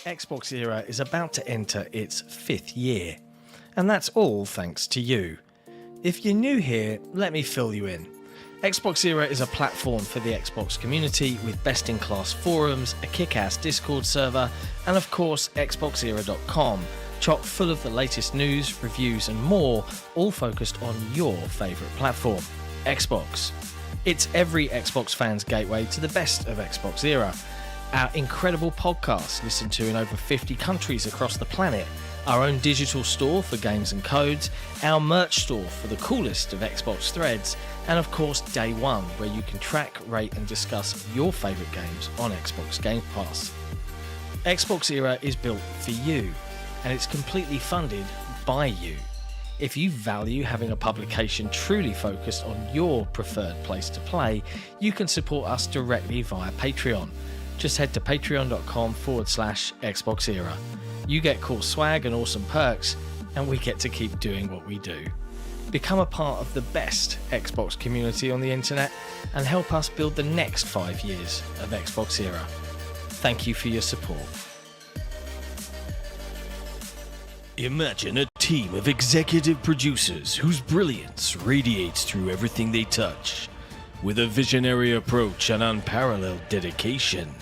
Xbox Era is about to enter its 5th year, and that's all thanks to you. If you're new here, let me fill you in. Xbox Era is a platform for the Xbox community with best-in-class forums, a kick-ass Discord server, and of course XboxEra.com, chock full of the latest news, reviews and more, all focused on your favourite platform, Xbox. It's every Xbox fan's gateway to the best of Xbox Era. Our incredible podcast listened to in over 50 countries across the planet, our own digital store for games and codes, our merch store for the coolest of Xbox threads, and of course Day One, where you can track, rate and discuss your favourite games on Xbox Game Pass. Xbox Era is built for you, and it's completely funded by you. If you value having a publication truly focused on your preferred place to play, you can support us directly via Patreon. Just head to patreon.com/XboxEra. You get cool swag and awesome perks, and we get to keep doing what we do. Become a part of the best Xbox community on the internet and help us build the next 5 years of Xbox Era. Thank you for your support. Imagine a team of executive producers whose brilliance radiates through everything they touch. With a visionary approach and unparalleled dedication,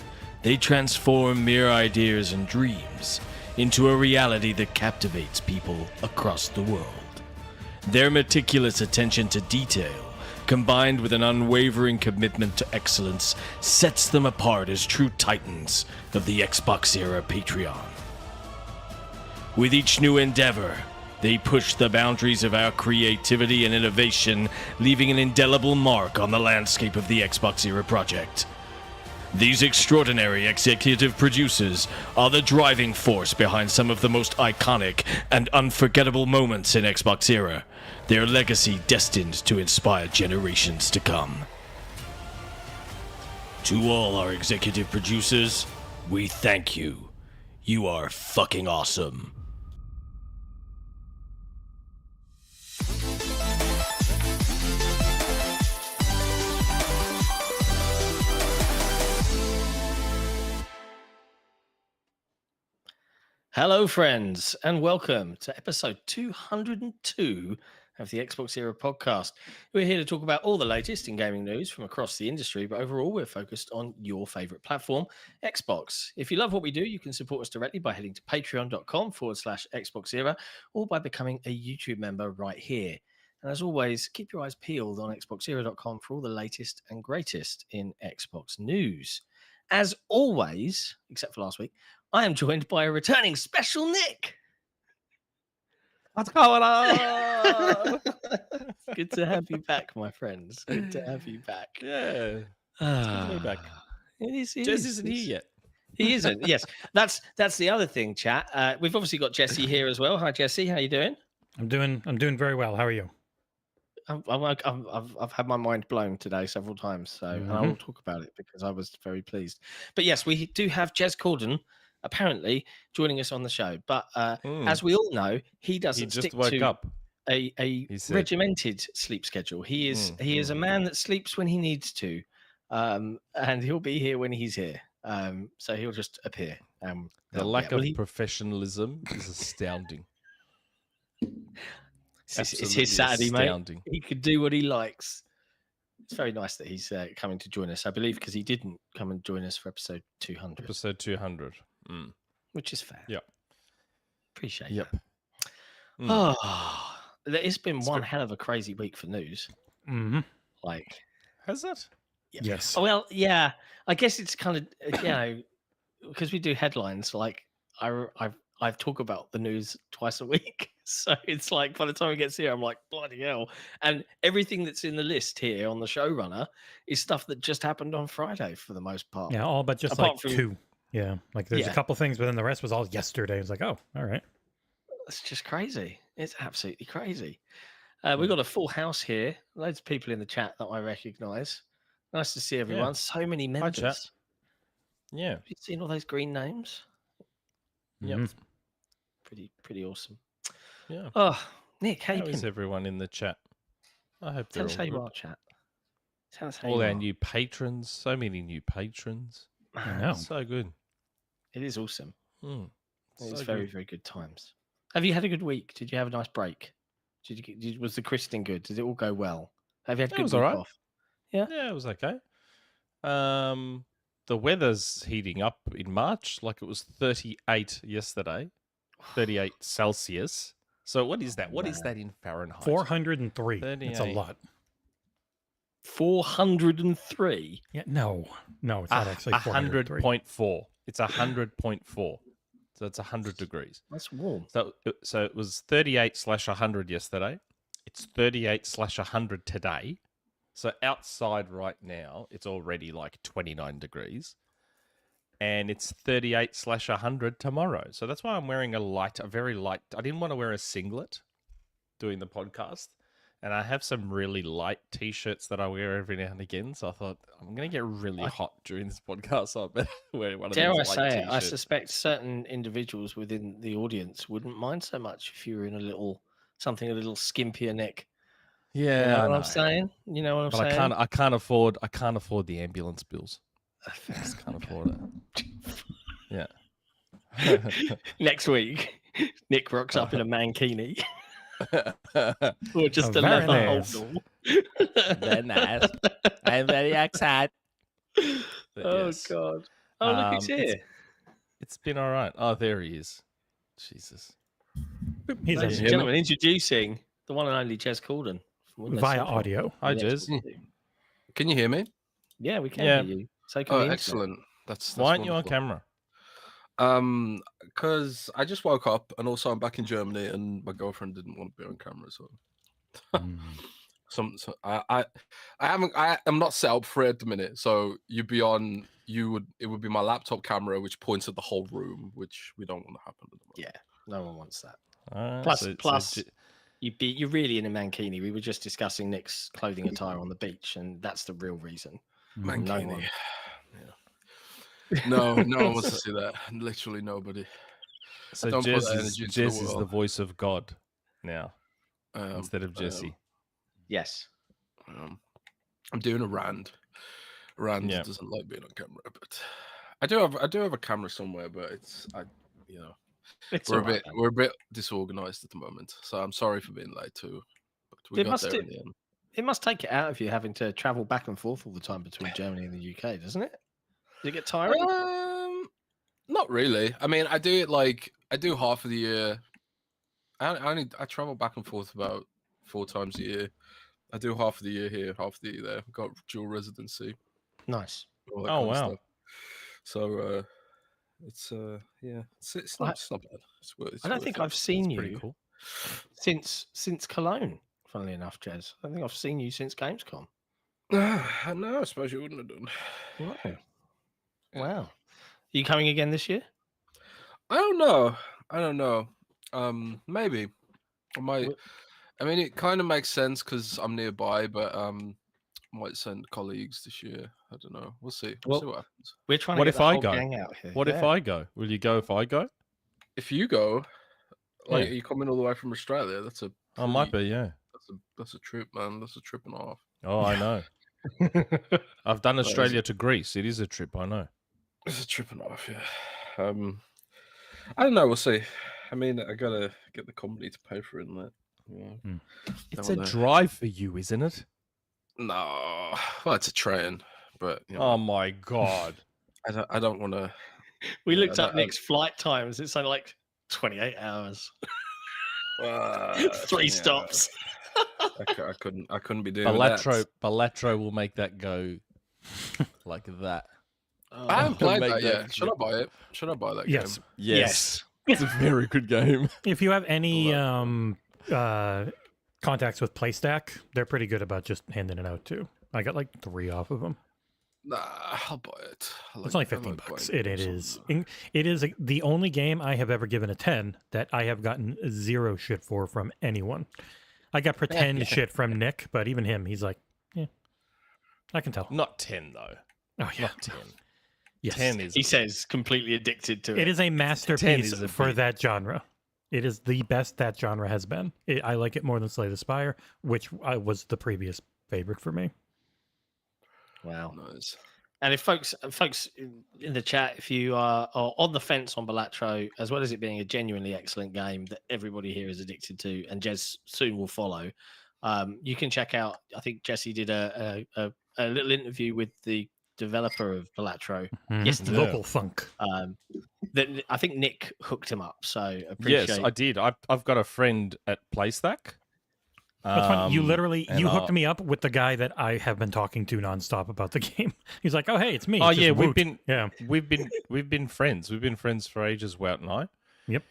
they transform mere ideas and dreams into a reality that captivates people across the world. Their meticulous attention to detail, combined with an unwavering commitment to excellence, sets them apart as true titans of the Xbox Era Patreon. With each new endeavor, they push the boundaries of our creativity and innovation, leaving an indelible mark on the landscape of the Xbox Era project. These extraordinary executive producers are the driving force behind some of the most iconic and unforgettable moments in Xbox Era, their legacy destined to inspire generations to come. To all our executive producers, we thank you. You are fucking awesome. Hello, friends, and welcome to episode 202 of the Xbox Era Podcast. We're here to talk about all the latest in gaming news from across the industry, but overall, we're focused on your favourite platform, Xbox. If you love what we do, you can support us directly by heading to patreon.com/XboxEra or by becoming a YouTube member right here. And as always, keep your eyes peeled on XboxEra.com for all the latest and greatest in Xbox news. As always, except for last week, I am joined by a returning special Nick. What's going on? Good to have you back, my friends. Good to have you back. Yeah. It's good to be back. It is. Jez isn't here yet. He isn't. Yes, that's the other thing, chat. We've obviously got Jesse here as well. Hi, Jesse. How you doing? I'm doing very well. How are you? I've had my mind blown today several times, so and I will talk about it because I was very pleased. But yes, we do have Jez Corden apparently joining us on the show. But as we all know, he doesn't stick to a regimented sleep schedule. He is a man that sleeps when he needs to, and he'll be here when he's here. So he'll just appear. The lack of professionalism is astounding. It's his Saturday, astounding. Mate. He could do what he likes. It's very nice that he's coming to join us, I believe, because he didn't come and join us for episode 200. Episode 200. Which is fair. Yep. Appreciate it. Oh, it's been one hell of a crazy week for news. Like, has that? Yeah. Yes. Well, yeah. I guess it's kind of because we do headlines. Like, I've talked about the news twice a week, so it's like by the time it gets here, I'm like bloody hell. And everything that's in the list here on the showrunner is stuff that just happened on Friday for the most part. Yeah, all but just apart from two. Yeah, like there's a couple things, but then the rest was all yesterday. It's like, oh, all right. It's just crazy. It's absolutely crazy. We've got a full house here. Loads of people in the chat that I recognise. Nice to see everyone. Yeah. So many members. Hi, chat. Yeah. Have you seen all those green names? Yep. Pretty awesome. Yeah. Oh, Nick, how is everyone in the chat? I hope tell us how you are, chat. Tell us how all our new patrons. So many new patrons. I know. So good. It is awesome. It's So very, good. very good times. Have you had a good week? Did you have a nice break? Was the christening good? Did it all go well? Have you had a It good was week all right. off? Yeah. Yeah, it was okay. The weather's heating up in March. Like it was 38 yesterday, 38 Celsius. So what is that? What is that in Fahrenheit? 403. It's a 38. lot. 403. Yeah, no, it's not actually 403. 100.4. It's 100.4. So it's 100 degrees. That's warm. So it was 38/100 yesterday. It's 38/100 today. So outside right now, it's already like 29 degrees. And it's 38/100 tomorrow. So that's why I'm wearing a very light. I didn't want to wear a singlet doing the podcast. And I have some really light t-shirts that I wear every now and again. So I thought, I'm going to get really hot during this podcast. So I better wear one of these Dare I light say it? t-shirts. I suspect certain individuals within the audience wouldn't mind so much if you were in a little skimpier neck. Yeah, You know I what know. I'm saying? You know what I'm But saying? I can't afford the ambulance bills. I just can't afford it. Yeah. Next week, Nick rocks up in a mankini. Or just a very leather nice. holdall. Very nice. I'm very excited. But Oh, yes. God. Oh, look, he's here. It's been all right. Oh, there he is. Jesus. He's Ladies in and gentlemen, introducing the one and only Jez Corden. from Windows via Central. audio. Hi, The Jez. Xbox team. Can you hear me? Yeah, we can Yeah. hear you. So can Oh, the internet. excellent. That's Why aren't you on wonderful. camera? Because I just woke up and also I'm back in Germany and my girlfriend didn't want to be on camera, so I'm not set up for it at the minute. So it would be my laptop camera which points at the whole room, which we don't want to happen at the moment. Yeah, no one wants that. All right, Plus, you're really in a mankini. We were just discussing Nick's clothing attire on the beach, and that's the real reason. Mm-hmm. No Mankini. one. No one wants to see that. Literally nobody. so don't put Jez, that is, energy into the Jez is the world. voice of God now Um, instead of Jesse. Yes. I'm doing a Rand. Rand Yeah. doesn't like being on camera, but I do have a camera somewhere, but It's we're all right, we're a bit disorganized at the moment. So I'm sorry for being late too. But we It got must there do- in the end. It must take it out of you having to travel back and forth all the time between Germany and the UK, doesn't it? Does it get tiring? Not really. I mean, I do half of the year. I travel back and forth about 4 times a year. I do half of the year here, half of the year there. I've got dual residency. Nice. All that Oh, kind of wow. stuff. So it's not bad. I don't think I've seen Pretty you cool. since Cologne. Funnily enough, Jez, I don't think I've seen you since Gamescom. No, I suppose you wouldn't have done. Wow. Wow. Are you coming again this year? I don't know. Maybe I might. I mean, it kind of makes sense because I'm nearby, but I might send colleagues this year. I don't know. We'll see. We'll see what happens. We're trying What to get if the I whole go? gang out here. What if I go? Will you go if I go? If you go, like, Yeah. are you coming all the way from Australia? That's a. I might pretty- be, yeah. That's a trip, man. That's a trip and a half. Oh, I know. I've done Australia to Greece. It is a trip, I know. It's a trip and a half, yeah. I don't know. We'll see. I mean, I gotta get the company to pay for it and that. Yeah. It's Don't a wanna- drive for you, isn't it? No, well, it's a train, but you know, Oh my god. I don't want to. We Yeah, looked I up don't- Nick's flight times. It's only like 28 hours. 3 yeah, stops. I couldn't be doing that. Balatro will make that go like that. I haven't played Make that that yet. Should I buy it? Should I buy that Yes. game? Yes. It's a very good game. If you have any contacts with PlayStack, they're pretty good about just handing it out too. I got like 3 off of them. Nah, I'll buy it. It's only $15. It is the only game I have ever given a 10 that I have gotten 0 shit for from anyone. I got pretend shit from Nick, but even him, he's like, yeah, I can tell. Not 10 though. Oh yeah, Not 10. yes. 10 is He says completely addicted to it. It is a masterpiece is a for beat. that genre. It is the best that genre has been. I like it more than Slay the Spire, which was the previous favorite for me. Wow. Nice. And if folks in the chat, if you are on the fence on Balatro, as well as it being a genuinely excellent game that everybody here is addicted to, and Jez soon will follow, you can check out. I think Jesse did a little interview with the developer of Balatro yesterday. Local funk. That I think Nick hooked him up. So appreciate. Yes, I did. I've got a friend at PlayStack. That's fun. You literally hooked me up with the guy that I have been talking to nonstop about the game. He's like, "Oh, hey, it's me." Oh Just yeah, woot. we've been friends. We've been friends for ages, Wout and I. Yep.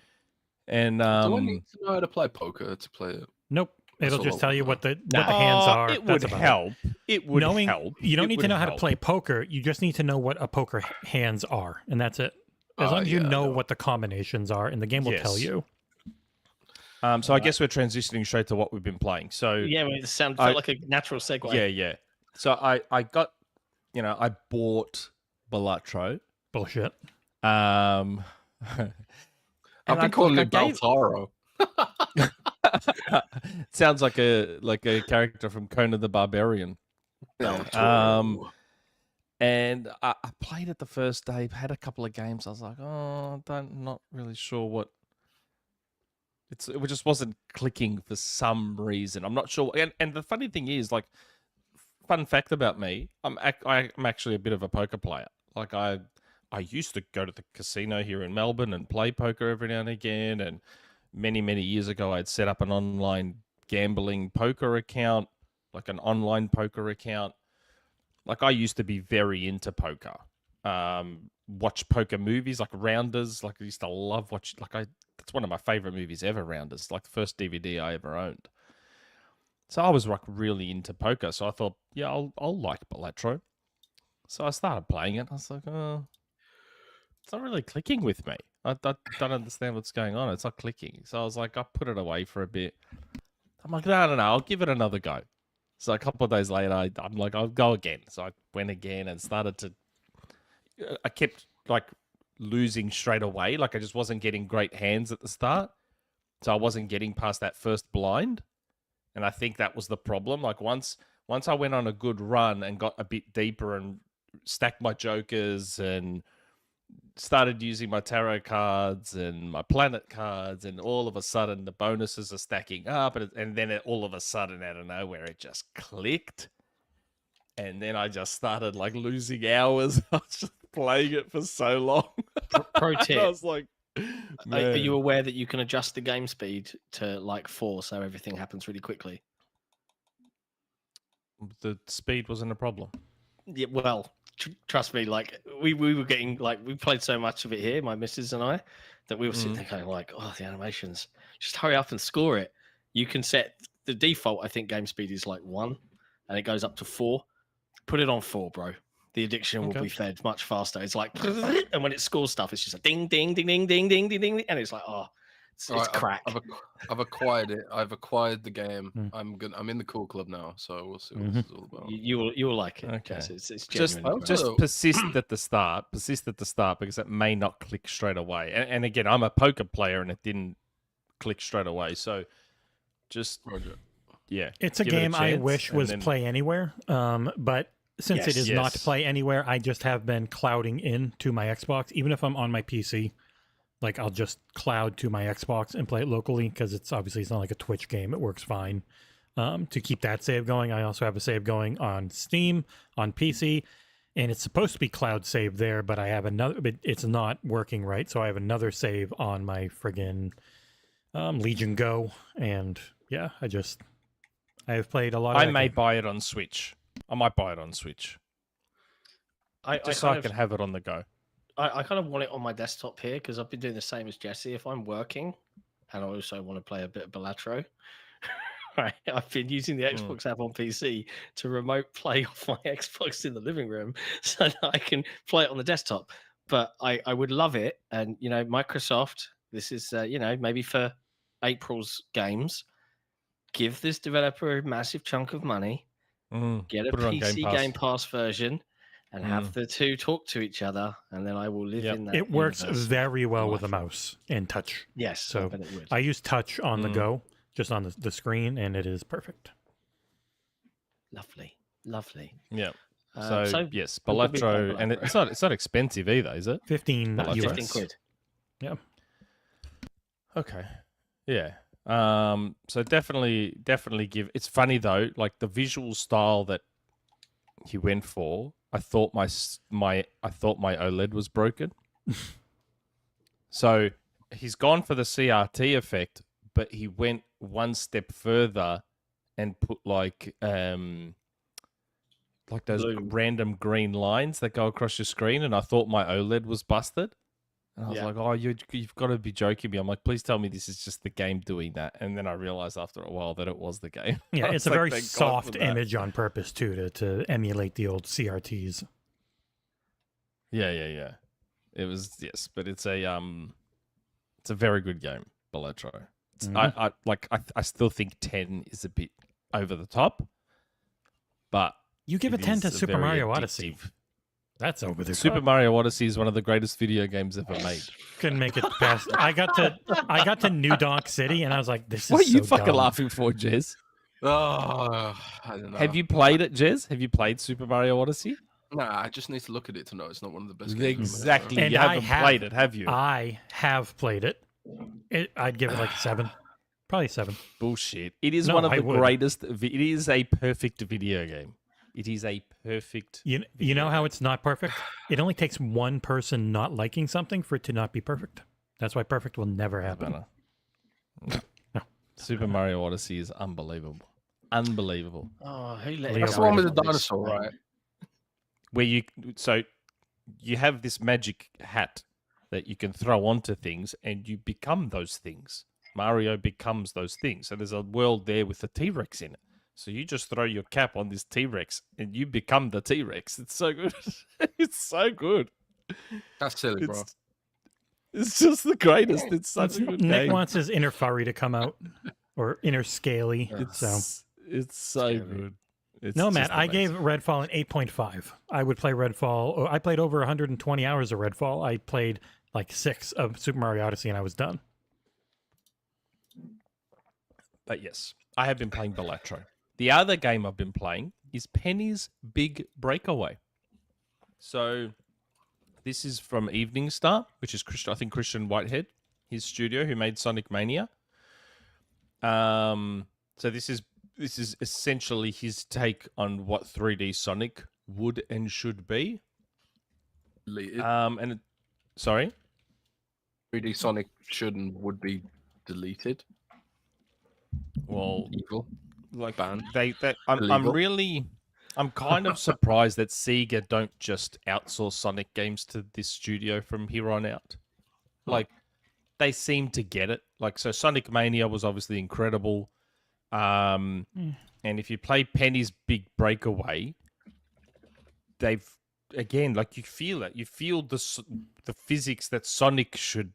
And Do I need to know how to play poker to play it? Nope. It'll That's just all tell I you want what the hands are. It would That's about help. It would Knowing, help. You don't It need to would know how to help. play poker. You just need to know what a poker hands are, and that's it. As long as you know what the combinations are, and the game will tell you. So I guess we're transitioning straight to what we've been playing. So Yeah, it felt like a natural segue. yeah. So I got, I bought Balatro. Bullshit. I've been calling it Baltaro. Sounds like a character from Conan the Barbarian. And I played it the first day, had a couple of games. I was like, not really sure what. It just wasn't clicking for some reason. I'm not sure. And the funny thing is, like, fun fact about me, I'm actually a bit of a poker player. Like I used to go to the casino here in Melbourne and play poker every now and again. And many years ago, I'd set up an online gambling poker account, like an online poker account. Like I used to be very into poker. Watch poker movies like Rounders. Like I used to love watch. That's one of my favorite movies ever. Rounders, like the first DVD I ever owned. So I was like really into poker. So I thought, yeah, I'll like Balatro. So I started playing it. I was like, it's not really clicking with me. I don't understand what's going on. It's not clicking. So I was like, I put it away for a bit. I'm like, no, I'll give it another go. So a couple of days later, I'm like, I'll go again. So I went again and started to. I kept like losing straight away. Like I just wasn't getting great hands at the start. So I wasn't getting past that first blind. And I think that was the problem. Like once I went on a good run and got a bit deeper and stacked my jokers and started using my tarot cards and my planet cards, and all of a sudden the bonuses are stacking up, and then all of a sudden out of nowhere it just clicked, and then I just started like losing hours. I was just playing it for so long. Pro tip: I was like, are you aware that you can adjust the game speed to like 4, so everything happens really quickly? The speed wasn't a problem. Yeah, well, trust me, like we were getting like we played so much of it here, my missus and I, that we were sitting there going like, oh, the animations, just hurry up and score it. You can set the default, I think game speed is like 1 and it goes up to 4. Put it on 4, bro. The addiction will be fed much faster. It's like, and when it scores stuff, it's just a ding, ding, ding, ding, ding, ding, ding, ding, and it's like, oh, it's crack. I've acquired it. I've acquired the game. I'm in the cool club now, so we'll see what this is all about. You will like it. Okay. It's Just genuinely persist at the start. Persist at the start because it may not click straight away. And again, I'm a poker player and it didn't click straight away. So just it's a game I wish was Play Anywhere. But since it is not Play Anywhere, I just have been clouding in to my Xbox, even if I'm on my PC. Like I'll just cloud to my Xbox and play it locally because it's not like a Twitch game. It works fine. To keep that save going, I also have a save going on Steam, on PC, and it's supposed to be cloud save there, but I have another. But it's not working right, so I have another save on my friggin' Legion Go, and yeah, I have played a lot. I may buy it on Switch. I might buy it on Switch. I can have it on the go. I kind of want it on my desktop here because I've been doing the same as Jesse. If I'm working and I also want to play a bit of Balatro, right, I've been using the Xbox app on PC to remote play off my Xbox in the living room so that I can play it on the desktop. But I would love it. And, Microsoft, this is, maybe for April's games, give this developer a massive chunk of money, get a PC Game Pass version, and have the two talk to each other, and then I will live in that. It works very well with a mouse and touch. Yes, so I bet it would. I use touch on the go, just on the screen, and it is perfect. Lovely. Yeah. So yes, we'll probably play Balatro, and Balatro. it's not expensive either, is it? 15 Balatro. US. 15 quid. Yeah. Okay. Yeah. So definitely give. It's funny though, like the visual style that he went for. I thought my OLED was broken. So he's gone for the CRT effect, but he went one step further and put like those random green lines that go across your screen, and I thought my OLED was busted. And I was like, "Oh, you've got to be joking me!" I'm like, "Please tell me this is just the game doing that." And then I realized after a while that it was the game. Yeah, it's a like, very "Thank God for soft that." image on purpose too, to emulate the old CRTs. Yeah. It was but it's a very good game, Balatro. I still think 10 is a bit over the top, but You give a 10 to Super Mario Odyssey. That's over the Super top. Mario Odyssey is one of the greatest video games ever made. Couldn't make it past. I got to New Donk City, and I was like, "This is What are you so fucking dumb. laughing for, Jez? Oh, I don't know. Have you played it, Jez? Have you played Super Mario Odyssey? Nah, I just need to look at it to know it's not one of the best games. Exactly. And You I haven't have- played it, have you? I have played it. I'd give it like a 7, probably 7. Bullshit. It is No, one of I the would. greatest. It is a perfect video game. It is a perfect. You know how it's not perfect? It only takes one person not liking something for it to not be perfect. That's why perfect will never happen. No. Super Mario Odyssey is unbelievable. Unbelievable. Oh, who let That's it the one with the on this dinosaur, thing? right? Where you have this magic hat that you can throw onto things and you become those things. Mario becomes those things. So there's a world there with a T-Rex in it. So you just throw your cap on this T-Rex and you become the T-Rex. It's so good. It's so good. That's silly, bro. It's just the greatest. It's such a good Nick game. wants his inner furry to come out, or inner scaly. So It's so good. It's no, just Matt, I gave amazing. Redfall an 8.5. I would play Redfall. I played over 120 hours of Redfall. I played like 6 of Super Mario Odyssey, and I was done. But yes, I have been playing Balatro. The other game I've been playing is Penny's Big Breakaway. So this is from Evening Star, which is Christian Whitehead, his studio, who made Sonic Mania. So this is essentially his take on what 3D Sonic would and should be. Deleted. Sorry? 3D Sonic should and would be deleted. Well, Evil. like Banned. I'm kind of surprised that Sega don't just outsource Sonic games to this studio from here on out. Like, they seem to get it. Like, so Sonic Mania was obviously incredible. And if you play Penny's Big Breakaway, they've, again, like, you feel it. You feel the physics that Sonic should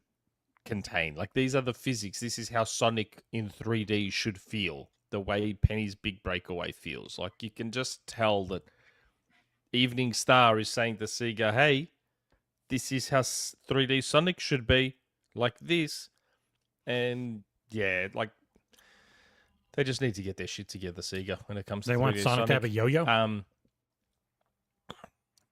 contain. Like, these are the physics. This is how Sonic in 3D should feel. The way Penny's Big Breakaway feels. Like, you can just tell that Evening Star is saying to Sega, hey, this is how 3D Sonic should be, like this. And yeah, like, they just need to get their shit together, Sega, when it comes to 3D They want Sonic to have a yo-yo?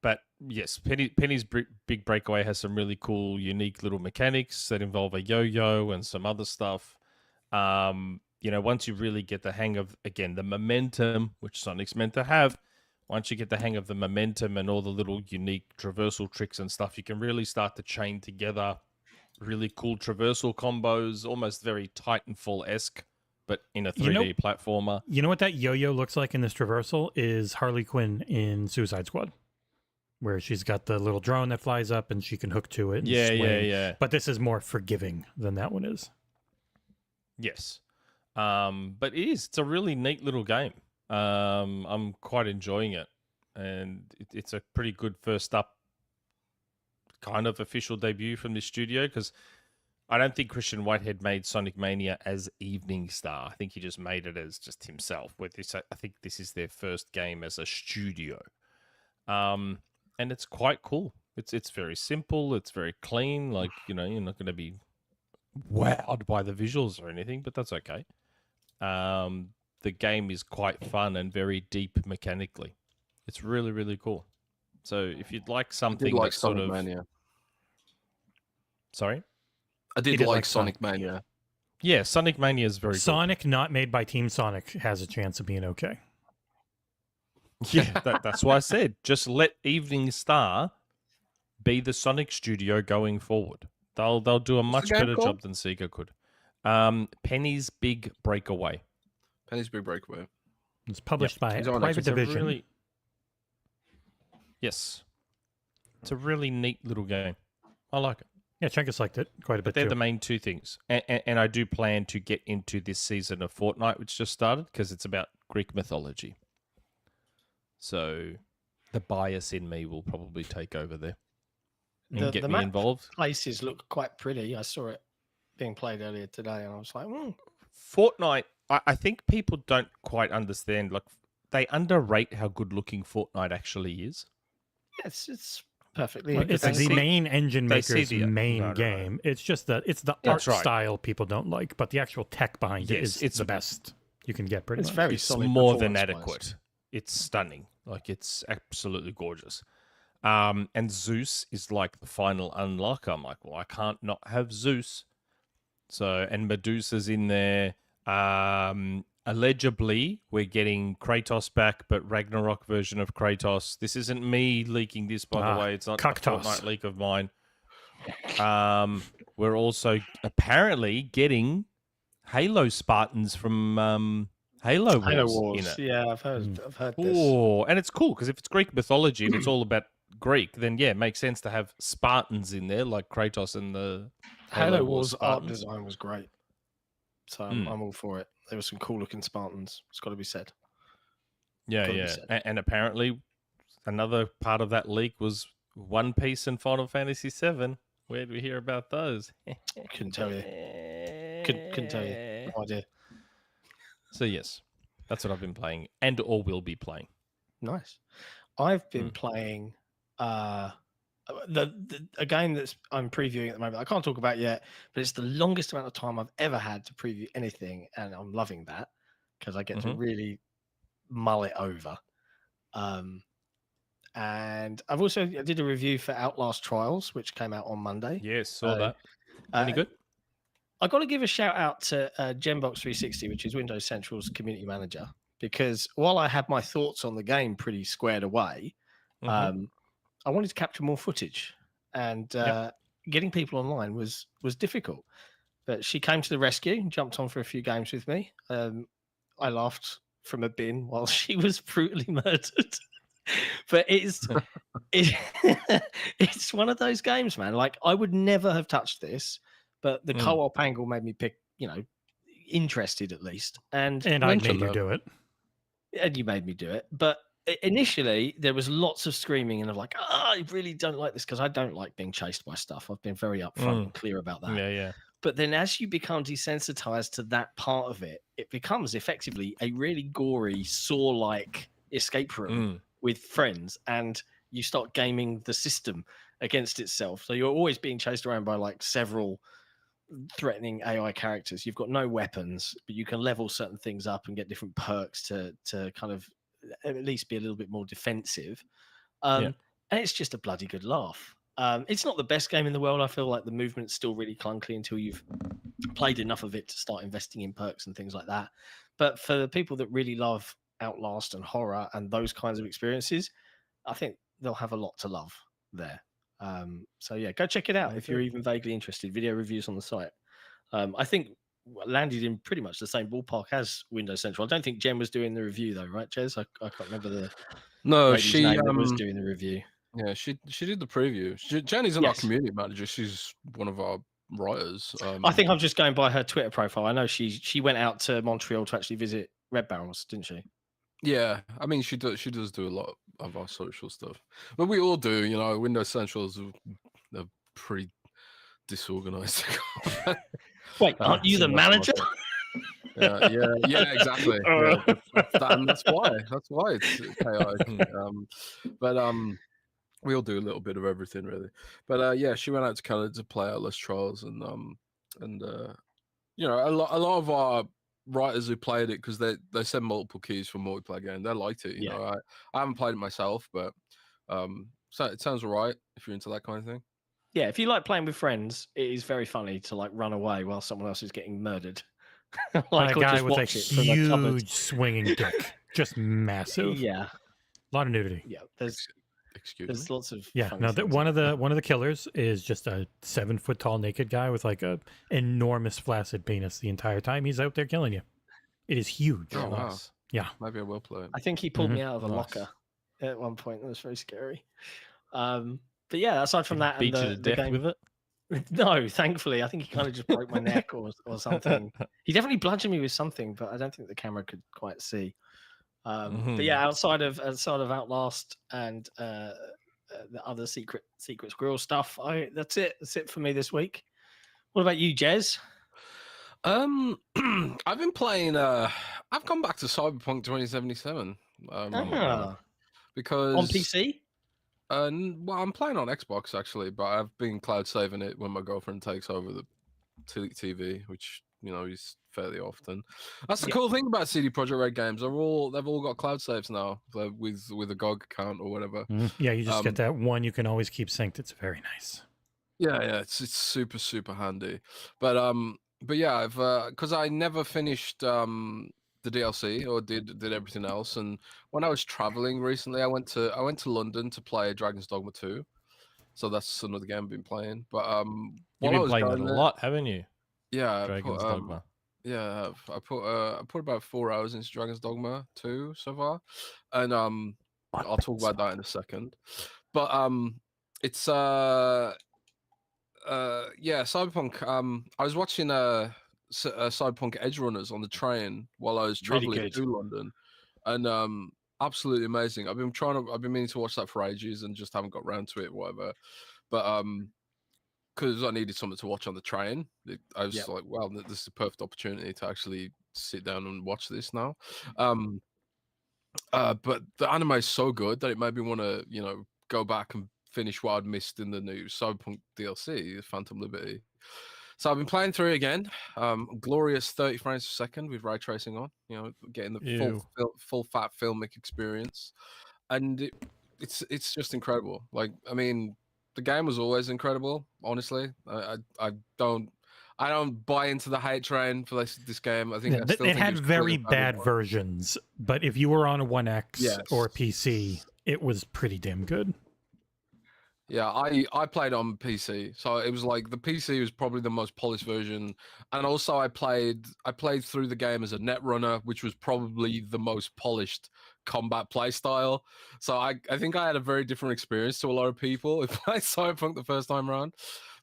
But yes, Penny's Big Breakaway has some really cool, unique little mechanics that involve a yo-yo and some other stuff. You know, once you really get the hang of, again, the momentum, which Sonic's meant to have, once you get the hang of the momentum and all the little unique traversal tricks and stuff, you can really start to chain together really cool traversal combos, almost very Titanfall-esque, but in a 3D platformer. You know what that yo-yo looks like in this traversal is Harley Quinn in Suicide Squad, where she's got the little drone that flies up and she can hook to it and swing. Yeah. But this is more forgiving than that one is. Yes. But it's a really neat little game. I'm quite enjoying it. And it's a pretty good first up kind of official debut from this studio, because I don't think Christian Whitehead made Sonic Mania as Evening Star. I think he just made it as just himself. I think this is their first game as a studio. And it's quite cool. It's very simple. It's very clean. Like, you know, you're not going to be wowed by the visuals or anything, but that's okay. The game is quite fun and very deep mechanically. It's really, really cool. So if you'd like I did something like that's sort Sonic of... Mania. Sorry? I did did like like Sonic Sonic. Mania. Yeah, Sonic Mania is very good. Sonic, not made by Team Sonic, has a chance of being okay. Yeah, that's why I said just let Evening Star be the Sonic studio going forward. They'll do a much the game better called? job than Sega could. Penny's Big Breakaway. Penny's Big Breakaway. It's published by It's a on private It's a division. really... Yes. It's a really neat little game. I like it. Yeah, Chunkus liked it quite a But bit they're too. the main two things. And I do plan to get into this season of Fortnite, which just started, because it's about Greek mythology. So the bias in me will probably take over there and get me map involved. Places look quite pretty. I saw it being played earlier today, and I was like, Fortnite, I think people don't quite understand. Like, they underrate how good looking Fortnite actually is. yes, it's perfectly. Well, it's they the see- main engine they see maker's the- main no. game. It's just the art That's right. style people don't like, but the actual tech behind it Yes, is it's the best you can get. Pretty It's much. very It's solid more than performance-wise. adequate. It's stunning. Like, it's absolutely gorgeous. And Zeus is like the final unlock. I'm like, well, I can't not have Zeus. So, and Medusa's in there. Allegedly, we're getting Kratos back, but Ragnarok version of Kratos. This isn't me leaking this, by the way. It's not a Cocktoss. Fortnite leak of mine. We're also apparently getting Halo Spartans from Halo Wars. Halo Wars. In it. Yeah, I've heard this. Oh, and it's cool because if it's Greek mythology and it's all about Greek, then yeah, it makes sense to have Spartans in there, like Kratos and the Halo Wars art Spartans. design was great, so I'm all for it. There were some cool looking Spartans. It's got to be said. Yeah, Gotta be yeah. said. And apparently, another part of that leak was One Piece and Final Fantasy VII. Where did we hear about those? Couldn't tell you. Couldn't tell you. No idea. So yes, that's what I've been playing, and or will be playing. Nice. I've been playing the a game that's I'm previewing at the moment. I can't talk about yet, but it's the longest amount of time I've ever had to preview anything, and I'm loving that because I get to really mull it over. And I did a review for Outlast Trials, which came out on Monday. Yes, saw that. Any good? I got to give a shout out to Genbox 360, which is Windows Central's community manager, because while I had my thoughts on the game pretty squared away, I wanted to capture more footage, and getting people online was difficult. But she came to the rescue and jumped on for a few games with me. I laughed from a bin while she was brutally murdered. But it's one of those games, man. Like, I would never have touched this, but the co-op angle made me interested at least. And I made you do it. And you made me do it. But initially, there was lots of screaming, and I'm like, I really don't like this because I don't like being chased by stuff. I've been very upfront and clear about that. Yeah, yeah. But then as you become desensitized to that part of it, it becomes effectively a really gory, Saw-like escape room with friends, and you start gaming the system against itself. So you're always being chased around by like several threatening AI characters. You've got no weapons, but you can level certain things up and get different perks to kind of at least be a little bit more defensive. And it's just a bloody good laugh. It's not the best game in the world. I feel like the movement's still really clunky until you've played enough of it to start investing in perks and things like that. But for the people that really love Outlast and horror and those kinds of experiences, I think they'll have a lot to love there. So yeah, go check it out if you're even vaguely interested. Video reviews on the site. I think landed in pretty much the same ballpark as Windows Central. I don't think Jen was doing the review though, right, Jez? I can't remember the lady's name that was doing the review. Yeah, she did the preview. Jenny's not our community manager. She's one of our writers. I think I'm just going by her Twitter profile. I know she went out to Montreal to actually visit Red Barrels, didn't she? Yeah, I mean she does do a lot of our social stuff, but we all do. You know, Windows Central's a pretty disorganized. Wait, aren't you the manager? Yeah, exactly. That's why it's chaotic. But we all do a little bit of everything, really. But yeah, she went out to Canada to play Outlast Trials, and you know, a lot of our writers who played it because they send multiple keys for multiplayer game. They liked it. You know, I haven't played it myself, but so it sounds alright if you're into that kind of thing. Yeah, if you like playing with friends, it is very funny to like run away while someone else is getting murdered. Like a or guy just with a watch it from a cupboard. huge swinging dick, just massive. Yeah, A lot of nudity. yeah. Excuse There's me. lots of Yeah, funny no. things One in of the killers is just a 7 foot tall naked guy with like a enormous flaccid penis the entire time he's out there killing you. It is huge. Oh, wow. Nice. Yeah. Maybe I will play it. I think he pulled me out of a Nice. locker at one point. That was very scary. But yeah, aside from that, Beat and you to death game, with it. no, thankfully, I think he kind of just broke my neck or something. He definitely bludgeoned me with something, but I don't think the camera could quite see. But yeah, outside of Outlast and the other secret squirrel stuff, that's it. That's it for me this week. What about you, Jez? I've been playing. I've gone back to Cyberpunk 2077. Because On PC? Well, I'm playing on Xbox actually, but I've been cloud saving it when my girlfriend takes over the TV, which is fairly often. That's the cool thing about CD Projekt Red games. They've all got cloud saves now with a GOG account or whatever. Yeah, you just get that one you can always keep synced. It's very nice. Yeah, it's super super handy. But yeah, I've because I never finished the DLC or did everything else. And when I was traveling recently, I went to London to play Dragon's Dogma 2. So that's another game I've been playing. But You've been playing that a lot, haven't you? Yeah, Dragon's Dogma. Yeah, I put about 4 hours into Dragon's Dogma 2 so far, and I'll talk about that in a second. But it's Cyberpunk. I was watching Cyberpunk Edge Runners on the train while I was traveling to London, and absolutely amazing. I've been meaning to watch that for ages and just haven't got around to it, whatever. But because I needed something to watch on the train, I was like, well, this is a perfect opportunity to actually sit down and watch this now. But the anime is so good that it made me want to, go back and finish what I'd missed in the new Cyberpunk DLC, Phantom Liberty. So I've been playing through it again. Glorious 30 frames per second with ray tracing on, getting the full fat filmic experience, and it's just incredible. Like, I mean, the game was always incredible. Honestly, I don't buy into the hate train for this game. I think it had very bad versions, but if you were on a One X or a PC, it was pretty damn good. Yeah, I played on PC, so it was like the PC was probably the most polished version, and also I played through the game as a net runner, which was probably the most polished combat play style. So I think I had a very different experience to a lot of people who played Cyberpunk the first time around.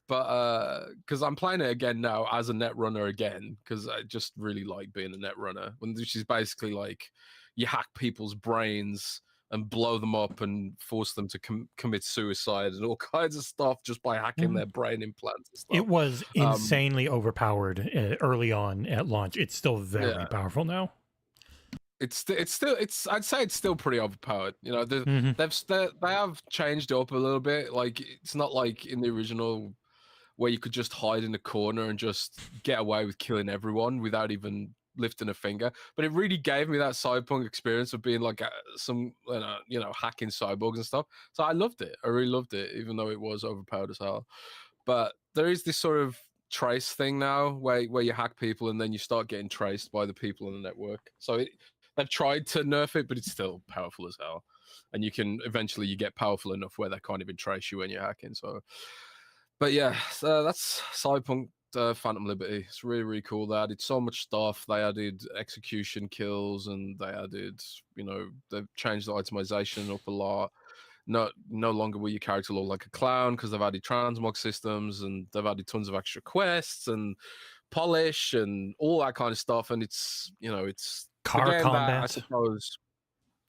But because I'm playing it again now as a net runner again, because I just really like being a net runner, which is basically like you hack people's brains and blow them up and force them to commit suicide and all kinds of stuff just by hacking their brain implants and stuff. It was insanely overpowered early on at launch. It's still very powerful now. I'd say it's still pretty overpowered. They have changed it up a little bit. Like, it's not like in the original where you could just hide in the corner and just get away with killing everyone without even lifting a finger. But it really gave me that Cyberpunk experience of being like hacking cyborgs and stuff. So I loved it. I really loved it, even though it was overpowered as hell. But there is this sort of trace thing now where you hack people and then you start getting traced by the people in the network. So they've tried to nerf it, but it's still powerful as hell. And you get powerful enough where they can't even trace you when you're hacking. So, but yeah, that's Cyberpunk Phantom Liberty. It's really, really cool. They added so much stuff. They added execution kills, and they added, they've changed the itemization up a lot. No longer will your character look like a clown because they've added transmog systems, and they've added tons of extra quests and polish and all that kind of stuff. And it's car combat, I suppose.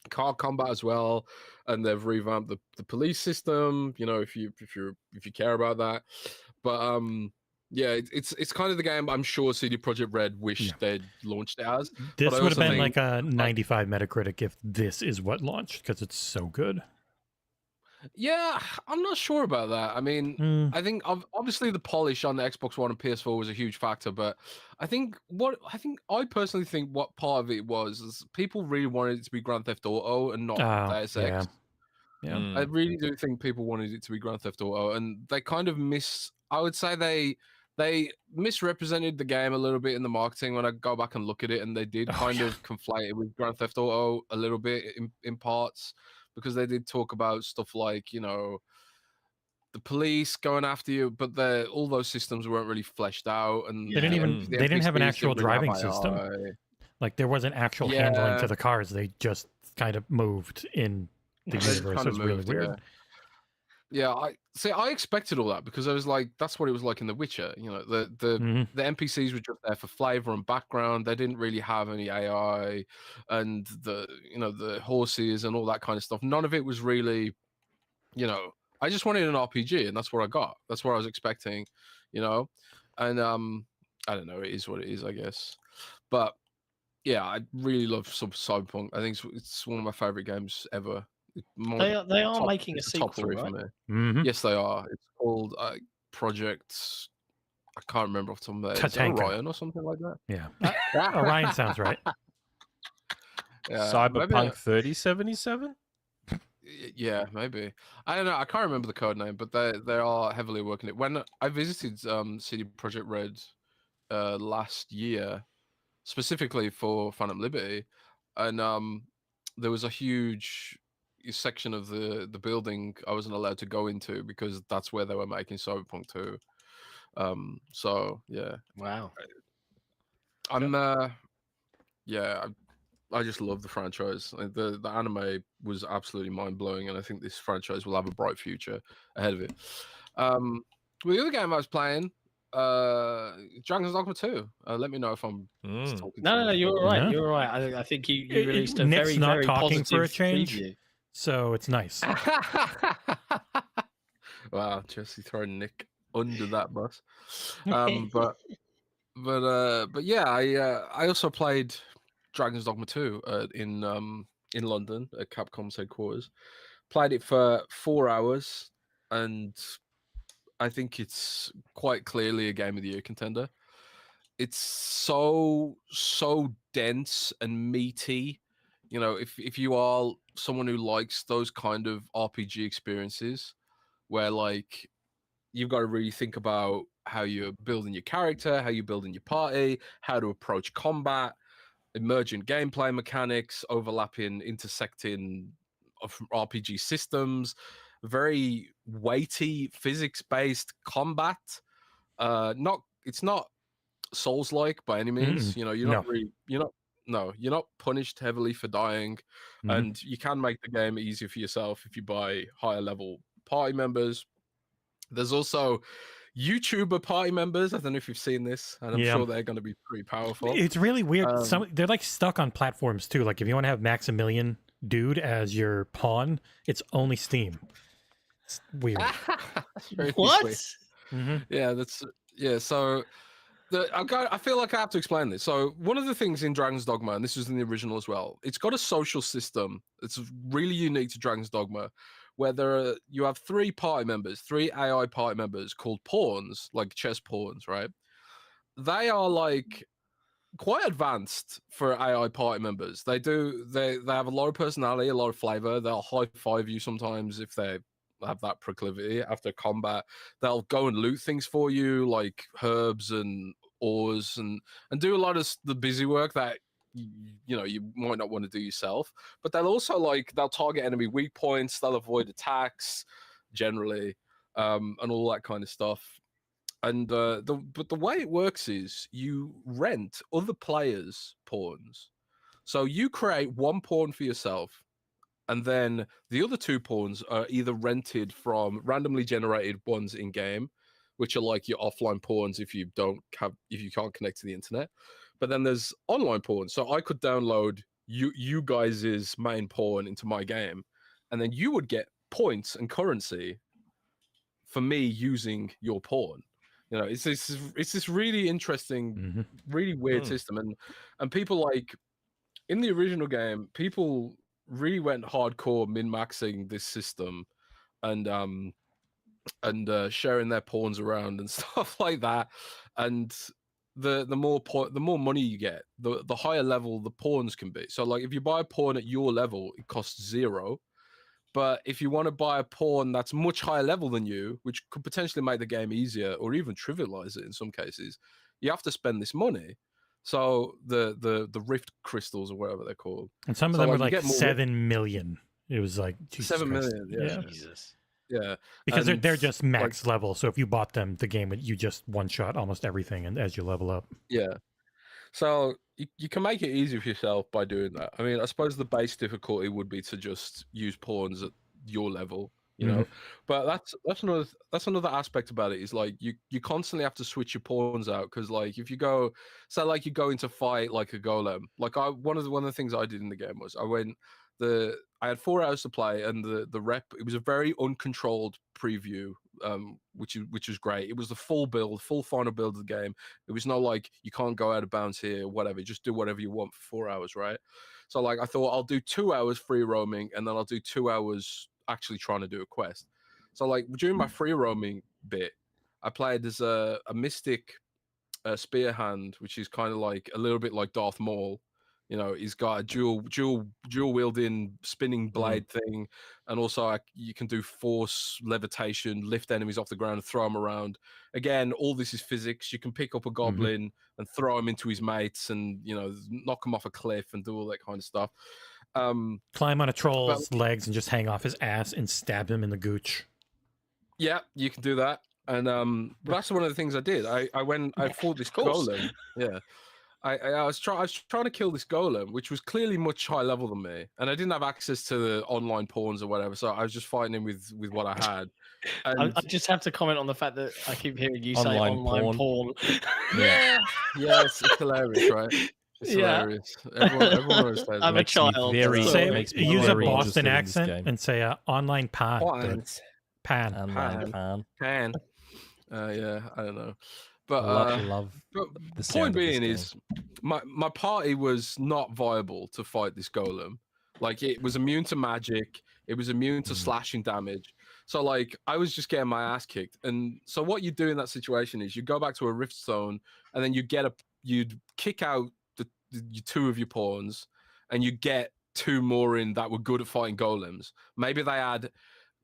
Car combat as well, and they've revamped the police system. If you care about that, but yeah, it's kind of the game I'm sure CD Projekt Red wished they'd launched it as. This would have been like a 95 Metacritic if this is what launched, because it's so good. Yeah, I'm not sure about that. I mean, Mm. I think obviously the polish on the Xbox One and PS4 was a huge factor, but I personally think what part of it was is people really wanted it to be Grand Theft Auto and not Deus Ex. Yeah. I really do think people wanted it to be Grand Theft Auto, and they kind of I would say they misrepresented the game a little bit in the marketing when I go back and look at it, and they did kind of conflate it with Grand Theft Auto a little bit in parts, because they did talk about stuff like, you know, the police going after you, but all those systems weren't really fleshed out, and They didn't have an NPCs actual didn't really have driving system. AI. Like there wasn't actual handling to the cars. They just kind of moved in the universe. It was really weird. Yeah, I expected all that because I was like, that's what it was like in The Witcher. You know, the NPCs were just there for flavor and background. They didn't really have any AI, and the horses and all that kind of stuff. None of it was really, you know. I just wanted an RPG, and that's what I got. That's what I was expecting, you know. And I don't know. It is what it is, I guess. But yeah, I really love Cyberpunk. I think it's one of my favorite games ever. They are making a sequel, top 3 right? for me. Mm-hmm. Yes, they are. It's called Project. I can't remember off the top of my head. Is it Orion or something like that? Yeah, Orion sounds right. Yeah, Cyberpunk 3077. Yeah, maybe. I don't know. I can't remember the code name, but they are heavily working it. When I visited CD Projekt Red last year, specifically for Phantom Liberty, and there was a huge section of the building I wasn't allowed to go into because that's where they were making Cyberpunk 2. So yeah. Wow. I just love the franchise. The anime was absolutely mind blowing, and I think this franchise will have a bright future ahead of it. Well, the other game I was playing, Dragon's Dogma 2. Let me know if I'm talking. No, you're all right. No. You're all right. I think you released a Nick's very, not very talking positive for a change. preview. So it's nice. Wow, Jesse throwing Nick under that bus. But yeah, I also played Dragon's Dogma 2 in London at Capcom's headquarters. Played it for 4 hours, and I think it's quite clearly a Game of the Year contender. It's so dense and meaty. You know, if you are someone who likes those kind of RPG experiences, where like you've got to really think about how you're building your character, how you're building your party, how to approach combat, emergent gameplay mechanics, overlapping, intersecting of RPG systems, very weighty physics-based combat. It's not Souls-like by any means. You know, you're not punished heavily for dying, and you can make the game easier for yourself if you buy higher level party members. There's also YouTuber party members. I don't know if you've seen this, and I'm sure they're going to be pretty powerful. It's really weird. They're like stuck on platforms too. Like if you want to have Maximilian Dude as your pawn, it's only Steam. It's weird. What? Yeah. So I feel like I have to explain this. So one of the things in Dragon's Dogma, and this was in the original as well, it's got a social system. It's really unique to Dragon's Dogma, where you have 3 party members, 3 AI party members called pawns, like chess pawns, right? They are like quite advanced for AI party members. They have a lot of personality, a lot of flavor. They'll high five you sometimes if they have that proclivity after combat. They'll go and loot things for you, like herbs and ores, and do a lot of the busy work that you might not want to do yourself. But they'll target enemy weak points. They'll avoid attacks generally, and all that kind of stuff. And but the way it works is you rent other players' pawns. So you create 1 pawn for yourself, and then the other 2 pawns are either rented from randomly generated ones in game, which are like your offline pawns if you can't connect to the internet. But then there's online pawns. So I could download you guys' main pawn into my game, and then you would get points and currency for me using your pawn. You know, it's this really interesting, really weird system, and people like in the original game, people really went hardcore min-maxing this system, and sharing their pawns around and stuff like that. And the more money you get, the higher level the pawns can be. So like if you buy a pawn at your level, it costs 0. But if you want to buy a pawn that's much higher level than you, which could potentially make the game easier or even trivialize it in some cases, you have to spend this money. So the rift crystals or whatever they're called, and some of them were like 7 million. It was like Jesus 7 Christ. million. Yeah. Jesus. Yeah, because they're just max level. So if you bought them, the game would you just one shot almost everything, and as you level up. Yeah, so you can make it easy for yourself by doing that. I mean, I suppose the base difficulty would be to just use pawns at your level, you know. But that's another aspect about it is like you constantly have to switch your pawns out because like if you go, say like you go into fight like a golem, like one of the things I did in the game was I had 4 hours to play, and the rep, it was a very uncontrolled preview, which was great. It was the full final build of the game. It was no like you can't go out of bounds here, whatever. Just do whatever you want for 4 hours, right? So like I thought I'll do 2 hours free roaming, and then I'll do 2 hours actually trying to do a quest. So like during my free roaming bit, I played as a mystic spear hand, which is kind of like a little bit like Darth Maul. You know, he's got a dual wielding spinning blade thing, and also you can do force levitation, lift enemies off the ground, and throw them around. Again, all this is physics. You can pick up a goblin and throw him into his mates, and you know, knock him off a cliff and do all that kind of stuff. Climb on a troll's legs and just hang off his ass and stab him in the gooch. Yeah, you can do that, and that's one of the things I did. I fought this golem. Yeah. I was trying to kill this golem, which was clearly much higher level than me, and I didn't have access to the online pawns or whatever, so I was just fighting him with what I had. And I just have to comment on the fact that I keep hearing you say online porn. Yeah, it's hilarious, right? It's hilarious. Everyone always says I'm a child. Use a Boston accent and say online pan. Pan. Yeah, I don't know. But love the point being is my party was not viable to fight this golem. Like it was immune to magic, it was immune to slashing damage. So like I was just getting my ass kicked. And so what you do in that situation is you go back to a rift zone, and then you'd kick out the 2 of your pawns, and you get 2 more in that were good at fighting golems. Maybe they had,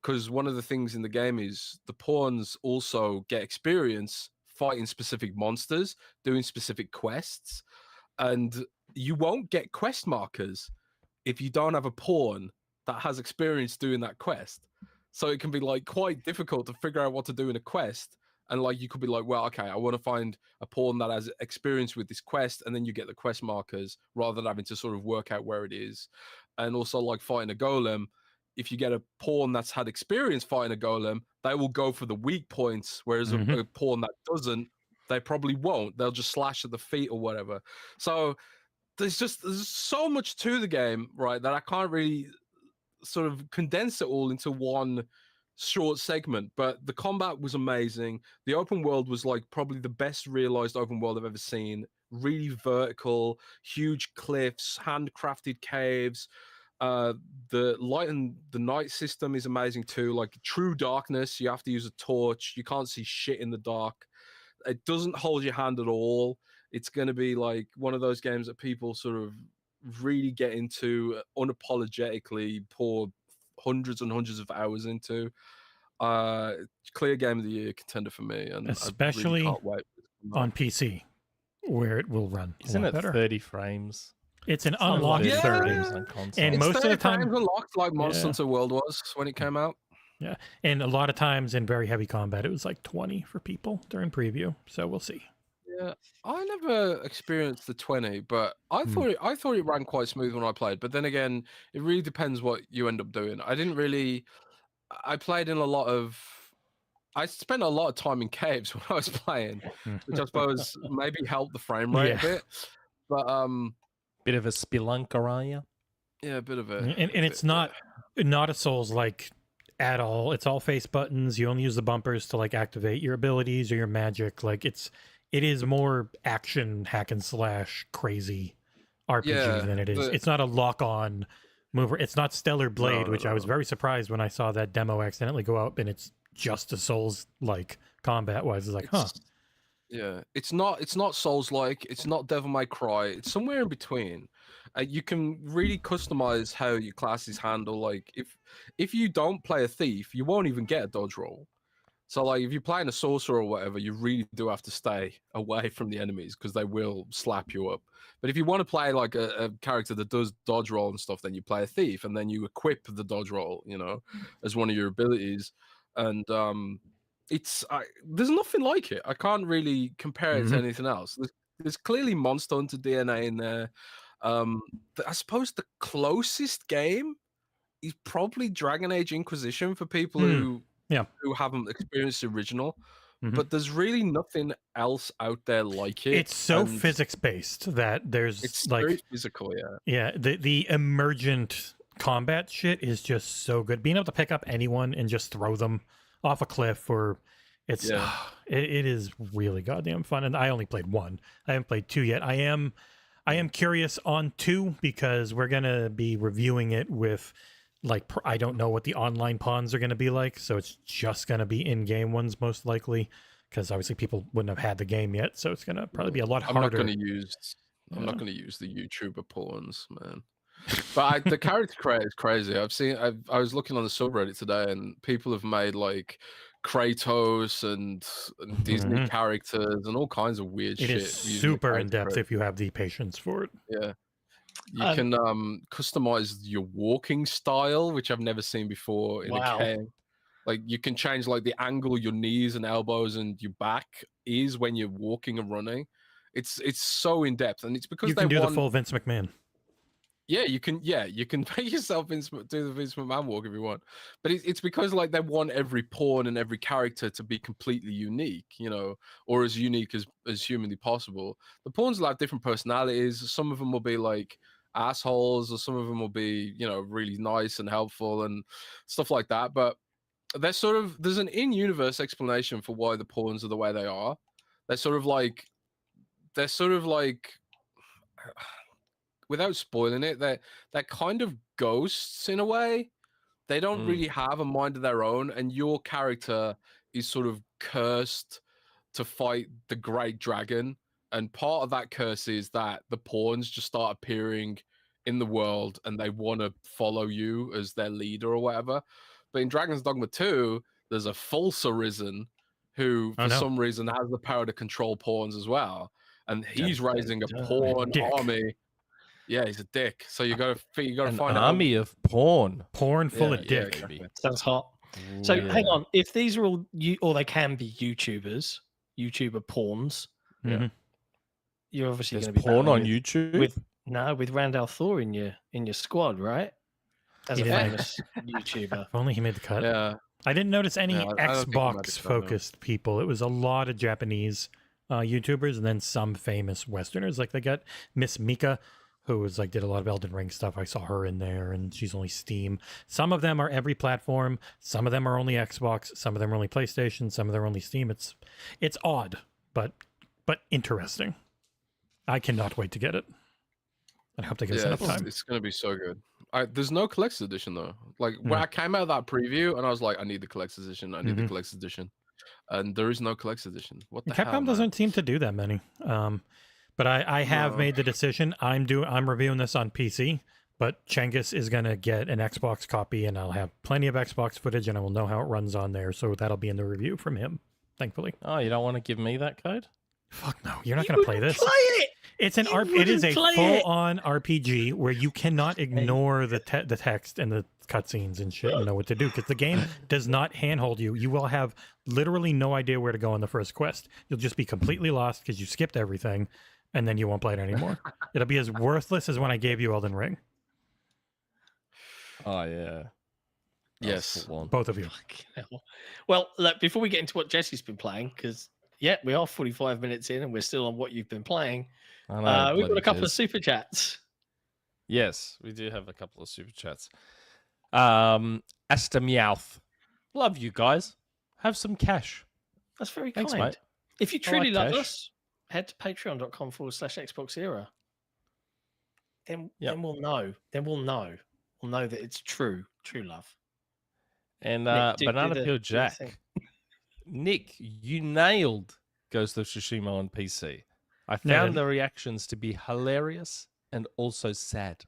because one of the things in the game is the pawns also get experience fighting specific monsters, doing specific quests, and you won't get quest markers if you don't have a pawn that has experience doing that quest. So it can be like quite difficult to figure out what to do in a quest, and like you could be like, well, okay, I want to find a pawn that has experience with this quest, and then you get the quest markers rather than having to sort of work out where it is. And also like fighting a golem, if you get a pawn that's had experience fighting a golem, they will go for the weak points, whereas a pawn that doesn't, they probably won't. They'll just slash at the feet or whatever. So there's so much to the game, right, that I can't really sort of condense it all into one short segment. But the combat was amazing. The open world was like probably the best realized open world I've ever seen. Really vertical, huge cliffs, handcrafted caves. The light and the night system is amazing too. Like true darkness, you have to use a torch. You can't see shit in the dark. It doesn't hold your hand at all. It's going to be like one of those games that people sort of really get into, unapologetically pour hundreds and hundreds of hours into. Clear game of the year contender for me, and especially I really can't wait on PC, where it will run. Isn't it better. 30 frames? It's an unlocked 30, and most of the time unlocked like Monster Hunter World was when it came out. Yeah, and a lot of times in very heavy combat, it was like 20 for people during preview. So we'll see. Yeah, I never experienced the 20, but I thought it ran quite smooth when I played. But then again, it really depends what you end up doing. I played in I spent a lot of time in caves when I was playing, which I suppose maybe helped the frame rate a bit. But bit of a spelunker, are you? Yeah, a bit of a. And it's not a Souls like at all. It's all face buttons. You only use the bumpers to like activate your abilities or your magic. Like it is more action hack and slash crazy RPG than it is. It's not a lock on Mover. It's not Stellar Blade, No, which I was no. very surprised when I saw that demo accidentally go up, and it's just a Souls-like combat-wise. It's like, huh. Yeah, it's not Souls-like. It's not Devil May Cry. It's somewhere in between. You can really customize how your classes handle. Like if you don't play a thief, you won't even get a dodge roll. So like if you're playing a sorcerer or whatever, you really do have to stay away from the enemies because they will slap you up. But if you want to play like a character that does dodge roll and stuff, then you play a thief and then you equip the dodge roll, as one of your abilities. And there's nothing like it. I can't really compare it to anything else. There's clearly Monster Hunter DNA in there. I suppose the closest game is probably Dragon Age Inquisition for people who haven't experienced the original. But there's really nothing else out there like it. It's so physics based that it's very physical, yeah. Yeah, the emergent combat shit is just so good. Being able to pick up anyone and just throw them off a cliff, or it is really goddamn fun. And I only played 1. I haven't played 2 yet. I am curious on 2 because we're gonna be reviewing it with. Like, I don't know what the online pawns are going to be like, so it's just going to be in-game ones most likely, because obviously people wouldn't have had the game yet, so it's going to probably be a lot harder. I'm not going to use the YouTuber pawns, man. But the character creator is crazy. I was looking on the subreddit today, and people have made like Kratos and Disney characters and all kinds of weird shit. It is super in depth if you have the patience for it. Yeah. You can customize your walking style, which I've never seen before in a game. Like you can change like the angle your knees and elbows and your back is when you're walking and running. It's so in depth, and it's because you can do the full Vince McMahon. Yeah, you can make yourself do the Vince McMahon walk if you want, but it's because like they want every pawn and every character to be completely unique, or as unique as humanly possible. The pawns will have different personalities. Some of them will be like assholes, or some of them will be really nice and helpful and stuff like that. But there's an in-universe explanation for why the pawns are the way they are. They're sort of like without spoiling it, they're kind of ghosts in a way. They don't really have a mind of their own, and your character is sort of cursed to fight the great dragon. And part of that curse is that the pawns just start appearing in the world, and they want to follow you as their leader or whatever. But in Dragon's Dogma 2, there's a false arisen who, for some reason, has the power to control pawns as well. And he's raising a pawn army. Yeah, he's a dick. So you got to find an army of porn full of dick. Exactly. Sounds hot. So hang on, if these are all or they can be YouTuber pawns. Yeah, you're obviously going to be porn on YouTube with Randall Thor in your squad, right? As a famous YouTuber. If only he made the cut. Yeah, I didn't notice any Xbox focused people. It was a lot of Japanese YouTubers and then some famous Westerners. Like they got Miss Mika, who was like did a lot of Elden Ring stuff. I saw her in there, and she's only Steam. Some of them are every platform. Some of them are only Xbox. Some of them are only PlayStation. Some of them are only Steam. It's odd, but interesting. I cannot wait to get it. I hope they get enough time. It's going to be so good. There's no collector's edition though. Like when I came out of that preview, and I was like, I need the collector's edition. I need the collector's edition, and there is no collector's edition. What the hell? Capcom doesn't seem to do that many. But I have made the decision. I'm reviewing this on PC, but Cengiz is going to get an Xbox copy, and I'll have plenty of Xbox footage, and I will know how it runs on there. So that'll be in the review from him, thankfully. Oh, you don't want to give me that code? Fuck no, you're not going to play this. Play it. It's it is a full-on RPG where you cannot ignore the text and the cutscenes and shit and know what to do, because the game does not handhold you. You will have literally no idea where to go on the first quest. You'll just be completely lost because you skipped everything, and then you won't play it anymore. It'll be as worthless as when I gave you Elden Ring. Oh, yeah. Yes. Both of you. Well, look, before we get into what Jesse's been playing, because, we are 45 minutes in and we're still on what you've been playing. We've got a couple of super chats. Yes, we do have a couple of super chats. Asta Meowth. Love you guys. Have some cash. That's very Thanks, kind. mate. If you truly love cash. us, head to patreon.com/XboxEra. Then we'll know. Then we'll know will know that it's true love. And Nick, do Banana the- Peel do the Jack. thing. Nick, you nailed Ghost of Tsushima on PC. I No, found no. the reactions to be hilarious and also sad.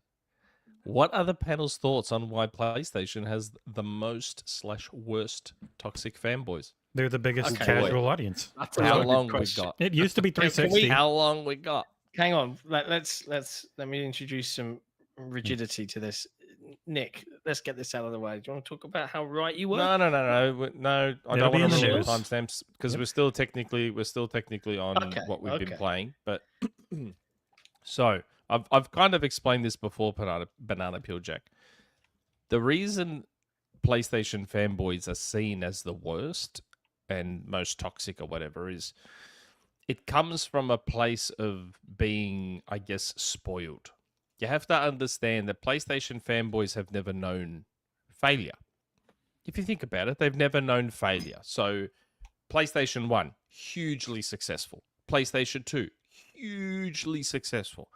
What are the panel's thoughts on why PlayStation has the most/worst toxic fanboys? They're the biggest Okay, casual audience. That's a How loaded long we question. got? It used to be Can we- 360. How long we got? Hang on. Let me introduce some rigidity to this. Nick, let's get this out of the way. Do you want to talk about how right you were? No. I It'll don't be want in to the rule news. the timestamps because Yep. we're still technically on Okay, what we've been okay. playing. But so I've kind of explained this before, Banana Peel Jack. The reason PlayStation fanboys are seen as the worst and most toxic or whatever is it comes from a place of being, I guess, spoiled. You have to understand that PlayStation fanboys have never known failure. If you think about it, they've never known failure. So, PlayStation 1, hugely successful. PlayStation 2, hugely successful.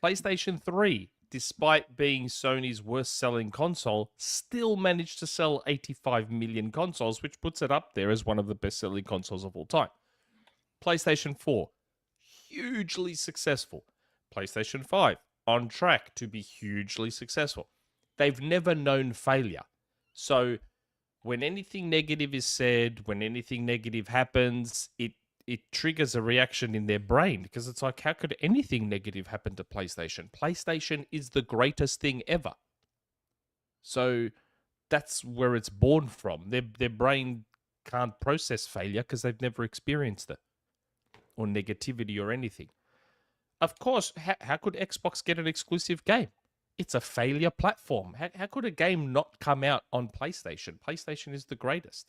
PlayStation 3, despite being Sony's worst selling console, still managed to sell 85 million consoles, which puts it up there as one of the best selling consoles of all time. PlayStation 4, hugely successful. PlayStation 5, on track to be hugely successful. They've never known failure. So when anything negative is said, when anything negative happens, it triggers a reaction in their brain because it's like, how could anything negative happen to PlayStation? PlayStation is the greatest thing ever. So that's where it's born from. Their brain can't process failure because they've never experienced it or negativity or anything. Of course, how could Xbox get an exclusive game? It's a failure platform. How could a game not come out on PlayStation? PlayStation is the greatest.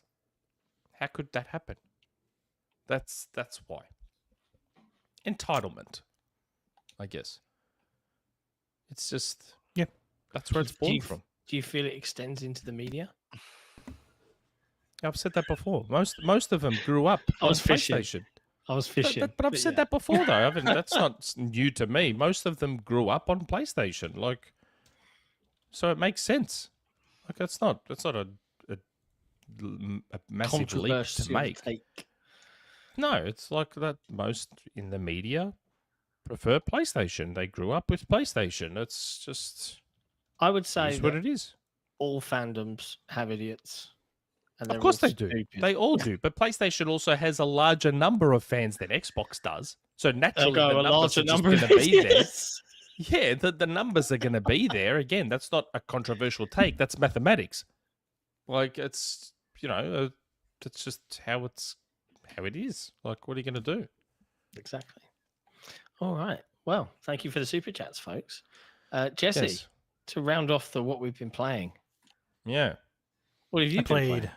How could that happen? That's why. Entitlement, I guess. It's just, Yeah. that's where it's born from. Do you feel it extends into the media? I've said that before. Most of them grew up I on was fishing. PlayStation. I was fishing. But I've said that before, though. That's not new to me. Most of them grew up on PlayStation, so it makes sense. Like that's not a massive leap to make. Take. No, it's like that. Most in the media prefer PlayStation. They grew up with PlayStation. It's just I would say it's what that it is. all fandoms have idiots. And Of they're course all they do. stupid. They all do. But PlayStation also has a larger number of fans than Xbox does. So naturally, They'll go the a numbers larger are just number going of to be there. idiots. Yeah, the numbers are going to be there. Again, that's not a controversial take. That's mathematics. Like, it's, it's just how it is. Like, what are you going to do? Exactly. All right. Well, thank you for the super chats, folks. Jesse, Yes. to round off what we've been playing, Yeah. what have you I been playing? played.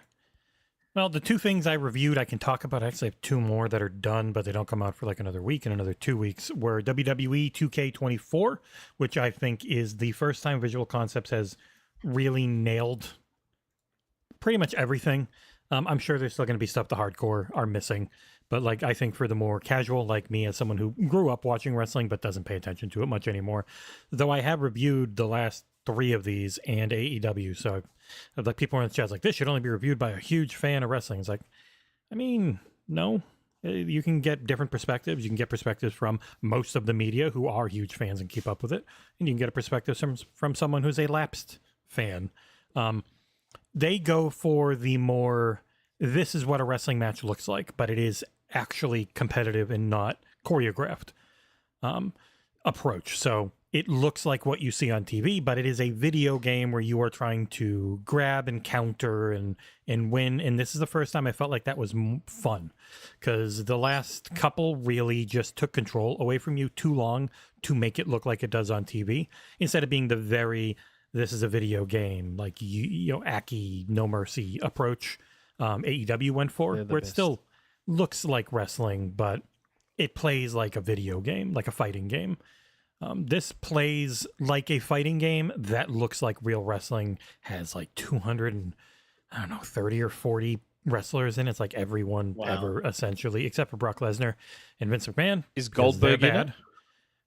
Well, the two things I reviewed, I can talk about. I actually have two more that are done, but they don't come out for like another week and another 2 weeks. Were WWE 2K24, which I think is the first time Visual Concepts has really nailed pretty much everything. I'm sure there's still going to be stuff the hardcore are missing, but like I think for the more casual like me, as someone who grew up watching wrestling but doesn't pay attention to it much anymore, though I have reviewed the last 3 of these and AEW, so like people in the chat like this should only be reviewed by a huge fan of wrestling. It's like, I mean, no. You can get different perspectives. You can get perspectives from most of the media who are huge fans and keep up with it, and you can get a perspective from someone who's a lapsed fan. They go for the more, this is what a wrestling match looks like, but it is actually competitive and not choreographed approach. So it looks like what you see on TV, but it is a video game where you are trying to grab and counter and win. And this is the first time I felt like that was fun, because the last couple really just took control away from you too long to make it look like it does on TV, instead of being the very, this is a video game, like Aki, No Mercy approach AEW went for, where it still looks like wrestling, but it plays like a video game, like a fighting game. This plays like a fighting game that looks like real wrestling, has like 30 or 40 wrestlers in it. It's like everyone ever, essentially, except for Brock Lesnar and Vince McMahon. Is Goldberg in it?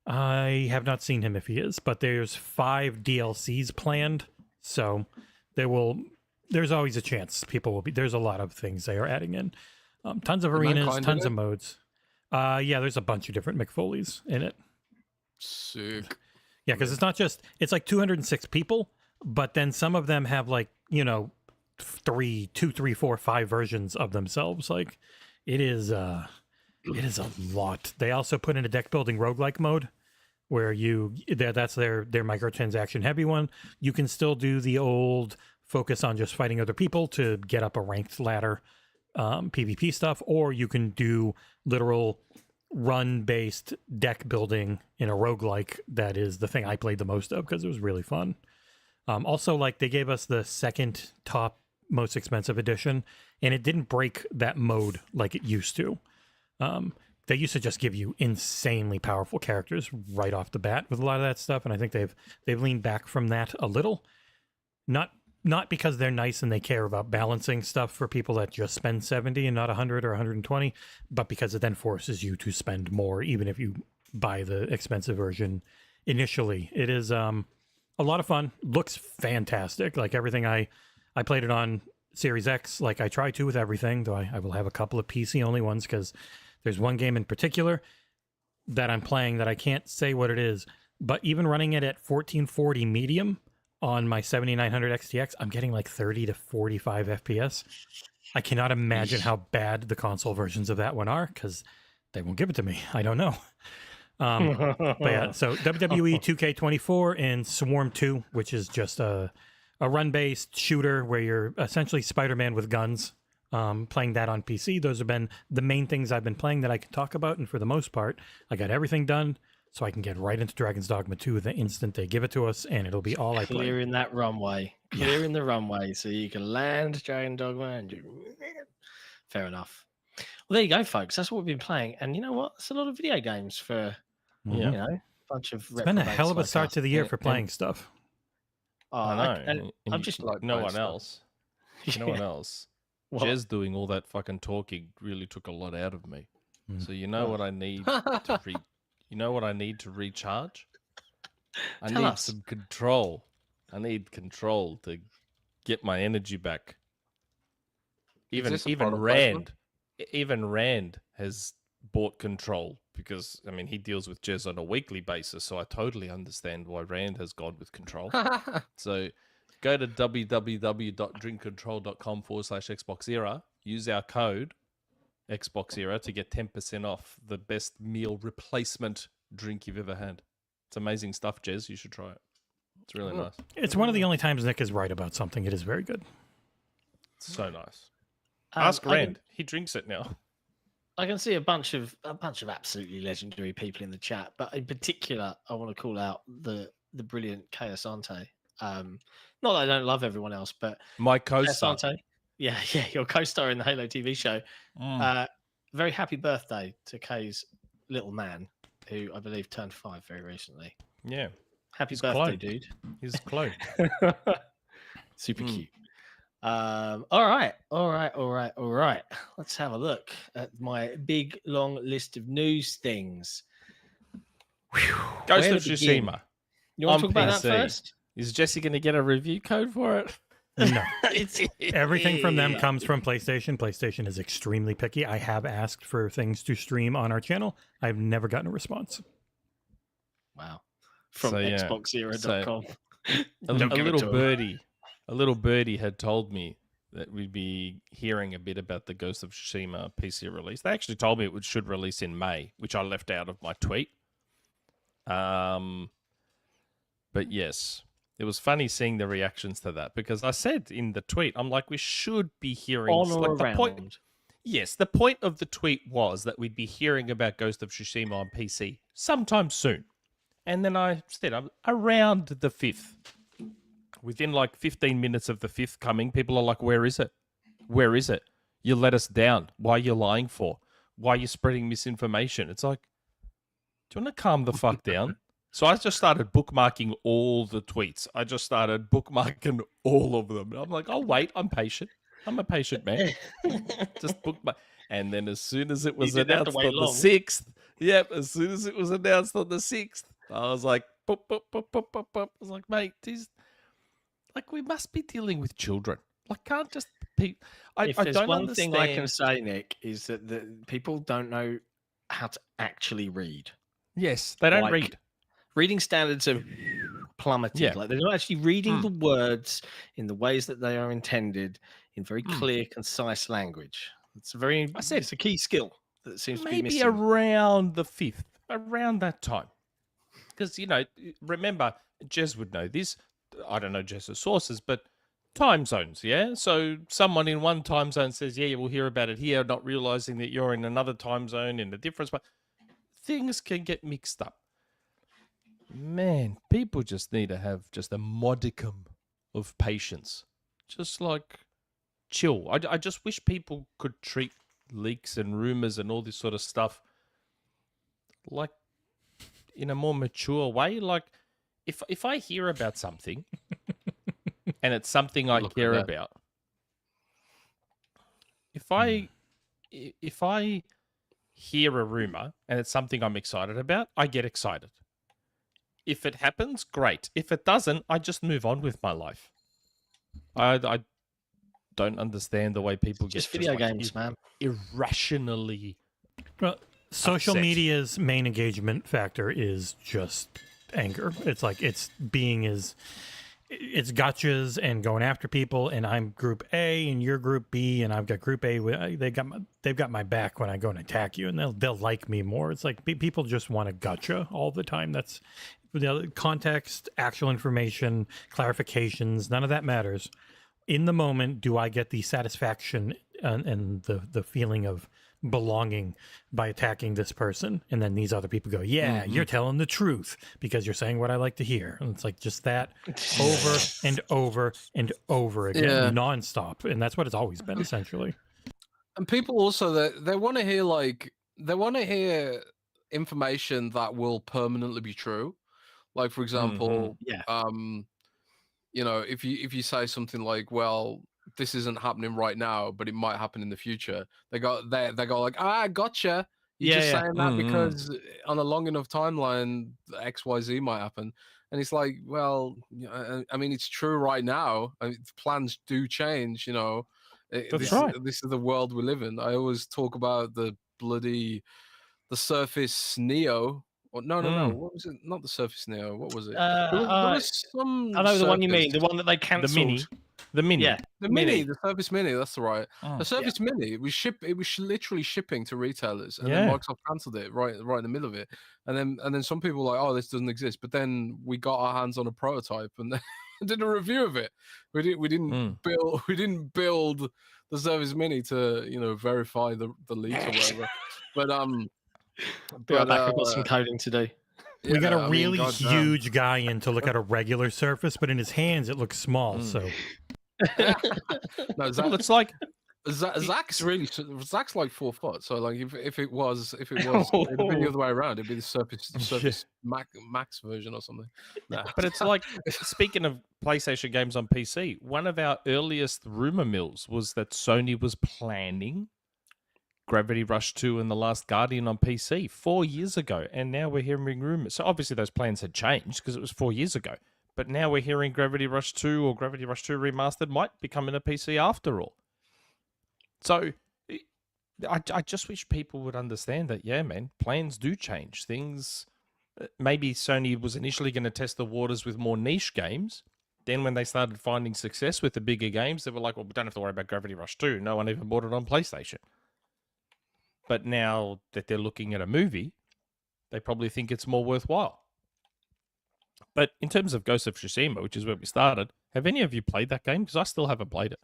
I have not seen him if he is, but there's 5 DLCs planned So there's always a chance people will be. There's a lot of things they are adding in. Tons of arenas, tons of modes. Yeah, there's a bunch of different McFoley's in it. Sick. Yeah, because it's not just, it's like 206 people, but then some of them have like, 2, 3, 4, 5 versions of themselves. Like it is a lot. They also put in a deck building roguelike mode where that's their microtransaction heavy one. You can still do the old focus on just fighting other people to get up a ranked ladder PvP stuff, or you can do literal run-based deck building in a roguelike. That is the thing I played the most of because it was really fun. Also, like they gave us the second top most expensive edition, and it didn't break that mode like it used to. They used to just give you insanely powerful characters right off the bat with a lot of that stuff, and I think they've leaned back from that a little. Not because they're nice and they care about balancing stuff for people that just spend 70 and not 100 or 120, but because it then forces you to spend more, even if you buy the expensive version initially. It is a lot of fun. Looks fantastic. Like everything I played it on Series X, like I try to with everything, though I will have a couple of PC-only ones because there's one game in particular that I'm playing that I can't say what it is, but even running it at 1440 medium on my 7900 XTX, I'm getting like 30 to 45 FPS. I cannot imagine how bad the console versions of that one are because they won't give it to me. I don't know. But yeah, so WWE 2K24 and Swarm 2, which is just a run-based shooter where you're essentially Spider-Man with guns, playing that on PC. Those have been the main things I've been playing that I can talk about, and for the most part, I got everything done. So I can get right into Dragon's Dogma 2 the instant they give it to us, and it'll be all I play. Clearing that runway. Clearing the runway so you can land Dragon Dogma and fair enough. Well, there you go, folks. That's what we've been playing. And you know what? It's a lot of video games for, a bunch of... It's been a hell of a start to the year for playing stuff. I know. I'm just like... No one else. No one else. Jez doing all that fucking talking really took a lot out of me. So you know what I need to read? You know what I need to recharge? I need some control. I need control to get my energy back. Even Rand has bought control because he deals with Jez on a weekly basis, so I totally understand why Rand has gone with control. So go to www.drinkcontrol.com/XboxEra. Use our code XboxEra to get 10% off the best meal replacement drink you've ever had. It's amazing stuff, Jez. You should try it. It's really nice. It's one of the only times Nick is right about something. It is very good. It's so nice. Ask Rand. He drinks it now. I can see a bunch of absolutely legendary people in the chat, but in particular, I want to call out the brilliant Chaos Ante. Not that I don't love everyone else, but my co-star. Yeah, your co-star in the Halo TV show. Very happy birthday to Kay's little man, who I believe turned 5 very recently. Yeah. Happy birthday, dude. He's clone. Super cute. All right. Let's have a look at my big, long list of news things. Ghost of Tsushima. You want to talk about that first? Is Jesse going to get a review code for it? No. Everything from them comes from PlayStation. PlayStation is extremely picky. I have asked for things to stream on our channel. I've never gotten a response. Wow. From XboxEra.com. A little birdie had told me that we'd be hearing a bit about the Ghost of Tsushima PC release. They actually told me it should release in May, which I left out of my tweet. But yes, it was funny seeing the reactions to that because I said in the tweet, I'm like, we should be hearing the point of the tweet was that we'd be hearing about Ghost of Tsushima on PC sometime soon. And then I said, around the 5th. Within like 15 minutes of the 5th coming, people are like, where is it? Where is it? You let us down. Why are you lying for? Why are you spreading misinformation? It's like, do you want to calm the fuck down? So I just started bookmarking all the tweets. I just started bookmarking all of them. I'm like, oh, wait, I'm patient. I'm a patient man. Just bookmark. And then as soon as it was announced on the 6th, as soon as it was announced on the 6th, I was like, boop, boop, boop, boop, boop, boop. I was like, mate, like we must be dealing with children. Like, can't just be. If I there's don't one understand. thing I can say, Nick, is that the people don't know how to actually read. Yes, they don't Like, read. Reading standards have plummeted. Yeah. Like they're not actually reading the words in the ways that they are intended in very clear, concise language. It's a very. It's a key skill that seems to be Maybe missing. around the 5th, around that time. Because, remember, Jez would know this. I don't know Jez's sources, but time zones, yeah? So someone in one time zone says, yeah, we'll hear about it here, not realizing that you're in another time zone in a different spot. Things can get mixed up. Man, people just need to have just a modicum of patience. Just like chill. I just wish people could treat leaks and rumors and all this sort of stuff like in a more mature way. Like if I hear about something and it's something I care about, if I hear a rumor and it's something I'm excited about, I get excited. If it happens, great. If it doesn't, I just move on with my life. I don't understand the way people Just get video games, man. Irrationally. Well, social upset. media's main engagement factor is just anger. It's like it's gotchas and going after people, and I'm Group A and you're Group B, and I've got Group A. They've got my back when I go and attack you, and they'll like me more. It's like people just want a gotcha all the time. That's context, actual information, clarifications. None of that matters. In the moment, do I get the satisfaction and the feeling of belonging by attacking this person? And then these other people go, yeah, you're telling the truth because you're saying what I like to hear. And it's like just that over and over and over again, nonstop. And that's what it's always been, essentially. And people also, they want to hear information that will permanently be true. Like, for example, if you say something like, well, this isn't happening right now, but it might happen in the future. They go like, gotcha. You're just saying that because on a long enough timeline, XYZ might happen. And it's like, well, I mean, it's true right now. I mean, plans do change, That's right. This is the world we live in. I always talk about the Surface Neo. Or, no. What was it? Not the Surface Neo. What was it? There was some I know the one you Surface. mean, the one that they cancelled. The Mini. Yeah, The Mini, the Surface Mini, that's right. Oh, The Surface Mini, it was literally shipping to retailers, and then Microsoft cancelled it right in the middle of it. And then some people were like, oh, this doesn't exist. But then we got our hands on a prototype and then did a review of it. We didn't build the Surface Mini to verify the leak or whatever. But Be right back. I've got some coding to do. We got a really huge guy in to look at a regular Surface, but in his hands it looks small. So. No, It's like Zach's like 4 foot. So like if it was, it'd be the other way around. It'd be the Surface Max version or something. Nah. But it's like, speaking of PlayStation games on PC, one of our earliest rumor mills was that Sony was planning Gravity Rush 2 and The Last Guardian on PC 4 years ago, and now we're hearing rumors. So obviously those plans had changed because it was 4 years ago. But now we're hearing Gravity Rush 2 or Gravity Rush 2 Remastered might be coming to PC after all. So I just wish people would understand that, yeah, man, plans do change. Things, maybe Sony was initially going to test the waters with more niche games. Then when they started finding success with the bigger games, they were like, well, we don't have to worry about Gravity Rush 2. No one even bought it on PlayStation. But now that they're looking at a movie, they probably think it's more worthwhile. But in terms of Ghost of Tsushima, which is where we started, have any of you played that game? Because I still haven't played it.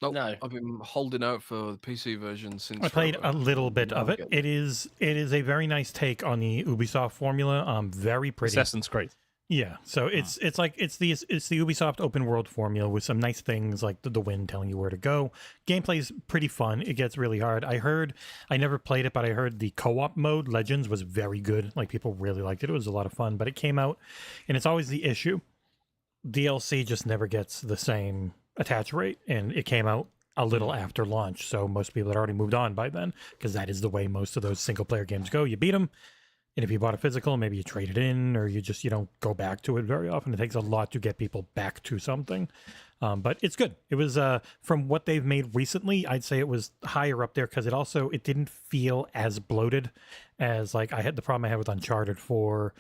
No, I've been holding out for the PC version since. I played a little bit of it. It is a very nice take on the Ubisoft formula. Very pretty. Assassin's Creed. Yeah, so it's the Ubisoft open world formula with some nice things like the wind telling you where to go. Gameplay's pretty fun. It gets really hard. I never played it, but I heard the co-op mode Legends was very good. Like people really liked it. It was a lot of fun, but it came out, and it's always the issue. DLC just never gets the same attach rate, and it came out a little after launch, so most people had already moved on by then because that is the way most of those single player games go. You beat them. And if you bought a physical, maybe you trade it in, or you don't go back to it very often. It takes a lot to get people back to something. But it's good. It was, from what they've made recently, I'd say it was higher up there because it didn't feel as bloated as like I had the problem I had with Uncharted 4,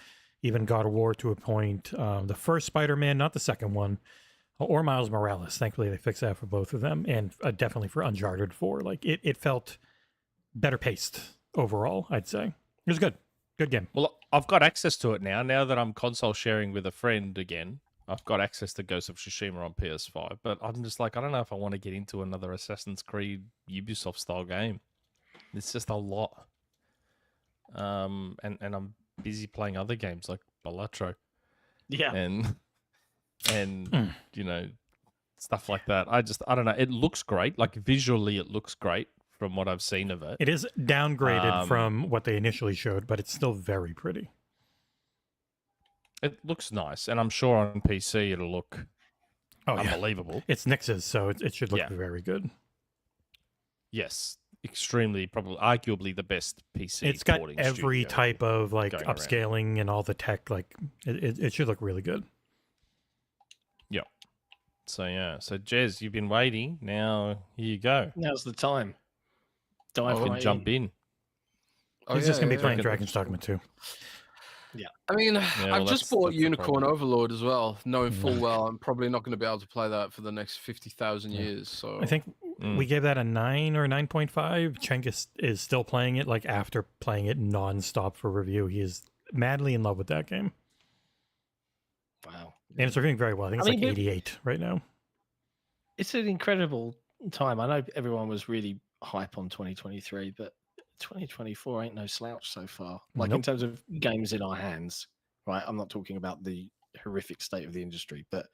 even God of War to a point. The first Spider-Man, not the second one, or Miles Morales. Thankfully, they fixed that for both of them, and definitely for Uncharted 4. Like it felt better paced overall, I'd say. It was good. Good game. Well, I've got access to it now. Now that I'm console sharing with a friend again, I've got access to Ghost of Tsushima on PS5. But I'm just like, I don't know if I want to get into another Assassin's Creed Ubisoft style game. It's just a lot. And I'm busy playing other games like Balatro. Yeah. And stuff like that. I don't know. It looks great. Like visually, it looks great from what I've seen of it. It is downgraded from what they initially showed, but it's still very pretty. It looks nice, and I'm sure on PC it'll look unbelievable. Yeah. It's Nix's, so it should look very good. Yes, extremely, probably, arguably the best PC. It's got every type of like upscaling around. And all the tech. Like it should look really good. Yeah. So Jez, you've been waiting. Now here you go. Now's the time. Jump in. He's just gonna be playing Dragon's Dogma 2. Yeah. I mean, I've just bought Unicorn Overlord as well, knowing full well I'm probably not going to be able to play that for the next 50,000 years. So I think we gave that a 9 or 9.5. Cenk is still playing it, like after playing it nonstop for review. He is madly in love with that game. Wow. And it's reviewing very well. I think it's like 88 right now. It's an incredible time. I know everyone was really hype on 2023, but 2024 ain't no slouch so far. Like in terms of games in our hands, right? I'm not talking about the horrific state of the industry, but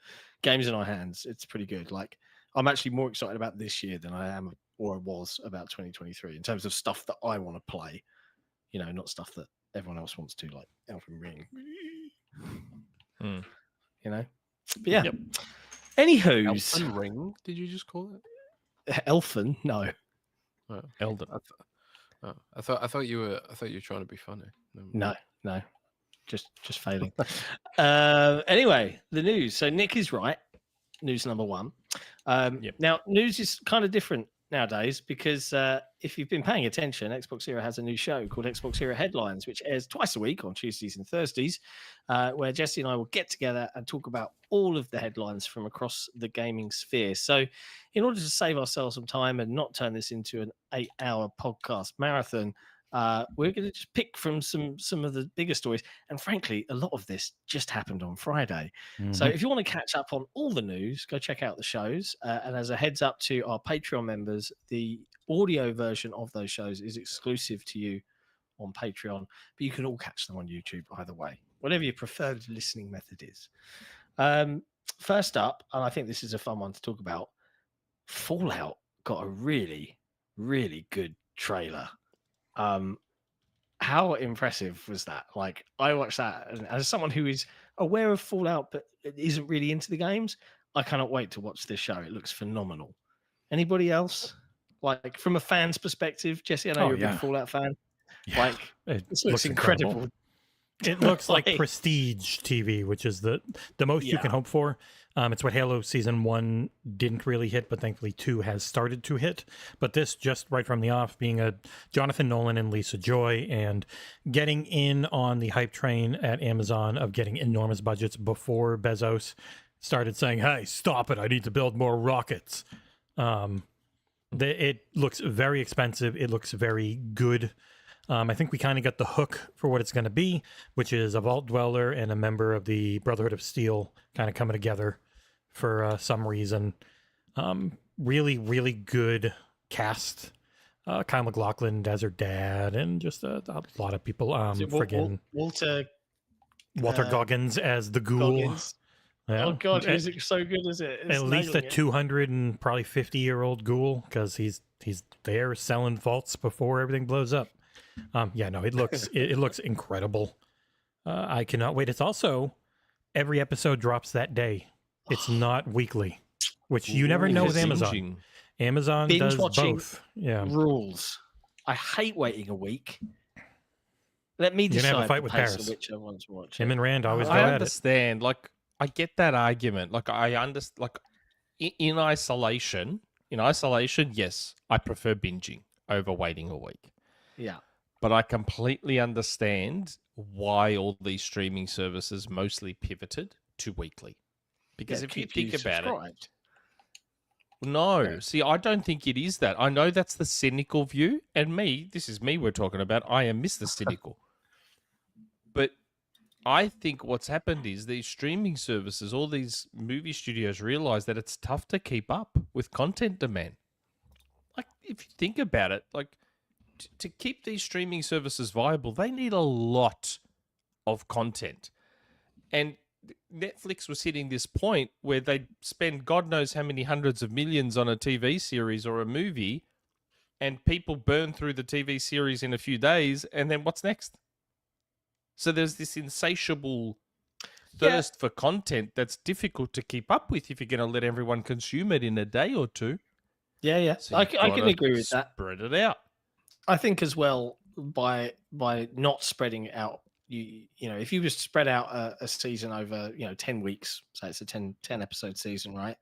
games in our hands, it's pretty good. Like I'm actually more excited about this year than I am or was about 2023 in terms of stuff that I want to play. You know, not stuff that everyone else wants to, like Elden Ring. You know, but yeah. Yep. Anywho's Elden Ring? Did you just call it Elfen? No. Oh. Elden. I thought you were trying to be funny. No, just failing. Anyway, the news. So Nick is right. News number one. Now, news is kind of different nowadays because if you've been paying attention, Xbox Era has a new show called Xbox Era Headlines, which airs twice a week on Tuesdays and Thursdays, where Jesse and I will get together and talk about all of the headlines from across the gaming sphere. So in order to save ourselves some time and not turn this into an 8-hour podcast marathon, we're going to just pick from some of the bigger stories. And frankly, a lot of this just happened on Friday. So if you want to catch up on all the news, go check out the shows. And as a heads up to our Patreon members, the audio version of those shows is exclusive to you on Patreon, but you can all catch them on YouTube either way, whatever your preferred listening method is. First up, and I think this is a fun one to talk about, Fallout got a really, really good trailer. How impressive was that? Like, I watched that, and as someone who is aware of Fallout but isn't really into the games, I cannot wait to watch this show. It looks phenomenal. Anybody else? Like, from a fan's perspective, Jesse, I know you're a big Fallout fan. Yeah. Like, it looks incredible. It looks like prestige TV, which is the most you can hope for. It's what Halo Season 1 didn't really hit, but thankfully 2 has started to hit. But this, just right from the off, being a Jonathan Nolan and Lisa Joy, and getting in on the hype train at Amazon of getting enormous budgets before Bezos started saying, hey, stop it, I need to build more rockets. It looks very expensive. It looks very good. I think we kind of got the hook for what it's going to be, which is a vault dweller and a member of the Brotherhood of Steel kind of coming together for some reason. Really, really good cast. Kyle MacLachlan as her dad, and just a lot of people. Walter Goggins as the ghoul. Goggins. Yeah. Oh God, is it so good? Is it? It's at least a 250-year-old ghoul, because he's there selling vaults before everything blows up. It looks it looks incredible. I cannot wait. It's also every episode drops that day. It's not weekly, which you never know with Amazon. Amazon does both. Yeah, rules. I hate waiting a week. Let me You're gonna decide have a fight the with pace Paris. at which I want to watch Him it. and Rand always go I at it. understand. Like, I get that argument. Like, I understand. Like, in isolation, yes, I prefer binging over waiting a week. Yeah. But I completely understand why all these streaming services mostly pivoted to weekly. Because if you think about it, no, see, I don't think it is that. I know that's the cynical view, and this is me we're talking about. I am Mr. Cynical. But I think what's happened is these streaming services, all these movie studios realize that it's tough to keep up with content demand. Like, if you think about it, like, to keep these streaming services viable, they need a lot of content. And Netflix was hitting this point where they'd spend God knows how many hundreds of millions on a TV series or a movie, and people burn through the TV series in a few days, and then what's next? So there's this insatiable thirst for content that's difficult to keep up with if you're going to let everyone consume it in a day or two. Yeah. So I can agree with that. Spread it out. I think as well, by not spreading it out, you know, if you just spread out a season over, 10 weeks, so it's a 10 episode season, right?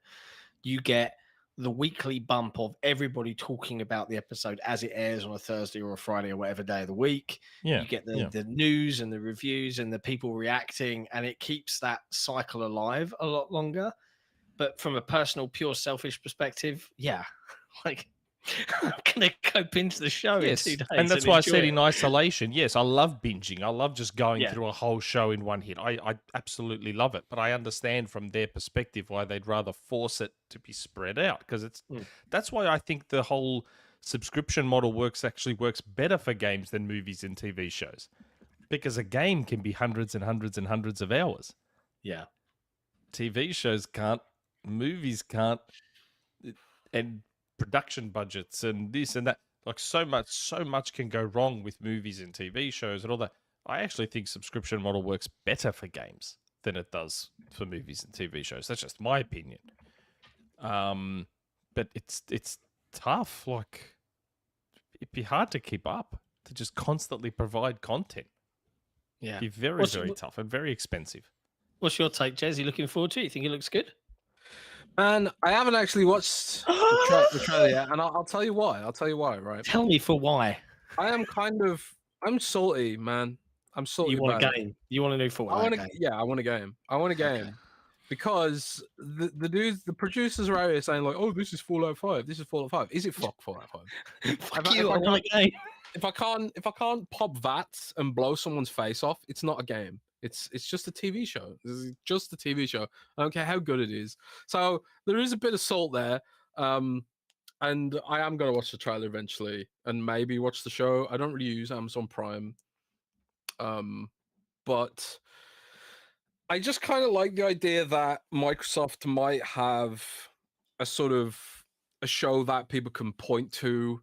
You get the weekly bump of everybody talking about the episode as it airs on a Thursday or a Friday or whatever day of the week. Yeah. You get the news and the reviews and the people reacting, and it keeps that cycle alive a lot longer. But from a personal, pure selfish perspective, yeah, like, I'm going to go binge the show in 2 days. And that's why I said it. in isolation, yes, I love binging. I love just going Yeah. through a whole show in one hit. I absolutely love it. But I understand from their perspective why they'd rather force it to be spread out. Because that's why I think the whole subscription model works better for games than movies and TV shows. Because a game can be hundreds and hundreds and hundreds of hours. Yeah. TV shows can't. Movies can't. And production budgets and this and that, like so much can go wrong with movies and TV shows and all that. I actually think subscription model works better for games than it does for movies and TV shows. That's just my opinion. But it's tough. Like, it'd be hard to keep up, to just constantly provide content. Yeah. It'd be very, very tough and very expensive. What's your take, Jez? You looking forward to it? You think it looks good? Man, I haven't actually watched the trailer yet, and I'll tell you why. Right? Tell me for why. I'm salty, man. I'm salty. You want about a game? You want a new Fortnite I want game? I want a game. I want a game because the dudes, the producers are out here saying like, "Oh, this is Fallout 5. This is Fallout 5." Is it Fallout 5? Fuck you! I want a game. If I can't pop VATs and blow someone's face off, it's not a game. It's just a TV show. This is just a TV show. I don't care how good it is. So there is a bit of salt there. And I am going to watch the trailer eventually and maybe watch the show. I don't really use Amazon Prime. But I just kind of like the idea that Microsoft might have a sort of a show that people can point to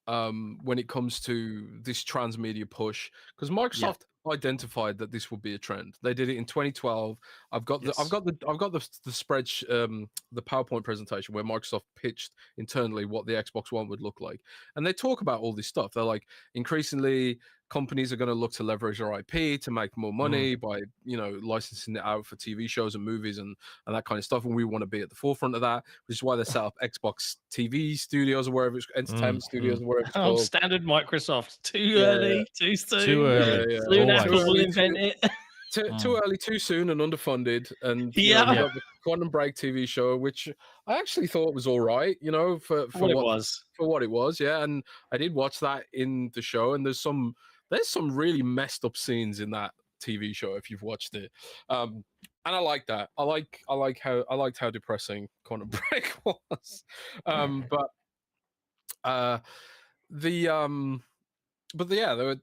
when it comes to this transmedia push, because Microsoft identified that this would be a trend. They did it in 2012. I've got the spreadsheet, the PowerPoint presentation where Microsoft pitched internally what the Xbox One would look like, and they talk about all this stuff. They're like, increasingly companies are going to look to leverage their IP to make more money by licensing it out for TV shows and movies and that kind of stuff, and we want to be at the forefront of that, which is why they set up Xbox TV studios or wherever it's entertainment studios or wherever it's called. Standard Microsoft. Too early, too soon. Too early. Soon Apple will invent it. Too early, too soon, and underfunded. And we got the Quantum Break TV show, which I actually thought was all right, for what it was. Yeah, and I did watch that in the show, and there's some really messed up scenes in that TV show if you've watched it. And I like that. I liked how depressing Quantum Break was. They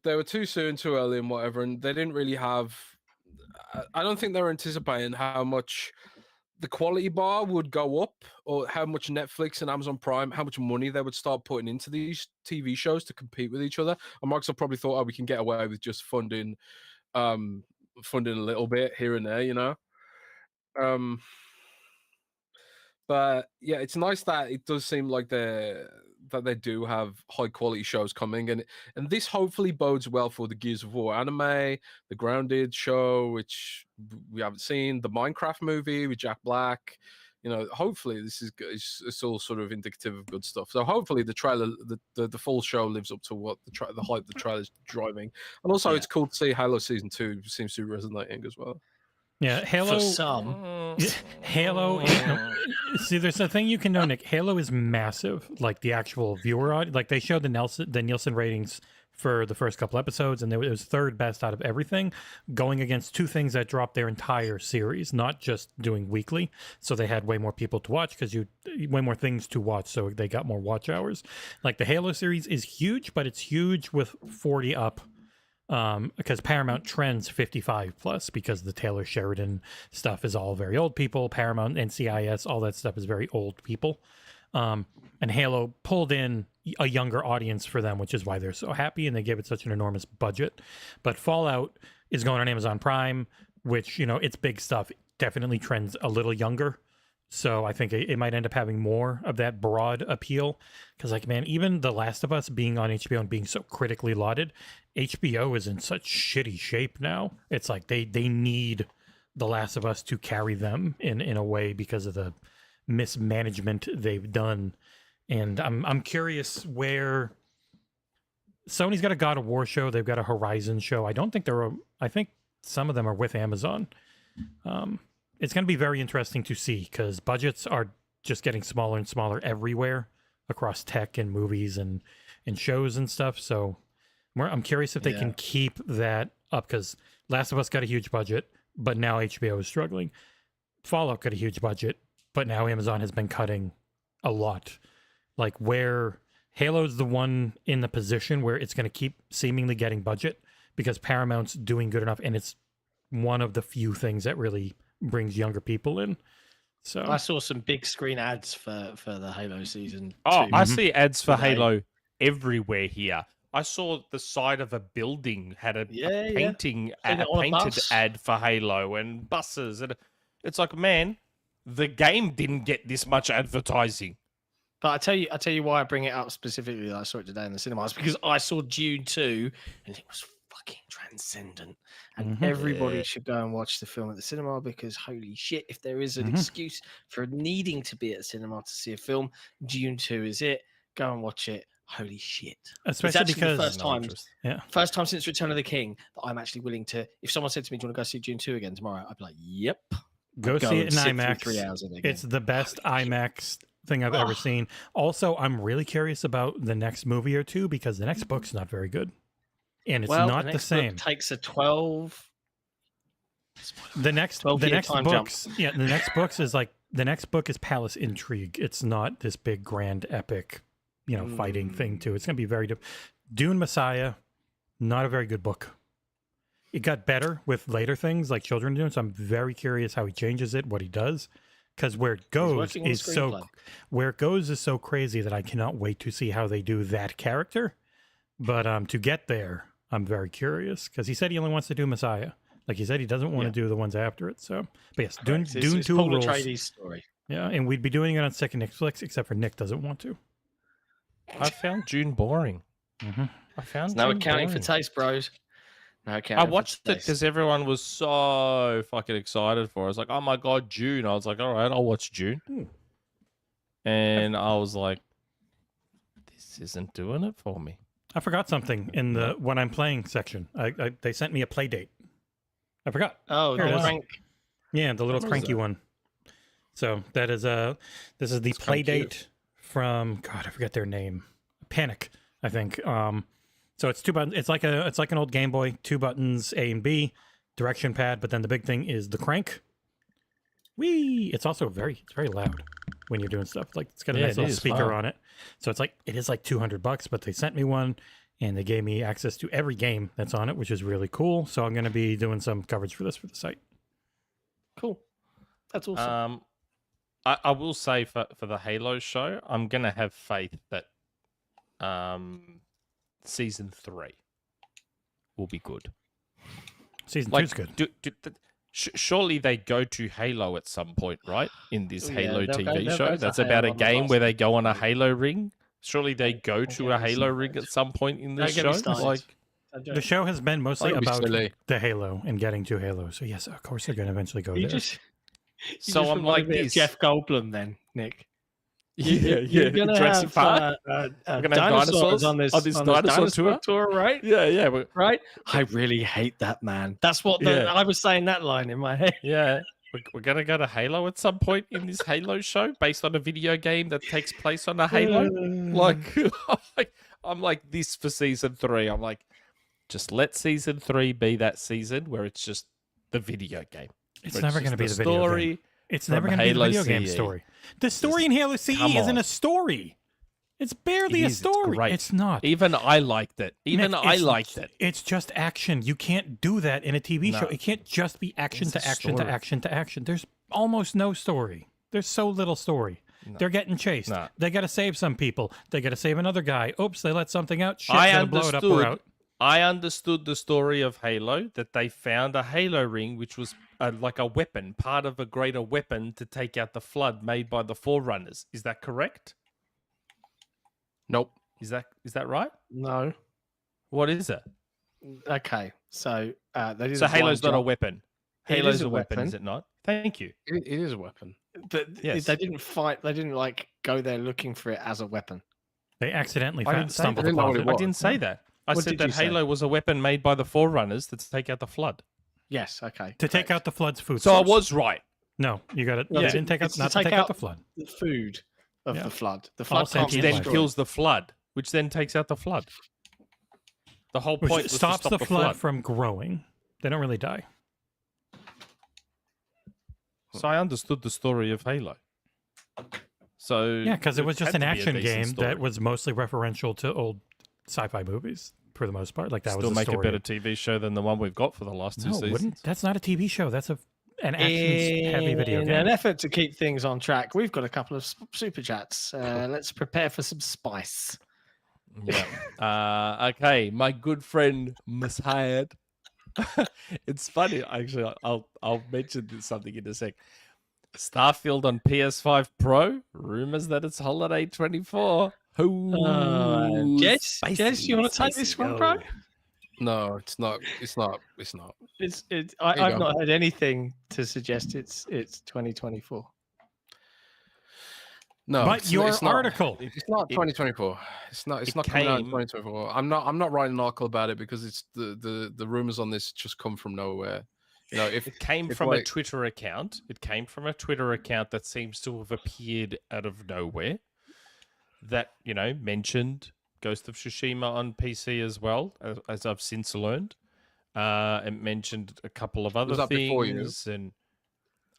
were too soon, too early, and whatever, and they didn't really have. I don't think they were anticipating how much the quality bar would go up, or how much Netflix and Amazon Prime, how much money they would start putting into these TV shows to compete with each other. And Microsoft probably thought, oh, we can get away with just funding a little bit here and there, But yeah, it's nice that it does seem like they're that they do have high quality shows coming, and this hopefully bodes well for the Gears of War anime, the Grounded show, which we haven't seen, the Minecraft movie with Jack Black. Hopefully this is it's all sort of indicative of good stuff. So hopefully the trailer, the full show lives up to what the hype the trailer's driving, and also it's cool to see Halo Season 2 seems to be resonating as well. Yeah, Halo. For some. Halo. See, there's a thing you can know, Nick. Halo is massive. Like the actual viewer audience. Like they showed the Nielsen ratings for the first couple episodes, and it was third best out of everything, going against two things that dropped their entire series, not just doing weekly. So they had way more people to watch because way more things to watch, so they got more watch hours. Like the Halo series is huge, but it's huge with 40 up. Because Paramount trends 55 plus, because the Taylor Sheridan stuff is all very old people. Paramount, NCIS, all that stuff is very old people. And Halo pulled in a younger audience for them, which is why they're so happy, and they gave it such an enormous budget. But Fallout is going on Amazon Prime, which, it's big stuff. Definitely trends a little younger. So I think it might end up having more of that broad appeal. Because, like, man, even The Last of Us being on HBO and being so critically lauded, HBO is in such shitty shape now. It's like they need The Last of Us to carry them in a way because of the mismanagement they've done. And I'm curious where Sony's got a God of War show. They've got a Horizon show. I don't think I think some of them are with Amazon. It's going to be very interesting to see because budgets are just getting smaller and smaller everywhere across tech and movies and shows and stuff. So I'm curious if they can keep that up, because Last of Us got a huge budget, but now HBO is struggling. Fallout got a huge budget, but now Amazon has been cutting a lot. Like where Halo's the one in the position where it's going to keep seemingly getting budget because Paramount's doing good enough, and it's one of the few things that really brings younger people in. So I saw some big screen ads for the Halo season. Oh, 2. I see ads for Halo everywhere here. I saw the side of a building had a painting, a painted ad for Halo, and buses, and it's like, man, the game didn't get this much advertising. But I tell you why I bring it up specifically. That I saw it today in the cinemas, because I saw Dune 2 and it was fucking transcendent, and everybody should go and watch the film at the cinema, because holy shit, if there is an excuse for needing to be at the cinema to see a film, Dune 2 is it. Go and watch it. Holy shit. Especially because the first time since Return of the King that I'm actually willing to, if someone said to me, do you want to go see Dune 2 again tomorrow? I'd be like, yep. Go see it in IMAX. 3 hours it's the best IMAX thing I've ever seen. Also, I'm really curious about the next movie or two, because the next book's not very good. And it's not the same. Book takes a 12. The next book is Palace Intrigue. It's not this big grand epic, fighting thing too. It's going to be very different. Dune Messiah, not a very good book. It got better with later things like Children of Dune, so I'm very curious how he changes it, what he does, because where it goes is so crazy that I cannot wait to see how they do that character. But to get there, I'm very curious, because he said he only wants to do Messiah. Like he said, he doesn't want to do the ones after it. So, but yes, Dune 2 rules. Atreides story. Yeah, and we'd be doing it on second Netflix, except for Nick doesn't want to. I found Dune boring. I found no accounting for taste, bros. No accounting. I watched it because everyone was so fucking excited for it. I was like, oh my god, Dune. I was like, all right, I'll watch Dune. And I was like, this isn't doing it for me. I forgot something in the when I'm playing section. They sent me a play date. I forgot. Oh, the crank. Yeah, the little cranky one. So that is this is the play date from God, I forget their name. Panic, I think. So it's 2 buttons. It's like an old Game Boy, 2 buttons, A and B, direction pad. But then the big thing is the crank. Whee! It's also very loud when you're doing stuff. Like it's got a nice little speaker on it. So it is like $200, but they sent me one and they gave me access to every game that's on it, which is really cool. So I'm going to be doing some coverage for this for the site. Cool. That's awesome. I will say for the Halo show, I'm going to have faith that season 3 will be good. Season 2 is good. Surely they go to Halo at some point, right? In this Halo TV show. That's about a game where they go on a Halo ring. Surely they go to a Halo ring at some point in this Don't get me show. started. Like, The show has been mostly That'd be about silly. the Halo and getting to Halo. So yes, of course they're going to eventually go there. so I'm like this. Jeff Goldblum, then Nick. Yeah, You're gonna Jurassic have, Park. gonna have dinosaurs on this dinosaur tour? right? Yeah. Right. I really hate that man. That's what Yeah. I was saying that line in my head. Yeah. We're going to go to Halo at some point in this Halo show based on a video game that takes place on a Halo. Like, I'm like this for season 3. I'm like, just let season 3 be that season where it's just the video game. It's Where never just going to be the video story game. It's from never going to be the Halo video game CE. story. The story in Halo CE come isn't on. a story. It's barely It a is, it's story. great. It's not. Even I liked it. Nick, I liked it. It's just action. You can't do that in a TV show. No. It can't just be action It's to a action to story. action to action. There's almost no story. There's so little story. They're getting chased. No. They got to save some people. They got to save another guy. Oops, they let something out. Shit, I gotta blow it up. We're out. I understood the story of Halo, that they found a Halo ring, which was like a weapon, part of a greater weapon to take out the Flood made by the Forerunners. Is that correct? Nope. Is that right? No. What is it? Okay. So they did So one Halo's not a job. weapon. It Halo's is a a weapon, weapon. is it not? Thank you. It is a weapon. But Yes. they didn't fight. They didn't like go there looking for it as a weapon. They accidentally I didn't say stumbled that. I didn't know upon what it. it I was. didn't say that. I What said did that you say? Halo was a weapon made by the Forerunners to take out the Flood. Yes. Okay. To take out the Flood's food So I source. was right. No, you got it. No, They it's- didn't take out, it's to not to take take out out the Flood. the food of Yeah. the Flood. The All Flood can't sentient be Which then life. destroyed. kills the Flood, which then takes out the Flood. The whole Which point was stops to stop the flood from growing. They don't really die. So I understood the story of Halo. So Yeah, because it was just had an to be a action decent game story. that was mostly referential to old sci-fi movies for the most part. Like that Still was the make story. a better TV show than the one we've got for the last 2 No, seasons. wouldn't. That's not a TV show. That's an action-heavy video In game. an effort to keep things on track, we've got a couple of super chats. Let's prepare for some spice. Yeah. Okay, my good friend Messiah. It's funny, actually. I'll mention something in a sec. Starfield on PS5 Pro. Rumors that it's holiday 24. Jez, you want to take this one, bro? No, it's not. It's not. I've There you go. not heard anything to suggest it's 2024. No, But your it's not. article. It's not 2024. It's not. It's it not coming out in came- 2024. I'm not writing an article about it because it's the rumors on this just come from nowhere. You know, if It came if from a like- Twitter account. It came from a Twitter account that seems to have appeared out of nowhere. That, mentioned Ghost of Tsushima on PC as well, as I've since learned. It mentioned a couple of other Was that things. before you? And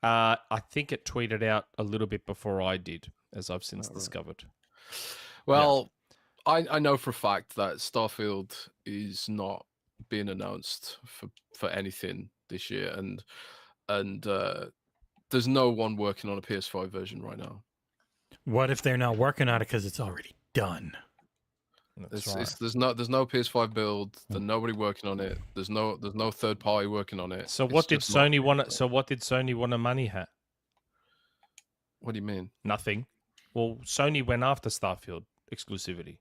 I think it tweeted out a little bit before I did, as I've since right. discovered. Well, I know for a fact that Starfield is not being announced for anything this year, and there's no one working on a PS5 version right now. What if they're not working on it because it's already done? That's right. There's no PS5 build. There's nobody working on it. There's no third party working on it. So It's what did just not- Sony want? So what did Sony want a money hat? What do you mean? Nothing. Well, Sony went after Starfield exclusivity.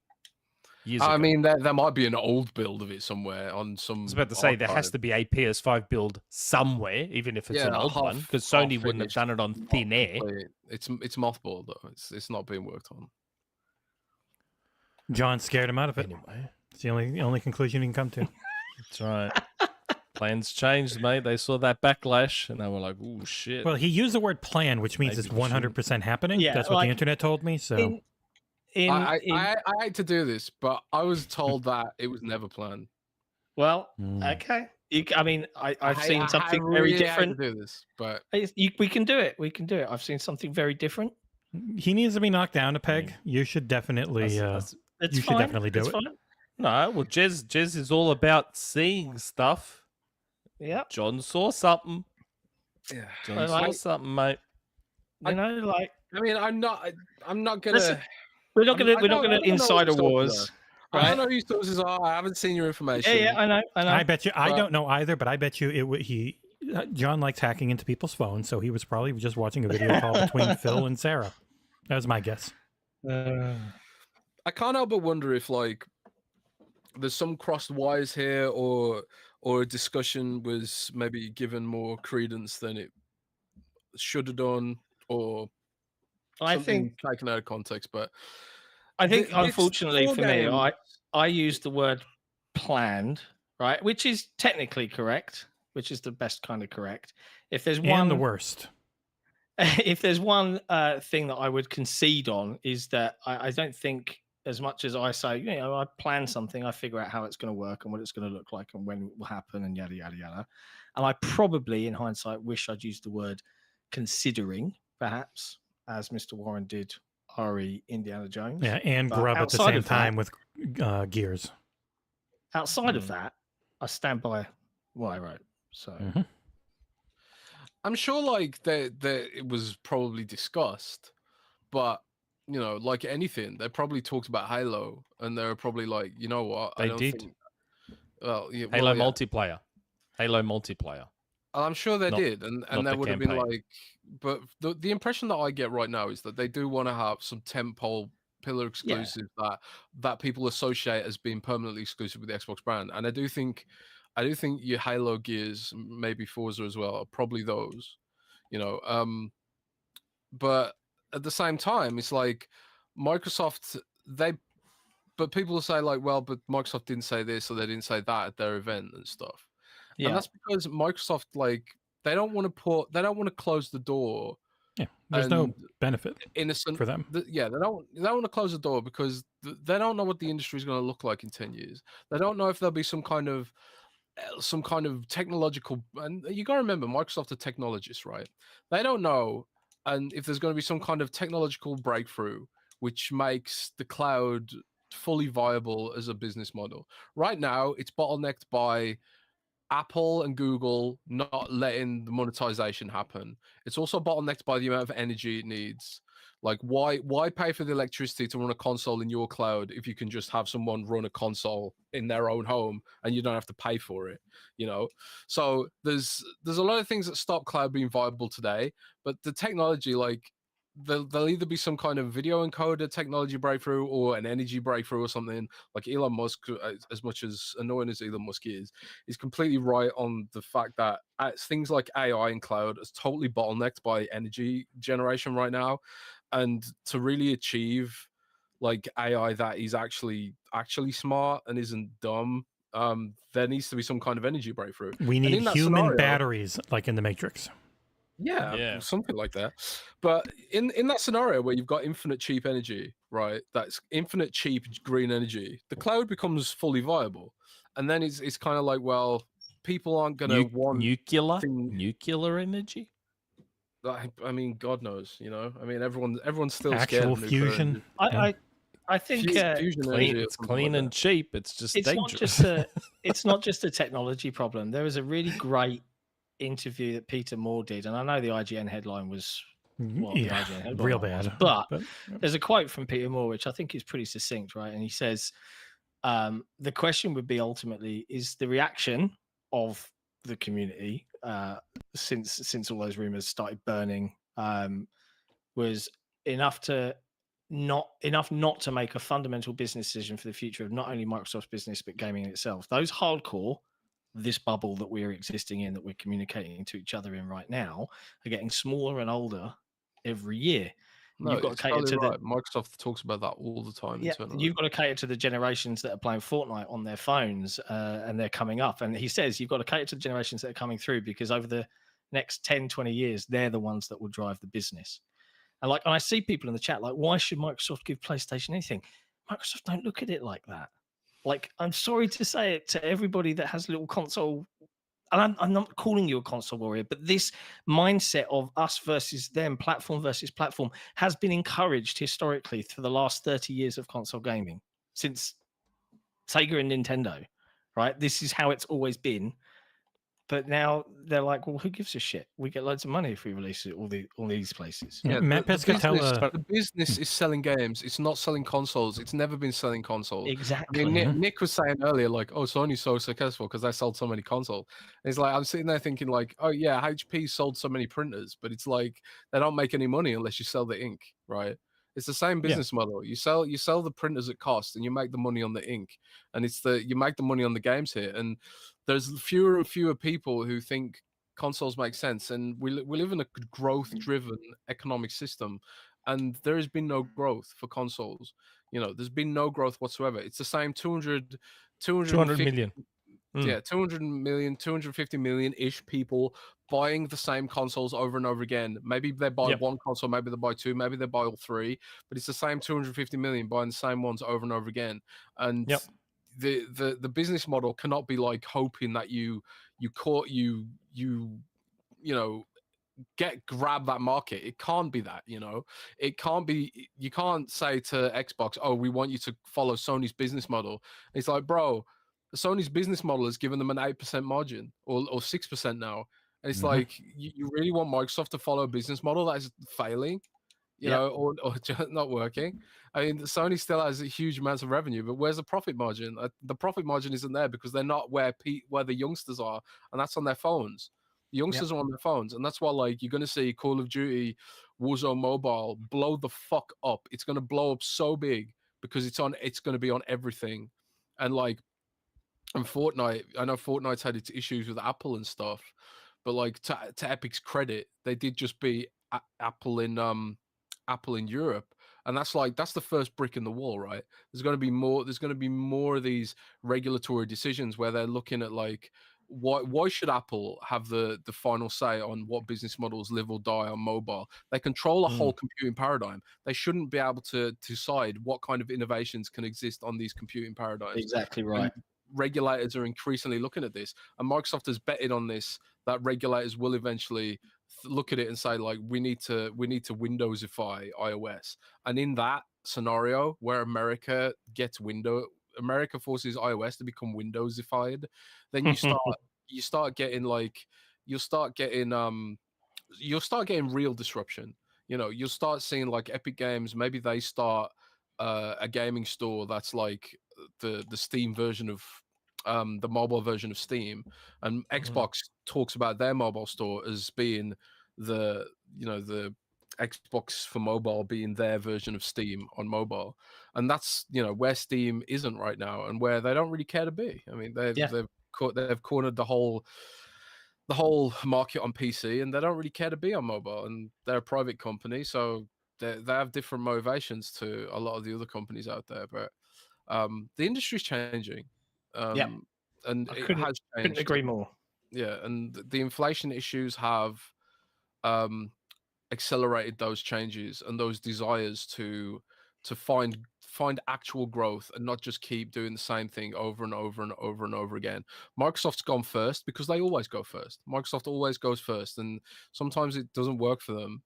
Years I ago. mean, there might be an old build of it somewhere on some. I was about to say there has to be a PS5 build somewhere, even if it's an old one, because Sony wouldn't have done it on thin air. It's mothballed though. It's not being worked on. John scared him out of it. Anyway, It's the only conclusion you can come to. that's right. Plans changed, mate. They saw that backlash and they were like, "Ooh, shit." Well, he used the word plan, which means Maybe it's we shouldn't. 100% happening. Yeah, That's what like, the internet told me. So I hate to do this, but I was told that it was never planned. Well, Mm. okay. I've I seen something really very hate to different. do this, but We can do it. We can do it. I've seen something very different. he needs to be knocked down a peg. You should definitely. It's You should fine. definitely do it's it. Fine. No, well, Jez is all about seeing stuff. Yeah. John saw something. yeah. John I saw like- something, mate. You know, like I mean, I'm not gonna. Listen, we're not I gonna don't know insider who sources wars. I Right? don't know who sources are. I haven't seen your information. Yeah, I know. I bet you. I But- don't know either, but I bet you John likes hacking into people's phones, so he was probably just watching a video call between Phil and Sarah. That was my guess. I can't help but wonder if like there's some crossed wires here, or a discussion was maybe given more credence than it should have done, or I something think taken out of context. But this unfortunately four for me, games- I use the word planned, right, which is technically correct, which is the best kind of correct. If there's one, And the worst. if there's one thing that I would concede on is that I don't think, as much as I say, I plan something, I figure out how it's going to work and what it's going to look like and when it will happen and yada yada yada. And I probably, in hindsight, wish I'd used the word considering, perhaps, as Mr. Warren did RE Indiana Jones. Yeah, and But grub at the outside same of that- time with Gears. Outside of that, I stand by what I wrote. So I'm sure like that it was probably discussed, but like anything, they probably talked about Halo, and they were probably like, you know what, They did. think... Well, yeah, Halo yeah. multiplayer. Halo multiplayer. I'm sure they Not- did, and not they the would have been campaign. like, but the impression that I get right now is that they do want to have some tentpole pillar exclusive that people associate as being permanently exclusive with the Xbox brand, and I do think your Halo, Gears, maybe Forza as well, are probably those, but at the same time, it's like Microsoft, but people will say like, well, but Microsoft didn't say this or they didn't say that at their event and stuff. yeah, And that's because Microsoft, like, they don't want to close the door. Yeah, there's no And benefit innocent for them. they don't want to close the door because they don't know what the industry is going to look like in 10 years. They don't know if there'll be some kind of technological, and you got to remember, Microsoft are technologists, right? They don't know, and if there's going to be some kind of technological breakthrough which makes the cloud fully viable as a business model. Right now, it's bottlenecked by Apple and Google not letting the monetization happen. It's also bottlenecked by the amount of energy it needs. Like, why pay for the electricity to run a console in your cloud if you can just have someone run a console in their own home and you don't have to pay for it? So there's a lot of things that stop cloud being viable today, but the technology, like, there'll either be some kind of video encoder technology breakthrough or an energy breakthrough or something. Like Elon Musk, as much as annoying as Elon Musk is completely right on the fact that things like AI and cloud is totally bottlenecked by energy generation right now. And to really achieve like AI that is actually smart and isn't dumb, there needs to be some kind of energy breakthrough. We And need in that human scenario- batteries like in the Matrix. Yeah, something like that. But in that scenario where you've got infinite cheap energy, right? That's infinite cheap green energy. The cloud becomes fully viable, and then it's kind of like, well, people aren't going to want nuclear energy. I mean, God knows, I mean, everyone's still scared Actual of nuclear fusion. energy. I think Fusion Clean, energy or it's something clean like and that. cheap. It's just it's dangerous. not just a technology problem. There was a really great interview that Peter Moore did, and I know the IGN headline was what the IGN headline real was, bad. but there's a quote from Peter Moore which I think is pretty succinct, right? And he says, the question would be ultimately, is the reaction of the community since all those rumors started burning was enough not to make a fundamental business decision for the future of not only Microsoft's business but gaming itself. Those hardcore, this bubble that we're existing in, that we're communicating to each other in right now, are getting smaller and older every year. No, You've got to cater to right. Microsoft talks about that all the time. yeah, internally. you've got to cater to the generations that are playing Fortnite on their phones, and they're coming up. And he says you've got to cater to the generations that are coming through, because over the next 10, 20 years, they're the ones that will drive the business. And I see people in the chat like, why should Microsoft give PlayStation anything? Microsoft don't look at it like that. Like, I'm sorry to say it to everybody that has a little console, and I'm not calling you a console warrior, but this mindset of us versus them, platform versus platform, has been encouraged historically for the last 30 years of console gaming, since Sega and Nintendo, right? This is how it's always been. But now they're like, well, who gives a shit? We get loads of money if we release it all these places. Yeah, Matt Pescatella. The business is selling games. It's not selling consoles. It's never been selling consoles. Exactly. I mean, Nick was saying earlier, like, oh, Sony's so successful because they sold so many consoles. And it's like, I'm sitting there thinking, like, oh, yeah, HP sold so many printers, but it's like they don't make any money unless you sell the ink, right? It's the same business model. You sell the printers at cost, and you make the money on the ink, and you make the money on the games here. And there's fewer and fewer people who think consoles make sense, and we live in a growth-driven economic system, and there has been no growth for consoles. There's been no growth whatsoever. It's the same 200 million. Yeah, 200 million, 250 million-ish people buying the same consoles over and over again. Maybe they buy one console, maybe they buy two, maybe they buy all three, but it's the same 250 million buying the same ones over and over again. And the business model cannot be like hoping that you grab that market. It can't be that. It can't be. You can't say to Xbox, "Oh, we want you to follow Sony's business model." It's like, bro, Sony's business model has given them an 8% margin or 6% now. And it's like, you really want Microsoft to follow a business model that is failing, or just not working? I mean, Sony still has a huge amounts of revenue, but where's the profit margin? The profit margin isn't there because they're not where the youngsters are, and that's on their phones. The youngsters are on their phones, and that's why you're going to see Call of Duty Warzone Mobile blow the fuck up. It's going to blow up so big because it's going to be on everything. And Fortnite, I know Fortnite's had its issues with Apple and stuff, but to Epic's credit, they did just beat Apple in Europe, and that's the first brick in the wall, right? There's going to be more. There's going to be more of these regulatory decisions where they're looking at why should Apple have the final say on what business models live or die on mobile? They control the whole computing paradigm. They shouldn't be able to decide what kind of innovations can exist on these computing paradigms. Exactly right. And regulators are increasingly looking at this, and Microsoft has betted on this, that regulators will eventually look at it and say, we need to Windowsify iOS. And in that scenario where America forces iOS to become Windowsified, then you start getting real disruption. You'll start seeing Epic Games, maybe they start a gaming store that's like the Steam version of the mobile version of Steam, and Xbox talks about their mobile store as being the Xbox for mobile being their version of Steam on mobile, and that's where Steam isn't right now, and where they don't really care to be. I mean, they've cornered the whole market on PC, and they don't really care to be on mobile, and they're a private company, so they have different motivations to a lot of the other companies out there. But the industry's changing, and it has changed. Couldn't agree more. Yeah, and the inflation issues have accelerated those changes and those desires to find actual growth and not just keep doing the same thing over and over and over and over again. Microsoft's gone first because they always go first. Microsoft always goes first, and sometimes it doesn't work for them.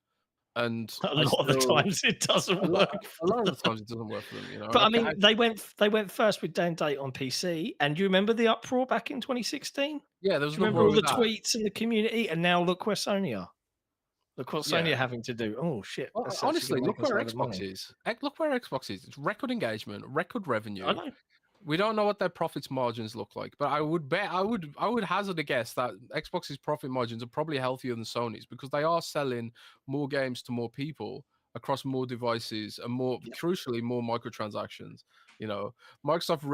And a lot of the times it doesn't work. A lot of the times it doesn't work for them, But I mean, they went first with Day and Date on PC, and you remember the uproar back in 2016? Yeah, there was. Remember all the tweets in the community, and now look where Sony are. Look what Sony are having to do. Oh shit! Well, honestly, look where Xbox is. Look where Xbox is. It's record engagement, record revenue. I know. We don't know what their profits margins look like, but I would hazard a guess that Xbox's profit margins are probably healthier than Sony's, because they are selling more games to more people across more devices and more, crucially, more microtransactions. Microsoft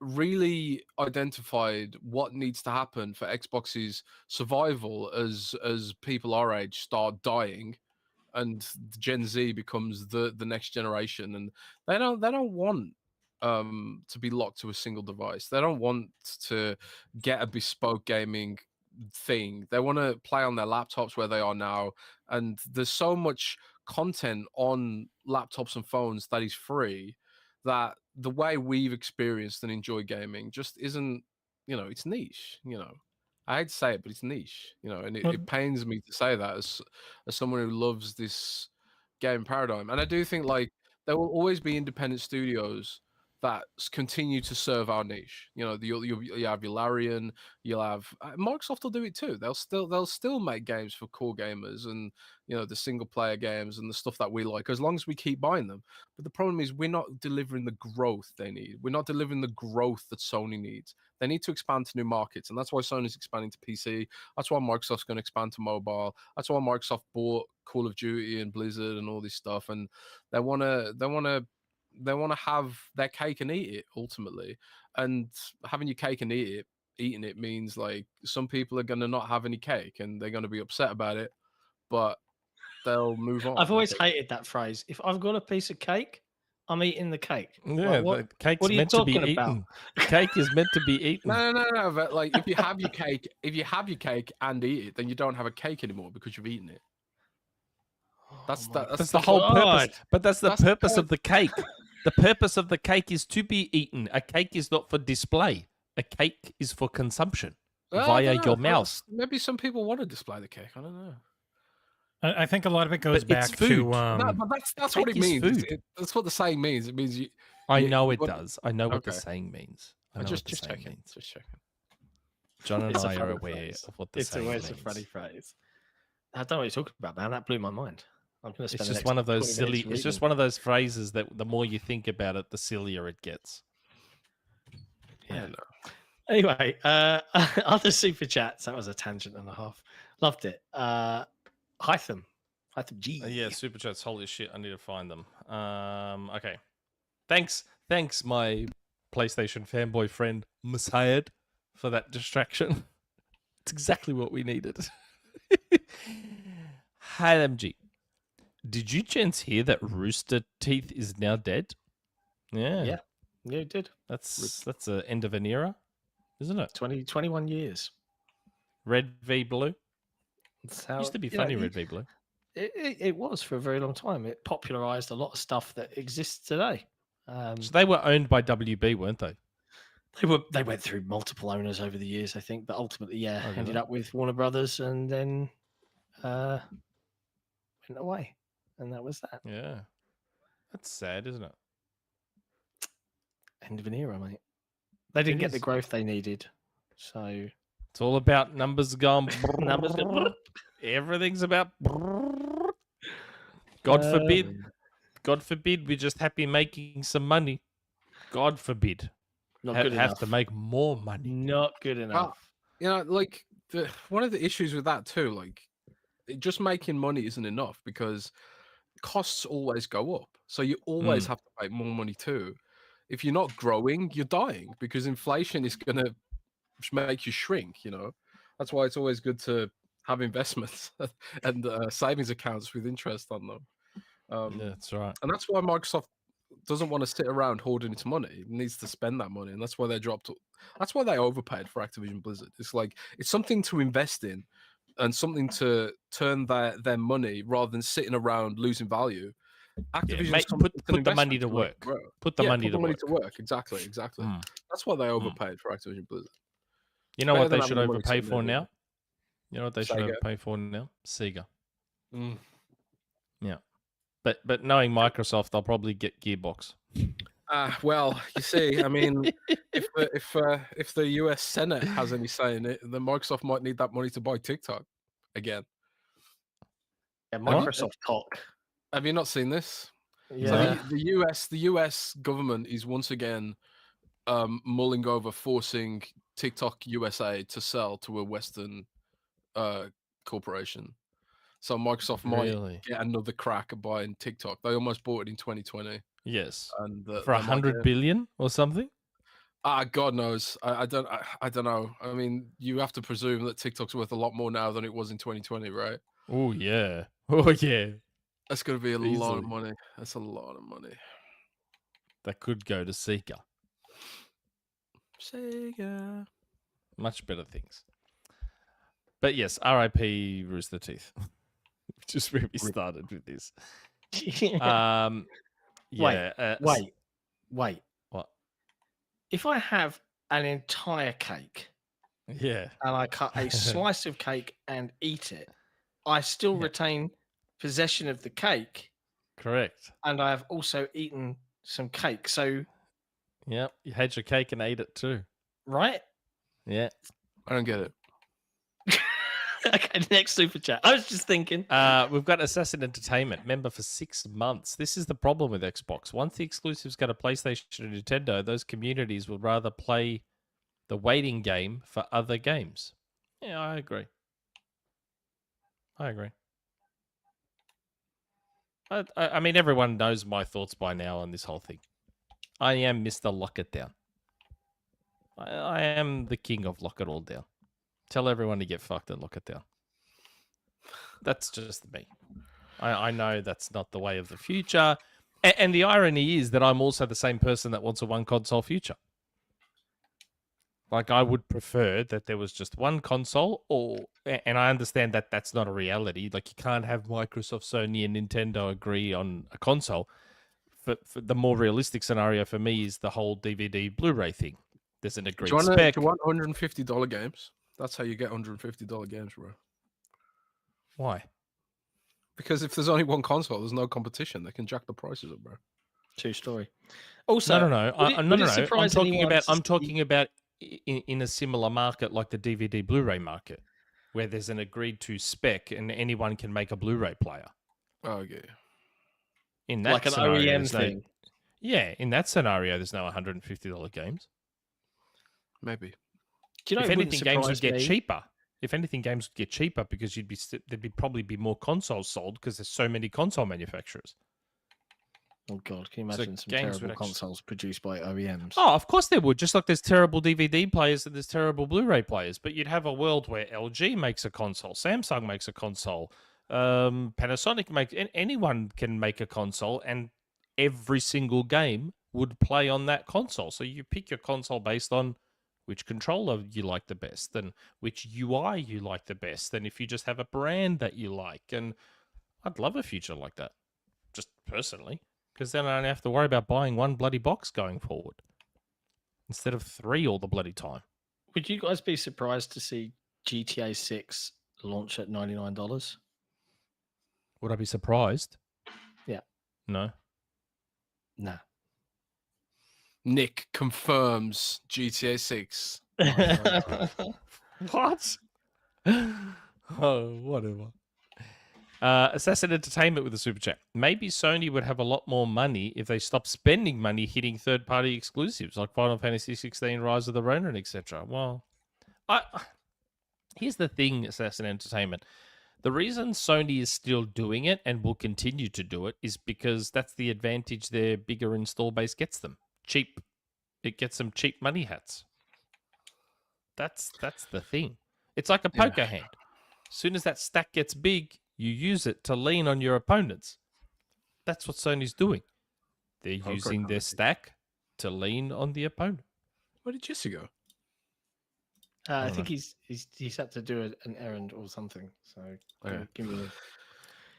really identified what needs to happen for Xbox's survival as people our age start dying and Gen Z becomes the next generation, and they don't want to be locked to a single device. They don't want to get a bespoke gaming thing. They want to play on their laptops where they are now, and there's so much content on laptops and phones that is free that the way we've experienced and enjoyed gaming just isn't, it's niche. I hate to say it, but it's niche, and it pains me to say that as someone who loves this game paradigm. And I do think there will always be independent studios that continue to serve our niche. You have your Larian, you'll have Microsoft will do it too. They'll still make games for core gamers and the single player games and the stuff that we like, as long as we keep buying them. But the problem is we're not delivering the growth they need. We're not delivering the growth that Sony needs. They need to expand to new markets, and that's why Sony's expanding to PC. That's why Microsoft's going to expand to mobile. That's why Microsoft bought Call of Duty and Blizzard and all this stuff, and they wanna have their cake and eat it ultimately. And having your cake and eating it means like some people are gonna not have any cake and they're gonna be upset about it, but they'll move on. I've always hated that phrase. If I've got a piece of cake, I'm eating the cake. Yeah, Like, the cake's what are you meant to be talking about? eaten. Cake is meant to be eaten. No. But like, if you have your cake and eat it, then you don't have a cake anymore because you've eaten it. That's the whole purpose. But that's the purpose of the cake. The purpose of the cake is to be eaten. A cake is not for display. A cake is for consumption via your mouth. Maybe some people want to display the cake. I don't know. I think a lot of it goes But it's back food. to. No, but that's what it cake is means. food. That's what the saying means. It means you. I you- know you it want- does. I know what the Okay. saying means. I know Just what the saying checking. means. Just checking. John and It's a I are funny aware phrase. of what the It's saying always means. a funny phrase. I don't know what you're talking about, man. That blew my mind. I'm going to spend It's the just next one of those 20 silly. minutes It's just reading. one of those phrases that the more you think about it, the sillier it gets. Yeah. Anyway, other super chats. That was a tangent and a half. Loved it. Hytham G. Yeah, super chats. Holy shit! I need to find them. Okay. Thanks, my PlayStation fanboy friend Musayed, for that distraction. It's exactly what we needed. Hytham G. Did you gents hear that Rooster Teeth is now dead? Yeah. Yeah, you did. That's the end of an era, isn't it? 21 years. Red v Blue. That's how, Used to be you know, funny, Red v Blue. It was for a very long time. It popularized a lot of stuff that exists today. So they were owned by WB, weren't they? They went through multiple owners over the years, I think, but ultimately, Oh, did ended they? up with Warner Brothers and then went away, and that was that. Yeah. That's sad, isn't it? End of an era, mate. They didn't get the is. growth they needed, so It's all about numbers gone. numbers. Everything's about. God forbid, we're just happy making some money. God forbid, Not good have enough. to make more money. Not good enough. You know, like one of the issues with that too, like just making money isn't enough because costs always go up. So you always have to make more money too. If you're not growing, you're dying because inflation is going to make you shrink. You know, that's why it's always good to have investments and savings accounts with interest on them. Yeah, that's right. And that's why Microsoft doesn't want to sit around hoarding its money. It needs to spend that money, and that's why they dropped. That's why they overpaid for Activision Blizzard. It's like it's something to invest in, and something to turn their money rather than sitting around losing value. Activision put the money to work. Put the money to work. Exactly. That's why they overpaid for Activision Blizzard. You know Better what than they should having the money overpay sitting for there, now? You know what they should Sega. overpay for now? Sega. Mm. Yeah. But knowing Microsoft, they'll probably get Gearbox. Well, you see, I mean, if the US Senate has any say in it, then Microsoft might need that money to buy TikTok again. Yeah, Microsoft cock. Have you not seen this? Yeah. So the US government is once again mulling over forcing TikTok USA to sell to a Western corporation. So Microsoft might get another crack at buying TikTok. They almost bought it in 2020. Yes. And For 100 billion or something? God knows. I don't know. I mean, you have to presume that TikTok's worth a lot more now than it was in 2020, right? Oh yeah. Oh yeah. That's going to be a lot of Easily. money. That's a lot of money. That could go to Sega. Sega. Much better things. But yes, RIP Rooster Teeth. Which is where we started with this. Yeah. Wait. What? If I have an entire cake Yeah. and I cut a slice of cake and eat it, I still retain possession of the cake. Correct. And I have also eaten some cake. So, Yep. You had your cake and ate it too. right? Yeah. I don't get it. Okay, next super chat. I was just thinking. We've got Assassin Entertainment member for 6 months. This is the problem with Xbox. Once the exclusives go to PlayStation and Nintendo, those communities would rather play the waiting game for other games. Yeah, I agree. I mean, everyone knows my thoughts by now on this whole thing. I am Mr. Lock It Down. I am the king of lock it all down. Tell everyone to get fucked and lock it down. That's just me. I know that's not the way of the future. And the irony is that I'm also the same person that wants a one console future. Like, I would prefer that there was just one console, and I understand that that's not a reality. Like, you can't have Microsoft, Sony, and Nintendo agree on a console. For the more realistic scenario for me is the whole DVD Blu-ray thing. There's an agreed spec. Do you want $150 games? That's how you get $150 games, bro. Why? Because if there's only one console, there's no competition. They can jack the prices up, bro. True story. Also, No. I'm talking about in a similar market like the DVD Blu-ray market, where there's an agreed to spec and anyone can make a Blu-ray player. Oh, yeah. In that like an OEM thing. In that scenario, there's no $150 games. Maybe. Do you know if anything, games would get cheaper. If anything, games would get cheaper because there'd probably be more consoles sold because there's so many console manufacturers. Oh God, can you imagine some terrible consoles produced by OEMs? Oh, of course there would. Just like there's terrible DVD players and there's terrible Blu-ray players. But you'd have a world where LG makes a console, Samsung makes a console, Panasonic makes... Anyone can make a console and every single game would play on that console. So you pick your console based on which controller you like the best and which UI you like the best. And if you just have a brand that you like. And I'd love a future like that, just personally. Because then I don't have to worry about buying one bloody box going forward instead of 3 all the bloody time. Would you guys be surprised to see GTA 6 launch at $99? Would I be surprised? Yeah. No. Nah. Nick confirms GTA 6. What? Oh, whatever. Assassin Entertainment with a super chat. Maybe Sony would have a lot more money if they stopped spending money hitting third-party exclusives like Final Fantasy 16, Rise of the Ronin, etc. Well, here's the thing, Assassin Entertainment. The reason Sony is still doing it and will continue to do it is because that's the advantage their bigger install base gets them. Cheap. It gets them cheap money hats. That's the thing. It's like a poker hand. As soon as that stack gets big, you use it to lean on your opponents. That's what Sony's doing. They're using their stack to lean on the opponent. Where did Jesse go? I think he's had to do an errand or something. So give me.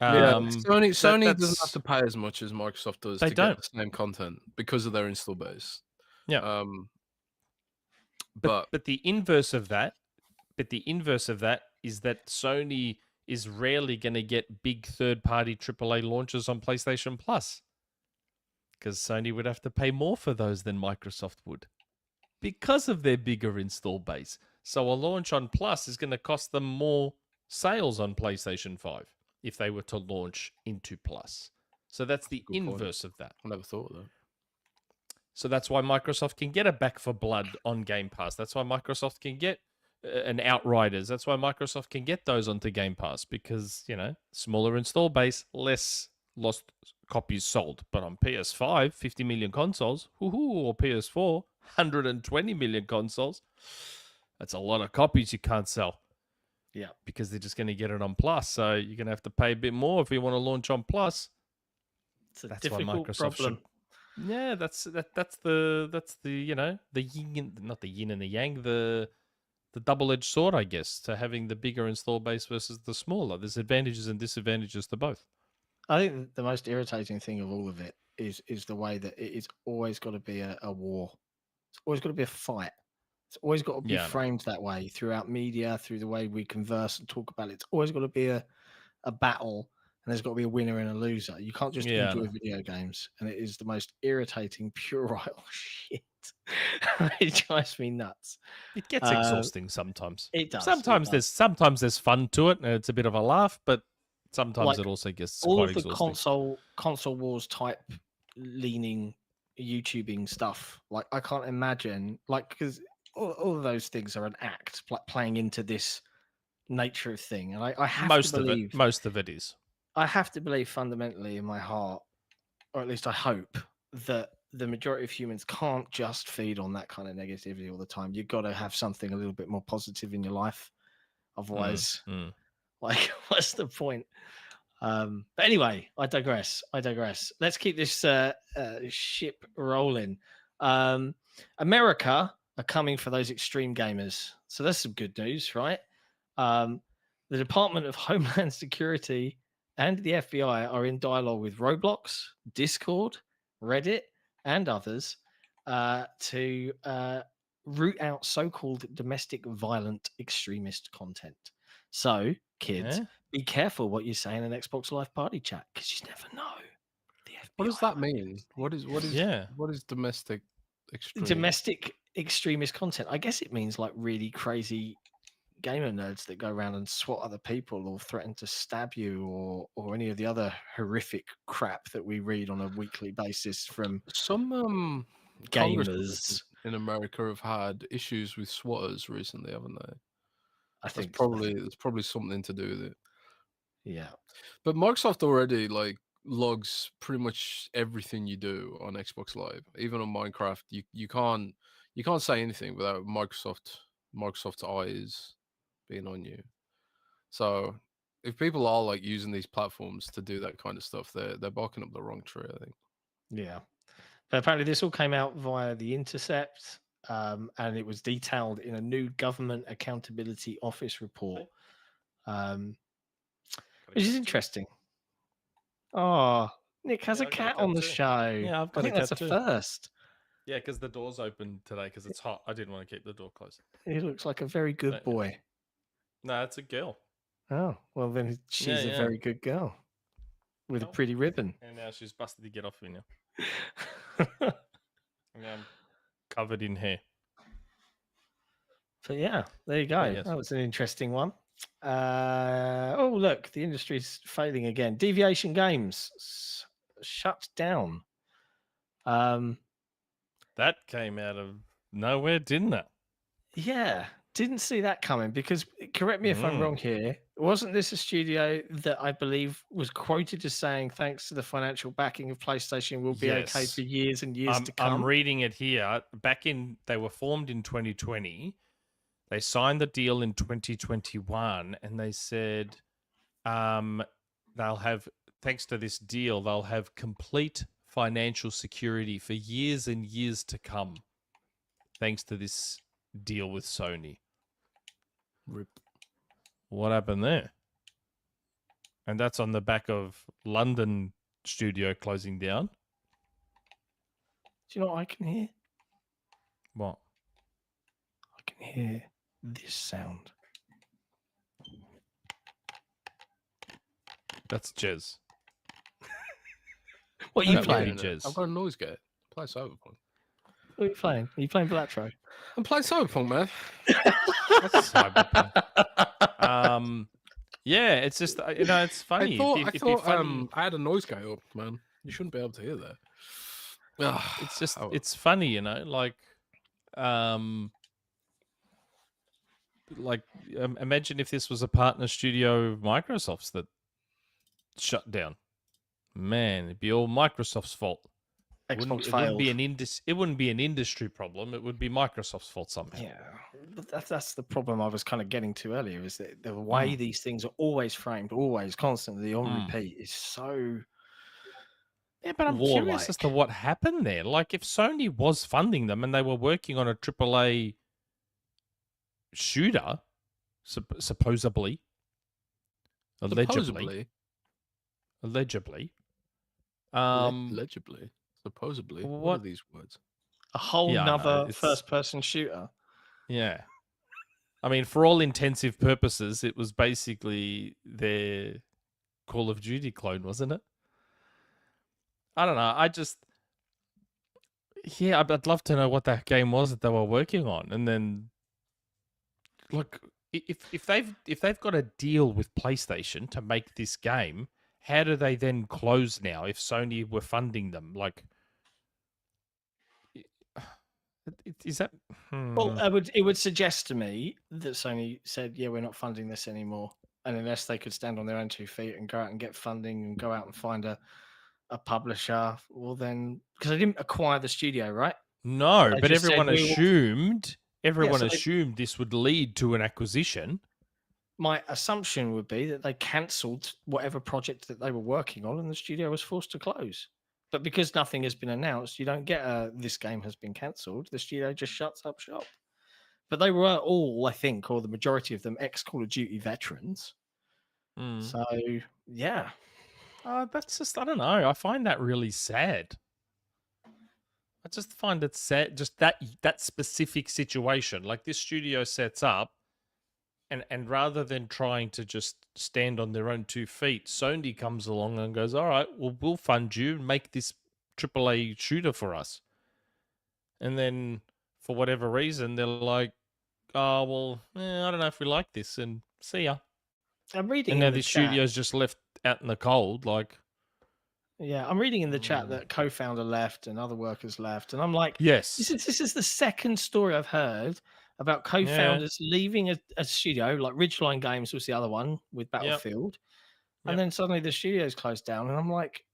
Sony doesn't have to pay as much as Microsoft does to get the same content because of their install base. Yeah. But the inverse of that, is that Sony is rarely going to get big third-party AAA launches on PlayStation Plus. Because Sony would have to pay more for those than Microsoft would. Because of their bigger install base. So a launch on Plus is going to cost them more sales on PlayStation 5 if they were to launch into Plus. So that's the inverse of that. I never thought of that. So that's why Microsoft can get a Back for Blood on Game Pass. That's why Microsoft can get an Outriders. That's why Microsoft can get those onto Game Pass because, smaller install base, less lost copies sold. But on PS5, 50 million consoles, or PS4, 120 million consoles, that's a lot of copies you can't sell. Yeah. Because they're just going to get it on Plus. So you're going to have to pay a bit more if you want to launch on Plus. That's difficult problem. Yeah, that's the the yin and not the yin and the yang, the double-edged sword, I guess, to having the bigger install base versus the smaller. There's advantages and disadvantages to both. I think the most irritating thing of all of it is the way that it's always got to be a war. It's always got to be a fight. It's always got to be framed that way throughout media, through the way we converse and talk about it. It's always got to be a battle. And there's got to be a winner and a loser. You can't just enjoy video games. And it is the most irritating, puerile shit. It drives me nuts. It gets exhausting sometimes. It does. Sometimes there's fun to it, and it's a bit of a laugh, but sometimes it also gets all quite of the exhausting. console wars type leaning YouTubing stuff. Like, I can't imagine, because all of those things are an act, playing into this nature of thing. And I have to believe most of it is. I have to believe fundamentally in my heart, or at least I hope, that the majority of humans can't just feed on that kind of negativity all the time. You've got to have something a little bit more positive in your life. Otherwise, like, what's the point? But anyway, I digress. Let's keep this ship rolling. America are coming for those extreme gamers. So that's some good news, right? The Department of Homeland Security and the FBI are in dialogue with Roblox, Discord, Reddit, and others to root out so-called domestic violent extremist content. So, kids, be careful what you say in an Xbox Live Party chat, because you never know. What does that mean? What is domestic extremist content? I guess it means like really crazy gamer nerds that go around and swat other people or threaten to stab you or any of the other horrific crap that we read on a weekly basis from some gamers in America have had issues with swatters recently, haven't they? I think it's probably something to do with it. Yeah. But Microsoft already like logs pretty much everything you do on Xbox Live. Even on Minecraft, you can't say anything without Microsoft's eyes being on you. So if people are like using these platforms to do that kind of stuff, they're barking up the wrong tree, I think. Yeah. But apparently this all came out via The Intercept, and it was detailed in a new Government Accountability Office report, which is interesting. Oh, Nick has a cat on the show. Yeah, I've got I think that's a first. Yeah, because the door's open today because it's hot. I didn't want to keep the door closed. He looks like a very good boy. No, it's a girl. Oh, well then she's a very good girl with a pretty ribbon. And now she's busted to get off me now. And I'm covered in hair. But yeah, there you go. Yes. That was an interesting one. Oh, look, the industry's failing again. Deviation Games shut down. That came out of nowhere, didn't it? Yeah, didn't see that coming because, correct me if I'm wrong here, wasn't this a studio that I believe was quoted as saying, thanks to the financial backing of PlayStation, will be okay for years and years to come? I'm reading it here. They were formed in 2020. They signed the deal in 2021, and they said they'll have, thanks to this deal, they'll have complete financial security for years and years to come, thanks to this deal with Sony. Rip. What happened there? And that's on the back of London studio closing down. Do you know what I can hear? What? I can hear this sound. That's Jez. What are you playing? Jez. I've got a noise gate. Play Cyberpunk. What are you playing? Are you playing Balatro? I'm playing Cyberpunk, man. That's Cyberpunk. Yeah, it's just it's funny. I thought I had a noise gate up, man. You shouldn't be able to hear that. It's just it's funny, imagine if this was a partner studio of Microsoft's that shut down. Man, it'd be all Microsoft's fault. It wouldn't be an industry problem. It would be Microsoft's fault somehow. Yeah, but that's the problem I was kind of getting to earlier. Is that the way these things are always framed, always constantly on repeat, is so. Yeah, but I'm curious as to what happened there. Like, if Sony was funding them and they were working on a AAA shooter, supposedly, allegedly. Supposedly. What are these words? A whole nother first-person shooter. Yeah. I mean, for all intensive purposes, it was basically their Call of Duty clone, wasn't it? I don't know. I'd love to know what that game was that they were working on. And then, look, if they've got a deal with PlayStation to make this game, how do they then close now if Sony were funding them? Like, is that? Well, it would suggest to me that Sony said, "Yeah, we're not funding this anymore," and unless they could stand on their own 2 feet and go out and get funding and go out and find a publisher, well then, because they didn't acquire the studio, right? No, They but just said, everyone "We will-" assumed so they- assumed this would lead to an acquisition. My assumption would be that they cancelled whatever project that they were working on, and the studio was forced to close. But because nothing has been announced, you don't get a "this game has been cancelled." The studio just shuts up shop. But they were all, I think, or the majority of them, ex-Call of Duty veterans. So, yeah. That's just, I don't know. I find that really sad. I just find it sad, just that specific situation. Like, this studio sets up, and rather than trying to just stand on their own 2 feet, Sony comes along and goes, "All right, well, we'll fund you and make this AAA shooter for us." And then, for whatever reason, they're like, "Oh, well, I don't know if we like this," and see ya. I'm reading And in now the the chat. studio's just left out in the cold. Like, Yeah, I'm reading in the chat that co-founder left and other workers left, and I'm like, yes, this is the second story I've heard about co-founders leaving a studio. Like Ridgeline Games was the other one with Battlefield, and then suddenly the studio's closed down, and I'm like,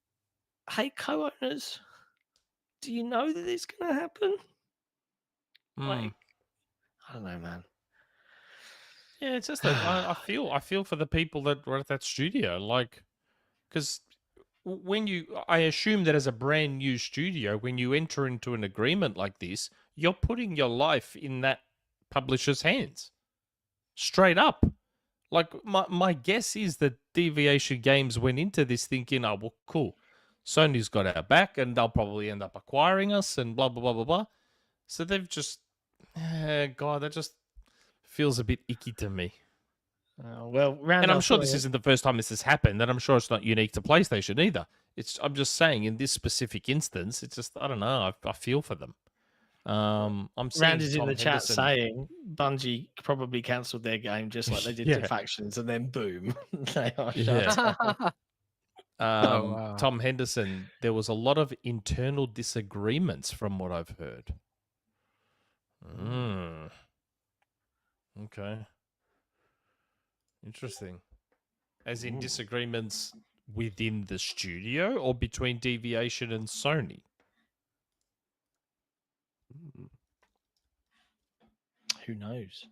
hey, co-owners, do you know that it's going to happen? Like, I don't know, man. Yeah, it's just that I feel for the people that were at that studio, like, because I assume that as a brand new studio, when you enter into an agreement like this, you're putting your life in that publisher's hands, straight up. Like, my guess is that Deviation Games went into this thinking, "Oh, well, cool, Sony's got our back, and they'll probably end up acquiring us, and blah blah blah blah blah." So they've just, God, that just feels a bit icky to me. Well, and I'm sure this isn't the first time this has happened, and I'm sure it's not unique to PlayStation either. I'm just saying, in this specific instance, it's just, I don't know. I feel for them. I'm seeing Rand is in Tom the chat Henderson saying Bungie probably cancelled their game just like they did to Factions, and then boom, they are shut down. Tom Henderson, there was a lot of internal disagreements from what I've heard. Okay. Interesting. As in disagreements within the studio or between Deviation and Sony? Who knows?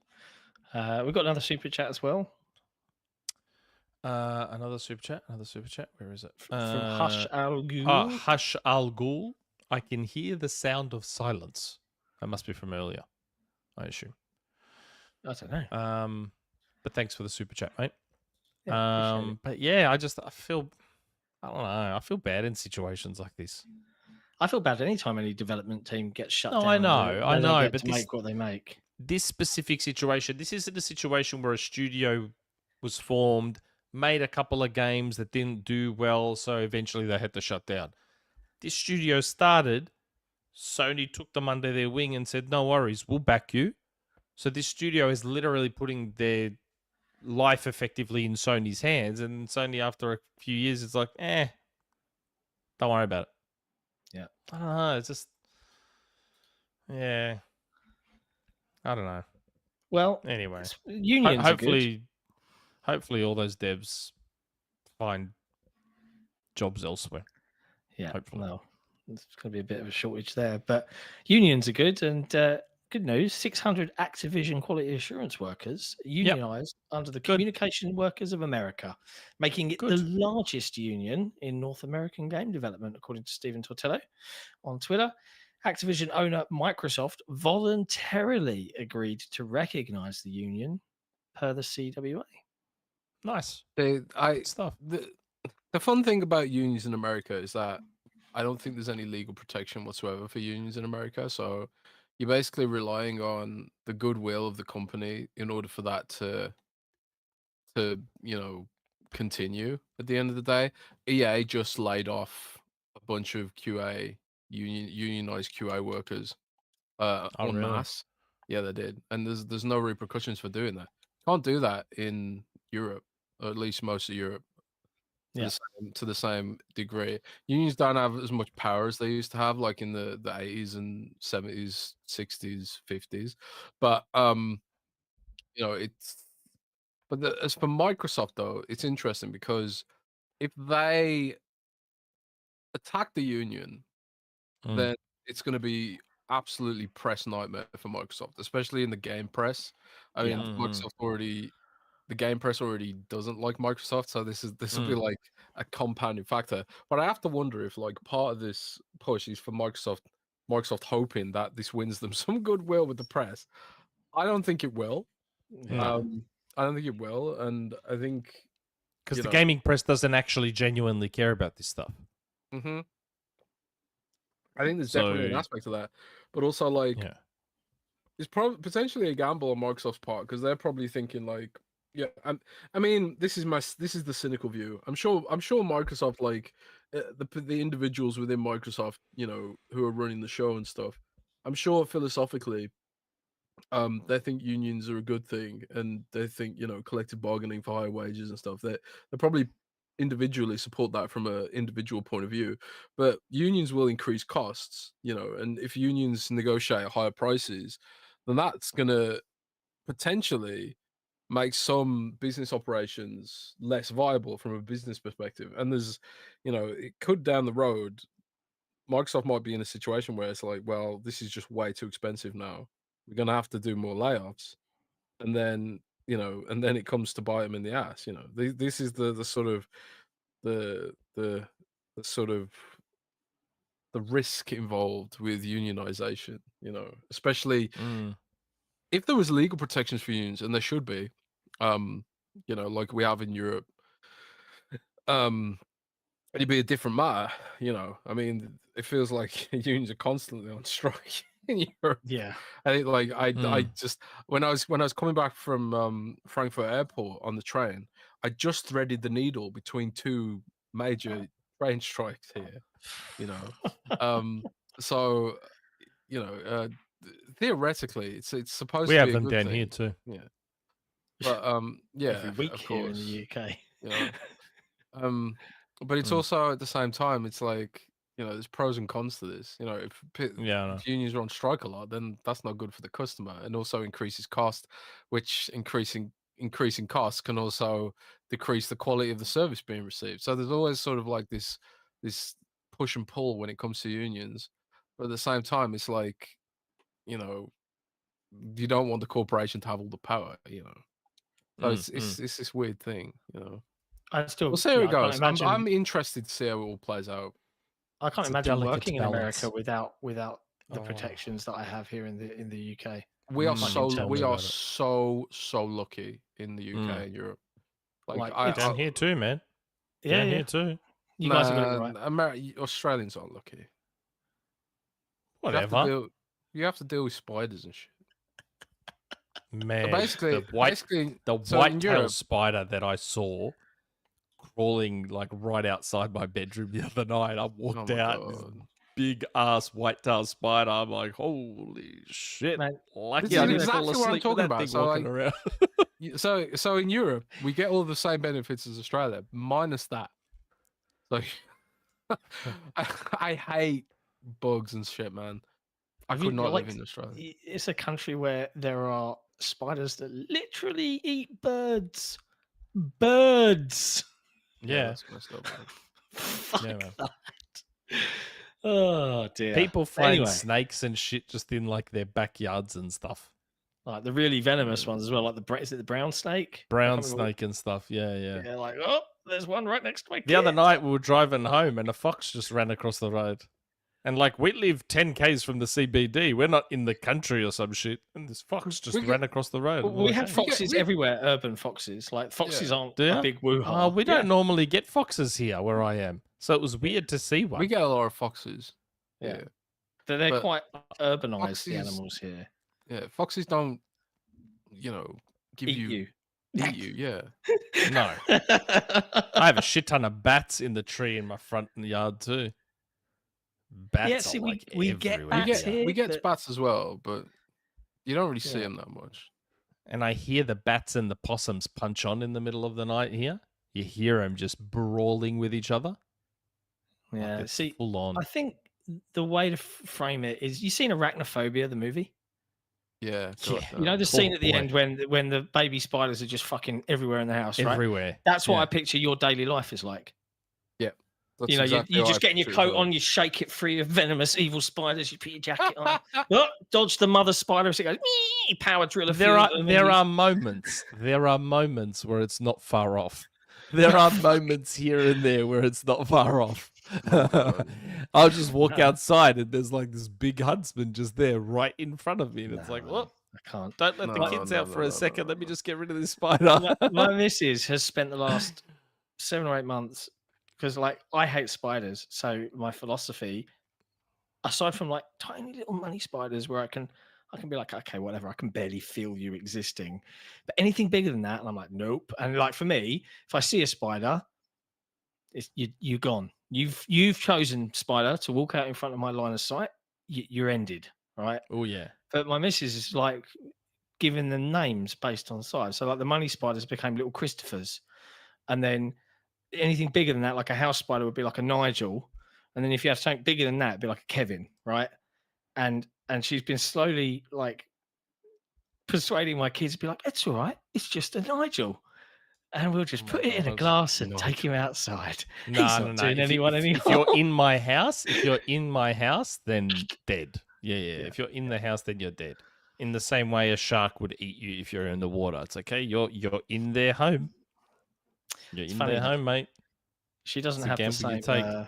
We've got another super chat as well. Another super chat. Where is it? From Hush Al Ghul. Hush Al Ghul. I can hear the sound of silence. That must be from earlier, I assume. I don't know. But thanks for the super chat, mate. Yeah, but yeah, I don't know. I feel bad in situations like this. I feel bad anytime any development team gets shut down. I know, but to make what they make. This specific situation, this isn't a situation where a studio was formed, made a couple of games that didn't do well, so eventually they had to shut down. This studio started, Sony took them under their wing and said, "No worries, we'll back you." So this studio is literally putting their life effectively in Sony's hands, and Sony, after a few years, is like, don't worry about it. Yeah. I don't know. It's just, yeah. I don't know. Well, anyway, unions hopefully all those devs find jobs elsewhere. Yeah. Hopefully. Well, there's going to be a bit of a shortage there, but unions are good, and good news: 600 Activision quality assurance workers unionized under the Communication Workers of America, making it the largest union in North American game development, according to Stephen Tortello on Twitter. Activision owner Microsoft voluntarily agreed to recognize the union per the CWA. Nice. Stuff. The fun thing about unions in America is that I don't think there's any legal protection whatsoever for unions in America. So you're basically relying on the goodwill of the company in order for that to continue. At the end of the day, EA just laid off a bunch of QA unionized QA workers en masse. Yeah, they did, and there's no repercussions for doing that. Can't do that in Europe, or at least most of Europe. To the same degree. Unions don't have as much power as they used to have, like in the 80s and 70s, 60s, 50s. But it's But as for Microsoft, though, it's interesting because if they attack the union, then it's going to be absolutely press nightmare for Microsoft, especially in the game press. I mean, the game press already doesn't like Microsoft, so this will be like a compounding factor. But I have to wonder if like part of this push is for Microsoft hoping that this wins them some goodwill with the press. I don't think it will. I don't think it will, and I think because the gaming press doesn't actually genuinely care about this stuff. I think there's definitely an aspect of that, but also like it's probably potentially a gamble on Microsoft's part because they're probably thinking like, I mean, this is the cynical view. I'm sure Microsoft, like the individuals within Microsoft, who are running the show and stuff. I'm sure philosophically, they think unions are a good thing, and they think collective bargaining for higher wages and stuff. They probably individually support that from an individual point of view, but unions will increase costs, and if unions negotiate higher prices, then that's gonna potentially make some business operations less viable from a business perspective. And there's, it could down the road, Microsoft might be in a situation where it's like, well, this is just way too expensive now. We're gonna have to do more layoffs, and then it comes to bite them in the ass. This is the sort of the sort of the risk involved with unionization. Especially if there was legal protections for unions, and there should be, like we have in Europe, it'd be a different matter. I mean, it feels like unions are constantly on strike in Europe. Yeah, I think like I just when I was coming back from Frankfurt Airport on the train, I just threaded the needle between two major train strikes here. So theoretically, it's supposed We to have be a them good down thing. here too. Yeah, but every week of here in course. the UK. But it's also at the same time, it's like there's pros and cons to this. If unions are on strike a lot, then that's not good for the customer, and also increases cost, which increasing costs can also decrease the quality of the service being received. So there's always sort of like this push and pull when it comes to unions, but at the same time, it's like you don't want the corporation to have all the power. So it's this weird thing. I still. We'll see how it goes. Imagine, I'm interested to see how it all plays out. I can't It's a imagine delicate working in balance. America without the protections that I have here in the UK. We are about so lucky in the UK and Europe. Like, Down here too, man. Yeah, Down here too. You guys are doing right. Australians aren't lucky. Whatever. You have to deal with spiders and shit. Man, So basically, the so in white-tailed Europe- spider that I saw crawling like right outside my bedroom the other night. I walked Oh my out, this God. big ass white-tailed spider. I'm like, holy shit! Man, Lucky this I is didn't exactly fall what I'm asleep with talking that about. thing So, walking like, around. So in Europe, we get all the same benefits as Australia, minus that. So I hate bugs and shit, man. I could not live in Australia. It's a country where there are spiders that literally eat birds. Birds. Yeah. That's messed up, man. Fuck Yeah, man. that. Oh dear. People find Anyway. snakes and shit just in like their backyards and stuff. Like the really venomous ones as well, like is it the brown snake? I Brown can't remember snake and stuff. Yeah, yeah. what- Yeah, like oh, there's one right next to my The other kid. night we were driving home and a fox just ran across the road. And like we live 10 Ks from the CBD. We're not in the country or some shit. And this fox just ran across the road. Well, we have foxes everywhere, urban foxes. Like foxes aren't Do ya? a big woo-ha. We don't normally get foxes here where I am. So it was weird to see one. We get a lot of foxes. Yeah. They're But quite urbanized, the foxes- animals here. Yeah, foxes don't, give Eat you you. eat you. Yeah. No. I have a shit ton of bats in the tree in my front yard too. Bats Yeah, are see, like we get everywhere. bats here. here. We get but- bats as well, but you don't really see Yeah. them that much. And I hear the bats and the possums punch on in the middle of the night here. You hear them just brawling with each other. Yeah, Like it's see, full on. I think the way to frame it is, you seen Arachnophobia, the movie? Yeah, Yeah. You know the scene at the boy. end when the baby spiders are just fucking everywhere in the house, right? Everywhere. That's what Yeah. I picture your daily life is like. That's You know, exactly you what I just getting your picture as coat well. on, you shake it free of venomous evil spiders, you put your jacket on, dodge the mother spider as it goes, power drill a few There of are them, and there you- are moments. There are moments where it's not far off. There are moments here and there where it's not far off. I'll just walk No. outside and there's like this big huntsman just there right in front of me. And it's like, No, well, I can't. don't let the No, kids no, out no, for a no, second. no, Let me no. just get rid of this spider. My missus has spent the last 7 or 8 months because, like, I hate spiders. So my philosophy, aside from like tiny little money spiders, where I can be like, okay, whatever, I can barely feel you existing, but anything bigger than that, and I'm like, nope. And like for me, if I see a spider, it's you're gone. You've chosen, spider, to walk out in front of my line of sight. You're ended, right? Oh yeah. But my missus is like giving them names based on size. So like the money spiders became little Christophers, and then anything bigger than that, like a house spider, would be like a Nigel, and then if you have something bigger than that, it'd be like a Kevin, right? And she's been slowly like persuading my kids to be like, it's all right, it's just a Nigel, and we'll just Oh my put it in a God, glass and no. take him outside. No, He's no, not no. doing If, anyone if any you're harm. in my house, then dead. Yeah. If you're in the house, then you're dead. In the same way a shark would eat you if you're in the water. It's okay. You're in their home. You're It's in funny their though. home, mate. She doesn't It's a have the gamble you same. take.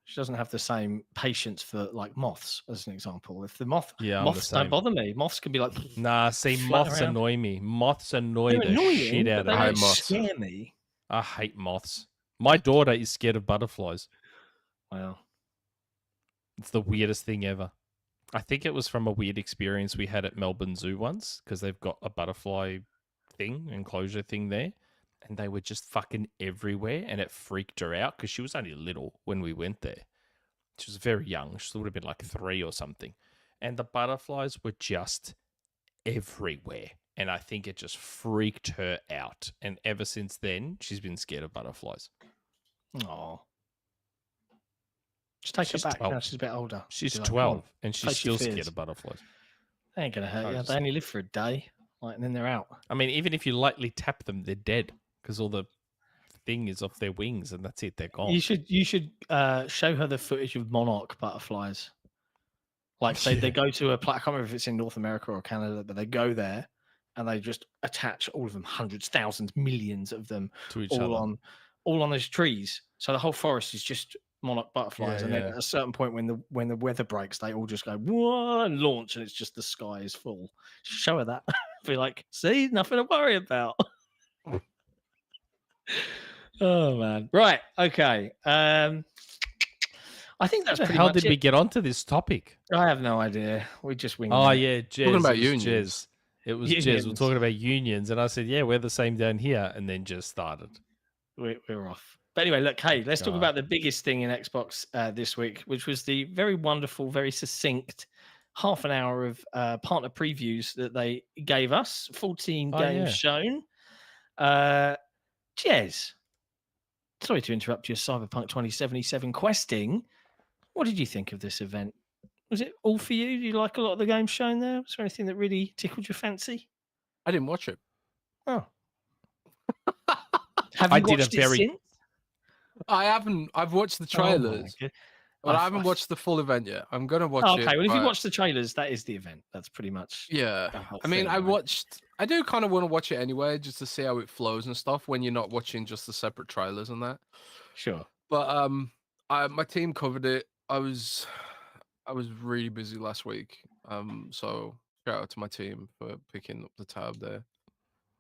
She doesn't have the same patience for like moths, as an example. If the moths I'm the don't same. bother me. Moths can be like, Nah, see, flat moths around. annoy me. Moths annoy they're the annoying, shit but out they of I me. don't moths. scare me. I hate moths. My daughter is scared of butterflies. Wow. It's the weirdest thing ever. I think it was from a weird experience we had at Melbourne Zoo once, because they've got a butterfly enclosure thing there, and they were just fucking everywhere, and it freaked her out because she was only little when we went there. She was very young. She would have been like 3 or something. And the butterflies were just everywhere. And I think it just freaked her out. And ever since then, she's been scared of butterflies. Oh. Just take She's her back 12. now. She's a bit older. She's Be like, come 12, on, and she's face your still fears. scared of butterflies. They ain't gonna hurt I you. just- They only live for a day, like, and then they're out. I mean, even if you lightly tap them, they're dead because all the thing is off their wings, and that's it. They're gone. You should show her the footage of monarch butterflies. Like they go to a I can't remember if it's in North America or Canada, but they go there and they just attach all of them, hundreds, thousands, millions of them, to each all other. on those trees. So the whole forest is just monarch butterflies, Yeah, and then yeah. at a certain point when the weather breaks, they all just go whoa and launch, and it's just the sky is full. Show her that. Be like, see, nothing to worry about. Oh man, right, okay. I think that's How the pretty hell much did it. we get onto this topic? I have no idea. We just winged Oh it. yeah, Jez. Talking about it was unions. Jez. It was Jez. We're Unions. talking about unions, and I said, "Yeah, we're the same down here," and then just started. We're off. But anyway, look, hey, let's talk God. about the biggest thing in Xbox this week, which was the very wonderful, very succinct half an hour of partner previews that they gave us. 14 Oh, games yeah. shown. Jez, sorry to interrupt your Cyberpunk 2077 questing. What did you think of this event? Was it all for you? Do you like a lot of the games shown there? Was there anything that really tickled your fancy? I didn't watch it. Oh. Have I you did a watched very- it since? I haven't. I've watched the Oh my trailers, God. but I I've- haven't I've- watched the full event yet. I'm gonna watch Oh, it. okay, well, if you but- watch the trailers, that is the event. That's pretty much yeah. the whole I mean, thing, I right? watched. I do kind of want to watch it anyway, just to see how it flows and stuff. When you're not watching just the separate trailers and that. Sure. But my team covered it. I was really busy last week. So shout out to my team for picking up the tab there.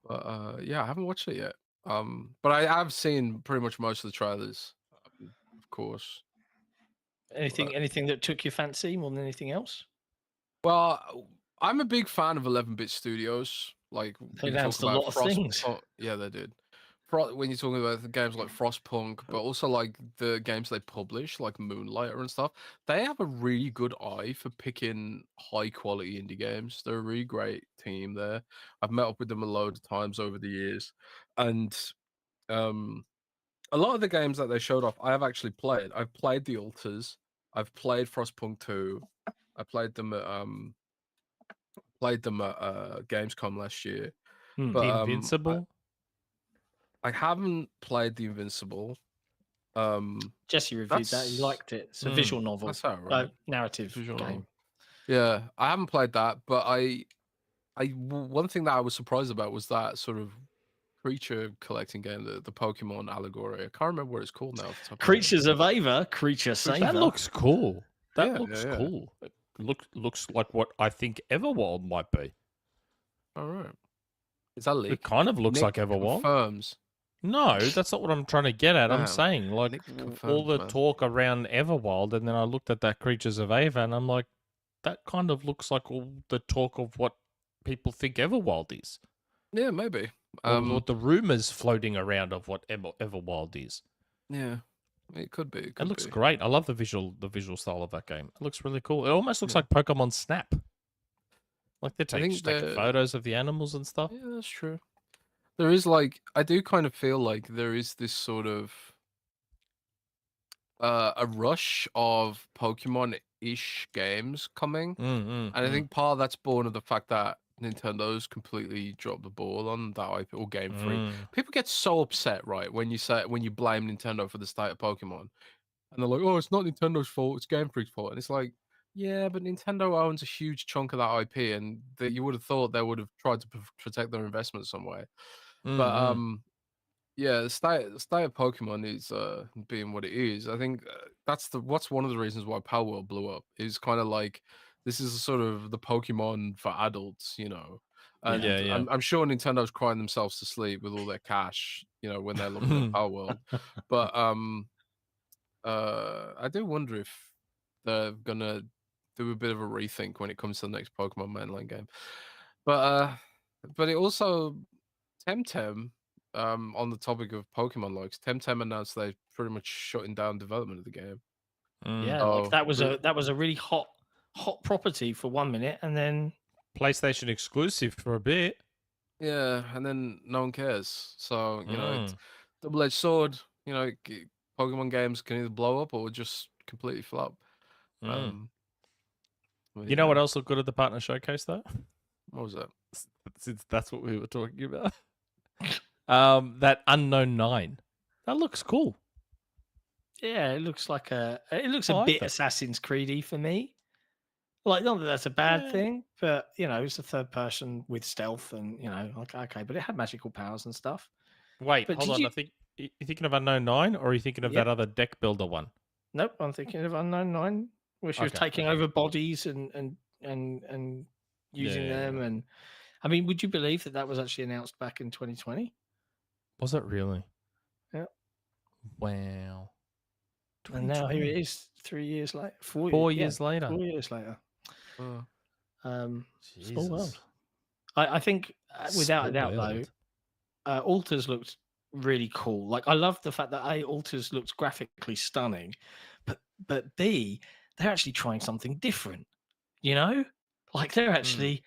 But yeah, I haven't watched it yet. But I have seen pretty much most of the trailers, of course. Anything that took your fancy more than anything else? Well, I'm a big fan of 11-bit studios. Like They when you announced talk a about lot of things. yeah, they did. When you're talking about the games like Frostpunk, but also like the games they publish, like Moonlighter and stuff, they have a really good eye for picking high quality indie games. They're a really great team there. I've met up with them a load of times over the years, and a lot of the games that they showed off, I have actually played. I've played the Alters. I've played Frostpunk 2. I played them at played them at Gamescom last year. Hmm. But Invincible. I haven't played the Invincible. Jesse reviewed that. He liked it. It's a visual novel, That's all right. narrative Visual game. novel. Yeah, I haven't played that, but one thing that I was surprised about was that sort of creature collecting game, the Pokemon allegory. I can't remember what it's called now. off the top of my head. Creatures of Ava, Creature Saver. That looks cool. That Yeah, looks yeah. cool. It looks like what I think Everwild might be. All right. Is that leak? It kind of looks Nick like Everwild. confirms. No, that's not what I'm trying to get at. I'm Damn. saying like Nick all confirms, the man. talk around Everwild, and then I looked at that Creatures of Ava, and I'm like, that kind of looks like all the talk of what people think Everwild is. Yeah, maybe. Or the rumors floating around of what Everwild is. Yeah, it could be. It looks great. I love the visual style of that game. It looks really cool. It almost looks like Pokemon Snap. Like they're taking photos of the animals and stuff. Yeah, that's true. There is I do kind of feel like there is this sort of a rush of Pokemon-ish games coming, and I think part of that's born of the fact that Nintendo's completely dropped the ball on that IP or Game Freak. People get so upset, right, when you blame Nintendo for the state of Pokemon, and they're like, "Oh, it's not Nintendo's fault; it's Game Freak's fault." And it's like, yeah, but Nintendo owns a huge chunk of that IP, and you would have thought they would have tried to protect their investment some way. But yeah, the state of Pokemon is being what it is. I think that's one of the reasons why Power World blew up. Is kind of like this is sort of the Pokemon for adults, And Yeah. I'm sure Nintendo's crying themselves to sleep with all their cash, when they're looking at Power World. But I do wonder if they're gonna do a bit of a rethink when it comes to the next Pokemon mainline game. But it also Temtem. On the topic of Pokemon likes, Temtem announced they're pretty much shutting down development of the game. Yeah, that was a really hot property for 1 minute, and then PlayStation exclusive for a bit. Yeah, and then no one cares. So it's double-edged sword. Pokemon games can either blow up or just completely flop. You know what else looked good at the partner showcase though? What was that? Since that's what we were talking about. That Unknown 9. That looks cool. Yeah, it looks a like bit that. Assassin's Creedy for me. Like, not that that's a bad thing, but it's a third person with stealth, and okay, but it had magical powers and stuff. Wait, But hold on. I think you're thinking of Unknown 9, or are you thinking of that other deck builder one? Nope, I'm thinking of Unknown 9, where she was taking over bodies and using them. And I mean, would you believe that was actually announced back in 2020? Was it really? Yeah. Wow. And now here it is, 3 years later. 4 years later. 4 years later. Small Jesus. world. I think, without a doubt, though, Alters looked really cool. Like, I love the fact that Alters looks graphically stunning, but B, they're actually trying something different. Like they're actually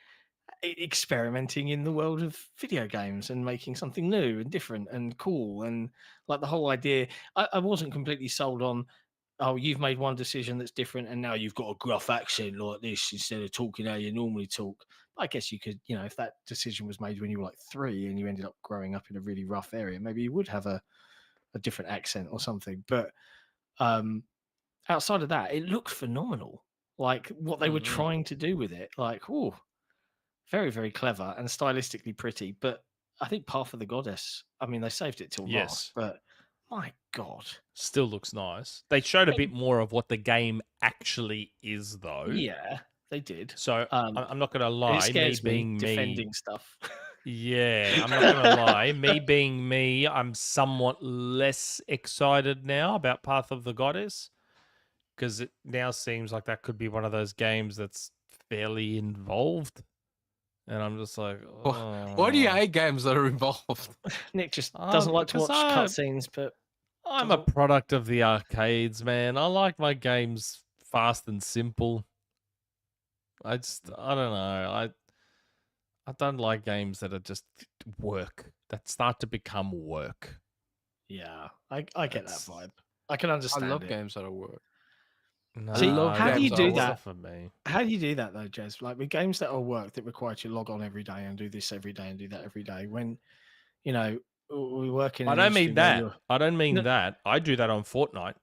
experimenting in the world of video games and making something new and different and cool. And like the whole idea, I wasn't completely sold on, oh, you've made one decision that's different and now you've got a gruff accent like this instead of talking how you normally talk. I guess you could, if that decision was made when you were like 3 and you ended up growing up in a really rough area, maybe you would have a different accent or something. But outside of that, it looked phenomenal. Like what they were trying to do with it, like, oh, very, very clever and stylistically pretty. But I think Path of the Goddess, I mean, they saved it till last, but my God. Still looks nice. They showed a bit more of what the game actually is, though. Yeah, they did. So I'm not going to lie. It scares me being defending stuff. Yeah, I'm not going to lie. Me being me, I'm somewhat less excited now about Path of the Goddess, because it now seems like that could be one of those games that's fairly involved. And I'm just like, why do you hate games that are involved? Nick just doesn't like to watch cutscenes, but I'm a product of the arcades, man. I like my games fast and simple. I don't know. I don't like games that are just work, that start to become work. Yeah, I get that vibe. I can understand. I love games that are work. No, See, how do you games do that that? For me. How do you do that though, Jez? Like with games that are work that require you to log on every day and do this every day and do that every day. When you know we work in I an don't industry mean where that. you're I don't mean No. that. I do that on Fortnite.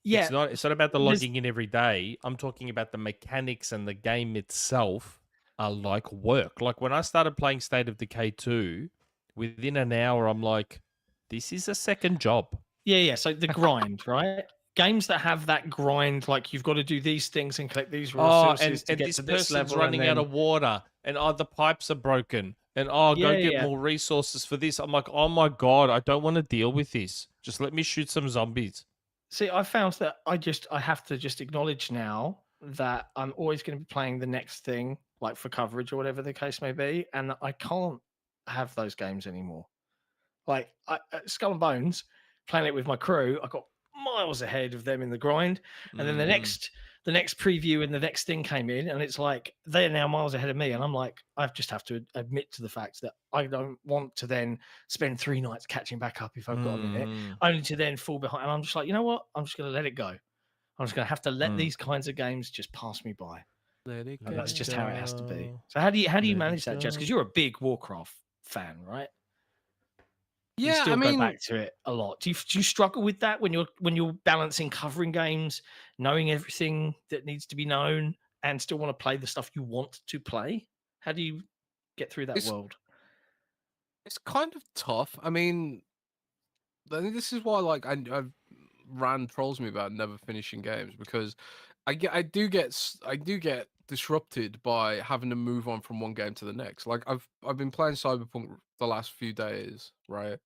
yeah, It's not about the there's- logging in every day. I'm talking about the mechanics and the game itself are like work. Like when I started playing State of Decay 2, within an hour I'm like, this is a second job. yeah. So the grind, right? Games that have that grind, like you've got to do these things and collect these Oh, resources to and get this to this person's level. running and out then, of water, and the pipes are broken, and go get Yeah. more resources for this. I'm like, oh my god, I don't want to deal with this. Just let me shoot some zombies. See, I found that I have to just acknowledge now that I'm always going to be playing the next thing, like for coverage or whatever the case may be, and I can't have those games anymore. Like Skull and Bones, playing it with my crew, I got miles ahead of them in the grind, and then the next preview and the next thing came in, and it's like they're now miles ahead of me, and I'm like, I just have to admit to the fact that I don't want to then spend 3 nights catching back up if I've got a minute, only to then fall behind. And I'm just like, you know what? I'm just going to let it go. I'm just going to have to let these kinds of games just pass me by. Let it And that's just how it has to be. go. So how do you Let it manage that, Jess? go. Because you're a big Warcraft fan, right? You Yeah, still I go mean, back to it a lot. Do you struggle with that when you're balancing covering games, knowing everything that needs to be known, and still want to play the stuff you want to play? How do you get through that It's- world? it's kind of tough. I mean, I think this is why, like, I've Rand trolls me about never finishing games because I do get disrupted by having to move on from one game to the next. Like I've been playing Cyberpunk the last few days, right?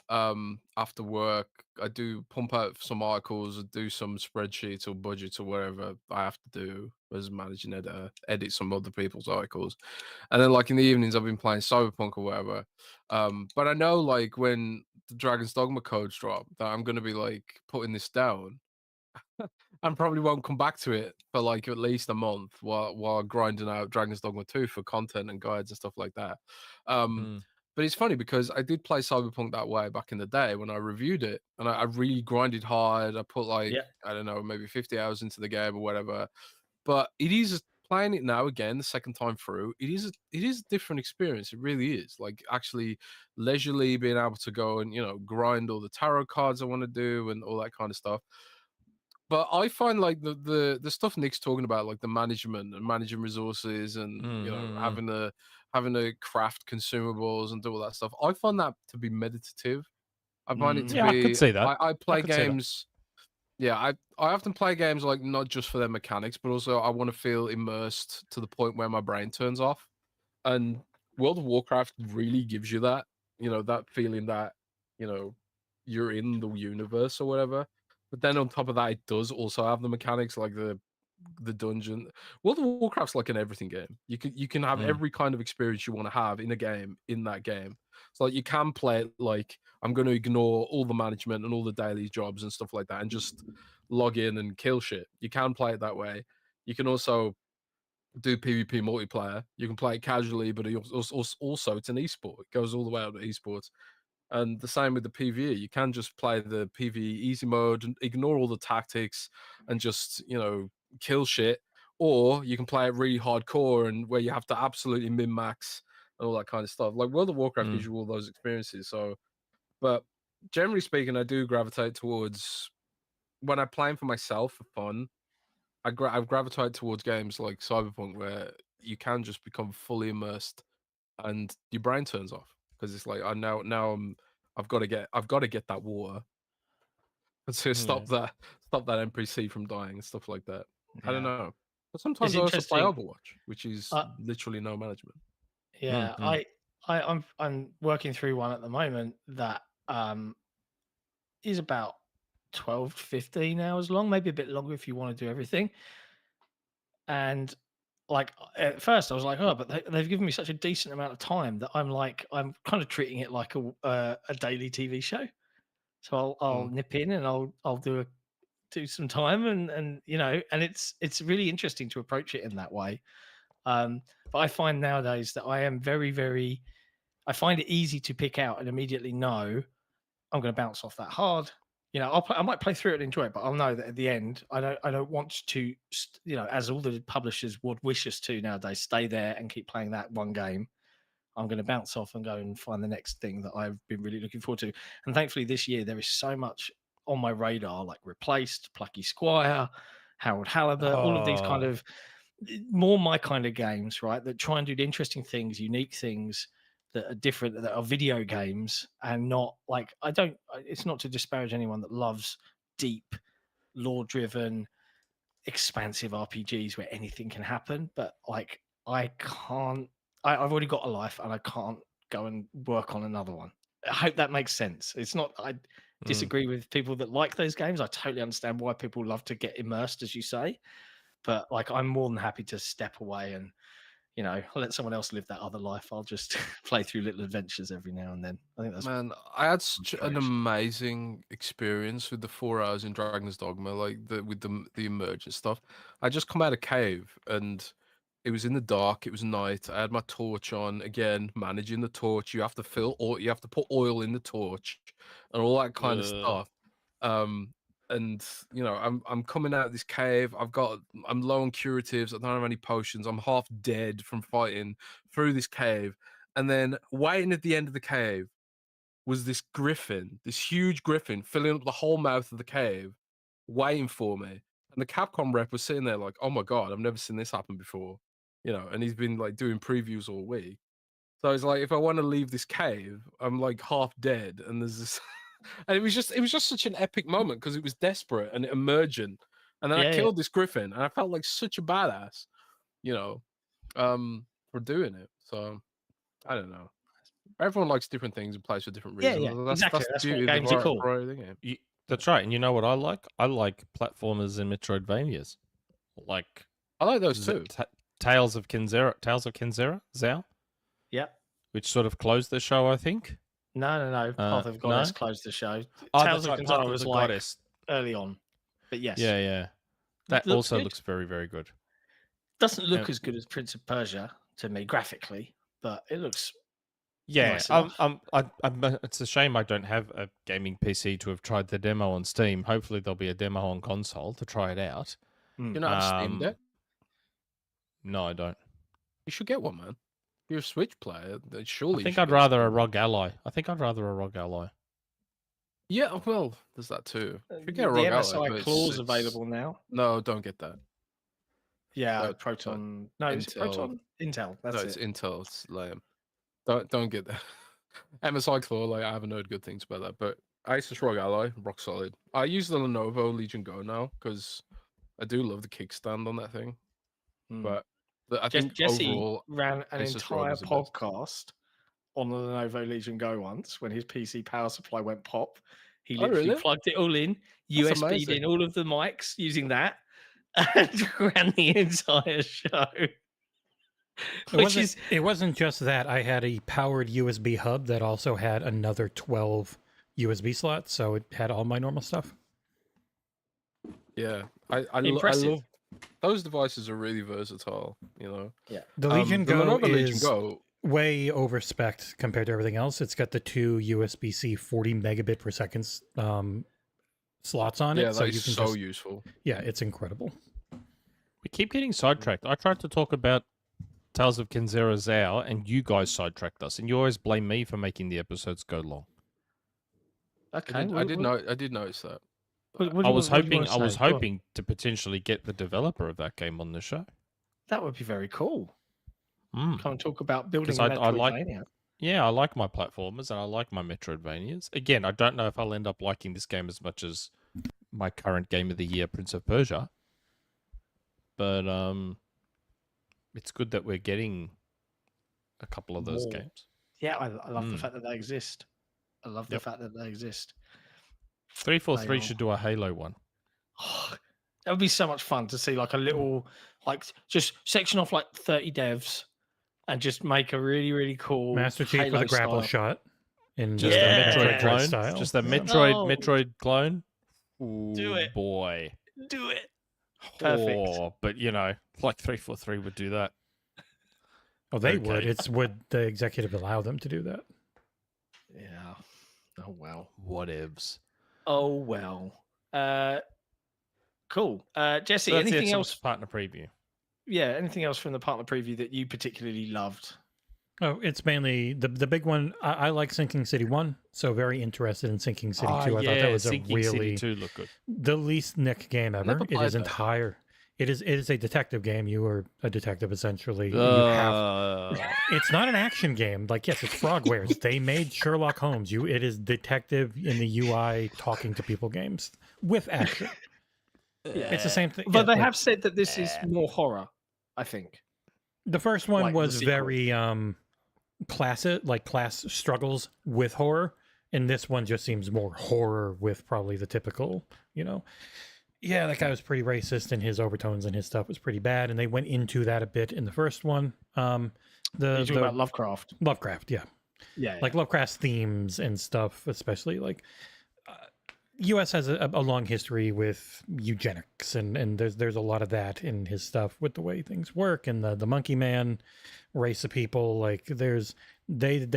After work, I do pump out some articles, do some spreadsheets or budgets or whatever I have to do as a managing editor, edit some other people's articles, and then like in the evenings I've been playing Cyberpunk or whatever. But I know like when the Dragon's Dogma codes drop that I'm gonna be like putting this down and probably won't come back to it for like at least a month while grinding out Dragon's Dogma 2 for content and guides and stuff like that. But it's funny because I did play Cyberpunk that way back in the day when I reviewed it, and I really grinded hard. I put like Yeah. I don't know, maybe 50 hours into the game or whatever. But it is playing it now again the second time through. It is a different experience. It really is. Like actually leisurely being able to go and grind all the tarot cards I want to do and all that kind of stuff. But I find like the stuff Nick's talking about, like the management and managing resources and having to craft consumables and do all that stuff. I find that to be meditative. I find it to be. Yeah, I could see that. I play could see that. games. Yeah, I often play games like not just for their mechanics, but also I want to feel immersed to the point where my brain turns off. And World of Warcraft really gives you that, that feeling that, you're in the universe or whatever. But then on top of that, it does also have the mechanics like the dungeon. World of Warcraft's like an everything game. You can have every kind of experience you want to have in a game in that game. So like you can play it like I'm going to ignore all the management and all the daily jobs and stuff like that and just log in and kill shit. You can play it that way. You can also do PvP multiplayer. You can play it casually, but also it's an esport. It goes all the way up to esports. And the same with the PvE. You can just play the PvE easy mode and ignore all the tactics and just, kill shit. Or you can play it really hardcore and where you have to absolutely min-max and all that kind of stuff. Like World of Warcraft gives you all those experiences. So, but generally speaking, I do gravitate towards when I'm playing for myself for fun. I've gravitated towards games like Cyberpunk where you can just become fully immersed and your brain turns off because it's like I've got to get that water to stop that NPC from dying and stuff like that. I don't know, but sometimes I also play interesting. Overwatch, which is literally no management. Yeah, I'm working through one at the moment that is about 12 to 15 hours long, maybe a bit longer if you want to do everything. And like at first I was like, oh, but they've given me such a decent amount of time that I'm kind of treating it like a daily TV show. So I'll nip in and I'll do some time and it's really interesting to approach it in that way. But I find nowadays that I am very, very, I find it easy to pick out and immediately know I'm going to bounce off that hard. You know, I might play through it and enjoy it, but I'll know that at the end, I don't want to, you know, as all the publishers would wish us to nowadays, stay there and keep playing that one game. I'm going to bounce off and go and find the next thing that I've been really looking forward to. And thankfully, this year there is so much on my radar, like Replaced, Plucky Squire, Harold Halibut, all of these kind of more my kind of games, right? That try and do interesting things, unique things that are different, that are video games, and not like it's not to disparage anyone that loves deep, lore-driven, expansive RPGs where anything can happen, but like I can't. I've already got a life, and I can't go and work on another one. I hope that makes sense. It's not. I disagree with people that like those games. I totally understand why people love to get immersed, as you say, but like I'm more than happy to step away and, you know, let someone else live that other life. I'll just play through little adventures every now and then. I think that's Man, I had such an amazing experience with the 4 hours in Dragon's Dogma, like with the emergent stuff. I just come out of cave and it was in the dark. It was night. I had my torch on. Again, managing the torch. You have to you have to put oil in the torch, and all that kind of stuff. And you know, I'm coming out of this cave. I'm low on curatives. I don't have any potions. I'm half dead from fighting through this cave. And then waiting at the end of the cave was this griffin, this huge griffin, filling up the whole mouth of the cave, waiting for me. And the Capcom rep was sitting there like, "Oh my god, I've never seen this happen before," you know. And he's been like doing previews all week. So it's like, if I want to leave this cave, I'm like half dead, and there's this, and it was just such an epic moment because it was desperate and emergent. And then I killed this griffin, and I felt like such a badass, you know, for doing it. So I don't know. Everyone likes different things and plays for different reasons. Exactly. That's what games are cool. That's right. And you know what I like? I like platformers and Metroidvanias. Like, I like those too. Tales of Kenzera, Zao. Yep. Which sort of closed the show, I think. No. Path of Goddess closed the show. Oh, Tales of Kenzera was like Goddess early on, but yes. Yeah. That also looks very, very good. Doesn't look as good as Prince of Persia to me graphically, but it looks. Yeah, nice it's a shame I don't have a gaming PC to have tried the demo on Steam. Hopefully there'll be a demo on console to try it out. You not have Steam Deck? No, I don't. You should get one, man. You're a Switch player. Surely. I think I'd rather a ROG Ally. Yeah, well, there's that too. You get a ROG MSI clause available now. No, don't get that. Yeah, Proton. No, it's Proton. Intel. That's it's Intel. It's lame. Don't get that. MSI Claw, like, I haven't heard good things about that, but Asus ROG Ally, rock solid. I use the Lenovo Legion Go now because I do love the kickstand on that thing. But I think Jesse overall, ran an entire podcast on the Lenovo Legion Go once when his PC power supply went pop. He literally plugged it all in, USB'd in all of the mics using that, and ran the entire show. It wasn't just that. I had a powered USB hub that also had another 12 USB slots, so it had all my normal stuff. Yeah, I love those devices. Are really versatile, you know. Yeah, the Legion Go is way over-spec'd compared to everything else. It's got the two USB-C 40 megabit per second slots on it. Yeah, that's so useful. Yeah, it's incredible. We keep getting sidetracked. I tried to talk about Tales of Kenzera Zao, and you guys sidetracked us, and you always blame me for making the episodes go long. Okay, I did notice that. I was hoping to potentially get the developer of that game on the show. That would be very cool. Come and talk about building a Metroidvania. I like my platformers and I like my Metroidvanias. Again, I don't know if I'll end up liking this game as much as my current game of the year, Prince of Persia. But it's good that we're getting a couple of those games. Yeah, I love the fact that they exist. I love the fact that they exist. 343 should do a Halo one. Oh, that would be so much fun to see, like a little, like just section off like 30 devs and just make a really, really cool Master Chief Halo with a grapple style. shot in just a Metroid clone. Style. Just a Metroid clone. Ooh, do it, boy. Do it. Perfect. Oh, but you know, like 343 would do that. Oh, they would. It's would the executive allow them to do that? Yeah. Oh well. Whatevs. Oh well. Cool. Jesse, So that's the anything Xbox else? partner preview. Yeah, anything else from the partner preview that you particularly loved? Oh, it's mainly the big one. I like Sinking City 1, so very interested in Sinking City 2. I thought that was Sinking a City really 2 looked good. the least Nick game ever. never It played is that. entire. It is a detective game. You are a detective essentially. It's not an action game. Like, yes, it's Frogwares. They made Sherlock Holmes. It is detective in the UI talking to people games with action. It's the same thing. But yeah, they like, have said that this is more horror, I think. the first one like the was sequel. very class struggles with horror, and this one just seems more horror with probably the typical, yeah, that guy was pretty racist and his overtones and his stuff was pretty bad, and they went into that a bit in the first one. You're talking about Lovecraft. Lovecraft, yeah. Yeah. Like Lovecraft's themes and stuff, especially like U.S. has a long history with eugenics, and there's a lot of that in his stuff with the way things work, and the monkey man race of people. Like they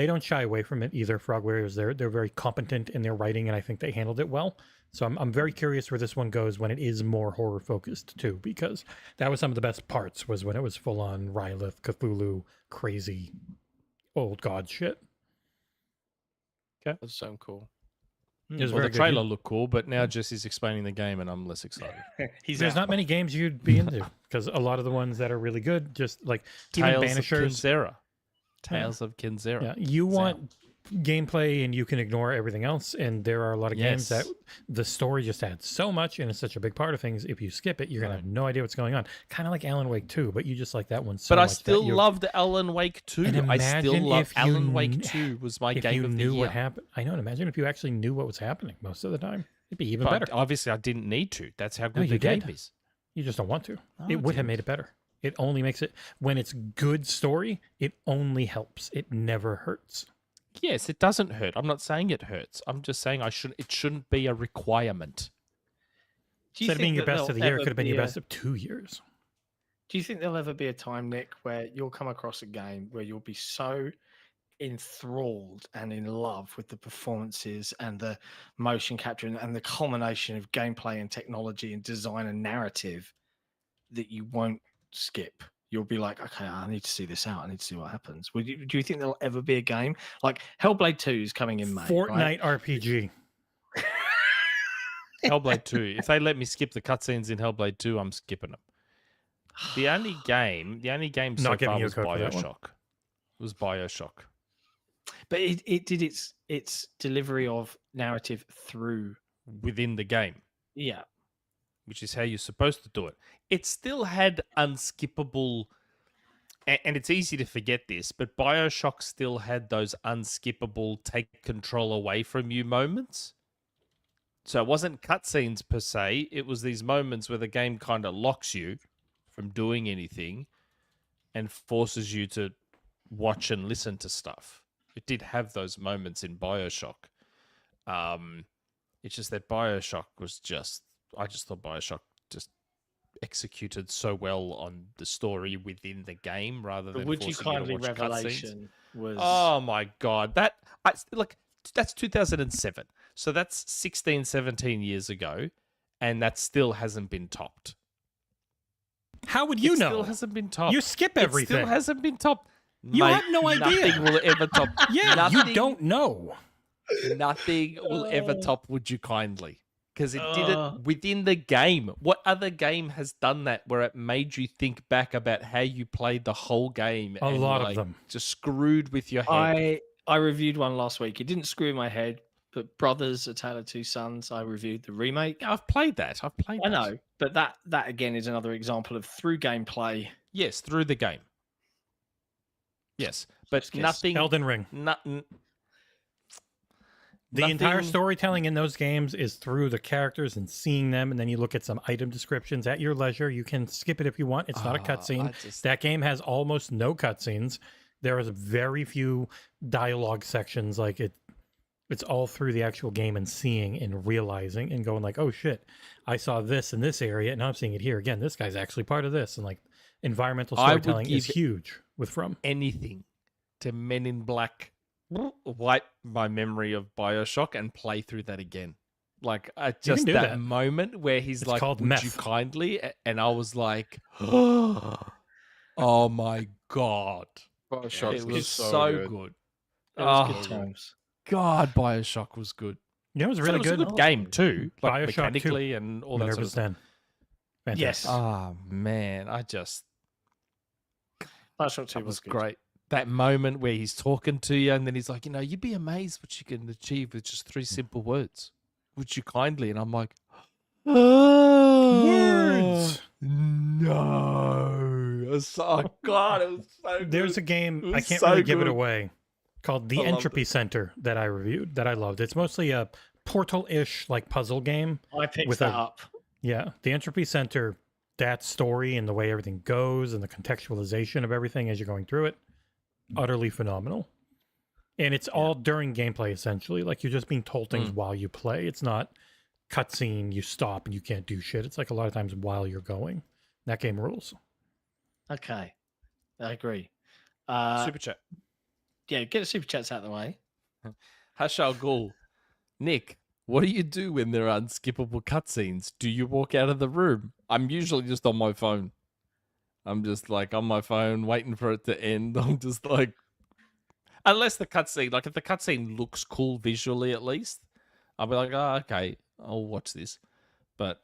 don't shy away from it either. Frogwares, they're very competent in their writing, and I think they handled it well. So I'm very curious where this one goes when it is more horror focused too, because that was some of the best parts was when it was full on Rylith, Cthulhu, crazy old god shit. That sounds cool. was Well, very the good. trailer looked cool, but now Jesse's explaining the game, and I'm less excited. There's not many games you'd be into because a lot of the ones that are really good, just like even Tales of Banishers. Kinzera. Tales of Kinzera. Yeah, you want gameplay and you can ignore everything else. And there are a lot of games that the story just adds so much and it's such a big part of things. If you skip it, you're gonna have no idea what's going on. Kind of like Alan Wake 2, but you just like that one so But I much. still loved Alan Wake 2. And I still imagine love if you Alan Wake kn- 2 was my if game you of the knew year. what happened. I know. And imagine if you actually knew what was happening most of the time. It'd be even But better. obviously, I didn't need to. That's how good you the game did. is. You just don't want to. No, It I would have didn't. made it better. It only makes it when it's good story. It only helps. It never hurts. Yes, it doesn't hurt. I'm not saying it hurts. I'm just saying it shouldn't be a requirement. Instead of being your best of the year, it could have been your best of 2 years. Do you think there'll ever be a time, Nick, where you'll come across a game where you'll be so enthralled and in love with the performances and the motion capture and the culmination of gameplay and technology and design and narrative that you won't skip? You'll be like, okay, I need to see this out. I need to see what happens. Do you think there'll ever be a game like Hellblade 2 is coming in May? Fortnite right? RPG. Hellblade 2. If they let me skip the cutscenes in Hellblade 2, I'm skipping them. The only game so Not giving far you a was code for that one. BioShock. It was BioShock. But it did its delivery of narrative through. Within the game, Yeah. which is how you're supposed to do it. It still had unskippable, and it's easy to forget this, but BioShock still had those unskippable take control away from you moments. So it wasn't cutscenes per se, it was these moments where the game kind of locks you from doing anything and forces you to watch and listen to stuff. It did have those moments in BioShock. It's just that BioShock was I just thought BioShock just executed so well on the story within the game rather than Would you forcing kindly to watch cutscenes. revelation was Oh my god, that's 2007. So that's 16, 17 years ago, and that still hasn't been topped. How would you It know? still hasn't been topped. You skip It everything. still hasn't been topped. You have no idea. Nothing will ever top. Yeah, you nothing, don't know. Nothing will ever top. Would you kindly? Because it did it within the game. What other game has done that where it made you think back about how you played the whole game? A and lot of them. Just screwed with your head. I reviewed one last week. It didn't screw my head, but Brothers: A Tale of Two Sons. I reviewed the remake. Yeah, I've played that. I know, but that again is another example of through gameplay. Yes, through the game. Yes, but Just guess. nothing. Elden Ring. The entire nothing- storytelling in those games is through the characters and seeing them, and then you look at some item descriptions at your leisure. You can skip it if you want. It's not a cutscene. That game has almost no cutscenes. There is very few dialogue sections. Like it's all through the actual game and seeing and realizing and going like, oh shit, I saw this in this area and now I'm seeing it here again. This guy's actually part of this. And like environmental I would storytelling is give huge with From. anything to Men in Black, wipe my memory of BioShock and play through that again. Like can just do that that. moment where he's It's like, called "Would meth." you kindly?" And I was like, "Oh my god, Bioshock it was was so so good. good." It was Oh, good times. God, Bioshock was good. Yeah, it was So really it was good. a good game too, like Bioshock 2, mechanically and all that sort of Minerva's stuff. Den. Fantastic. Yes. Oh man, Bioshock 2 that was good. great. That moment where he's talking to you and then he's like, you'd be amazed what you can achieve with just 3 simple words. Would you kindly? And I'm like, Words. No. It was so, God, it was so good. There's a game, It I was can't so really give it good. away, called The I loved Entropy Center that I reviewed, that I loved. It's mostly a Portal-ish like puzzle game. I picked with that a- up. Yeah, The Entropy Center, that story and the way everything goes and the contextualization of everything as you're going through it, utterly phenomenal. And it's all during gameplay, essentially. Like, you're just being told things while you play. It's not cutscene, you stop and you can't do shit. It's like a lot of times while you're going. That game rules. Okay. I agree. Super chat. Yeah, get the super chats out of the way. Hashal Ghul. Nick, what do you do when there are unskippable cutscenes? Do you walk out of the room? I'm usually just on my phone. I'm just like on my phone waiting for it to end. I'm just like, unless the cutscene, like if the cutscene looks cool visually at least, I'll be like, oh, okay, I'll watch this. But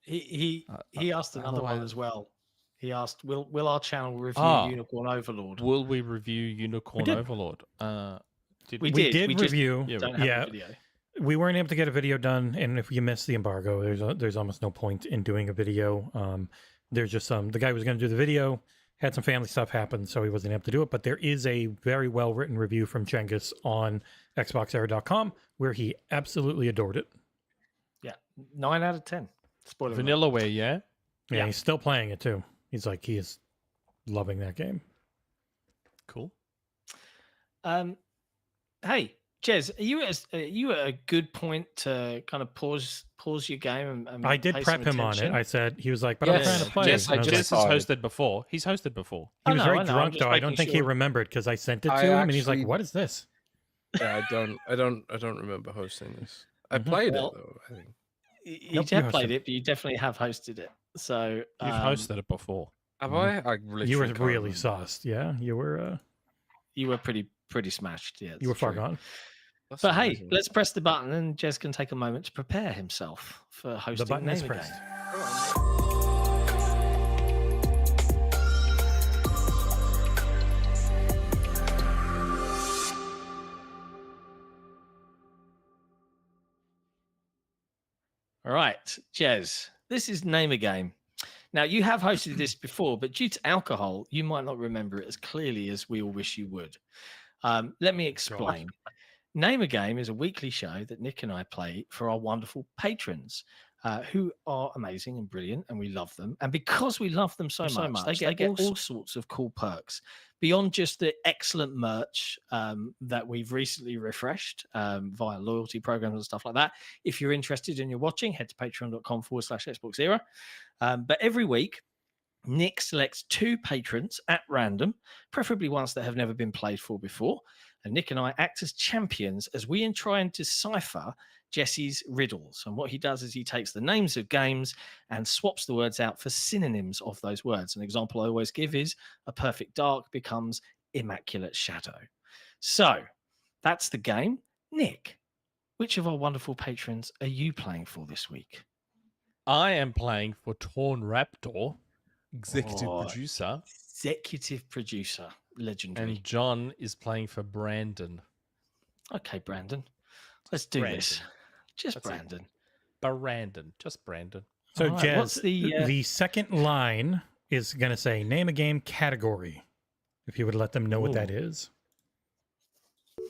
He asked another one otherwise- as well. He asked, "Will our channel review Ah. Unicorn Overlord?" will we review Unicorn did. Overlord? We We did. did We just review. Yeah, Don't have Yeah. a video. We weren't able to get a video done, and if you miss the embargo, there's almost no point in doing a video. There's just the guy who was going to do the video had some family stuff happen, so he wasn't able to do it. But there is a very well written review from Cengiz on XboxEra.com where he absolutely adored it. Yeah, 9 out of 10. Spoiler alert. Vanillaware, yeah? Yeah, Yeah. he's still playing it too. He's like, he is loving that game. Cool. Hey, Jez, are you at a good point to kind of pause your game and I did pay prep some him on it. attention? I said, he was like, but I'm Yes, trying to play. yes, And I was Jez like, has started. hosted before. He's hosted before. he I was know, very I know, I'm drunk just though. I don't making think he sure. remembered because I sent it I to him and he's like, actually- what is this? Yeah, I don't remember hosting this. I played Well, it though. I think. You Nope, you have played hosted. it, but you definitely have hosted it. So You've hosted it before. Have I? I literally You were can't really remember. sauced. Yeah, you were you were pretty smashed. Yeah, you were it's far true. gone. That's But hey, amazing. let's press the button and Jez can take a moment to prepare himself for hosting The button is Name pressed. Again. All right, Jez, this is Name a Game. Now, you have hosted this before, but due to alcohol, you might not remember it as clearly as we all wish you would. Let me explain. Name a Game is a weekly show that Nick and I play for our wonderful patrons, who are amazing and brilliant, and we love them. And because we love them so much, they get all sorts of cool perks beyond just the excellent merch that we've recently refreshed via loyalty programs and stuff like that. If you're interested and you're watching, head to patreon.com/XboxEra. But every week, Nick selects 2 patrons at random, preferably ones that have never been played for before. And Nick and I act as champions as we try and decipher Jesse's riddles. And what he does is he takes the names of games and swaps the words out for synonyms of those words. An example I always give is a perfect dark becomes immaculate shadow. So that's the game. Nick, which of our wonderful patrons are you playing for this week? I am playing for Torn Raptor, executive Oh, producer, Executive producer, legendary. and John is playing for Brandon. Okay, Brandon, let's do this. Brandon. Just That's it. Brandon. Just Brandon. So, All right, Jez, what's the second line is going to say, name a game category. If you would let them know what that is.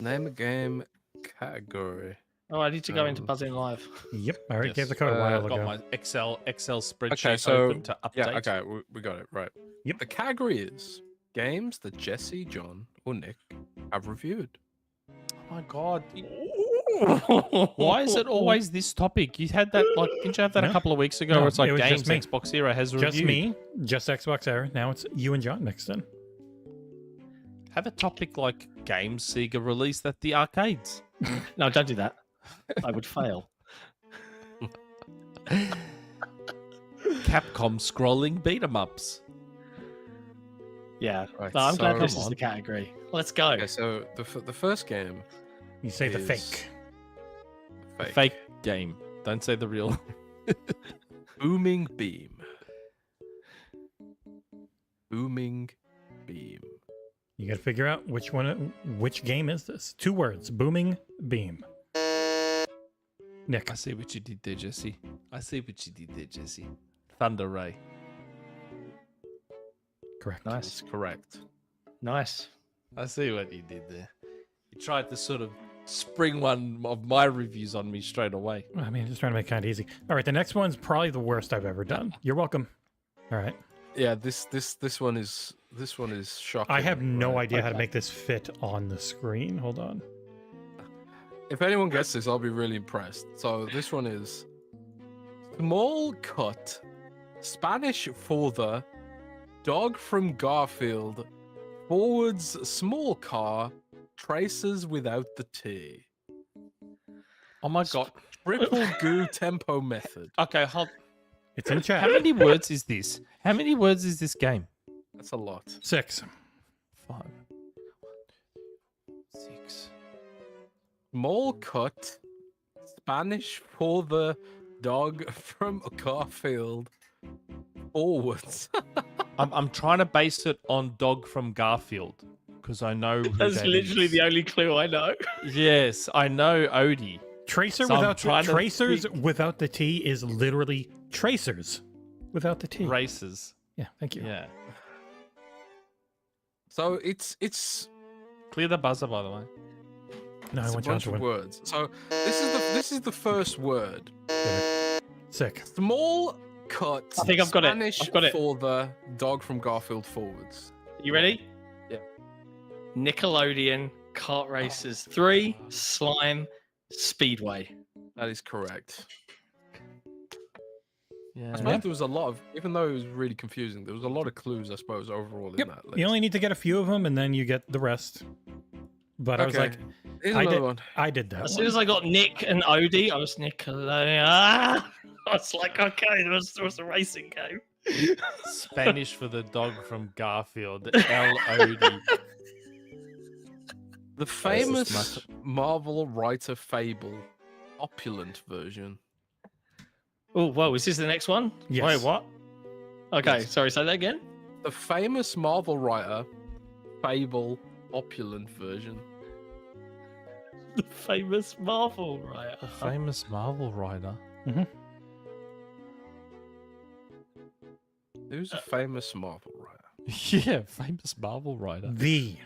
Name a game category. Oh, I need to go into Buzzing Live. Yep, I already Yes. gave the code a while I've got ago. my Excel spreadsheet Okay, so open to update. yeah, okay, we got it right. Yep. The category is games that Jesse, John, or Nick have reviewed. Oh my god. Why is it always this topic? You had that didn't you have that a No. couple of weeks ago No, where it's like it was games just me. Xbox Era has Just reviewed? me, just Xbox Era. Now it's you and John mixed in. Have a topic like games Sega released at the arcades. No, don't do that. I would fail. Capcom scrolling beat 'em ups. Yeah. Right, No, I'm glad so- this is the category. Let's go. Okay, so the first game You say the is fake. Fake game. Don't say the real. Booming Beam. Booming Beam. You got to figure out which game is this. 2 words. Booming beam. Nick. I see what you did there, Jesse. Thunder Ray. Correct. Nice. That's correct. Nice. I see what you did there. You tried to sort of spring one of my reviews on me straight away. I mean, just trying to make it kind of easy. All right, the next one's probably the worst I've ever done. You're welcome. All right. Yeah, this one is shocking. I have no right? idea how to make this fit on the screen. Hold on. If anyone gets this, I'll be really impressed. So this one is small cut, Spanish for the dog from Garfield, forwards small car, traces without the T. Oh my god. Triple goo tempo method. Okay, hold. It's in chat. How many words is this? How many words is this game? That's a lot. 6. 5. 6. Small cut, Spanish for the dog from Garfield, forwards. I'm trying to base it on Dog from Garfield because I know who That's that literally is. the only clue I know. Yes, I know Odie. Tracer So I'm without trying to tracers think- without the T is literally tracers without the T. Races. Yeah, thank you. Yeah. So it's Clear the buzzer, by the way. No, I it's a want John bunch to of win. words. So this is the first word. Sick. Small cut. I think I've got it. Spanish I've got it. for the dog from Garfield forwards. You ready? Yeah. Nickelodeon, kart racers 3, slime, speedway. That is correct. Yeah. I suppose there was a lot of, even though it was really confusing, there was a lot of clues, I suppose, overall in that list. You only need to get a few of them, and then you get the rest. But I was like, Here's I another did, one. I did that. As soon as I got Nick and Odie, I was Nickelodeon. Ah! I was like, okay, there was a racing game. Spanish for the dog from Garfield. L-O-D. The famous Marvel writer Fable, opulent version. Oh, whoa, is this the next one? Yes. Wait, what? Okay, Yes. sorry, say that again. The famous Marvel writer Fable, opulent version. The famous Marvel writer. The famous Marvel writer. Who's a famous Marvel writer? Yeah, famous Marvel writer. The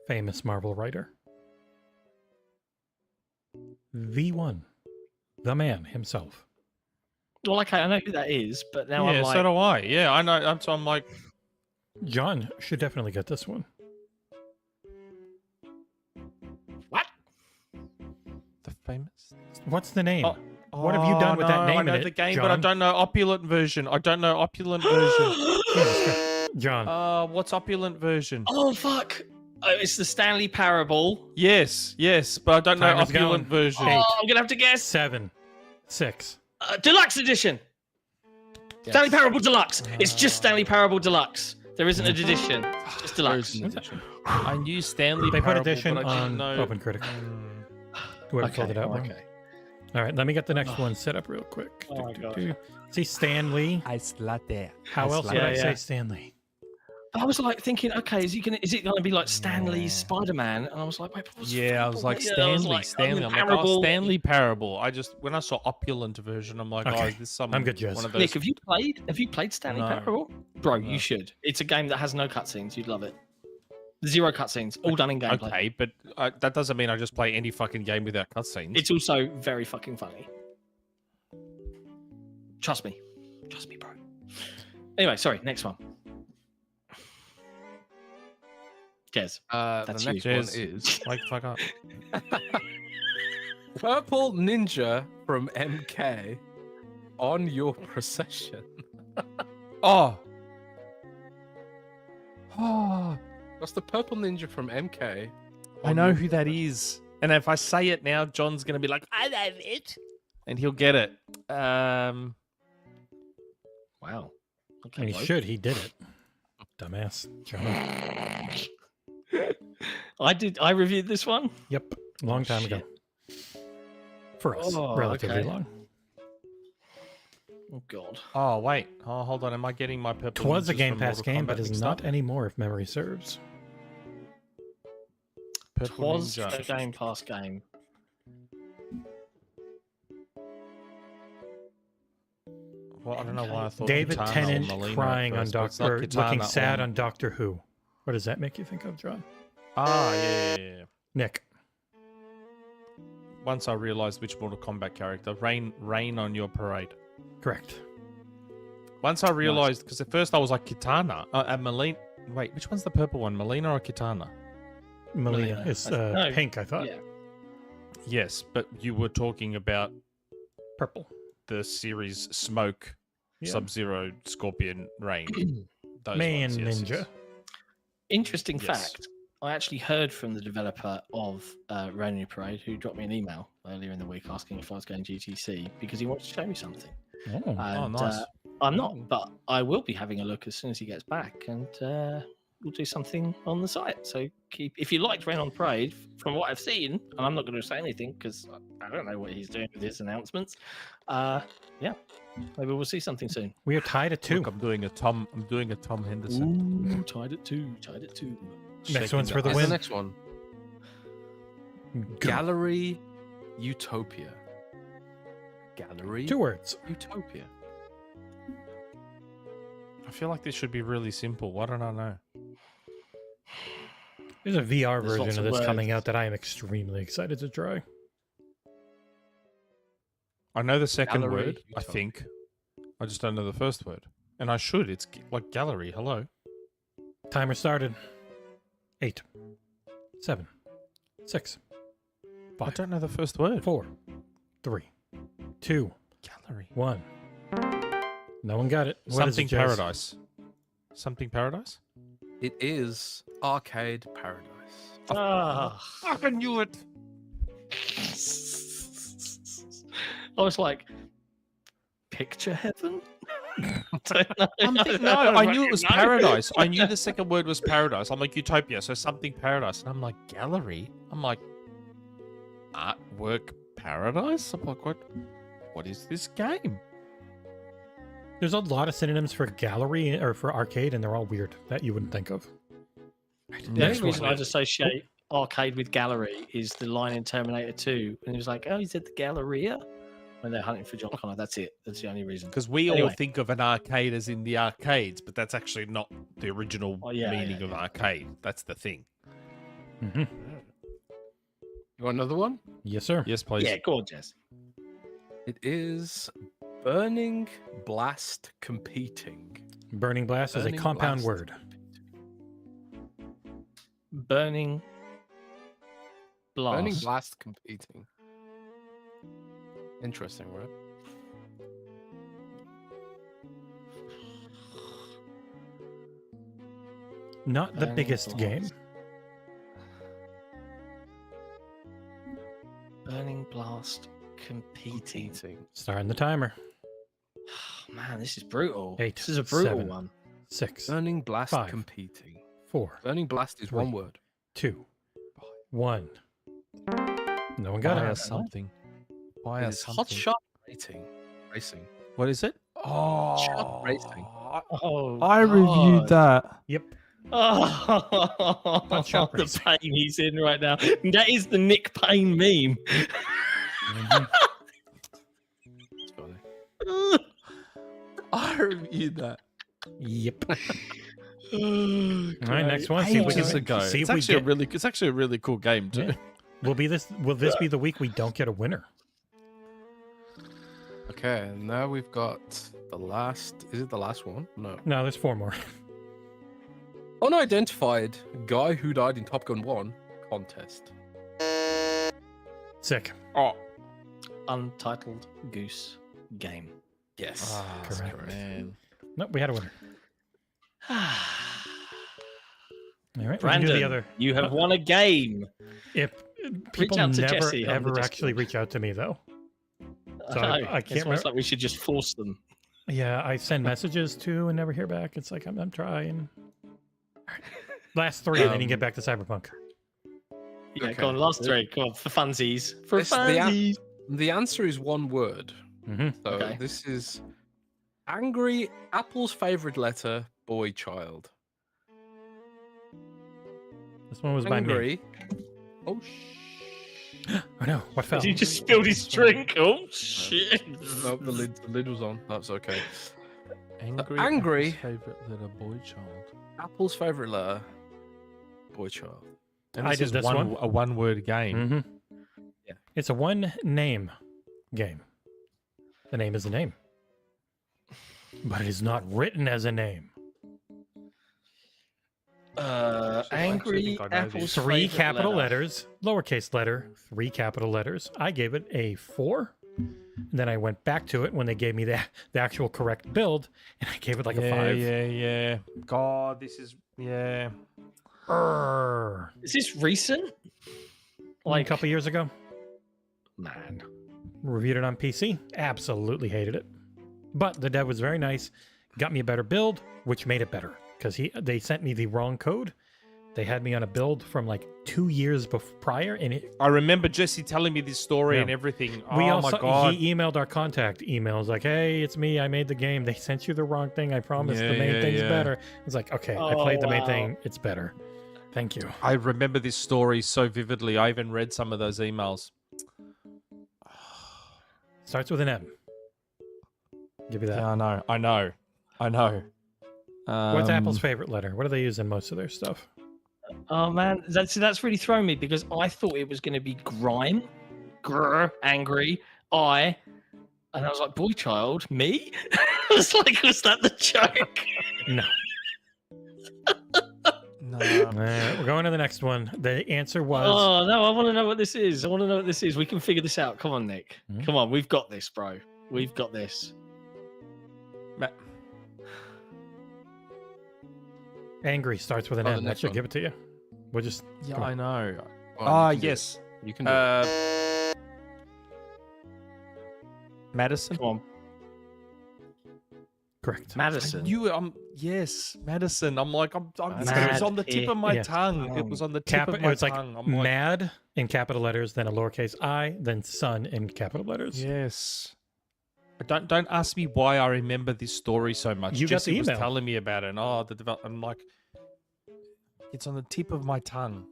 famous Marvel writer. The one. The man himself. Well, okay, I know who that is, but now Yeah, I'm like, so do I. Yeah, I know. So I'm like, John should definitely get this one. what? the famous. What's the name? Oh, What have you done with that no, name I in know it, the game, but I John? don't know opulent version. I don't know opulent version. Jesus Christ. John. What's opulent version? Oh, fuck. Oh, it's the Stanley Parable. Yes, but I don't know Timer's opulent going. version. Eight. Oh, I'm going to have to guess. 7. 6. Deluxe edition. Stanley Parable Deluxe. It's just Stanley Parable Deluxe. There isn't an edition. It's just Deluxe. I knew Stanley They put Parable, edition but I didn't on know. Open Critic. Whoever filled it out. wrong. Okay. All right, let me get the next one set up real quick. Oh my God. See, Stanley. Ice latte. How else would latte. I Yeah, say yeah. Stanley? I was like thinking, okay, is it gonna be like Stanley's Spider-Man? And I was like, wait, what's Yeah, I was like yeah, Stanley, I was like, Stanley. I'm like, Parable. oh, Stanley Parable. I just when I saw opulent version, I'm like, oh, Okay. is this some? I'm good, Jez. One of those... Nick, have you played Stanley No. Parable? Bro, No. you should. It's a game that has no cutscenes. You'd love it. 0 cutscenes, all done in gameplay. Okay, but that doesn't mean I just play any fucking game without cutscenes. It's also very fucking funny. Trust me, bro. Anyway, sorry. Next one. Jez. The That's next you. one Jez. is like fuck up. Purple Ninja from MK on your procession. Oh. Oh. That's the Purple Ninja from MK. I know who that is. And if I say it now, John's gonna be like, I know it. and he'll get it. Wow. And he bloke. should. He did it. Dumbass. John. I reviewed this one. Yep. Long time ago. For us. Relatively okay. long. Oh god. Oh wait. Oh, hold on. Am I getting my purple? Twas a ninjas Game from Pass Mortal game, Kombat but is mixed not up? anymore if memory serves. Purple Was Ninja. a Game Pass game. Well, I don't know why I thought David Kitana or Tennant Melina crying at on first, but it's not Doctor, looking Kitana sad on- on Doctor Who. What does that make you think of, John? Ah, yeah. Nick. Once I realized which Mortal Kombat character, rain on your parade. Correct. Once I realized, because at first I was like Kitana, Melina. Wait, which one's the purple one, Melina or Kitana? Melina Melina. is No. pink, I thought. Yeah. Yes, but you were talking about Purple. the series Smoke, Yeah. Sub-Zero, Scorpion, Rain. Those Man ones, yes, Ninja. yes. Interesting Yes. fact. I actually heard from the developer of Rain on Your Parade, who dropped me an email earlier in the week asking if I was going GTC because he wanted to show me something. Oh. And, nice. I'm not, but I will be having a look as soon as he gets back, and we'll do something on the site. So if you liked Rain on Parade, from what I've seen, and I'm not going to say anything because I don't know what he's doing with his announcements. Yeah, maybe we'll see something soon. We are tied at 2. Look, I'm doing a Tom Henderson. Ooh, tied at two. Next Shaking one's for the Here's the win. next one. Gallery Utopia. Gallery 2 words. Utopia. I feel like this should be really simple. Why don't I know? There's a VR There's lots version of of this coming words. out that I am extremely excited to try. I know the second Gallery word, I Utopia. think. I just don't know the first word. And I should. It's like gallery. Hello. Timer started. 8, 7, 6, I 5, don't know the first word. 4, 3, 2, Gallery. 1. No one got it. What is Something it, Jez? paradise. Something paradise? It is Arcade Paradise. Ah. I knew it. I was like, picture heaven? Don't know. No, I knew it was paradise. I knew the second word was paradise. I'm like utopia, so something paradise. And I'm like gallery. I'm like artwork paradise. I'm like, what is this game? There's a lot of synonyms for gallery or for arcade, and they're all weird that you wouldn't think of. The only reason I'd associate arcade with gallery is the line in Terminator 2. And he was like, oh, he's at the Galleria? When they're hunting for John Connor. That's it. That's the only reason. Because we all Anyway. think of an arcade as in the arcades, but that's actually not the original meaning of arcade. That's the thing. Mm-hmm. You want another one? Yes, sir. Yes, please. Yeah, go on, Jez. It is Burning Blast Competing. Burning Blast is a Burning compound Blast word. Burning Blast. Burning Blast Competing. Interesting word. Not the Burning biggest Blast. game. Burning Blast competing. Starting the timer. Man, this is brutal. 8, This is a brutal 7, one. 6, Burning Blast 5. Competing. 4, Burning Blast is one Three. word. 2, 1. No one got Buy it. us something. Buy It us is something. Hot Shot Racing. What is it? Oh, Shot racing. Oh, I reviewed that. Yep. Oh, Not shot the racing. pain he's in right now. That is the Nick Payne meme. It's funny. I reviewed that. Yep. All All right, next one. See if we Ages can ago. see It's if we actually, get. it's actually a really cool game too. Yeah. Will this be the week we don't get a winner? Okay, and now we've got the last. Is it the last one? No. No, there's 4 more. Unidentified guy who died in Top Gun 1 contest. Sick. Oh, Untitled Goose Game. Yes. Correct. man. Nope, we had a winner. All right, we can do Brandon, the other. you have won a game. If people out to never Jesse on the ever Discord. actually reach out to me though. So I I know. can't It's remember. almost like we should just force them. Yeah, I send messages to and never hear back. It's like I'm trying. Last three, and then you get back to Cyberpunk. Yeah, Okay. go on, last three. Come on, for funsies. For This- the funsies. The answer is one word. Mm-hmm. So Okay. this is angry. Apple's favorite letter. Boy child. This one was by me. Angry. Oh Oh no! What fell? He just spilled his drink. Oh shit! no, the lid was on. That's okay. Angry. Angry. Apple's favorite little boy child. Apple's favorite letter. Boy child. And I this did is this one, one. a one-word game. Mm-hmm. Yeah. It's a one-name game. The name is a name, but it is not written as a name. Angry think I know apples. this. Three favorite capital letter. letters, lowercase letter, three capital letters. I gave it a 4. And then I went back to it when they gave me the actual correct build, and I gave it like a 5. Yeah. God, this is Urgh. Is this recent? Like a couple years ago, Man. reviewed it on PC. Absolutely hated it, but the dev was very nice. Got me a better build, which made it better because they sent me the wrong code. They had me on a build from like 2 years prior, and I remember Jesse telling me this story Yeah. and everything. we Oh also my God. he emailed our contact emails like, "Hey, it's me. I made the game. They sent you the wrong thing. I promise the main thing's better." It's like, okay, I Oh, played the main wow. thing. It's better. Thank you. I remember this story so vividly. I even read some of those emails. Starts with an M. Give you that. Yeah, I know. What's Apple's favorite letter? What do they use in most of their stuff? Oh man, that's really thrown me because I thought it was going to be grime, angry, and I was like, boy child, me? I was like, was that the joke? No. No. We're going to the next one. The answer was Oh no, I want to know what this is. We can figure this out. Come on, Nick. Mhm. Come on, we've got this, bro. We've got this. angry. Starts with an Oh, the M. That next should one. give it to you. We'll just Yeah, come on. I know. Go on, Ah, you can do it. yes. You can do it. Madison. Come on, Correct. Madison. Yes, Madison. I'm like, it Mad was on the tip of my yeah. tongue. It was on the tip of It my was like tongue. I'm like, mad in capital letters, then a lowercase I, then son in capital letters. yes. But don't ask me why I remember this story so much. You got Jesse the was email. telling me about it. And, I'm like, it's on the tip of my tongue.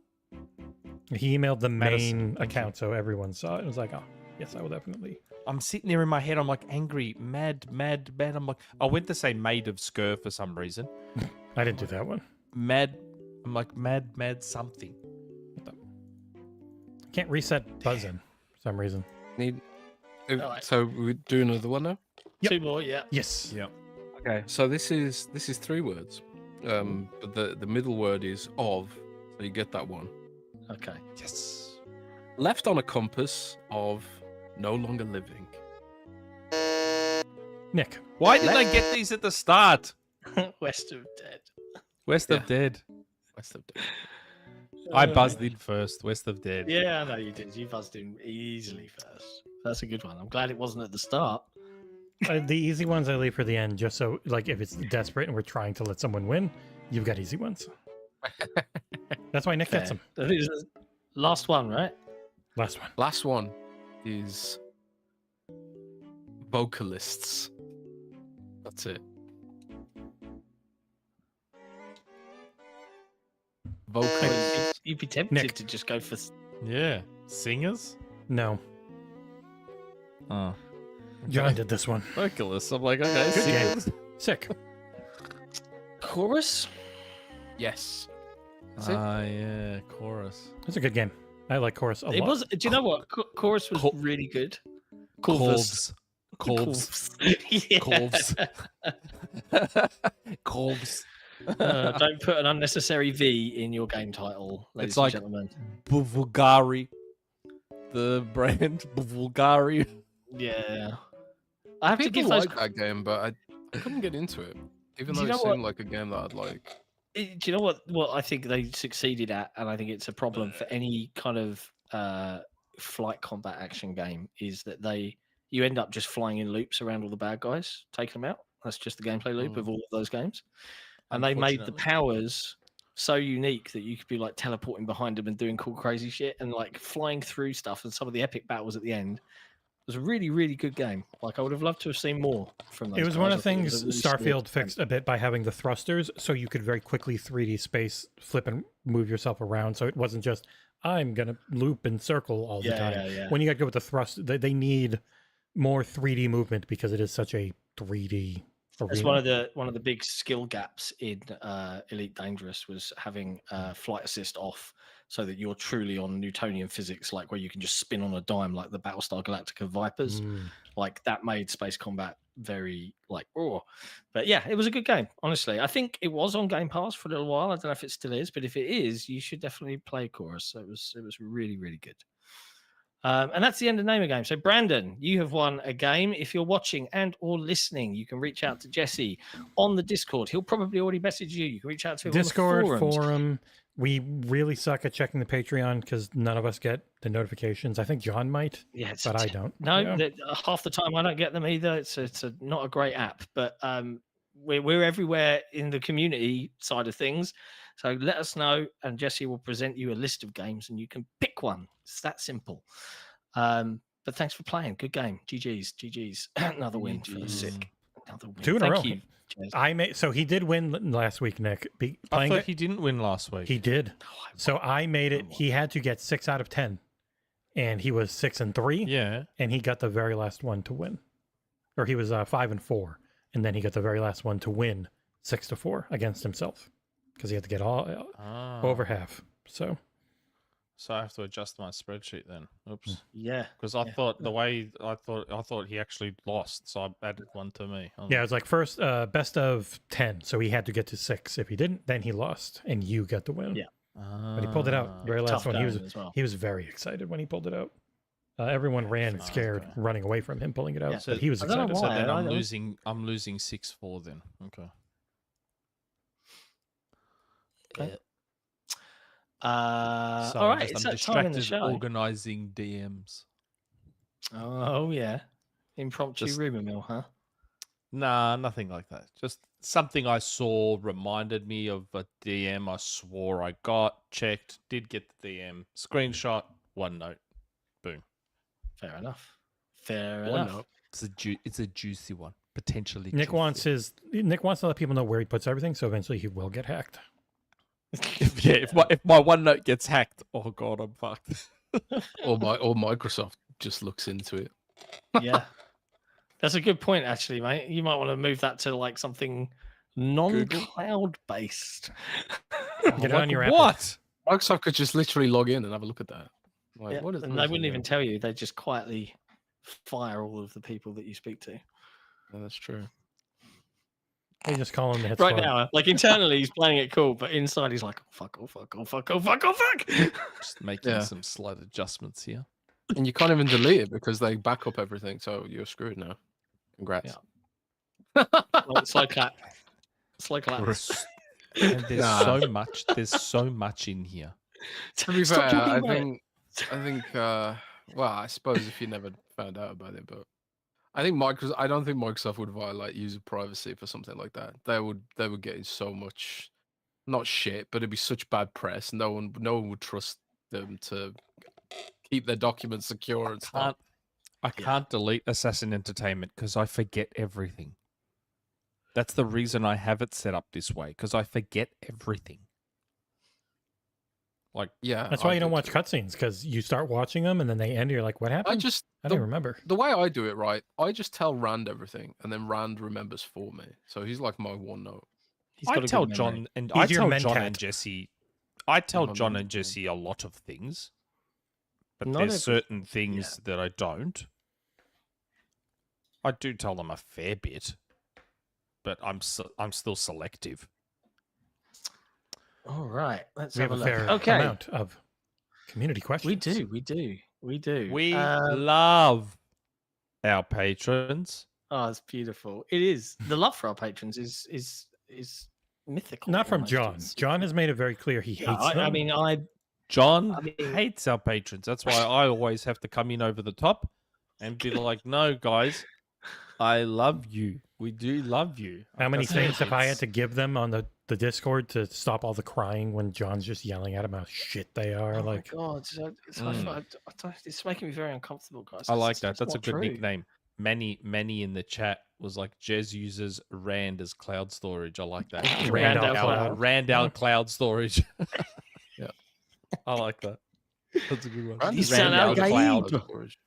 He emailed the Madison, main thank you. account, so everyone saw it. It was like, oh, yes, I will definitely. I'm sitting there in my head. I'm like angry, mad. I'm like, I went to say maid of Skur for some reason. I didn't do that one. Mad. I'm like mad something. Can't reset buzzing for some reason. Alright. So we do another one now. Yep. 2 more, yeah. Yes. Yeah. Okay. So this is 3 words. But the middle word is of. So you get that one. Okay. Yes. Left on a compass of no longer living. Nick. Why didn't I get these at the start? West of Dead. West Yeah. of Dead. West of Dead. I buzzed in first. West of Dead. Yeah, I know you did. You buzzed in easily first. That's a good one. I'm glad it wasn't at the start. The easy ones I leave for the end, just so, like, if it's desperate and we're trying to let someone win, you've got easy ones. That's why Nick gets them. That is the last one, right? Last one. Last one is vocalists. That's it. Vocalists. You'd be tempted Nick. to just go for. Yeah. Singers? No. Oh. John did this one. Vocalists. I'm like, okay, Good game. singers. Sick. Chorus? Yes. That's it. Yeah, chorus. It's a good game. I like chorus a It lot. was. Do you know what? Chorus was really good. Corvs. Corvs. Corvs. Yeah. Corvs. Don't put an unnecessary V in your game title, ladies It's like- and gentlemen. Buvulgari. The brand Buvulgari. Yeah. I have to People give those. like that game, but I couldn't get into it. Even Do though you it know seemed what? like a game that I'd like. Do you know what I think they succeeded at, and I think it's a problem for any kind of flight combat action game, is that they you end up just flying in loops around all the bad guys, taking them out. That's just the gameplay loop of all of those games. And they made the powers so unique that you could be like teleporting behind them and doing cool, crazy shit and like flying through stuff. And some of the epic battles at the end. It was a really, really good game. Like I would have loved to have seen more from those. It was one of the things Starfield fixed a bit by having the thrusters, so you could very quickly 3D space flip and move yourself around. So it wasn't just I'm gonna loop and circle all the time. Yeah. When you got to go with the thrust, they need more 3D movement because it is such a 3D. It's one of the big skill gaps in Elite Dangerous was having flight assist off, so that you're truly on Newtonian physics, like where you can just spin on a dime, like the Battlestar Galactica Vipers. Like that made space combat very like raw. But yeah, it was a good game. Honestly, I think it was on Game Pass for a little while. I don't know if it still is, but if it is, you should definitely play Chorus. So it was really, really good. And that's the end of the name of the game. So Brandon, you have won a game. If you're watching and or listening, you can reach out to Jesse on the Discord. He'll probably already message you. You can reach out to him Discord, on the forums. forum. We really suck at checking the Patreon because none of us get the notifications. I think John might, but I don't. No, half the time I don't get them either. It's not a great app, but we're everywhere in the community side of things. So let us know, and Jesse will present you a list of games, and you can pick one. It's that simple. But thanks for playing. Good game. GG's. Another win for the sick. Another win. 2 in a row. You, so he did win last week, Nick. I thought he didn't win last week. He did. So I made it. He had to get 6 out of 10, and he was 6-3. Yeah, and he got the very last one to win, or he was 5-4, and then he got the very last one to win 6-4 against himself because he had to get all over half. So I have to adjust my spreadsheet then. Oops. Yeah. Because I thought the way I thought he actually lost, so I added one to me. Yeah, it was like first best of 10, so he had to get to 6. If he didn't, then he lost, and you got the win. Yeah. But he pulled it out. Very last one. He was very excited when he pulled it out. Everyone ran scared, running away from him pulling it out. So but he was excited. So then I'm losing 6-4 then. Okay. Okay. So all right, it's I'm that time in the distracted show. organizing DMs. Oh yeah, impromptu rumor mill, huh? Nah, nothing like that. Just something I saw reminded me of a DM I swore I got, checked, did get the DM, screenshot, OneNote, boom. Fair enough. OneNote. It's a juicy one, potentially. Nick wants to let people know where he puts everything, so eventually he will get hacked. If my OneNote gets hacked, oh god, I'm fucked. or Microsoft just looks into it. Yeah, that's a good point, actually, mate. You might want to move that to like something non-cloud based. Get it on your app. What? Microsoft could just literally log in and have a look at that. Like, Yeah, what is? and they wouldn't even tell you. They just quietly fire all of the people that you speak to. Yeah, that's true. They just call him the Right now, like internally, he's playing it cool, but inside, he's like, oh fuck. Just making some slight adjustments here. And you can't even delete it because they back up everything, so you're screwed now. Congrats. Well, slow clap. And there's so much in here. To be fair, I think well, I suppose if you never found out about it, but I don't think Microsoft would violate user privacy for something like that. They would get so much, not shit, but it'd be such bad press. No one would trust them to keep their documents secure and stuff. I can't delete Ass4ssin Entertainment because I forget everything. That's the reason I have it set up this way, because I forget everything. Like, yeah, that's why you don't watch cutscenes, because you start watching them and then they end. And you're like, what happened? I don't remember. The way I do it, right? I just tell Rand everything, and then Rand remembers for me. So he's like my OneNote. I tell John and Jesse. I tell John and Jesse a lot of things, but there's certain things that I don't. I do tell them a fair bit, but I'm still selective. All right, let's have a fair amount of community questions. We do. We love our patrons. Oh, it's beautiful. It is. The love for our patrons is mythical. Not from John. John has made it very clear he hates them. John hates our patrons. That's why I always have to come in over the top. and be like, no, guys, I love you. We do love you. How many That's things have I had it's- to give them on the Discord to stop all the crying when John's just yelling at them how shit they are? Oh Like, my god, it's making me very uncomfortable, guys. I 'cause like it's that. just That's a not good true. nickname. Many in the chat was like, Jez uses Rand as cloud storage. I like that. Randall Cloud. Randall cloud storage. Yeah. I like that. That's a good one. Randy He's sound Randall out Cloud gabe. storage.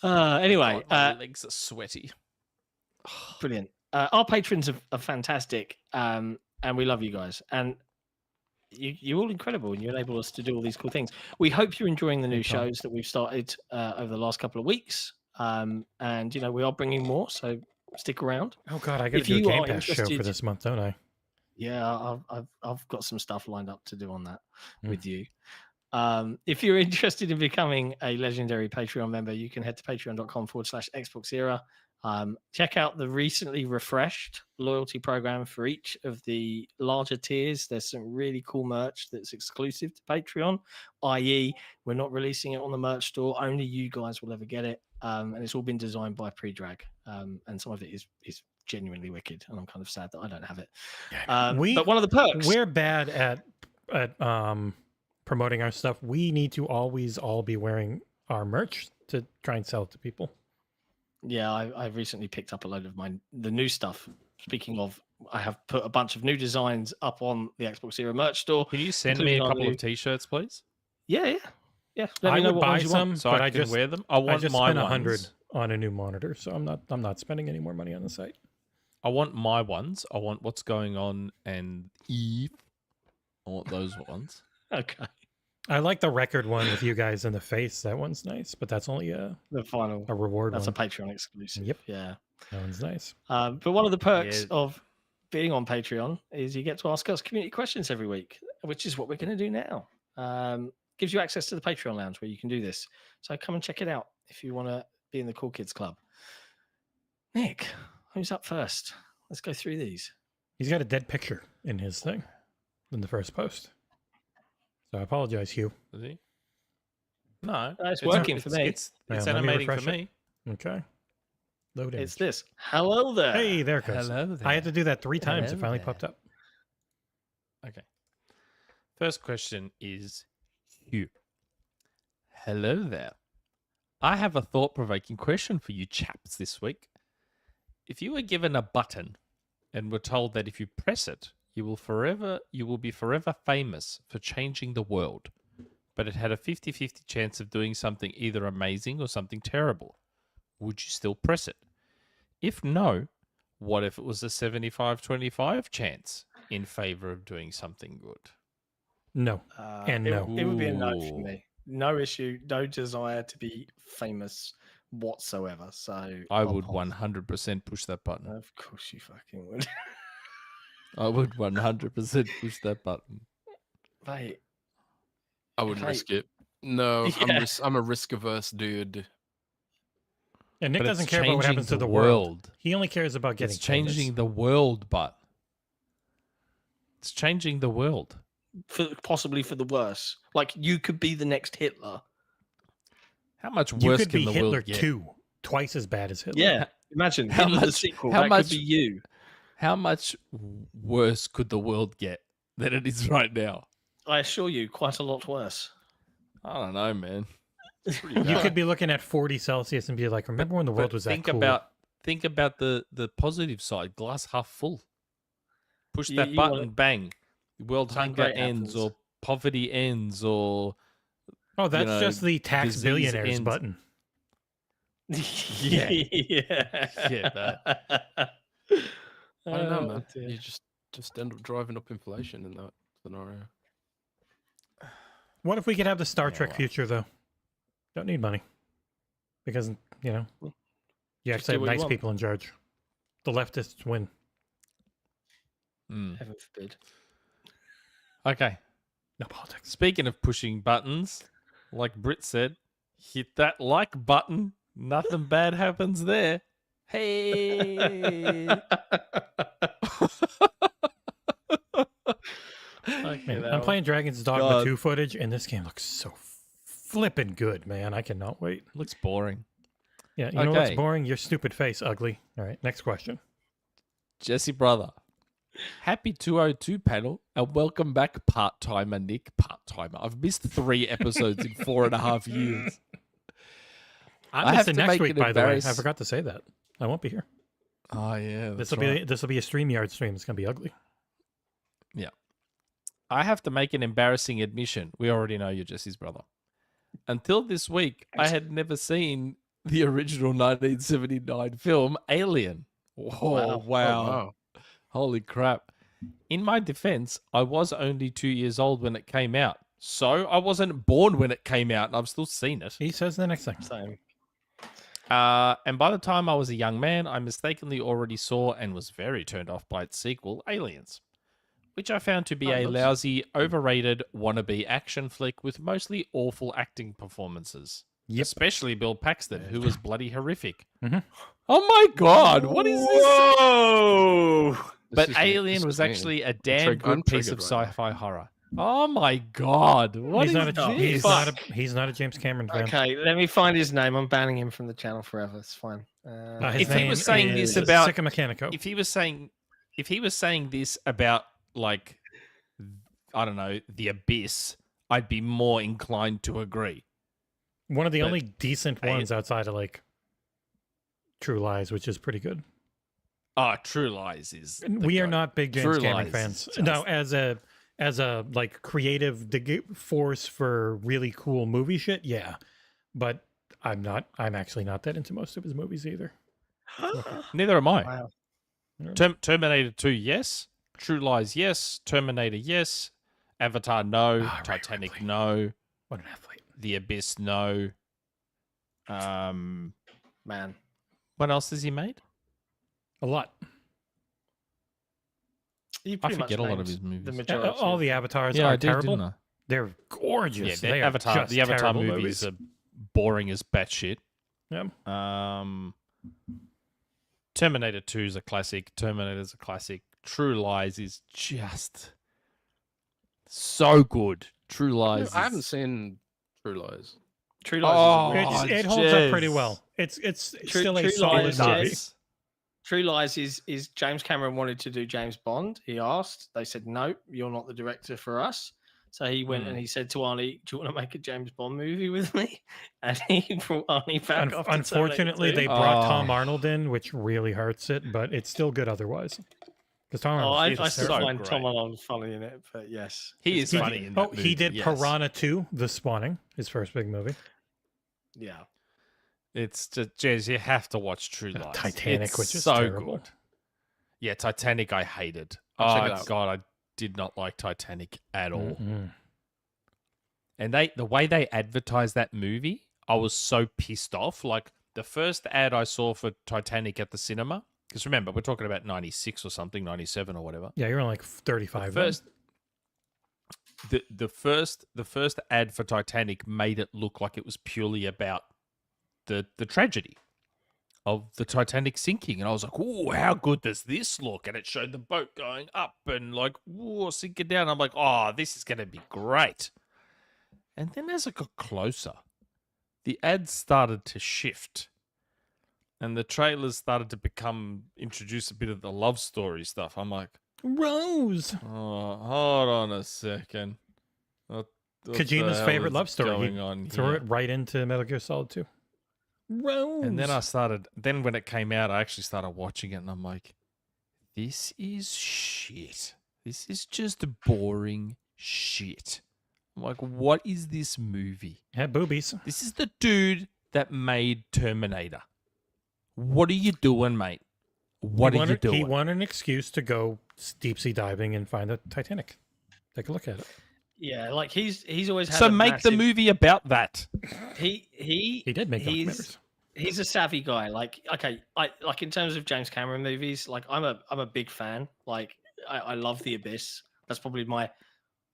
Anyway, God, my legs are sweaty. brilliant. Our patrons are fantastic, and we love you guys. And you're all incredible, and you enable us to do all these cool things. We hope you're enjoying the new shows that we've started over the last couple of weeks. And we are bringing more, so stick around. oh god, I got to If do a you Game are Pass show for interested- this month, don't I? Yeah, I've got some stuff lined up to do on that Mm. with you. If you're interested in becoming a legendary Patreon member, you can head to patreon.com/XboxEra. Check out the recently refreshed loyalty program for each of the larger tiers. There's some really cool merch that's exclusive to Patreon, i.e., we're not releasing it on the merch store. Only you guys will ever get it. And it's all been designed by Predrag. And some of it is genuinely wicked. And I'm kind of sad that I don't have it. But one of the perks. We're bad at promoting our stuff. We need to always all be wearing our merch to try and sell it to people. Yeah, I've recently picked up a load of the new stuff. Speaking of, I have put a bunch of new designs up on the Xbox Era merch store. Can you send me a including our couple new- of t-shirts, please? Yeah. Let I me know would what buy ones you want. some, So but I can just wear them. I want just my spent ones. 100 on a new monitor, so I'm not spending any more money on the site. I want my ones. I want What's Going On and Eve. I want those ones. Okay. I like the record one with you guys in the face. That one's nice, but that's only a The final. reward That's one. a Patreon exclusive. Yep. Yeah. That one's nice. But one of the perks Yeah. of being on Patreon is you get to ask us community questions every week, which is what we're going to do now. Gives you access to the Patreon lounge where you can do this. So come and check it out if you want to be in the Cool Kids Club. Nick, who's up first? Let's go through these. He's got a dead picture in his thing in the first post. So I apologize, Hugh. Is he? No. It's working for me. It's Yeah, let me animating for refresh it. me. Okay. Load in. It's this. Hello there. Hey, there it goes. Hello there. I had to do that 3 times. It Hello finally there. popped up. Okay. First question is Hugh. Hello there. I have a thought-provoking question for you chaps this week. If you were given a button and were told that if you press it, you will be forever famous for changing the world, but it had a 50-50 chance of doing something either amazing or something terrible, would you still press it? If no, what if it was a 75-25 chance in favor of doing something good? No. And it, no. It would be a no for Ooh. me. No issue, no desire to be famous whatsoever. So I I'll would pause. 100% push that button. Of course you fucking would. I would 100% push that button. Mate, I wouldn't Okay. risk it. No, Yeah. I'm a risk averse dude. And Nick But doesn't it's care about what changing happens to the the world. world. He only cares about getting It's changing the world, but it's changing the world. possibly for the worse. Like you could be the next Hitler. How much famous. You worse could can be the Hitler world get? too. Twice as bad as Hitler. Yeah. Imagine How Hitler the much- sequel. how That much- could be you. How much worse could the world get than it is right now? I assure you, quite a lot worse. I don't know, man. You could be looking at 40 Celsius and be like, remember when the world But was that think cool? think about the positive side, glass half full. Push You- that you button, wanna- bang. World Something hunger great ends, happens. or poverty ends, or Oh, that's know, just the tax disease billionaires ends. button. Yeah. yeah. I don't know, Oh, man. dear. You just end up driving up inflation in that scenario. What if we could have the Star Yeah, Trek well. future, though? Don't need money. Because, you know, you Just actually do have what you nice want. people in charge. The leftists win. Mm. Heaven forbid. Okay. No politics. Speaking of pushing buttons, like Britt said, hit that like button. Nothing bad happens there. Hey. Okay, Man, that I'm one. playing Dragon's Dogma God. 2 footage, and this game looks so flipping good, man. I cannot wait. Looks boring. Yeah, you know what's Okay. boring? Your stupid face, ugly. All right, next question. Jesse brother. Happy 202 panel and welcome back, part-timer Nick. Part-timer. I've missed 3 episodes in 4.5 years. I'm have missing to next make week, an by the way. I embarrass- forgot to say that. I won't be here. Oh yeah, This will be a StreamYard stream. It's gonna be ugly. Yeah. I have to make an embarrassing admission. We already know you're Jesse's brother. Until this week, I had never seen the original 1979 film Alien. Oh, wow. wow. Holy crap. In my defense, I was only 2 years old when it came out. So I wasn't born when it came out, and I've still seen it. He says the next thing. Same. And by the time I was a young man, I mistakenly already saw and was very turned off by its sequel, Aliens, which I found to be a lousy, overrated, wannabe action flick with mostly awful acting performances. Yep. Especially Bill Paxton, who was bloody horrific. Mhm. Oh my god, what is this? Whoa! But Alien was actually a damn good piece of triggered right now. sci-fi horror. Oh my god, what He's is not a this? he's not a James Cameron fan. Okay, let me find his name. I'm banning him from the channel forever. It's fine. His If he was name saying this is about- Sicka Mechanico. If he was saying this about, like, I don't know, The Abyss, I'd be more inclined to agree. One of the but- only decent ones outside of like True Lies, which is pretty good. Oh, True Lies is. the We are goat. not big James True Cameron Lies fans. is No, as a like creative force for really cool movie shit, yeah. But I'm actually not that into most of his movies either. Neither am I. Wow. Terminator 2, yes. True Lies, yes. Terminator, yes. Avatar, no. Ah, right, Titanic, Ripley. no. What an athlete. The Abyss, no. Man. What else has he made? A lot. You I pretty much forget a lot of named his movies. The Yeah, majority. All the avatars Yeah, are I did, terrible. didn't I? They're gorgeous. Yeah, They the are Avatar just terrible movies are boring as batshit. Yeah. Terminator 2 is a classic. Terminator's a classic. True Lies is just so good. True Lies. I haven't seen True Lies. True Lies. Oh, is a It holds up pretty Jez. well. It's True- still a True solid Lies, movie. Jez. True Lies is James Cameron wanted to do James Bond. He asked. They said, no, you're not the director for us. So he went and he said to Arnie, do you want to make a James Bond movie with me? And he brought Arnie back after Unfortunately, Terminator they 2. brought Tom Arnold in, which really hurts it, but it's still good otherwise. Because Tom Oh, Arnold, I still so find great. Tom Arnold funny in it, but yes. He is It's funny good. in that movie. he did yes. Piranha 2, The Spawning, his first big movie. Yeah. It's just, Jez, you have to watch True Lies. Titanic, It's which is so terrible. good. Yeah, Titanic I hated. I'll check it Oh, out. God, I did not like Titanic at all. Mhm. And the way they advertised that movie, I was so pissed off. Like, the first ad I saw for Titanic at the cinema, because remember, we're talking about 96 or something, 97 or whatever. Yeah, you're on like 35. then. First, the first ad for Titanic made it look like it was purely about the tragedy of the Titanic sinking, and I was like, "Oh, how good does this look?" And it showed the boat going up and like, "Whoa, sinking down." I'm like, "Oh, this is going to be great." And then as it got closer, the ads started to shift, and the trailers started to introduce a bit of the love story stuff. I'm like, Rose. oh, hold on a second. What the Kojima's hell favorite is love story. going He on threw here? it right into Metal Gear Solid 2. Rose. And then when it came out, I actually started watching it, and I'm like, this is shit. This is just boring shit. I'm like, what is this movie? Had boobies. This is the dude that made Terminator. What are you doing, mate? What are you doing? He wanted an excuse to go deep sea diving and find the Titanic. Take a look at it. Yeah, like he's always had So a make the massive- movie about that. He did make documentaries. He's a savvy guy. Like, okay, I like in terms of James Cameron movies, like I'm a big fan. Like I love The Abyss. That's probably my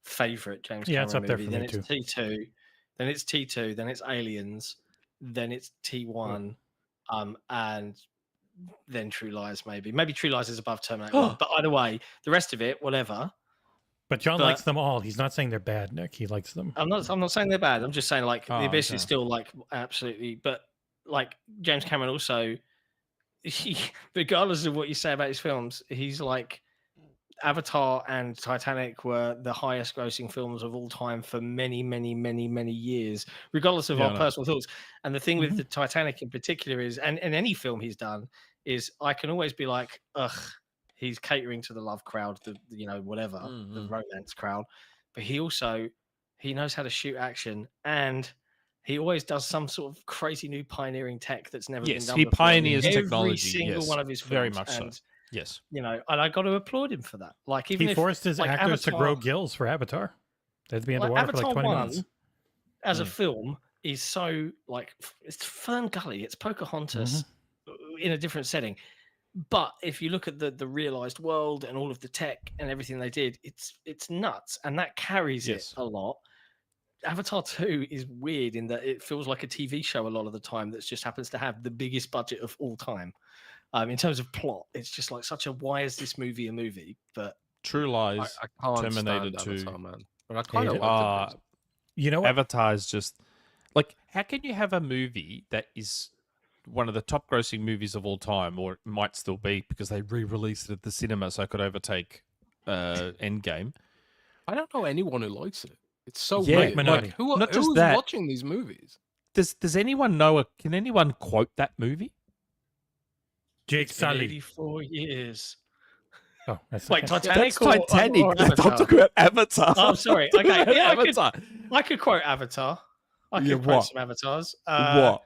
favorite James Yeah, Cameron it's up there movie. for Then me it's T2, then it's T2, then it's Aliens, then it's T1, and then True Lies maybe. Maybe True Lies is above Terminator 1, but either way, the rest of it, whatever. But John But- likes them all. He's not saying they're bad, Nick. He likes them. I'm not saying they're bad. I'm just saying like Oh, the Abyss okay. is still like absolutely. But like James Cameron also, regardless of what you say about his films, he's like Avatar and Titanic were the highest grossing films of all time for many, many, many, many years, regardless of Yeah, I our know. personal thoughts. And the thing with the Titanic in particular is, and any film he's done, is I can always be like, ugh, he's catering to the love crowd, the whatever, the romance crowd. But he knows how to shoot action, and he always does some sort of crazy new pioneering tech that's never been Yes, done he before. pioneers Every technology. single Yes, one of his films, very much so. and, Yes. and I got to applaud him for that. Like even He if forced his like, actors to grow Avatar- gills for Avatar. They had to be like, underwater for like Avatar 20 1 minutes. as a film is so like it's Fern Gully, it's Pocahontas in a different setting. But if you look at the realized world and all of the tech and everything they did, it's nuts, and that carries Yes. it a lot. Avatar 2 is weird in that it feels like a TV show a lot of the time that just happens to have the biggest budget of all time. In terms of plot, it's just like such a why is this movie a movie? But True Lies. I can't Terminator stand 2. Avatar, man. But I kind of Hate it. like it. You know what? Avatar is just like, how can you have a movie that is one of the top grossing movies of all time, or it might still be because they re-released it at the cinema so it could overtake Endgame? I don't know anyone who likes it. It's so Yeah, weird. minority. Like, who's Not just that. watching these movies? Does anyone know? Can anyone quote that movie? Jake it's been Sully. 84 years. Oh, that's Like okay. Titanic That's or Titanic. or I'm Avatar? talking about Avatar. Oh, sorry. I'm talking Okay, about yeah, Avatar. I could quote Avatar. I could Yeah, quote what? some Avatars. What?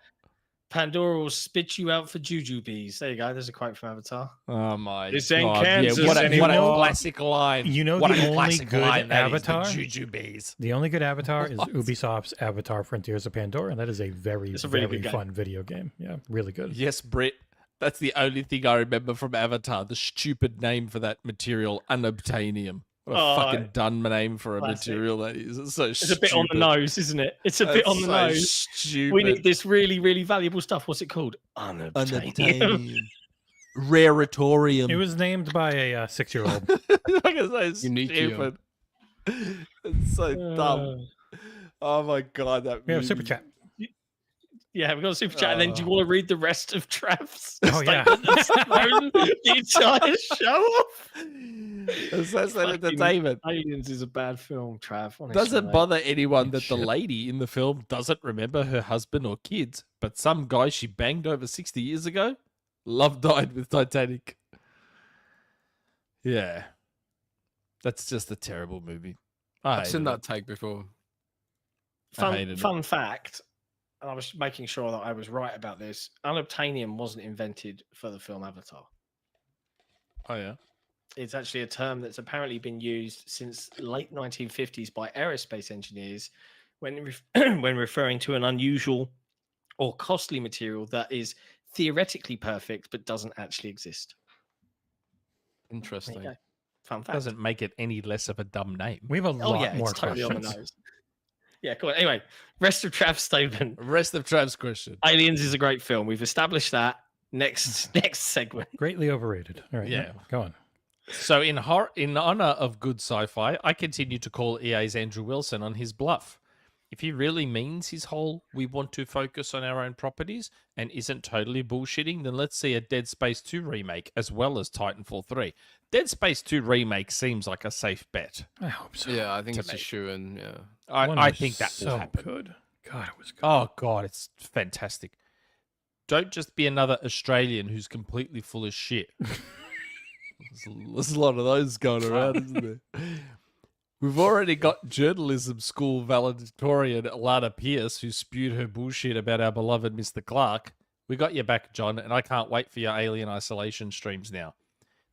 Pandora will spit you out for jujubes. There you go. There's a quote from Avatar. Oh my This ain't god! Kansas Yeah, what a anymore. classic line. You know What the a only classic good line that is, Avatar? the jujubes. The only good Avatar is What? Ubisoft's Avatar Frontiers of Pandora, and that is a very, It's a really very good game. fun video game. Yeah, really good. Yes, Britt. That's the only thing I remember from Avatar. The stupid name for that material, unobtainium. What a Oh, fucking dumb name for a classic. material that is. It's so It's a bit on the nose, isn't it? It's a bit on the nose. Stupid. We need this really, really valuable stuff. What's it called? Unobtainium. Unobtainium. Raratorium. It was named by a 6-year-old. Like it's so Uniquium. stupid. It's so dumb. Oh my god, that We have movie. super chat. Yeah, we've got a super chat. And then do you want to read the rest of Trav's Oh, yeah. statement that's thrown the entire show off? It's so sad Fucking entertainment. Aliens is a bad film, Trav. Honestly, Doesn't mate. bother anyone that the Shit. lady in the film doesn't remember her husband or kids, but some guy she banged over 60 years ago, love died with Titanic. Yeah. That's just a terrible movie. I've seen hated that take before. I hated it. Fun fact, and I was making sure that I was right about this. Unobtainium wasn't invented for the film Avatar. Oh, yeah. It's actually a term that's apparently been used since late 1950s by aerospace engineers when when referring to an unusual or costly material that is theoretically perfect but doesn't actually exist. There you Interesting. go. Fun fact. Doesn't make it any less of a dumb name. We have a Oh lot yeah, more it's totally on the questions. nose. Yeah, cool. Anyway, rest of Trav's statement. Rest of Trav's question. Aliens is a great film. We've established that. Next segment. Greatly overrated. All right, Yeah. go on. So in honor of good sci-fi, I continue to call EA's Andrew Wilson on his bluff. If he really means his whole we want to focus on our own properties and isn't totally bullshitting, then let's see a Dead Space 2 remake as well as Titanfall 3. Dead Space 2 remake seems like a safe bet. I hope so. Yeah, I think To it's a me. shoe-in, yeah. One I was think that so will happen. good. God, it was good. Oh god, it's fantastic. Don't just be another Australian who's completely full of shit. There's a lot of those going around, isn't there? We've already got journalism school valedictorian Alanah Pearce, who spewed her bullshit about our beloved Mr. Clark. We got you back, John, and I can't wait for your Alien Isolation streams now.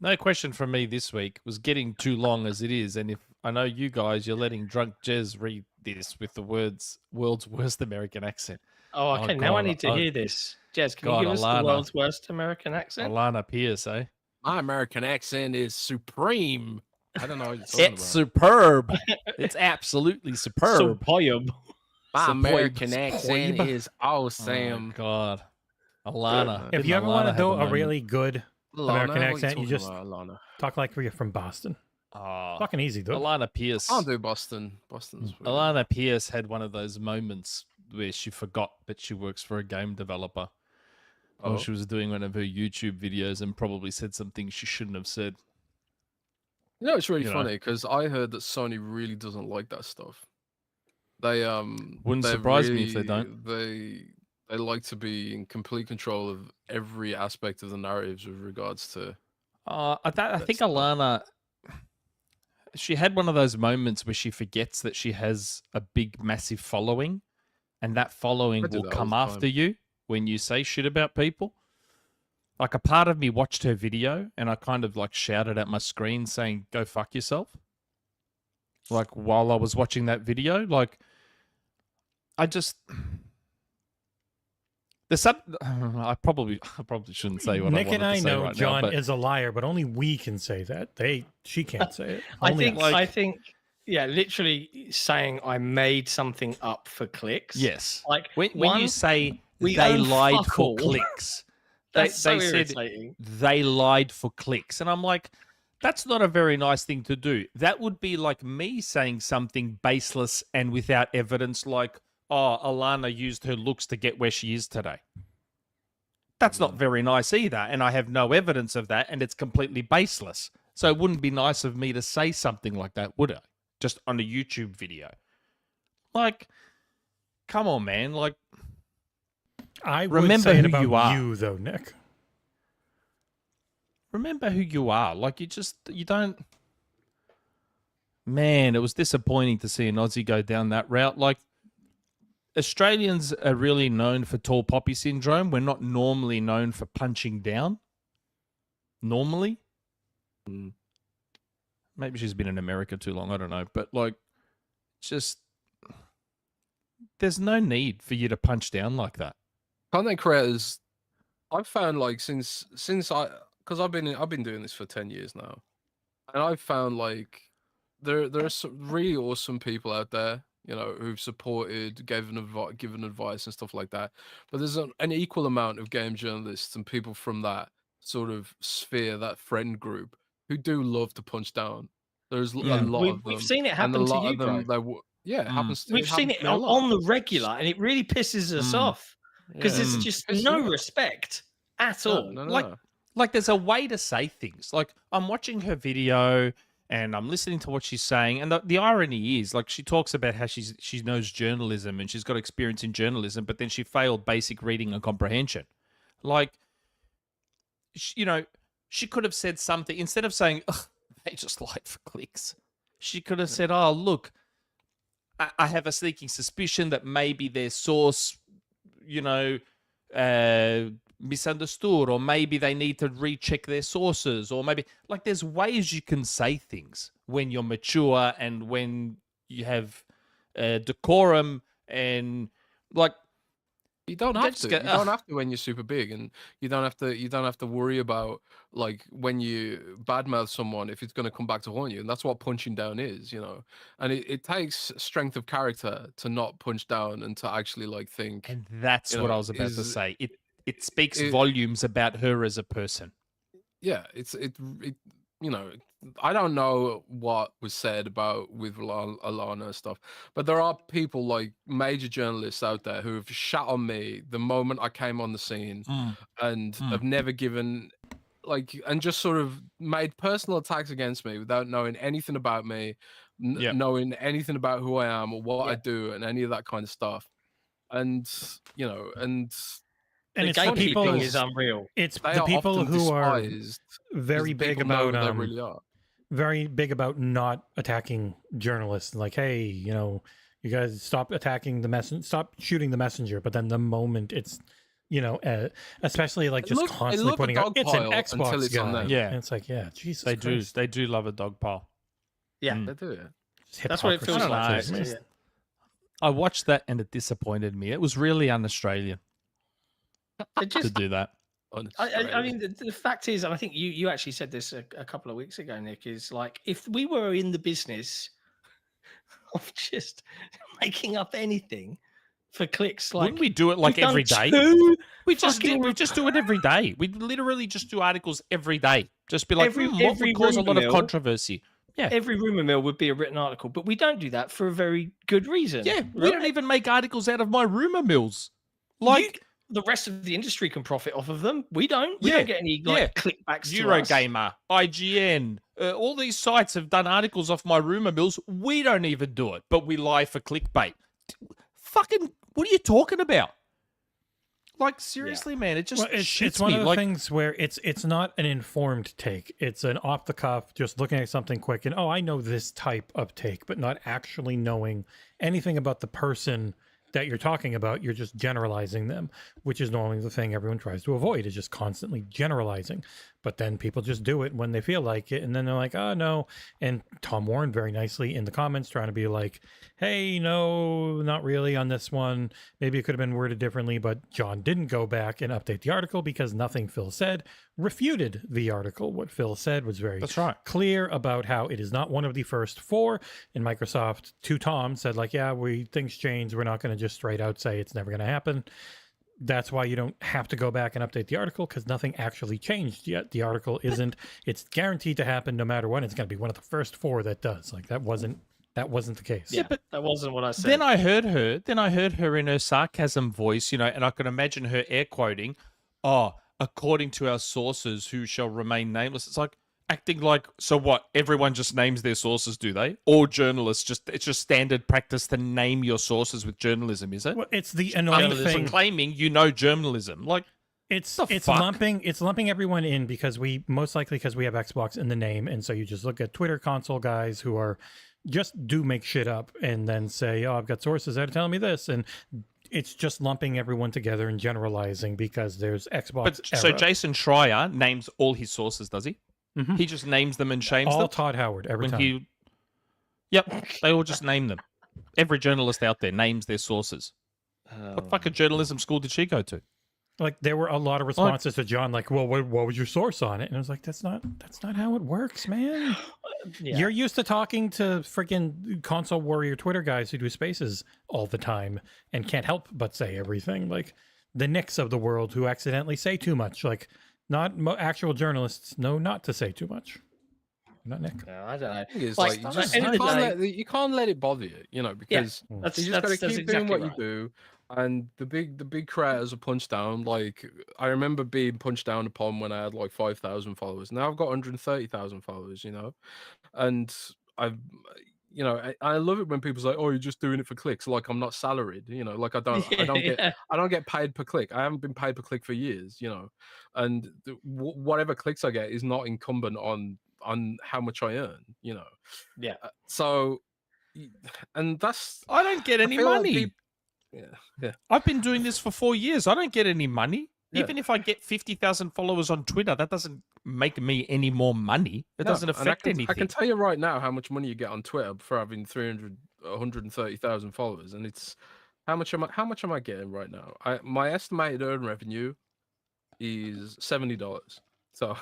No question from me this week was getting too long as it is, and if I know you guys, you're letting drunk Jez read this with the words "world's worst American accent." Oh, okay. Now I God, need to hear this. Jez, can God, you give us Alanah. the world's worst American accent? Alanah Pearce, eh? My American accent is supreme. I don't know what you're talking It's about. superb. It's absolutely superb. Superb. My Superb. American accent Superb. is Oh, awesome. God. Alana. If you ever want to do a really good Alana, American what are accent, you talking just about, Alana? talk like you're from Boston. Fucking easy, though. Alanah Pearce. I'll do Boston. Boston's weird. Alanah Pearce had one of those moments where she forgot that she works for a game developer while she was doing one of her YouTube videos and probably said something she shouldn't have said. You know, it's really funny because I heard that Sony really doesn't like that stuff. They Wouldn't surprise me if they don't. They like to be in complete control of every aspect of the narratives with regards to. I think Alanah, she had one of those moments where she forgets that she has a big, massive following, and that following will come after you when you say shit about people. Like, a part of me watched her video, and I kind of like shouted at my screen saying, "Go fuck yourself." Like, while I was watching that video, like, I just. I probably shouldn't say what Nick I wanted and I to say know right John now, but is a liar, but only we can say that. She can't say it. I Only think, us. yeah, literally saying I made something up for clicks. yes. Like When you say we they own lied fuck for all. clicks, That's so said irritating. they lied for clicks. And I'm like, that's not a very nice thing to do. That would be like me saying something baseless and without evidence, like, oh, Alanah used her looks to get where she is today. That's not very nice either. And I have no evidence of that, and it's completely baseless. So it wouldn't be nice of me to say something like that, would it? Just on a YouTube video. Like, come on, man. Like, I would remember say it who about you are. you, though, Nick. remember who you are. Like, you don't. Man, it was disappointing to see an Aussie go down that route. Like, Australians are really known for tall poppy syndrome. We're not normally known for punching down. Normally. Maybe she's been in America too long. I don't know. But, like, just... there's no need for you to punch down like that. Content creators, I've found, like, since because I've been doing this for 10 years now, and I've found, like, there are some really awesome people out there, you know, who've supported, given advice and stuff like that. But there's an equal amount of game journalists and people from that sort of sphere, that friend group, who do love to punch down. There's a lot of them. We've seen it happen and a to lot you, of them, bro. it happens. We've seen it on the regular, and it really pisses us off because there's just no respect at all. No. Like, there's a way to say things. Like, I'm watching her video and I'm listening to what she's saying, and the irony is, like, she talks about how she knows journalism and she's got experience in journalism, but then she failed basic reading and comprehension. Like, you know, she could have said something instead of saying, "Ugh, they just lied for clicks." She could have said, "Oh, look, I have a sneaking suspicion that maybe their source, you know, misunderstood, or maybe they need to recheck their sources, or maybe," like, there's ways you can say things when you're mature and when you have decorum, and, like, you don't have to. You don't have to when you're super big, and you don't have to worry about, like, when you badmouth someone, if it's going to come back to haunt you. And that's what punching down is, you know. And it takes strength of character to not punch down and to actually, like, think. And that's you what know, I was about to say. It speaks volumes about her as a person. Yeah, it you know, I don't know what was said with Alanah stuff, but there are people, like major journalists out there, who have shat on me the moment I came on the scene and have never given, like, and just sort of made personal attacks against me without knowing anything about me, knowing anything about who I am or what I do and any of that kind of stuff. And, you know, and the it's the people gatekeeping is unreal. It's the people who are very big about they really are. Very big about not attacking journalists. Like, hey, you know, you guys stop attacking stop shooting the messenger. But then the moment it's, you know, especially like just constantly putting out, it's an Xbox guy. Yeah, and it's like, yeah, Jesus, they do love a dog pile. Yeah, they do. That's what it feels like. I watched that and it disappointed me. It was really un-Australian to do that. I mean, the fact is, and I think you actually said this a couple of weeks ago, Nick, is like, if we were in the business of just making up anything for clicks, like, wouldn't we do it like every day? We just do it every day. We literally just do articles every day. Just be like, what would cause a lot of controversy? Yeah. every rumor mill would be a written article, but we don't do that for a very good reason. Yeah, we don't even make articles out of my rumor mills. Like the rest of the industry can profit off of them. We don't. We Yeah, don't get any clickbacks. Eurogamer, IGN, all these sites have done articles off my rumor mills. We don't even do it, but we lie for clickbait. Fucking, what are you talking about? Like, seriously, man, it just it's one of the things where it's not an informed take. It's an off the cuff, just looking at something quick and, oh, I know this type of take, but not actually knowing anything about the person that you're talking about. You're just generalizing them, which is normally the thing everyone tries to avoid, is just constantly generalizing. But then people just do it when they feel like it, and then they're like, oh no. And Tom Warren very nicely in the comments trying to be like, hey, no, not really on this one. Maybe it could have been worded differently, but John didn't go back and update the article because nothing Phil said refuted the article. What Phil said was very clear about how it is not one of the first four. And Microsoft, to Tom, said like, yeah, things change. We're not going to just straight out say it's never going to happen. That's why you don't have to go back and update the article, because nothing actually changed yet. The article isn't, it's guaranteed to happen no matter what. It's going to be one of the first four that does. Like that wasn't the case. Yeah, but that wasn't what I said. Then I heard her in her sarcasm voice, and I can imagine her air quoting, oh, according to our sources who shall remain nameless. It's like acting like, so what? Everyone just names their sources, do they? Or journalists, it's just standard practice to name your sources with journalism, is it? Well, it's the annoying thing. Claiming journalism. Like, it's lumping everyone in because we have Xbox in the name, and so you just look at Twitter console guys who are just do make shit up and then say, oh, I've got sources that are telling me this, and it's just lumping everyone together and generalizing because there's Xbox. But so Jason Schreier names all his sources, does he? Mm-hmm. He just names them and shames them. All Todd Howard every time. Yep, they all just name them. Every journalist out there names their sources. What fucking journalism school did she go to? Like there were a lot of responses to John, like, "Well, what was your source on it?" And I was like, "That's not how it works, man. Yeah. You're used to talking to freaking console warrior Twitter guys who do spaces all the time and can't help but say everything. Like the Nicks of the world who accidentally say too much. Like not actual journalists know not to say too much. Not Nick. No, I don't know. It's like you can't let it bother you, because you just got to keep doing what you do. And the big creators are punched down. Like I remember being punched down upon when I had like 5,000 followers. Now I've got 130,000 followers. And I love it when people say, "Oh, you're just doing it for clicks." Like I'm not salaried. Like I don't get paid per click. I haven't been paid per click for years. And whatever clicks I get is not incumbent on how much I earn. Yeah. So, and that's I don't get any money. Like yeah. I've been doing this for 4 years. I don't get any money. Yeah. Even if I get 50,000 followers on Twitter, that doesn't make me any more money. It doesn't affect anything. I can tell you right now how much money you get on Twitter for having 130,000 followers, and it's how much am I getting right now? My estimated earned revenue is $70. So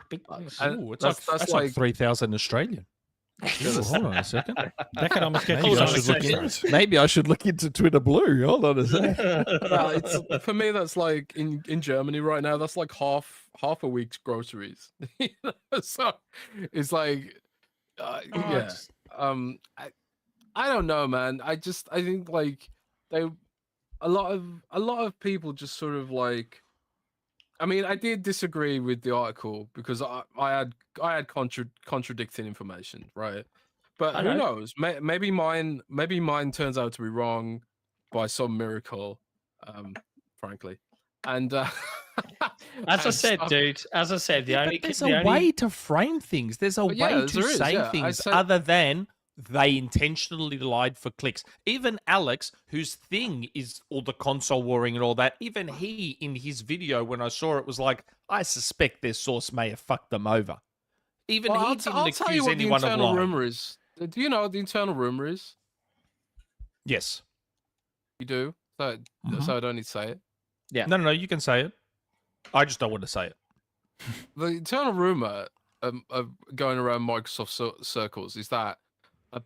big bucks. That's like 3,000 Australian. Hold on a second. That could almost get you. Maybe I should look into Twitter Blue. Hold on a second. For me, that's like in Germany right now. That's like half a week's groceries. So it's like, I don't know, man. I think like a lot of people just sort of like. I mean, I did disagree with the article because I had contradicting information, right? But who knows? Maybe mine turns out to be wrong by some miracle, frankly. And as I said, there's a way to frame things. There's a way to say things other than they intentionally lied for clicks. Even Alex, whose thing is all the console warring and all that, even he, in his video, when I saw it, was like, I suspect their source may have fucked them over. Even he didn't accuse anyone of lying. Rumor is. Do you know what the internal rumor is? Yes. You do? So I don't need to say it? Yeah. No, you can say it. I just don't want to say it. The internal rumor of going around Microsoft circles is that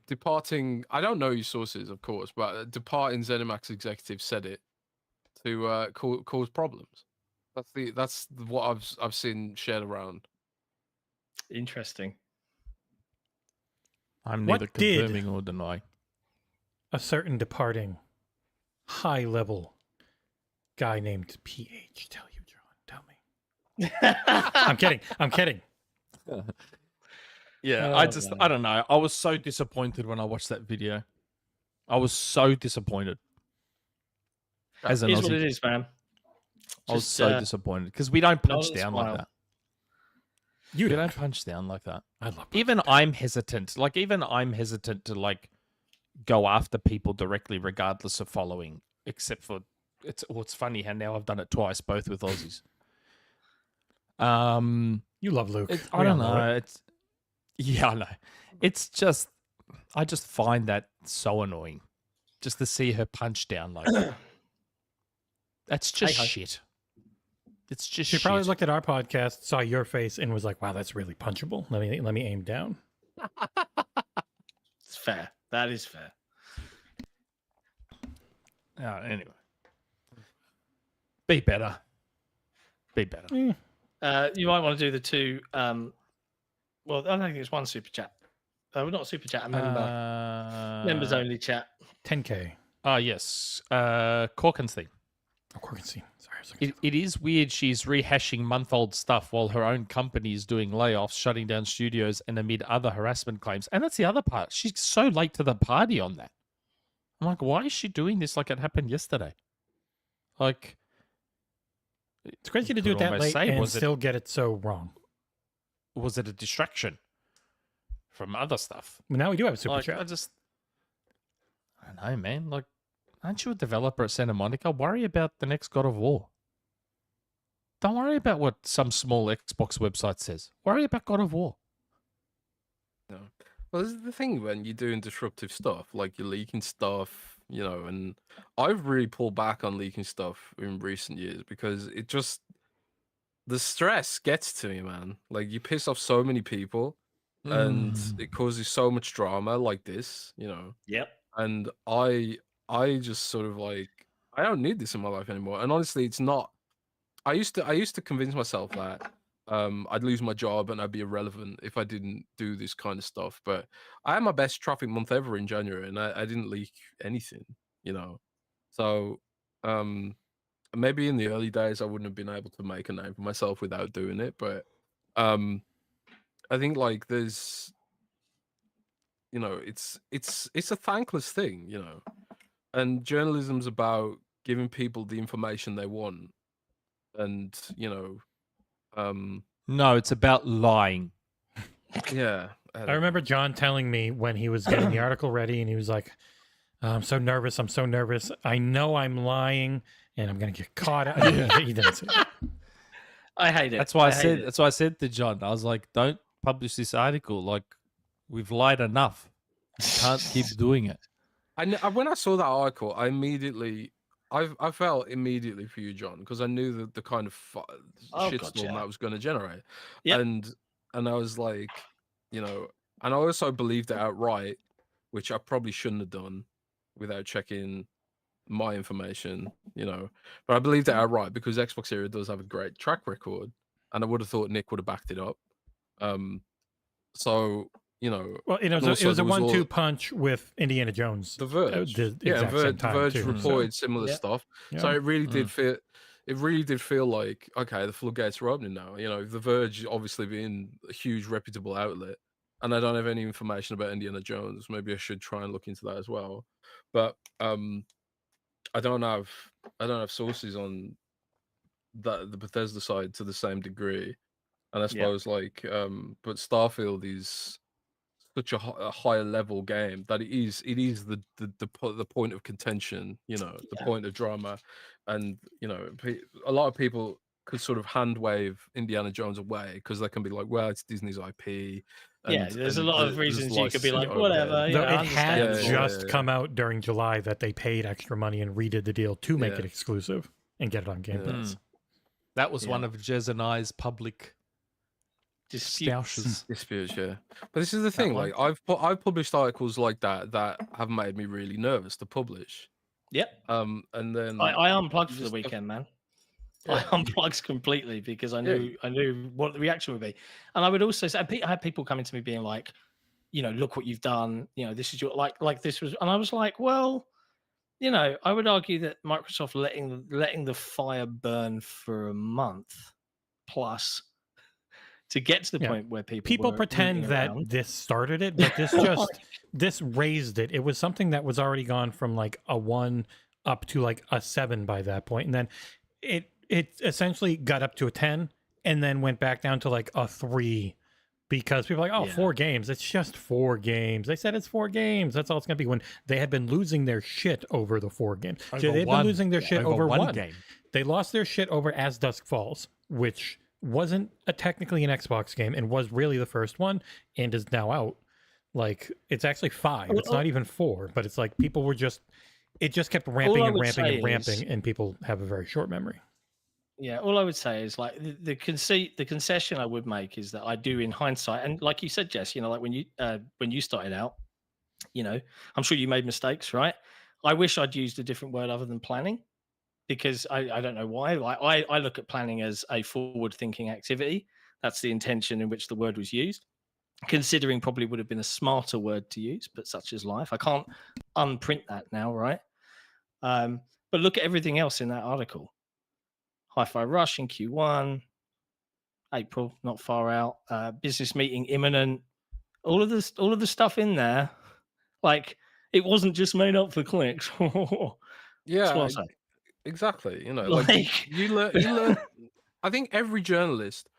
departing, I don't know your sources, of course, but a departing ZeniMax executive said it to cause problems. That's what I've seen shared around. Interesting. I'm What neither did- confirming or denying. A certain departing, high-level guy named PH tell you, John? Tell me. I'm kidding. I'm kidding. Yeah, Oh, I don't know. I was so disappointed when I watched that video. I was so disappointed. As an It is what Aussie, it is, man. I was Just, so disappointed because we don't punch nod and down smile. like that. You We don't. don't punch down like that. I love Even I'm hesitant. Like even I'm hesitant to like go after people directly, regardless of following. Except for it's funny how now I've done it twice, both with Aussies. You love Luke. I We all don't know. it. I know. It's just I just find that so annoying, just to see her punch down like that. That's just Hey-ho. shit. It's just She shit. probably looked at our podcast, saw your face, and was like, "Wow, that's really punchable. Let me aim down." It's fair. That is fair. Anyway, be better. Be better. You might want to do the two. Well, I don't think it's one super chat. Not super chat. A member. Members only chat. 10K. Yes. Corkin's thing. Oh, Corkin. Sorry. It is weird she's rehashing month-old stuff while her own company is doing layoffs, shutting down studios, and amid other harassment claims. And that's the other part. She's so late to the party on that. I'm like, why is she doing this like it happened yesterday? Like, It's crazy to do it could that almost late say, and was it- still get it so wrong. was it a distraction from other stuff? Well, now we do have a super Like, chat. I don't know, man. Like, aren't you a developer at Santa Monica? Worry about the next God of War. Don't worry about what some small Xbox website says. Worry about God of War. No. Well, this is the thing when you're doing disruptive stuff, like you're leaking stuff, and I've really pulled back on leaking stuff in recent years because the stress gets to me, man. Like you piss off so many people and it causes so much drama like this, Yep. and I just sort of like I don't need this in my life anymore. And honestly, it's not. I used to convince myself that I'd lose my job and I'd be irrelevant if I didn't do this kind of stuff. But I had my best traffic month ever in January, and I didn't leak anything, So maybe in the early days I wouldn't have been able to make a name for myself without doing it. But I think like there's, it's a thankless thing, and journalism's about giving people the information they want, and No, it's about lying. yeah. I remember John telling me when he was getting the article ready, and he was like, I'm so nervous. I know I'm lying, and I'm going to get caught. He didn't say that. I hate it. That's why I hate said. it. That's why I said to John. I was like, "Don't publish this article. Like, we've lied enough. You can't keep doing it." When I saw that article, I felt immediately for you, John, because I knew the kind of shitstorm that was going to generate. Yep. And I was like, and I also believed it outright, which I probably shouldn't have done without checking my information, But I believed it outright because XboxEra does have a great track record, and I would have thought Nick would have backed it up. So. Well, it was a 1-2 punch with Indiana Jones. The Verge, the Verge too, reported similar stuff. Yeah. So it really did feel. It really did feel like, okay, the floodgates are opening now. The Verge obviously being a huge reputable outlet, and I don't have any information about Indiana Jones. Maybe I should try and look into that as well. But I don't have sources on the Bethesda side to the same degree, and I suppose but Starfield is such a higher level game that it is the point of contention, the point of drama, and a lot of people could sort of hand wave Indiana Jones away because they can be like, well, it's Disney's IP. There's a lot of reasons you could be like, whatever. It had Yeah, just come out during July that they paid extra money and redid the deal to make it exclusive and get it on Game Pass. That was one of Jez and I's public Disputes. Disputes, yeah. But this is the thing, like I've published articles like that have made me really nervous to publish. Yep. And then I unplugged for the weekend, man. I unplugged completely because I knew what the reaction would be, and I would also say I had people coming to me being like, look what you've done. This is your like this was, and I was like, well, I would argue that Microsoft letting the fire burn for a month plus to get to the point where people were pretend that around. This started it, but this raised it. It was something that was already gone from like a 1 up to like a 7 by that point, and then it essentially got up to a 10 and then went back down to like a 3 because people are like, 4 games. It's just 4 games. They said it's 4 games. That's all it's going to be, when they had been losing their shit over the 4 games. They've been losing their shit over one game. They lost their shit over As Dusk Falls, which wasn't technically an Xbox game and was really the first one and is now out. Like, it's actually 5. It's not even 4, but it's like people were just... It just kept ramping and ramping and ramping, and people have a very short memory. Yeah, all I would say is like the concession I would make is that I do in hindsight, and like you said, Jess, like when you started out, I'm sure you made mistakes, right? I wish I'd used a different word other than planning, because I don't know why. Like I look at planning as a forward-thinking activity. That's the intention in which the word was used. Considering probably would have been a smarter word to use, but such is life. I can't unprint that now, right? But look at everything else in that article. Hi-Fi Rush in Q1, April, not far out. Business meeting imminent. All of the stuff in there, like it wasn't just made up for clicks. Yeah, exactly. Like you learn. I think every journalist,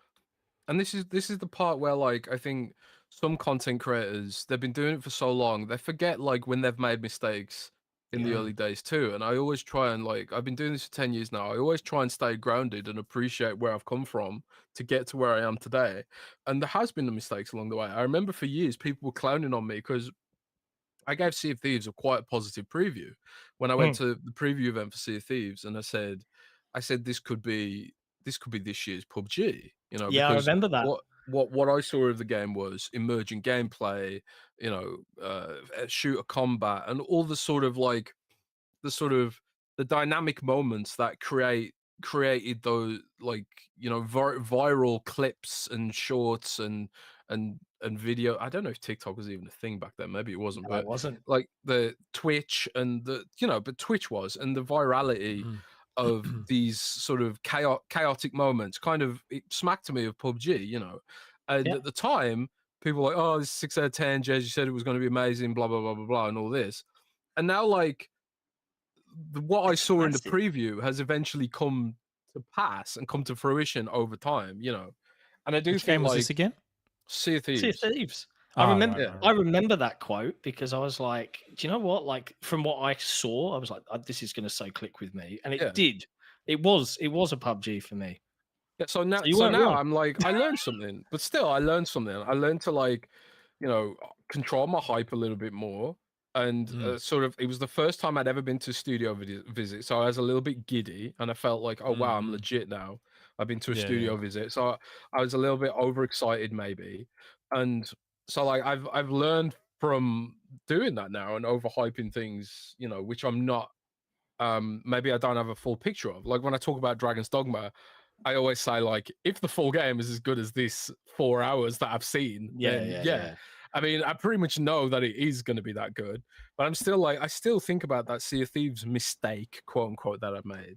and this is the part where like I think some content creators, they've been doing it for so long, they forget like when they've made mistakes in the early days too. And I always try and like, I've been doing this for 10 years now. I always try and stay grounded and appreciate where I've come from to get to where I am today. And there has been the mistakes along the way. I remember for years people were clowning on me because I gave Sea of Thieves a quite positive preview when I went to the preview event for Sea of Thieves, and I said this could be this year's PUBG. Yeah, I remember that. What I saw of the game was emerging gameplay, shooter combat, and all the sort of the dynamic moments that created those viral clips and shorts and video. I don't know if TikTok was even a thing back then. Maybe it wasn't, but it wasn't. Like the Twitch and but Twitch was, and the virality of these sort of chaotic moments kind of, it smacked to me of PUBG, and at the time people were like, oh, this is 6 out of 10, Jez, you said it was going to be amazing, blah blah blah blah blah, and all this. And now like what I saw in the preview has eventually come to pass and come to fruition over time, and I do think game was like this again? Sea of Thieves. Sea of Thieves. I remember that quote because I was like, do you know what? Like from what I saw, I was like, this is going to so click with me, and it did. It was a PUBG for me. Yeah. So now I'm like, I learned something, but still, I learned something. I learned to like, control my hype a little bit more, and sort of, it was the first time I'd ever been to a studio visit, so I was a little bit giddy, and I felt like, oh wow, I'm legit now. I've been to a studio visit, so I was a little bit overexcited maybe, and so like I've learned from doing that now and overhyping things, which I'm not. Maybe I don't have a full picture of. Like when I talk about Dragon's Dogma, I always say like, if the full game is as good as this 4 hours that I've seen, then I mean, I pretty much know that it is going to be that good, but I'm still like, I still think about that Sea of Thieves mistake, quote unquote, that I've made,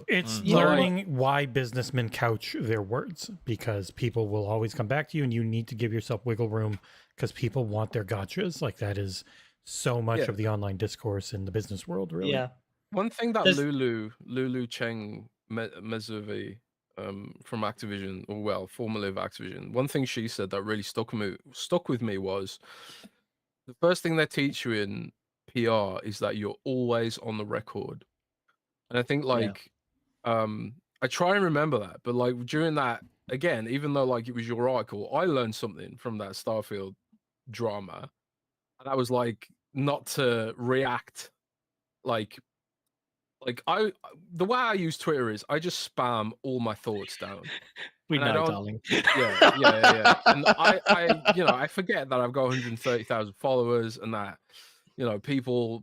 It's learning why businessmen couch their words, because people will always come back to you and you need to give yourself wiggle room because people want their gotchas. Like that is so much of the online discourse in the business world, really. Yeah. One thing that Lulu Cheng Mezuvi, from Activision, or well, formerly of Activision, one thing she said that really stuck with me was the first thing they teach you in PR is that you're always on the record. And I think like I try and remember that, but like during that, again, even though like it was your article, I learned something from that Starfield drama, and that was like not to react like the way I use Twitter is I just spam all my thoughts down. We know, darling. Yeah. And I forget that I've got 130,000 followers, and that people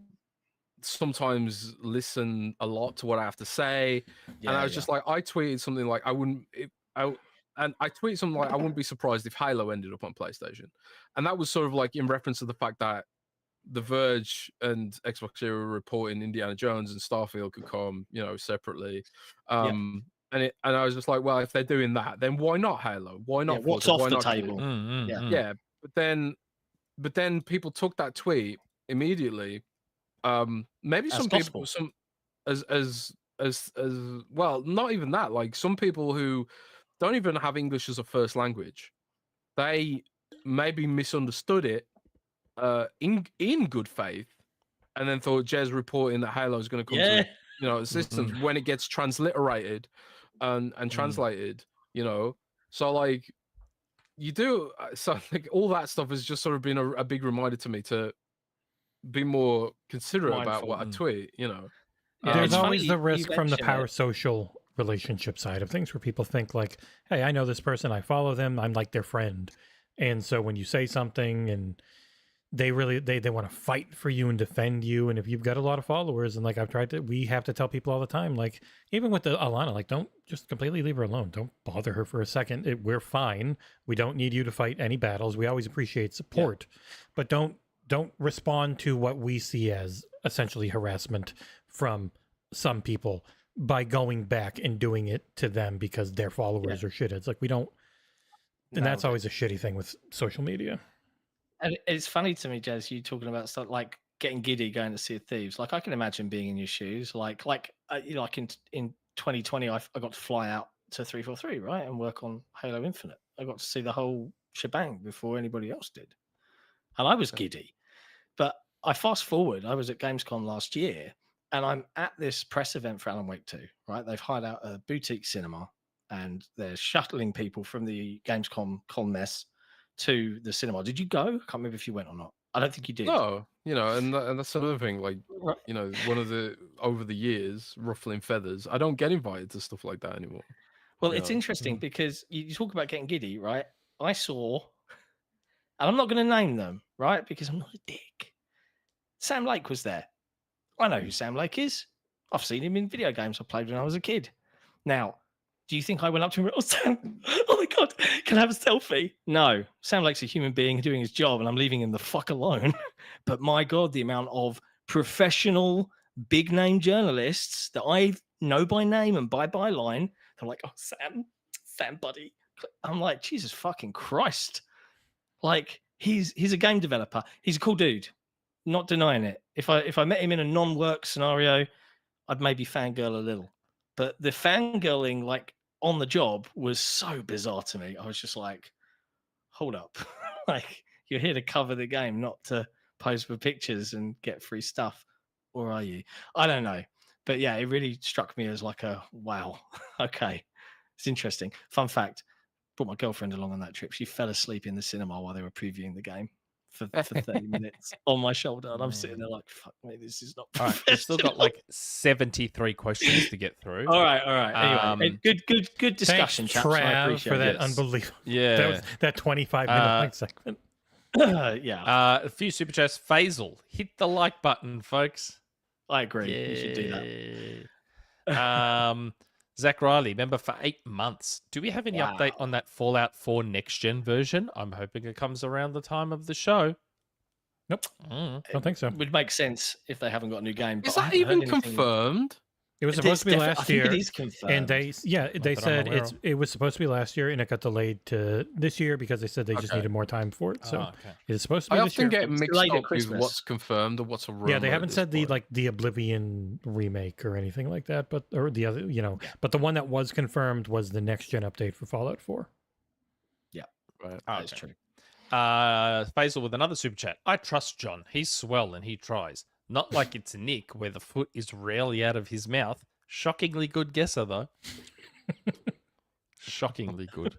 sometimes listen a lot to what I have to say. And I was just like, I tweeted something like, I and I tweeted something like, I wouldn't be surprised if Halo ended up on PlayStation. And that was sort of like in reference to the fact that The Verge and XboxEra were reporting Indiana Jones and Starfield could come, separately. And I was just like, well, if they're doing that, then why not Halo? Why not? What's Forza? off Why the not table? Yeah. But then people took that tweet immediately. Maybe As some gospel. people, as well, not even that. Like some people who don't even have English as a first language, they maybe misunderstood it in good faith, and then thought Jez reporting that Halo is going to come to systems when it gets transliterated and translated. So like you do. So like all that stuff has just sort of been a big reminder to me to be more considerate about what I tweet. There's it's always funny the you risk from the mention it. parasocial relationship side of things where people think like, hey, I know this person, I follow them, I'm like their friend. And so when you say something and they really they want to fight for you and defend you, and if you've got a lot of followers, and like we have to tell people all the time, like even with the Alanah, like don't just completely leave her alone. Don't bother her for a second. We're fine. We don't need you to fight any battles. We always appreciate support, but don't respond to what we see as essentially harassment from some people by going back and doing it to them because their followers are shitheads. Like we don't, and that's always a shitty thing with social media. And it's funny to me, Jez, you talking about stuff like getting giddy going to Sea of Thieves. Like I can imagine being in your shoes. Like in 2020, I got to fly out to 343, right, and work on Halo Infinite. I got to see the whole shebang before anybody else did, and I was giddy. But I fast forward. I was at Gamescom last year, and I'm at this press event for Alan Wake 2. Right, they've hired out a boutique cinema, and they're shuttling people from the Gamescom con mess to the cinema. Did you go? I can't remember if you went or not. I don't think you did. No, and that's another thing. Like, one of the over the years, ruffling feathers. I don't get invited to stuff like that anymore. Well, it's interesting because you talk about getting giddy, right? I saw, and I'm not going to name them, right? Because I'm not a dick. Sam Lake was there. I know who Sam Lake is. I've seen him in video games I played when I was a kid. Now, do you think I went up to him? Oh, Sam! Oh my God! Can I have a selfie? No. Sam Lake's a human being doing his job, and I'm leaving him the fuck alone. But my God, the amount of professional, big-name journalists that I know by name and by byline, they're like, "Oh, Sam, buddy." I'm like, Jesus fucking Christ! Like he's a game developer. He's a cool dude. Not denying it. If I met him in a non-work scenario, I'd maybe fangirl a little. But the fangirling, like on the job, was so bizarre to me. I was just like, hold up. Like, you're here to cover the game, not to pose for pictures and get free stuff. Or are you? I don't know. But yeah, it really struck me as like a wow. Okay. It's interesting. Fun fact, brought my girlfriend along on that trip. She fell asleep in the cinema while they were previewing the game for 30 minutes on my shoulder. And I'm sitting there like, fuck me, this is not All right, we've still got like 73 questions to get through. All right. Anyway, good discussion, Thanks, chaps. I Trav, appreciate for that it. unbelievable. Yeah. That was that 25-minute segment. Yeah, A few super chats. Faisal, hit the like button, folks. I agree. You should do that. Zach Riley, member for 8 months. Do we have any update on that Fallout 4 next gen version? I'm hoping it comes around the time of the show. Nope. Don't think so. It would make sense if they haven't got a new game. Is but I that haven't heard even anything. confirmed? It was supposed to be last I think year, it is confirmed. and they that I'm said aware of. it was supposed to be last year, and it got delayed to this year because they said they just needed more time for it. So it's supposed to be I this year. often get mixed delayed at up with Christmas. what's confirmed or what's a rumor. Yeah, they haven't at said this point. the Oblivion remake or anything like that, but or the other, but the one that was confirmed was the next gen update for Fallout 4. Yeah, Right. that's true. Faisal with another super chat. I trust John. He's swell and he tries. Not like it's Nick, where the foot is rarely out of his mouth. Shockingly good guesser, though. Shockingly good.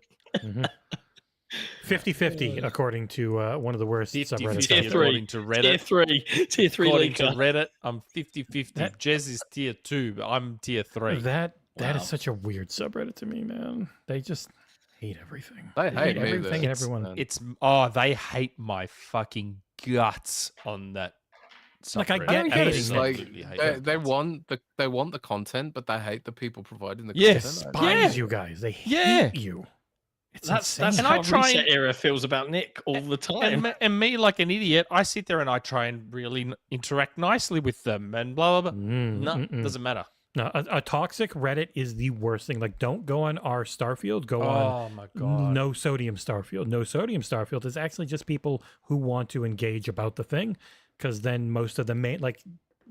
50-50, according to one of the worst 50-50 subreddits. according to Reddit. Tier 3 According to leaker. Reddit, I'm 50-50. Jez is tier 2, but I'm tier 3. That is such a weird subreddit to me, man. They just hate everything. They hate me, everything and it's- everyone. They hate my fucking guts on that. Like, I subreddit. get I don't get it. Absolutely Like hate they, that. they want the content, but they hate the people providing the Yes. content. Despise you guys. They hate you. That's insane. how I try Reset and- Era feels about Nick all the time. And me, like an idiot, I sit there and I try and really interact nicely with them and blah, blah, blah. No, doesn't matter. No, a toxic Reddit is the worst thing. Like, don't go on our Starfield. Go on my God. No Sodium Starfield. No Sodium Starfield is actually just people who want to engage about the thing, because then most of the main, like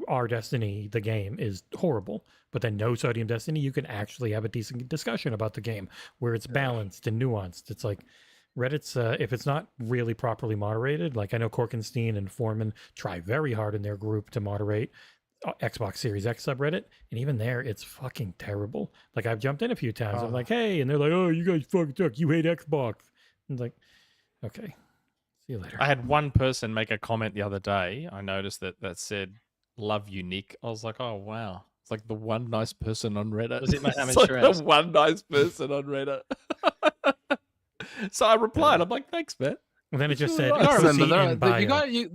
our Destiny, the game is horrible. But then No Sodium Destiny, you can actually have a decent discussion about the game where it's balanced and nuanced. It's like Reddit's, if it's not really properly moderated, like I know Korkenstein and Foreman try very hard in their group to moderate Xbox Series X subreddit, and even there it's fucking terrible. Like I've jumped in a few times, I'm like, hey, and they're like, oh, you guys fucking suck, you hate Xbox. I'm like, okay, see you later. I had one person make a comment the other day. I noticed that said, love you, Nick. I was like, oh, wow. It's like the one nice person on Reddit. Was it Mohammed It's like Shiraz? the one nice person on Reddit. So I replied, I'm like, thanks, man. And then it just said, I don't remember "See in bio." you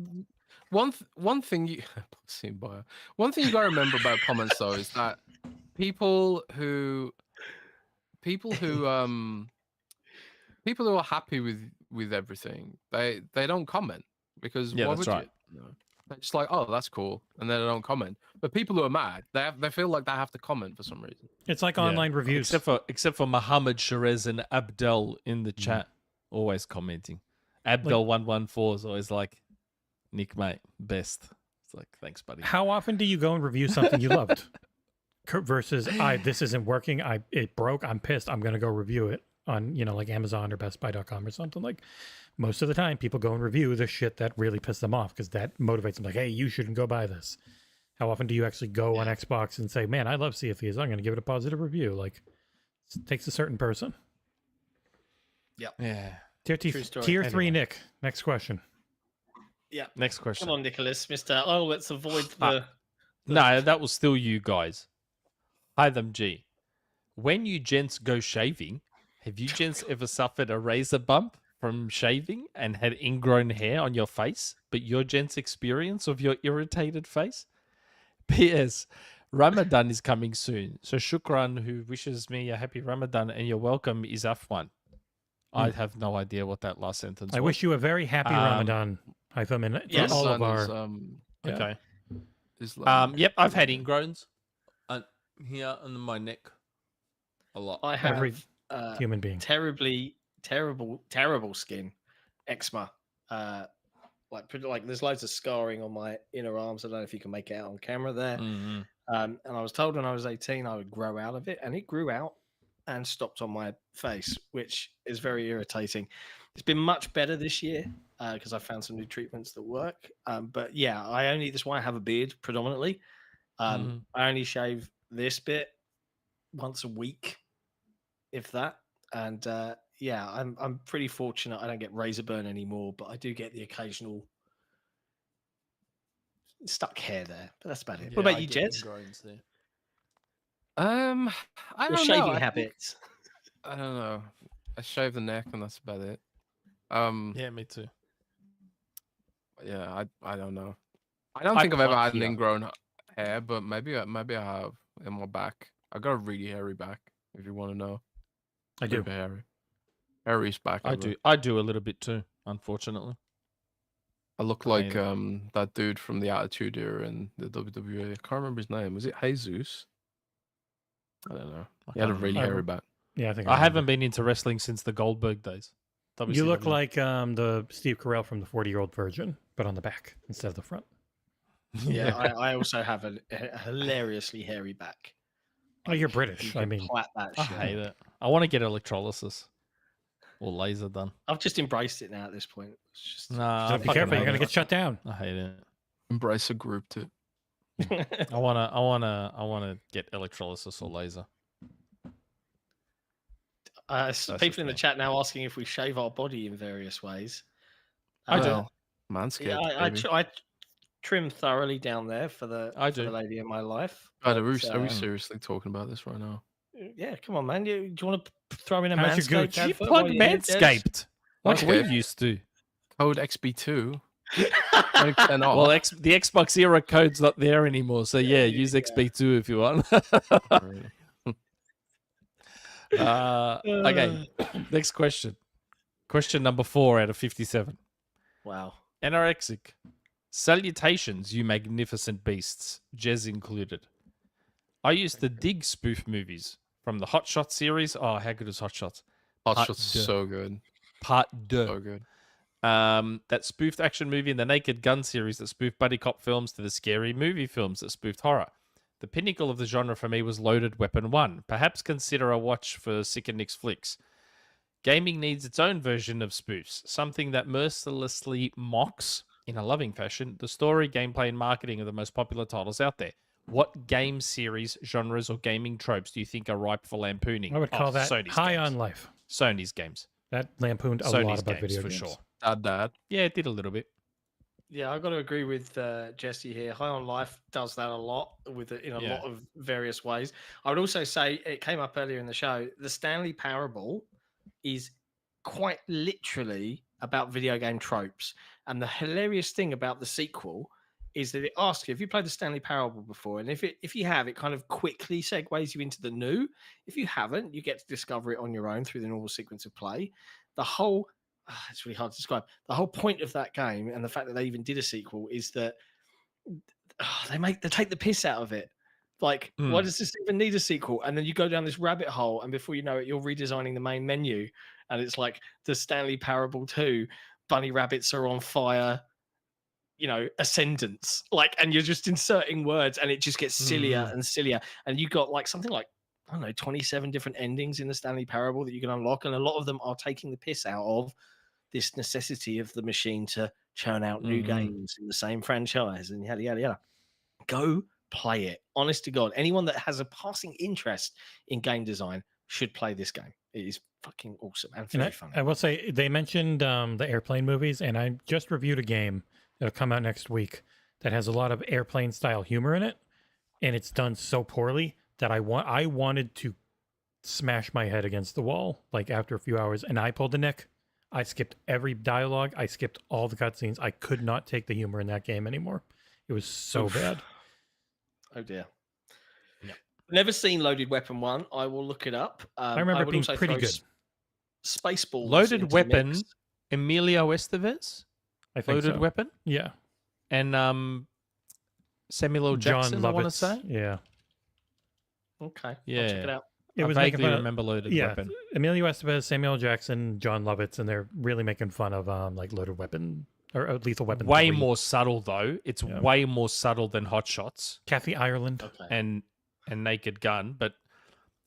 got one thing you see in bio. One thing you got to remember about comments though is that people who are happy with everything, they don't comment, because Yeah, why that's would right. you? They're just like, oh, that's cool, and then they don't comment. But people who are mad, they feel like they have to comment for some reason. It's like Yeah. online reviews. Except for Mohammed Shiraz and Abdel in the chat, always commenting. Abdel114 is always like, Nick, mate, best. It's like, thanks, buddy. How often do you go and review something you loved versus this isn't working, it broke, I'm pissed, I'm gonna go review it on, like Amazon or BestBuy.com or something. Like most of the time people go and review the shit that really pissed them off because that motivates them, like, hey, you shouldn't go buy this. How often do you actually go on Xbox and say, man, I love Sea of Thieves, I'm gonna give it a positive review? Like, it takes a certain person. Yeah. True story. Tier 3 Anyway. Nick, next question. Yeah. Next question. Come on, Nicholas, Mr. Oh, let's avoid the. No, that was still you guys. Hytham G. When you gents go shaving, have you gents ever suffered a razor bump from shaving and had ingrown hair on your face, but your gents' experience of your irritated face? P.S. Ramadan is coming soon, so Shukran, who wishes me a happy Ramadan and you're welcome, is Afwan. I have no idea what that last sentence was. I wish you a very happy Ramadan, Hytham, and Yes. all of our... Yeah, Okay. Islam. Yep, I've had ingrowns here under my neck a lot. I have Every human being. terrible skin, eczema. Like there's loads of scarring on my inner arms. I don't know if you can make it out on camera there. Mhm. And I was told when I was 18 I would grow out of it, and it grew out and stopped on my face, which is very irritating. It's been much better this year because I found some new treatments that work. But yeah, that's why I have a beard predominantly. I only shave this bit once a week, if that. And yeah, I'm pretty fortunate. I don't get razor burn anymore, but I do get the occasional stuck hair there. But that's about it. What about you, Jez? I Your don't know. shaving I think- habits. I don't know. I shave the neck, and that's about it. Yeah, me too. Yeah, I don't know. I don't I think I've ever cut had an here. ingrown hair, but maybe I have in my back. I got a really hairy back. If you want to know, I do. Super hairy. Hairiest back. I ever. do. I do a little bit too, unfortunately. I look I like mean- that dude from the Attitude Era in the WWE. I can't remember his name. Was it Jesus? I don't know. He had a really remember. hairy back. Yeah, I think I haven't been into wrestling since the Goldberg days. You look WCW. like the Steve Carell from the 40-year-old virgin, but on the back instead of the front. Yeah, I also have a hilariously hairy back. Oh, you're You British. I can mean, plait that I shit. hate it. I want to get electrolysis or laser done. I've just embraced it now at this point. It's just Nah, so I be fucking careful. You're hate gonna it. get shut down. I hate it. Embrace a group too. I wanna get electrolysis or laser. people in the chat now asking if we shave our body in various ways. I do. Well, Manscaped. Yeah, baby. I trim thoroughly down there for I the do. lady in my life. God, but, are we seriously talking about this right now? Yeah, come on, man. Do you want to throw in a How's your gooch? Manscaped You advert plug while you're here, Des? Manscaped like Okay. we used to. Code XB2. 20% off. Well, the Xbox Era code's not there anymore, so yeah, use XB2 if you want. Okay, next question. Question number 4 out of 57. Wow. Anorexic. Salutations, you magnificent beasts, Jez included. I used to dig spoof movies from the Hot Shots series. Oh, how good is Hot Shots? Hot Part Shots deux. is so good. Part 2. So good. That spoofed action movie and the Naked Gun series that spoofed buddy cop films to the scary movie films that spoofed horror. The pinnacle of the genre for me was Loaded Weapon 1. Perhaps consider a watch for Sick and Nick's flicks. Gaming needs its own version of spoofs, something that mercilessly mocks, in a loving fashion, the story, gameplay, and marketing of the most popular titles out there. What game series, genres, or gaming tropes do you think are ripe for lampooning? I would call that Sony's high games. on life. Sony's games. That lampooned a Sony's lot about games, video for games. sure. Dad. Yeah, it did a little bit. Yeah, I've got to agree with Jesse here. High on Life does that a lot with it in a lot of various ways. I would also say it came up earlier in the show. The Stanley Parable is quite literally about video game tropes. And the hilarious thing about the sequel is that it asks you, have you played the Stanley Parable before? And if you have, it kind of quickly segues you into the new. If you haven't, you get to discover it on your own through the normal sequence of play. The whole, it's really hard to describe. The whole point of that game and the fact that they even did a sequel is that they take the piss out of it. Like, why does this even need a sequel? And then you go down this rabbit hole, and before you know it, you're redesigning the main menu, and it's like the Stanley Parable 2, bunny rabbits are on fire, ascendants. Like, and you're just inserting words, and it just gets sillier and sillier. And you got like something like, I don't know, 27 different endings in the Stanley Parable that you can unlock, and a lot of them are taking the piss out of this necessity of the machine to churn out new games in the same franchise, and yada yada yada. Go play it. Honest to God, anyone that has a passing interest in game design should play this game. It is fucking awesome and very fun. I will say they mentioned the airplane movies, and I just reviewed a game that'll come out next week that has a lot of airplane style humor in it, and it's done so poorly that I wanted to smash my head against the wall like after a few hours, and I pulled the Nick. I skipped every dialogue. I skipped all the cutscenes. I could not take the humor in that game anymore. It was so bad. Oh dear. Yeah. Never seen Loaded Weapon 1. I will look it up. I remember it being pretty good. Spaceballs. Loaded Weapon, Emilio Estevez. I think Loaded so. Weapon. Yeah. And Samuel L. Jackson, John I want to Lovitz. say. Yeah. Okay. Yeah. I'll check it out. It was I making vaguely fun of, remember Loaded yeah, Weapon. Emilio Estevez, Samuel L. Jackson, John Lovitz, and they're really making fun of like Loaded Weapon or Lethal Weapon. Way 3. more subtle though. It's way more subtle than Hot Shots Kathy Ireland. Okay. and Naked Gun. But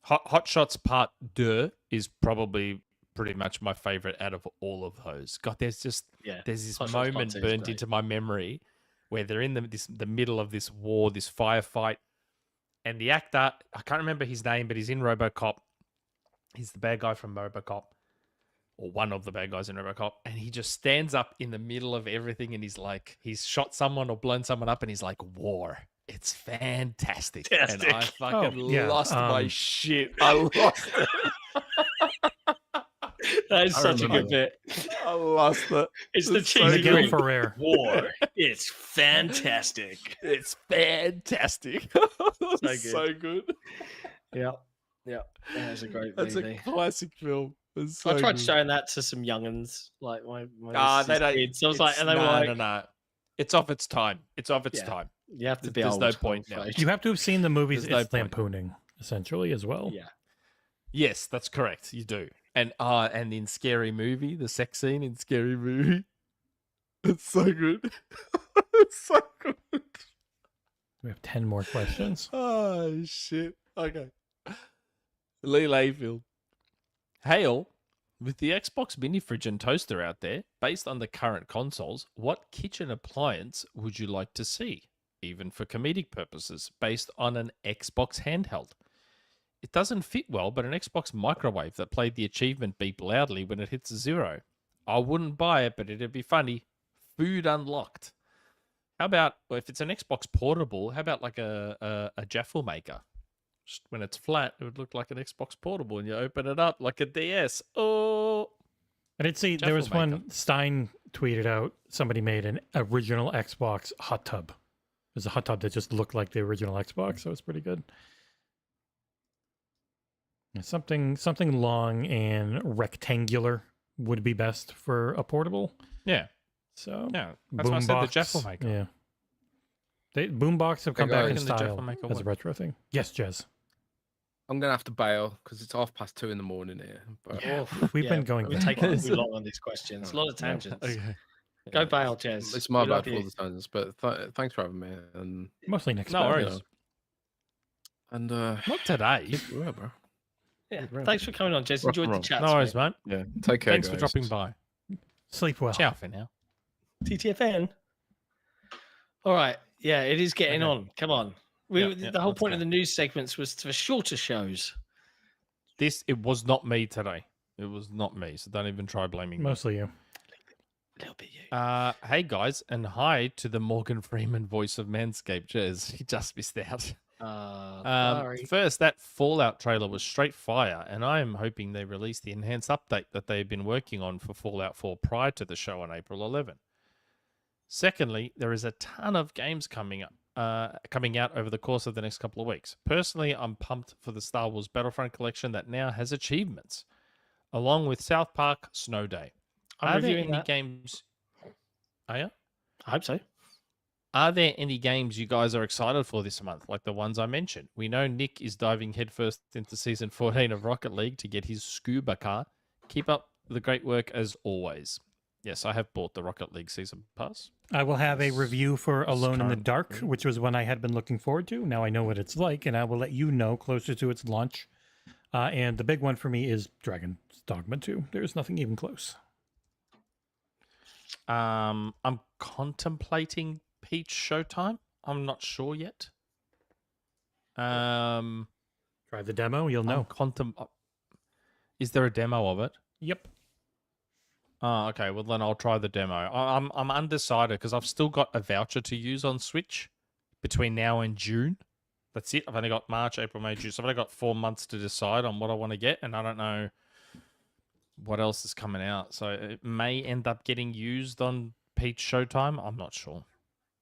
Hot Shots Part 2 is probably pretty much my favorite out of all of those. God, there's this Hot Shots moment Part 2 is burnt great. into my memory where they're in the middle of this war, this firefight, and the actor, I can't remember his name, but he's in RoboCop. He's the bad guy from RoboCop, or one of the bad guys in RoboCop, and he just stands up in the middle of everything, and he's like, he's shot someone or blown someone up, and he's like, war. It's fantastic. And I fucking lost my shit. I lost it. That is such a good bit. I lost it. It's the cheesy Miguel Greek Ferrer. war. It's fantastic. It's fantastic. So good. Yeah. That's a great That's movie. a classic film. It's so I tried good. showing that to some young'uns, like my They don't. kids. I was like, and they were like, no. It's off its time. It's off its time. you have to be There's old. no I'm point now. afraid. You have to have seen the movies There's no it's point. lampooning, essentially, as well. Yeah. Yes, that's correct. You do. And in Scary Movie, the sex scene in Scary Movie, it's so good. It's so good. We have 10 more questions. Oh shit. Okay. Lee Layfield. Hail, with the Xbox mini fridge and toaster out there, based on the current consoles, what kitchen appliance would you like to see, even for comedic purposes, based on an Xbox handheld? It doesn't fit well, but an Xbox microwave that played the achievement beep loudly when it hits 0. I wouldn't buy it, but it'd be funny. Food unlocked. How about, well, if it's an Xbox portable, how about like a Jaffle maker? Just when it's flat, it would look like an Xbox portable, and you open it up like a DS. Oh, I did see there was one Stein tweeted out. Somebody made an original Xbox hot tub. It was a hot tub that just looked like the original Xbox, so it's pretty good. Something long and rectangular would be best for a portable. Yeah. So Yeah. That's why I said the Jeff will make it. Yeah. Boombox have come back in guys. style as a retro thing. Yes, Jez. I'm gonna have to bail because it's 2:30 in the morning here. But We've been going. We're taking too long on these questions. A lot of tangents. Go bail, Jez. It's my bad for all the tangents, but thanks for having me. And mostly next. No worries. you know, and Not today. yeah, bro. Yeah. Thanks for coming on, Jez. Rock Enjoyed and the roll. chat. No worries, mate. Yeah, take care. Thanks for guys. dropping by. Sleep well. Ciao for now. TTFN. All right. Yeah, it is getting on. Come on. The whole point of the news segments was for shorter shows. It was not me today. It was not me. So don't even try blaming me. Mostly you. A little bit you. Hey guys, and hi to the Morgan Freeman voice of Manscaped, Jez. He just missed out. Sorry. First, that Fallout trailer was straight fire, and I am hoping they release the enhanced update that they've been working on for Fallout 4 prior to the show on April 11. Secondly, there is a ton of games coming out over the course of the next couple of weeks. Personally, I'm pumped for the Star Wars Battlefront collection that now has achievements, along with South Park Snow Day. I'm Are there reviewing any that. games? Are you? I hope so. Are there any games you guys are excited for this month, like the ones I mentioned? We know Nick is diving headfirst into Season 14 of Rocket League to get his scuba car. Keep up the great work as always. Yes, I have bought the Rocket League Season Pass. I will have a review for Alone in the current. Dark, which was one I had been looking forward to. Now I know what it's like, and I will let you know closer to its launch. And the big one for me is Dragon's Dogma 2. There's nothing even close. I'm contemplating Peach Showtime. I'm not sure yet. Try the demo, you'll know. Is there a demo of it? Yep. Oh, okay. Well, then I'll try the demo. I'm undecided because I've still got a voucher to use on Switch between now and June. That's it. I've only got March, April, May, June. So I've only got 4 months to decide on what I want to get, and I don't know what else is coming out. So it may end up getting used on Peach Showtime. I'm not sure.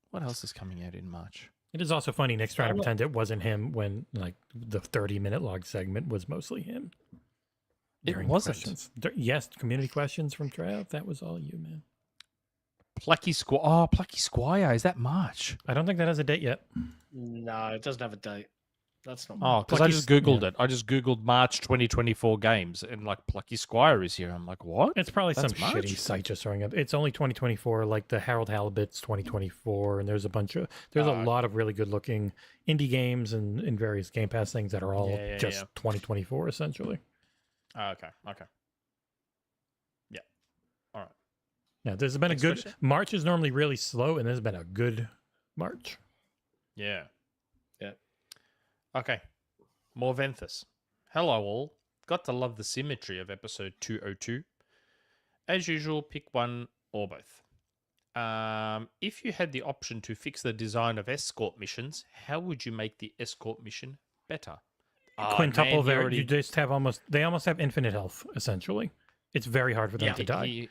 What else is coming out in March? It is also funny, Nick's trying to pretend it wasn't him when like the 30-minute log segment was mostly him. It wasn't. Yes, community questions from Trav. That was all you, man. Plucky Squire. Oh, Plucky Squire. Is that March? I don't think that has a date yet. No, it doesn't have a date. That's not. Oh, because I just Googled it. I just Googled March 2024 games, and like Plucky Squire is here. I'm like, what? It's probably That's some March? shitty site just throwing up. It's only 2024, like the Harold Halibut's 2024, and there's a lot of really good looking indie games and various Game Pass things that are all just 2024 essentially. Oh, okay. Yeah. All right. Yeah, there's been Next a good question? March is normally really slow, and there's been a good March. Yeah. Okay. More Venthus. Hello, all. Got to love the symmetry of episode 202. As usual, pick one or both. If you had the option to fix the design of escort missions, how would you make the escort mission better? Quintuple man, there. You just have they almost have infinite health, essentially. It's very hard for them to die.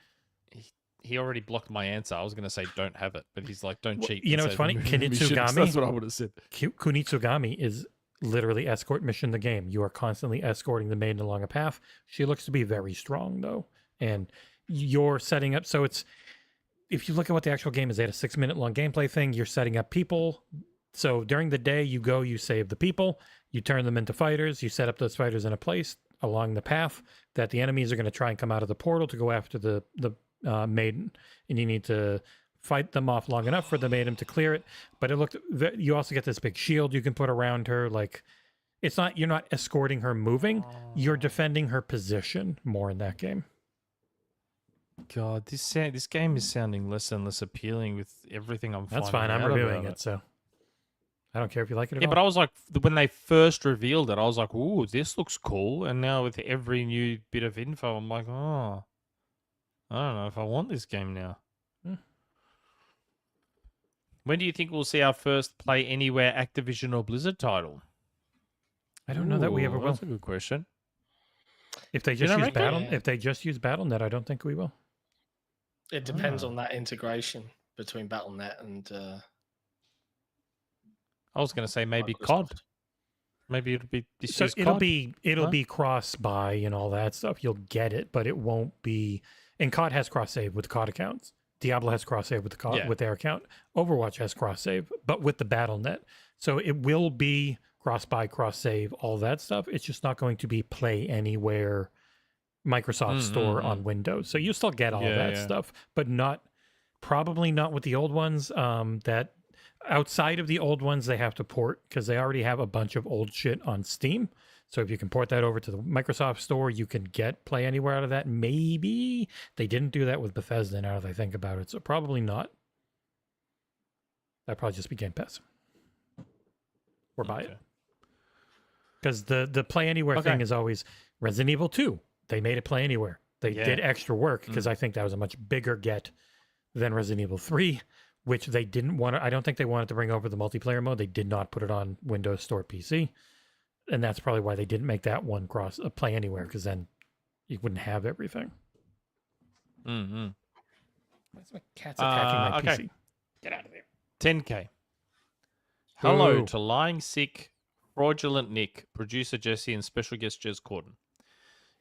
He already blocked my answer. I was going to say don't have it, but he's like, don't cheat. You know what's funny? Kunitsugami. That's what I would have said. Kunitsugami is literally escort mission the game. You are constantly escorting the maiden along a path. She looks to be very strong though, and you're setting up. So it's if you look at what the actual game is, they had a 6-minute long gameplay thing. You're setting up people. So during the day, you go, you save the people, you turn them into fighters, you set up those fighters in a place along the path that the enemies are going to try and come out of the portal to go after the maiden, and you need to fight them off long enough for the maiden to clear it. But you also get this big shield you can put around her. Like you're not escorting her moving, you're defending her position more in that game. God, this game is sounding less and less appealing with everything I'm finding. That's fine. I'm reviewing it, so I don't care if you like it at all. Yeah, but I was like, when they first revealed it, I was like, ooh, this looks cool. And now with every new bit of info, I'm like, oh, I don't know if I want this game now. When do you think we'll see our first Play Anywhere Activision or Blizzard title? I don't know that we ever will. That's a good question. If they just use Battle.net, I don't think we will. It depends on that integration between Battle.net and. I was going to say maybe Microsoft. COD. Maybe it'll be this So year's it'll COD. be cross-buy and all that stuff. You'll get it, but it won't be. And COD has cross-save with COD accounts. Diablo has cross-save with the COD with their account. Overwatch has cross-save, but with the BattleNet. So it will be cross-buy, cross-save, all that stuff. It's just not going to be Play Anywhere Microsoft Store on Windows. So you still get all that stuff, but probably not with the old ones. That outside of the old ones, they have to port because they already have a bunch of old shit on Steam. So if you can port that over to the Microsoft Store, you can get Play Anywhere out of that. Maybe they didn't do that with Bethesda now that I think about it. So probably not. That probably just be Game Pass. Or buy it. Because the Play Anywhere thing is always Resident Evil 2. They made it Play Anywhere. They did extra work because I think that was a much bigger get than Resident Evil 3, which they didn't want to. I don't think they wanted to bring over the multiplayer mode. They did not put it on Windows Store PC. And that's probably why they didn't make that one Play Anywhere, because then you wouldn't have everything. Mm-hmm. Why's my cat's attacking my PC? Get out of there. 10K. Hello to Lying Sick, Fraudulent Nick, producer Jesse, and special guest Jez Corden.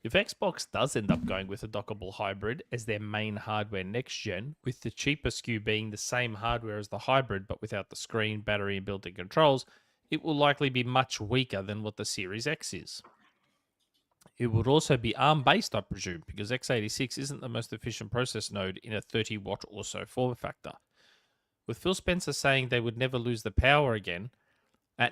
If Xbox does end up going with a dockable hybrid as their main hardware next gen, with the cheaper SKU being the same hardware as the hybrid but without the screen, battery, and built-in controls, it will likely be much weaker than what the Series X is. It would also be ARM-based, I presume, because x86 isn't the most efficient process node in a 30-watt or so form factor. With Phil Spencer saying they would never lose in power again, I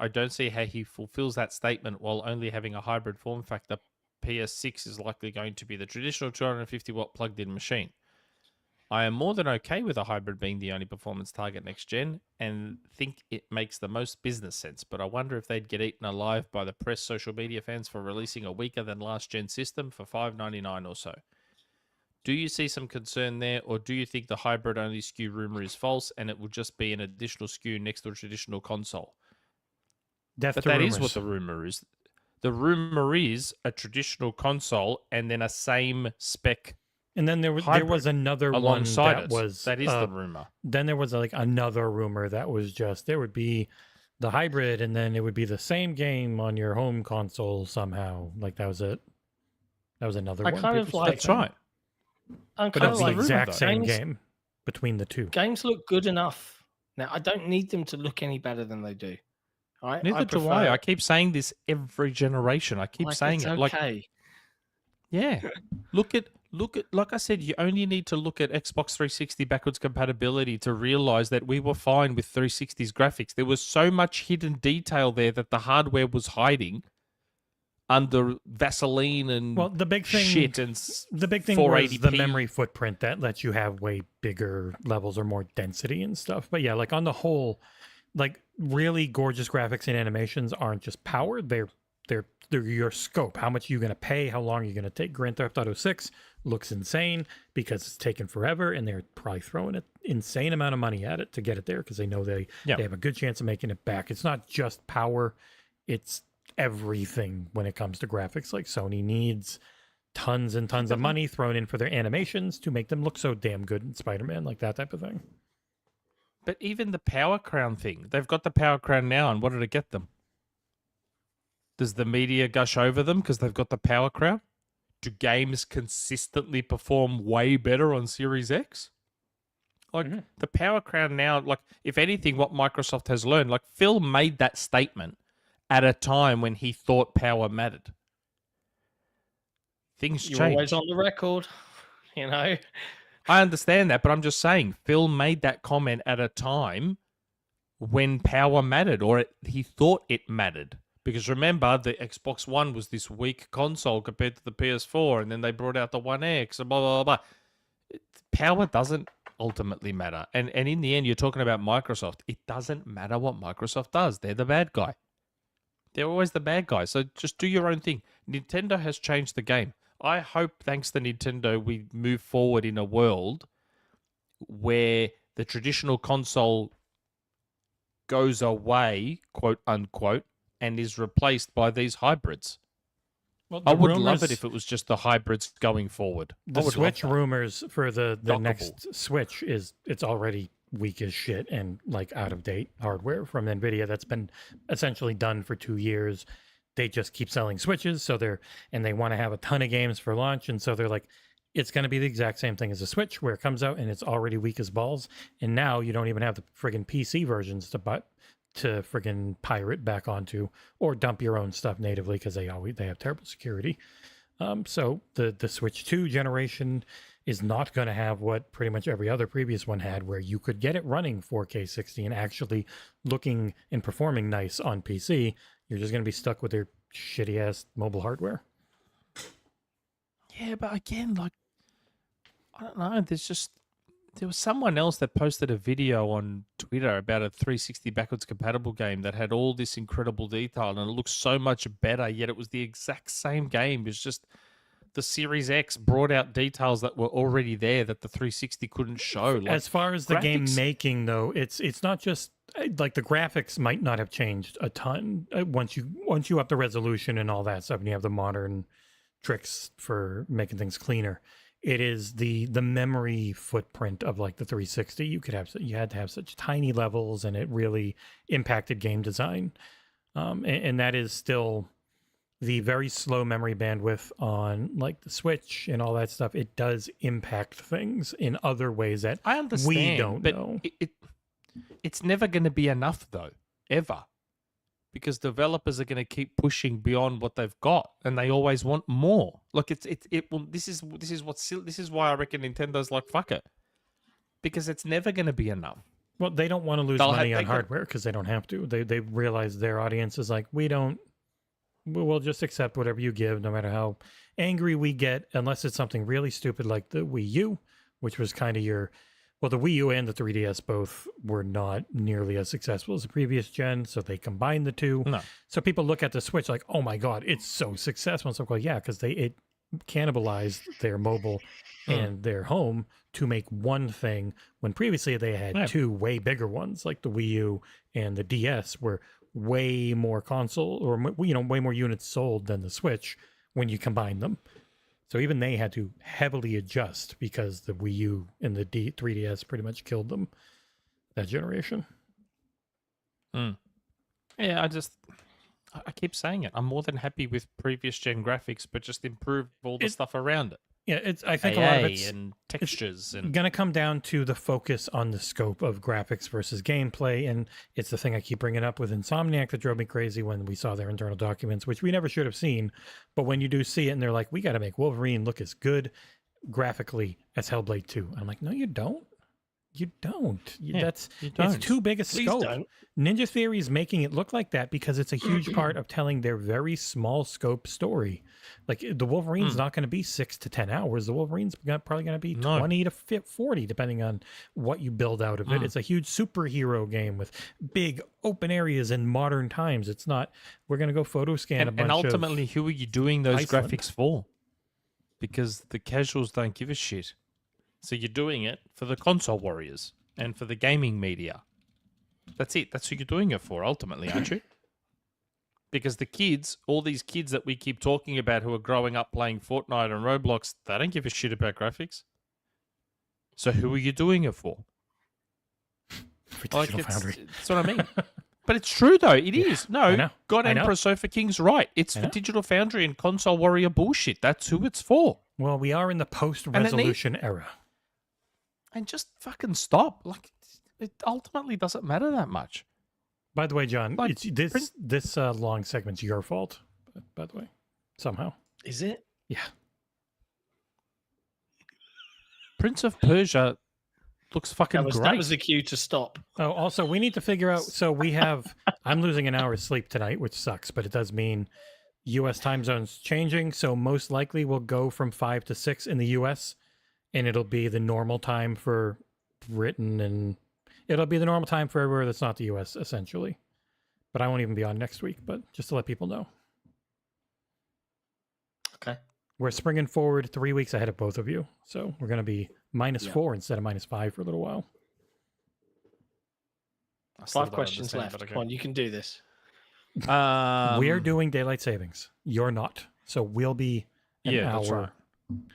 don't see how he fulfills that statement while only having a hybrid form factor. PS6 is likely going to be the traditional 250-watt plugged-in machine. I am more than okay with a hybrid being the only performance target next gen and think it makes the most business sense, but I wonder if they'd get eaten alive by the press social media fans for releasing a weaker than last gen system for $5.99 or so. Do you see some concern there, or do you think the hybrid only SKU rumor is false and it will just be an additional SKU next to a traditional console? But that is what the rumor is. The rumor is a traditional console and then a same spec. And then there was another one that is the rumor. Then there was another rumor that was just there would be the hybrid, and then it would be the same game on your home console somehow. Like that was it. That was another one. That's right. I'm but kind it's of the like exact same game between the two. Games look good enough. Now I don't need them to look any better than they do. Neither do I. I keep saying this every generation. I keep saying it. Okay. Yeah. Look at like I said, you only need to look at Xbox 360 backwards compatibility to realize that we were fine with 360's graphics. There was so much hidden detail there that the hardware was hiding under Vaseline and the big thing, shit. And the big thing was the memory footprint that lets you have way bigger levels or more density and stuff. But yeah, like on the whole, like really gorgeous graphics and animations aren't just powered. They're your scope. How much are you going to pay? How long are you going to take? Grand Theft Auto 6 looks insane because it's taken forever, and they're probably throwing an insane amount of money at it to get it there because they know they have a good chance of making it back. It's not just power. It's everything when it comes to graphics. Like Sony needs tons and tons of money thrown in for their animations to make them look so damn good in Spider-Man, like that type of thing. But even the Power Crown thing, they've got the Power Crown now, and what did it get them? Does the media gush over them because they've got the Power Crown? Do games consistently perform way better on Series X? Like, the Power Crown now, like, if anything, what Microsoft has learned, like, Phil made that statement at a time when he thought power mattered. Things change. You're always on the record, you know? I understand that, but I'm just saying, Phil made that comment at a time when power mattered, or he thought it mattered. Because remember, the Xbox One was this weak console compared to the PS4, and then they brought out the One X, and blah, blah, blah, blah. Power doesn't ultimately matter. And in the end, you're talking about Microsoft. It doesn't matter what Microsoft does. They're the bad guy. They're always the bad guy. So just do your own thing. Nintendo has changed the game. I hope, thanks to Nintendo, we move forward in a world where the traditional console goes away, quote unquote, and is replaced by these hybrids. Well, I would love it if it was just the hybrids going forward. The Switch rumors for the next Switch is it's already weak as shit and like out of date hardware from Nvidia that's been essentially done for 2 years. They just keep selling Switches, so they want to have a ton of games for launch, and so they're like, it's going to be the exact same thing as a Switch, where it comes out and it's already weak as balls, and now you don't even have the friggin' PC versions to friggin' pirate back onto or dump your own stuff natively because they have terrible security. So the Switch 2 generation is not going to have what pretty much every other previous one had, where you could get it running 4K 60 and actually looking and performing nice on PC. You're just going to be stuck with their shitty ass mobile hardware. Yeah, but again, like, I don't know. There was someone else that posted a video on Twitter about a 360 backwards compatible game that had all this incredible detail and it looked so much better, yet it was the exact same game. It's just the Series X brought out details that were already there that the 360 couldn't show. Like, as far as the game making, though, it's not just like the graphics might not have changed a ton once you up the resolution and all that stuff, and you have the modern tricks for making things cleaner. It is the memory footprint of like the 360. You had to have such tiny levels, and it really impacted game design. And that is still the very slow memory bandwidth on like the Switch and all that stuff. It does impact things in other ways that I understand, we don't but know. It's never going to be enough though, ever. Because developers are going to keep pushing beyond what they've got, and they always want more. Look, this is why I reckon Nintendo's like, fuck it, because it's never going to be enough. Well, they don't want to lose money on hardware because they don't have to. They realize their audience is like, we'll just accept whatever you give, no matter how angry we get, unless it's something really stupid like the Wii U, which was kind of well, the Wii U and the 3DS both were not nearly as successful as the previous gen, so they combined the two. No. So people look at the Switch like, oh my God, it's so successful. And so, well, yeah, because it cannibalized their mobile and their home to make one thing, when previously they had two way bigger ones, like the Wii U and the DS were way more console, or way more units sold than the Switch when you combine them. So even they had to heavily adjust because the Wii U and the 3DS pretty much killed them that generation. Yeah, I keep saying it. I'm more than happy with previous gen graphics, but just improve all the stuff around it. Yeah, I think a lot of it's and textures and going to come down to the focus on the scope of graphics versus gameplay, and it's the thing I keep bringing up with Insomniac that drove me crazy when we saw their internal documents, which we never should have seen, but when you do see it and they're like, we got to make Wolverine look as good graphically as Hellblade 2. I'm like, no, you don't. You don't. It's too big a scope. Ninja Theory is making it look like that because it's a huge part of telling their very small scope story. Like the Wolverine's not going to be 6 to 10 hours. The Wolverine's probably going to be 20 to 40, depending on what you build out of it. It's a huge superhero game with big open areas in modern times. It's not, we're going to go photo scan a bunch of... And ultimately, who are you doing those Iceland. graphics for? Because the casuals don't give a shit. So you're doing it for the console warriors and for the gaming media. That's it. That's who you're doing it for, ultimately, aren't you? Because the kids, all these kids that we keep talking about who are growing up playing Fortnite and Roblox, they don't give a shit about graphics. So who are you doing it for? For Digital Foundry. That's what I mean. But it's true, though. It is. No, God I know. Emperor Sofa King's right. It's for Digital Foundry and console warrior bullshit. That's who it's for. Well, we are in the post-resolution era. And just fucking stop. Like, it ultimately doesn't matter that much. By the way, John, Like, this long segment's your fault, by the way, somehow. Is it? Yeah. Prince of Persia looks fucking great. That was the cue to stop. Oh, also, we need to figure out, so we have, I'm losing an hour's sleep tonight, which sucks, but it does mean U.S. time zones changing, so most likely we'll go from 5 to 6 in the U.S., and it'll be the normal time for Britain, and it'll be the normal time for everywhere that's not the U.S., essentially. But I won't even be on next week, but just to let people know. Okay. We're springing forward 3 weeks ahead of both of you, so we're going to be -4 instead of -5 for a little while. 5 questions left. Come on, you can do this. We're doing daylight savings. You're not. So we'll be an hour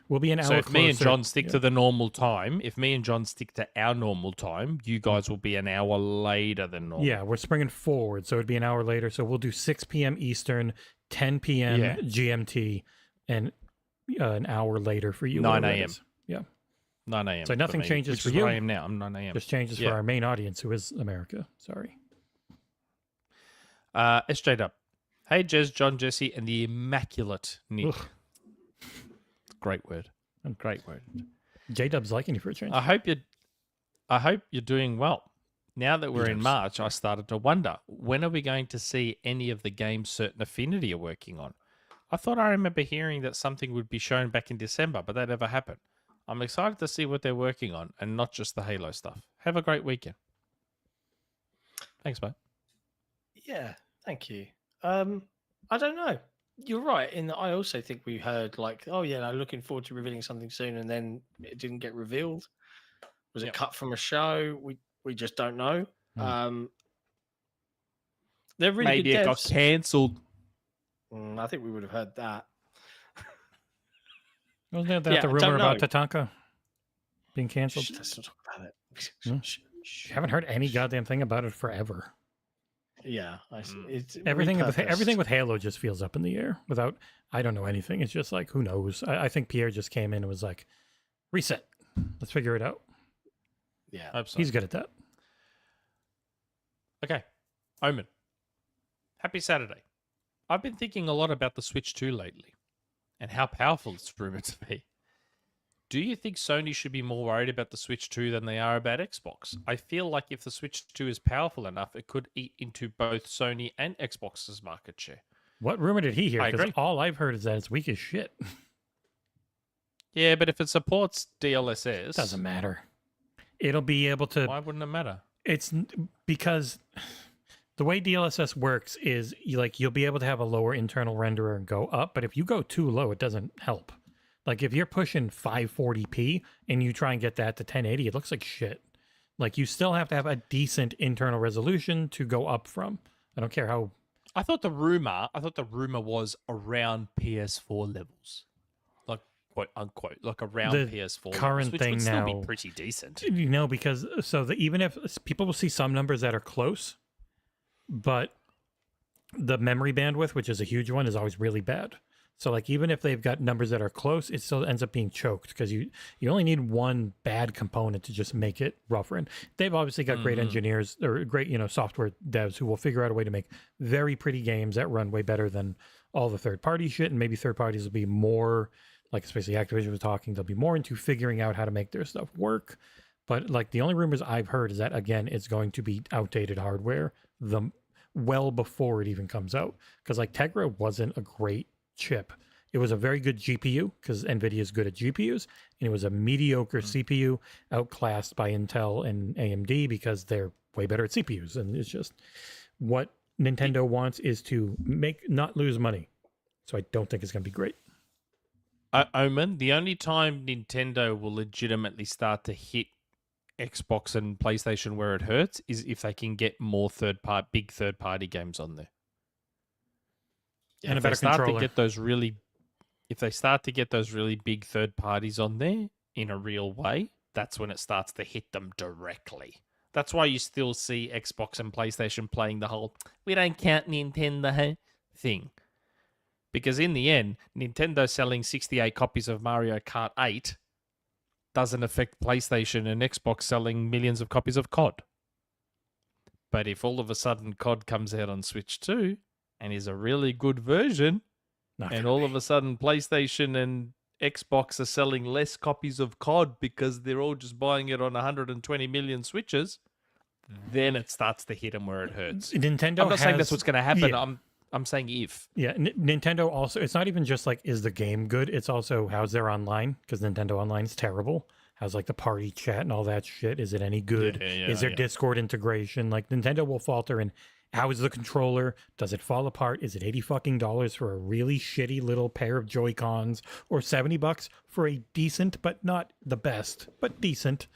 We'll be an hour So if me and closer. John stick to the normal time, if me and John stick to our normal time, you guys will be an hour later than normal. Yeah, we're springing forward, so it'd be an hour later. So we'll do 6 p.m. Eastern, 10 p.m. Yeah. GMT, and an hour later for you. 9 whatever that a.m. is. Yeah. 9 a.m. So nothing for me, changes which for is you. where I am now. I'm 9 a.m. Just changes for our main audience, who is America. Sorry. SJ Dub. Hey, Jez, John, Jesse, and the immaculate Nick. Ugh. Great word. Great word. J-Dub's liking you for a change. I hope you're doing well. Now that we're in Yes. March, I started to wonder, when are we going to see any of the games Certain Affinity are working on? I thought I remember hearing that something would be shown back in December, but that never happened. I'm excited to see what they're working on, and not just the Halo stuff. Have a great weekend. Thanks, mate. Yeah, thank you. I don't know. You're right in that I also think we heard like, oh yeah, I'm looking forward to revealing something soon, and then it didn't get revealed. Was it Yep. cut from a show? We just don't know. Hmm. They're really Maybe good it got devs. cancelled. I think we would have heard that. Wasn't there that Yeah, the I rumor don't about know. Tatanka being canceled? Shh, let's not talk about it. Hmm. Shh. Haven't heard any goddamn thing about it forever. Yeah, it's Everything repurposed. with Halo just feels up in the air without. I don't know anything. It's just like, who knows? I think Pierre just came in and was like, reset. Let's figure it out. Yeah, Hope so. He's good at that. Okay. Omen. Happy Saturday. I've been thinking a lot about the Switch 2 lately and how powerful it's rumored to be. Do you think Sony should be more worried about the Switch 2 than they are about Xbox? I feel like if the Switch 2 is powerful enough, it could eat into both Sony and Xbox's market share. What rumor did he hear? I Because agree. all I've heard is that it's weak as shit. Yeah, but if it supports DLSS, Doesn't matter. It'll be able to. why wouldn't it matter? It's because the way DLSS works is you'll be able to have a lower internal renderer and go up, but if you go too low, it doesn't help. Like if you're pushing 540p and you try and get that to 1080, it looks like shit. Like you still have to have a decent internal resolution to go up from. I don't care how. I thought the rumor was around PS4 levels, like quote unquote, like around The PS4 current levels, which thing would still now- be pretty decent. Because even if people will see some numbers that are close, but the memory bandwidth, which is a huge one, is always really bad. So like even if they've got numbers that are close, it still ends up being choked because you only need one bad component to just make it rougher. And they've obviously got great engineers or great software devs who will figure out a way to make very pretty games that run way better than all the third party shit. And maybe third parties will be more, like especially Activision was talking, they'll be more into figuring out how to make their stuff work. But like the only rumors I've heard is that again it's going to be outdated hardware well before it even comes out, because like Tegra wasn't a great chip. It was a very good GPU because NVIDIA is good at GPUs, and it was a mediocre CPU outclassed by Intel and AMD because they're way better at CPUs. And it's just what Nintendo wants is to not lose money. So I don't think it's going to be great. Omen, the only time Nintendo will legitimately start to hit Xbox and PlayStation where it hurts is if they can get more big third party games on there. And a If they better start controller. to get those really, if they start to get those really big third parties on there in a real way, that's when it starts to hit them directly. That's why you still see Xbox and PlayStation playing the whole "we don't count Nintendo" thing, because in the end, Nintendo selling 68 copies of Mario Kart 8 doesn't affect PlayStation and Xbox selling millions of copies of COD. But if all of a sudden COD comes out on Switch 2 and is a really good version, and all of a sudden PlayStation and Xbox are selling less copies of COD because they're all just buying it on 120 million Switches, then it starts to hit them where it hurts. Nintendo I'm not saying that's has- what's going to happen. yeah. I'm saying if. Yeah, Nintendo also, it's not even just like, is the game good? It's also, how's their online? Because Nintendo Online is terrible. How's like the party chat and all that shit? Is it any good? Is there Discord integration? Like Nintendo will falter in how is the controller? Does it fall apart? Is it $80 for a really shitty little pair of Joy-Cons, or $70 for a decent, but not the best, but decent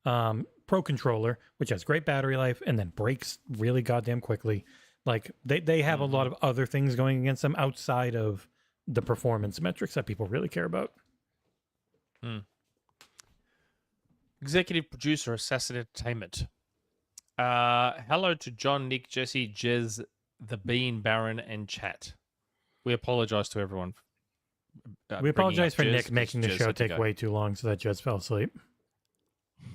Pro controller, which has great battery life and then breaks really goddamn quickly? Like they have a lot of other things going against them outside of the performance metrics that people really care about. Executive producer, Ass4ssin Entertainment. Hello to John, Nick, Jesse, Jez, the Bean, Baron, and chat. We apologize to everyone. We apologize for Jez, Nick making the Jez show had to take go. way too long so that Jez fell asleep.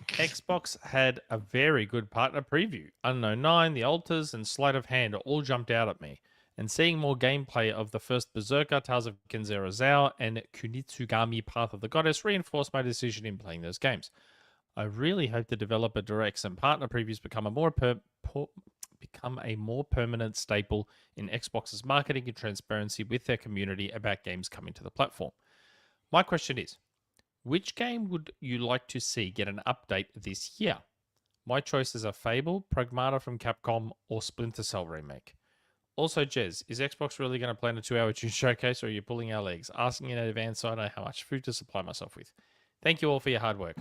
Xbox had a very good partner preview. Unknown 9, The Altars, and Sleight of Hand all jumped out at me. And seeing more gameplay of the first Berserker, Tales of Kenzera Zao, and Kunitsugami Path of the Goddess reinforced my decision in playing those games. I really hope the developer directs and partner previews become a more permanent staple in Xbox's marketing and transparency with their community about games coming to the platform. My question is, which game would you like to see get an update this year? My choices are Fable, Pragmata from Capcom, or Splinter Cell Remake. Also, Jez, is Xbox really going to plan a 2-hour June showcase, or are you pulling our legs? Asking in advance so I know how much food to supply myself with. Thank you all for your hard work.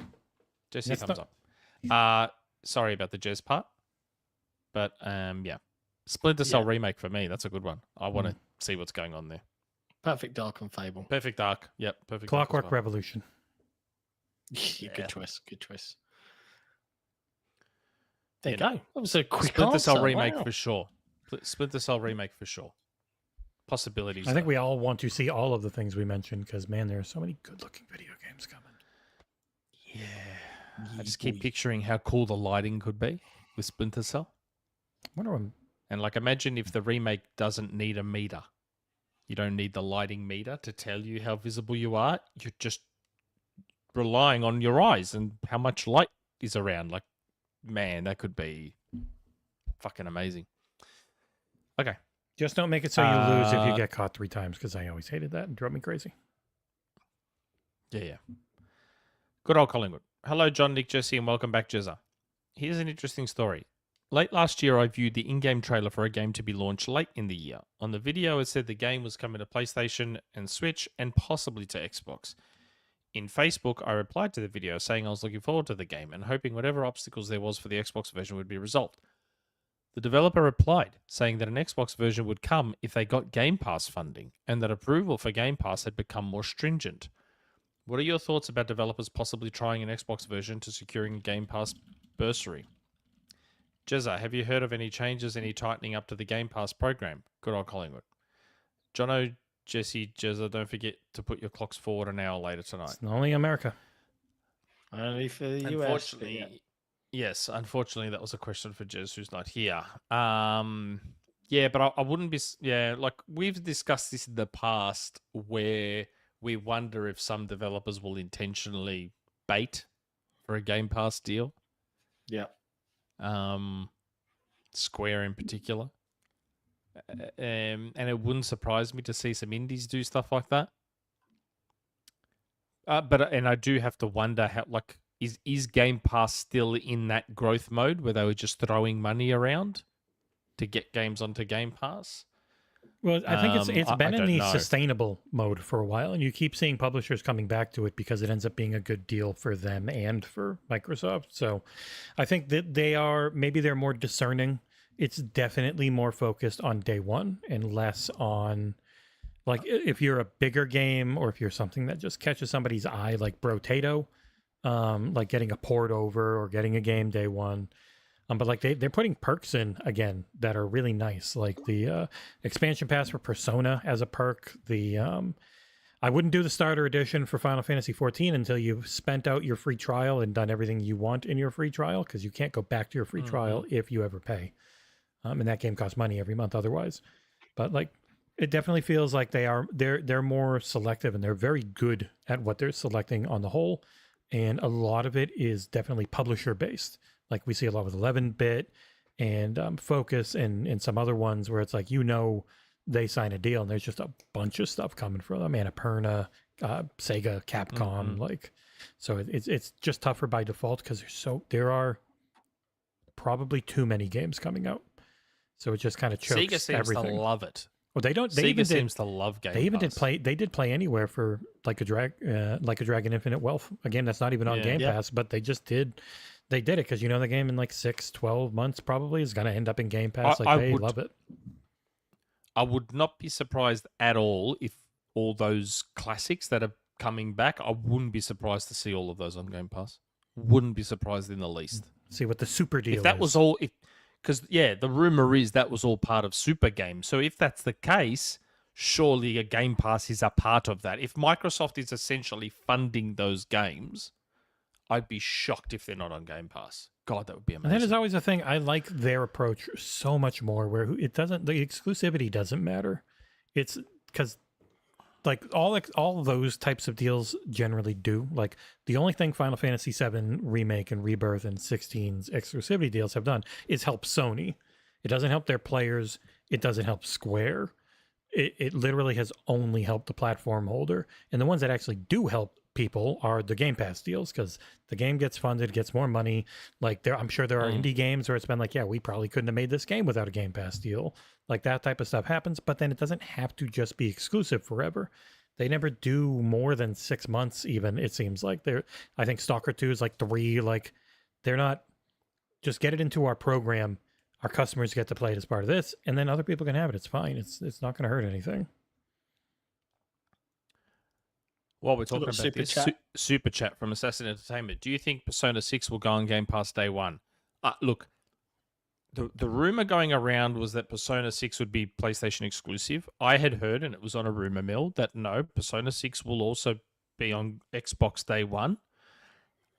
Jesse, thumbs up. Sorry about the Jez part. But, yeah. Splinter Cell Remake for me, that's a good one. I want to see what's going on there. Perfect Dark and Fable. Perfect Dark. Yep, Perfect Clockwork Dark as well. Revolution. Good choice. Good choice. There you go. That was a quick Splinter Cell answer. Remake Wow. for sure. Splinter Cell Remake for sure. Possibilities. I think though. we all want to see all of the things we mentioned because, man, there are so many good-looking video games coming. Yeah. I just keep picturing how cool the lighting could be with Splinter Cell. I wonder when... And like, imagine if the remake doesn't need a meter. You don't need the lighting meter to tell you how visible you are. You're just relying on your eyes and how much light is around. Like, man, that could be fucking amazing. Okay. Just don't make it so you lose if you get caught 3 times because I always hated that and drove me crazy. Yeah. Good old Collingwood. Hello, John, Nick, Jesse, and welcome back, Jezza. Here's an interesting story. Late last year, I viewed the in-game trailer for a game to be launched late in the year. On the video, it said the game was coming to PlayStation and Switch and possibly to Xbox. In Facebook, I replied to the video saying I was looking forward to the game and hoping whatever obstacles there was for the Xbox version would be resolved. The developer replied, saying that an Xbox version would come if they got Game Pass funding, and that approval for Game Pass had become more stringent. What are your thoughts about developers possibly trying an Xbox version to securing a Game Pass bursary? Jezza, have you heard of any changes, any tightening up to the Game Pass program? Good old Collingwood. Jono, Jesse, Jezza, don't forget to put your clocks forward an hour later tonight. It's only America. Only for the US. Unfortunately, yes, unfortunately, that was a question for Jez, who's not here. Yeah, but I wouldn't be... Yeah, like, we've discussed this in the past where we wonder if some developers will intentionally bait for a Game Pass deal. Yeah. Square in particular. And it wouldn't surprise me to see some indies do stuff like that. But I do have to wonder how, like, is Game Pass still in that growth mode where they were just throwing money around to get games onto Game Pass? Well, I think it's been in the know. sustainable mode for a while, and you keep seeing publishers coming back to it because it ends up being a good deal for them and for Microsoft. So I think that they're more discerning. It's definitely more focused on day one and less on, like, if you're a bigger game or if you're something that just catches somebody's eye, like Brotato, like getting a port over or getting a game day one. But like they're putting perks in again that are really nice, like the expansion pass for Persona as a perk. I wouldn't do the starter edition for Final Fantasy XIV until you've spent out your free trial and done everything you want in your free trial, because you can't go back to your free trial if you ever pay. And that game costs money every month otherwise. But like, it definitely feels like they're more selective, and they're very good at what they're selecting on the whole. And a lot of it is definitely publisher based. Like we see a lot with 11-bit and Focus and some other ones where it's like, they sign a deal and there's just a bunch of stuff coming from them. Annapurna, Sega, Capcom, like, so it's just tougher by default because there are probably too many games coming out. So it just kind of chokes Sega seems everything. to love it. Well, they don't. They Sega even seems to love Game They even Pass. did Play Anywhere for like a Dragon Infinite Wealth. Again, that's not even on Game Pass, but they just did. They did it because the game in like 6-12 months probably is going to end up in Game Pass. They love it. I would not be surprised at all if all those classics that are coming back, I wouldn't be surprised to see all of those on Game Pass. Wouldn't be surprised in the least. See what the super deal If that was all, because the rumor is that was all part of Super Game. So if that's the case, surely a Game Pass is a part of that. If Microsoft is essentially funding those games, I'd be shocked if they're not on Game Pass. God, that would be amazing. And that is always a thing. I like their approach so much more, where the exclusivity doesn't matter. It's because like all those types of deals generally do. Like the only thing Final Fantasy VII Remake and Rebirth and 16's exclusivity deals have done is help Sony. It doesn't help their players. It doesn't help Square. It literally has only helped the platform holder. And the ones that actually do help people are the Game Pass deals, because the game gets funded, gets more money. Like I'm sure there are indie games where it's been like, yeah, we probably couldn't have made this game without a Game Pass deal. Like that type of stuff happens, but then it doesn't have to just be exclusive forever. They never do more than 6 months, even, it seems like. I think Stalker 2 is like 3. Like they're not just get it into our program. Our customers get to play it as part of this, and then other people can have it. It's fine. It's not going to hurt anything. While we're talking about super this, chat. Super Chat from Assassin Entertainment, do you think Persona 6 will go on Game Pass day one? Look, the rumor going around was that Persona 6 would be PlayStation exclusive. I had heard, and it was on a rumor mill, that no, Persona 6 will also be on Xbox day one.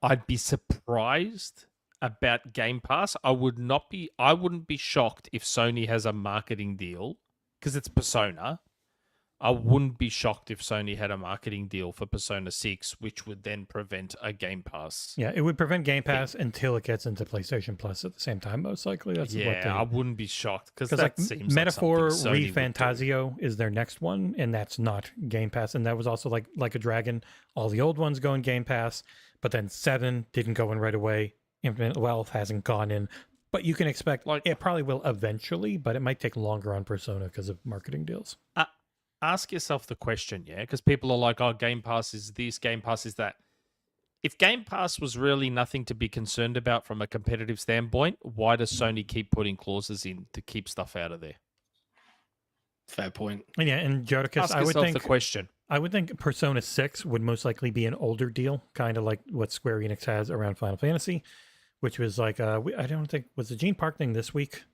I'd be surprised about Game Pass. I wouldn't be shocked if Sony has a marketing deal, because it's Persona. I wouldn't be shocked if Sony had a marketing deal for Persona 6, which would then prevent a Game Pass. Yeah, it would prevent Game Pass until it gets into PlayStation Plus at the same time, most likely. That's I wouldn't be shocked, because that like seems Metaphor like something Sony would do. ReFantazio is their next one, and that's not Game Pass. And that was also like a Dragon. All the old ones go in Game Pass, but then 7 didn't go in right away. Infinite Wealth hasn't gone in. But you can expect it probably will eventually, but it might take longer on Persona because of marketing deals. Ask yourself the question, because people are like, oh, Game Pass is this, Game Pass is that. If Game Pass was really nothing to be concerned about from a competitive standpoint, why does Sony keep putting clauses in to keep stuff out of there? Fair point. And and Jodicus, Ask yourself the question. I would think Persona 6 would most likely be an older deal, kind of like what Square Enix has around Final Fantasy, which was like, I don't think, was the Gene Park thing this week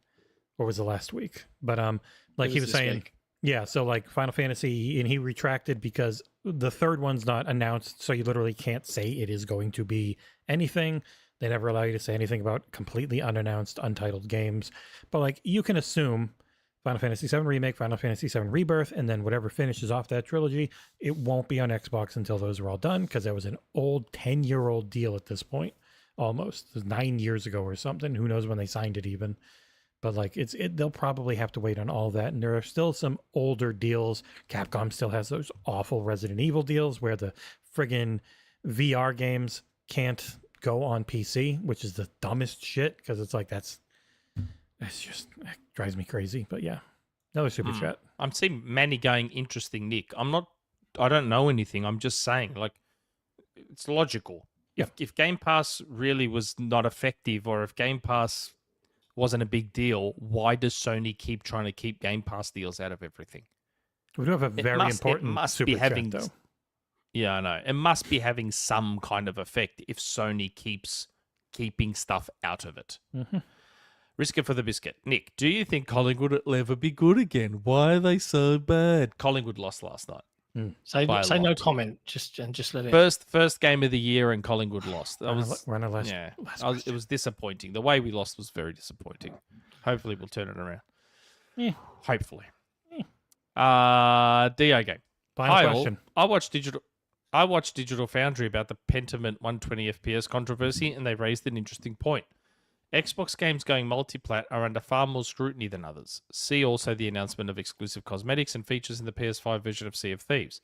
or was it last week? But like he was saying, week. Yeah, so like Final Fantasy, and he retracted because the third one's not announced, so you literally can't say it is going to be anything. They never allow you to say anything about completely unannounced, untitled games. But like you can assume Final Fantasy VII Remake, Final Fantasy VII Rebirth, and then whatever finishes off that trilogy, it won't be on Xbox until those are all done, because that was an old 10-year-old deal at this point, almost. It was 9 years ago or something. Who knows when they signed it even. But like they'll probably have to wait on all that. And there are still some older deals. Capcom still has those awful Resident Evil deals where the friggin' VR games can't go on PC, which is the dumbest shit, because it's like that drives me crazy. But yeah, another super chat. I'm seeing Manny going, interesting, Nick. I don't know anything. I'm just saying, like, it's logical. Yeah. If Game Pass really was not effective, or if Game Pass wasn't a big deal, why does Sony keep trying to keep Game Pass deals out of everything? We do have a very important super chat, though. Yeah, I know. It must be having some kind of effect if Sony keeps keeping stuff out of it. Mm-hmm. Risk it for the biscuit. Nick, do you think Collingwood will ever be good again? Why are they so bad? Collingwood lost last night. Say no comment. Just let it. First game of the year, and Collingwood lost. It was disappointing. The way we lost was very disappointing. Hopefully, we'll turn it around. Yeah. Hopefully. DO game. Final question. I watched Digital Foundry about the Pentiment 120 FPS controversy, and they raised an interesting point. Xbox games going multiplat are under far more scrutiny than others. See also the announcement of exclusive cosmetics and features in the PS5 version of Sea of Thieves.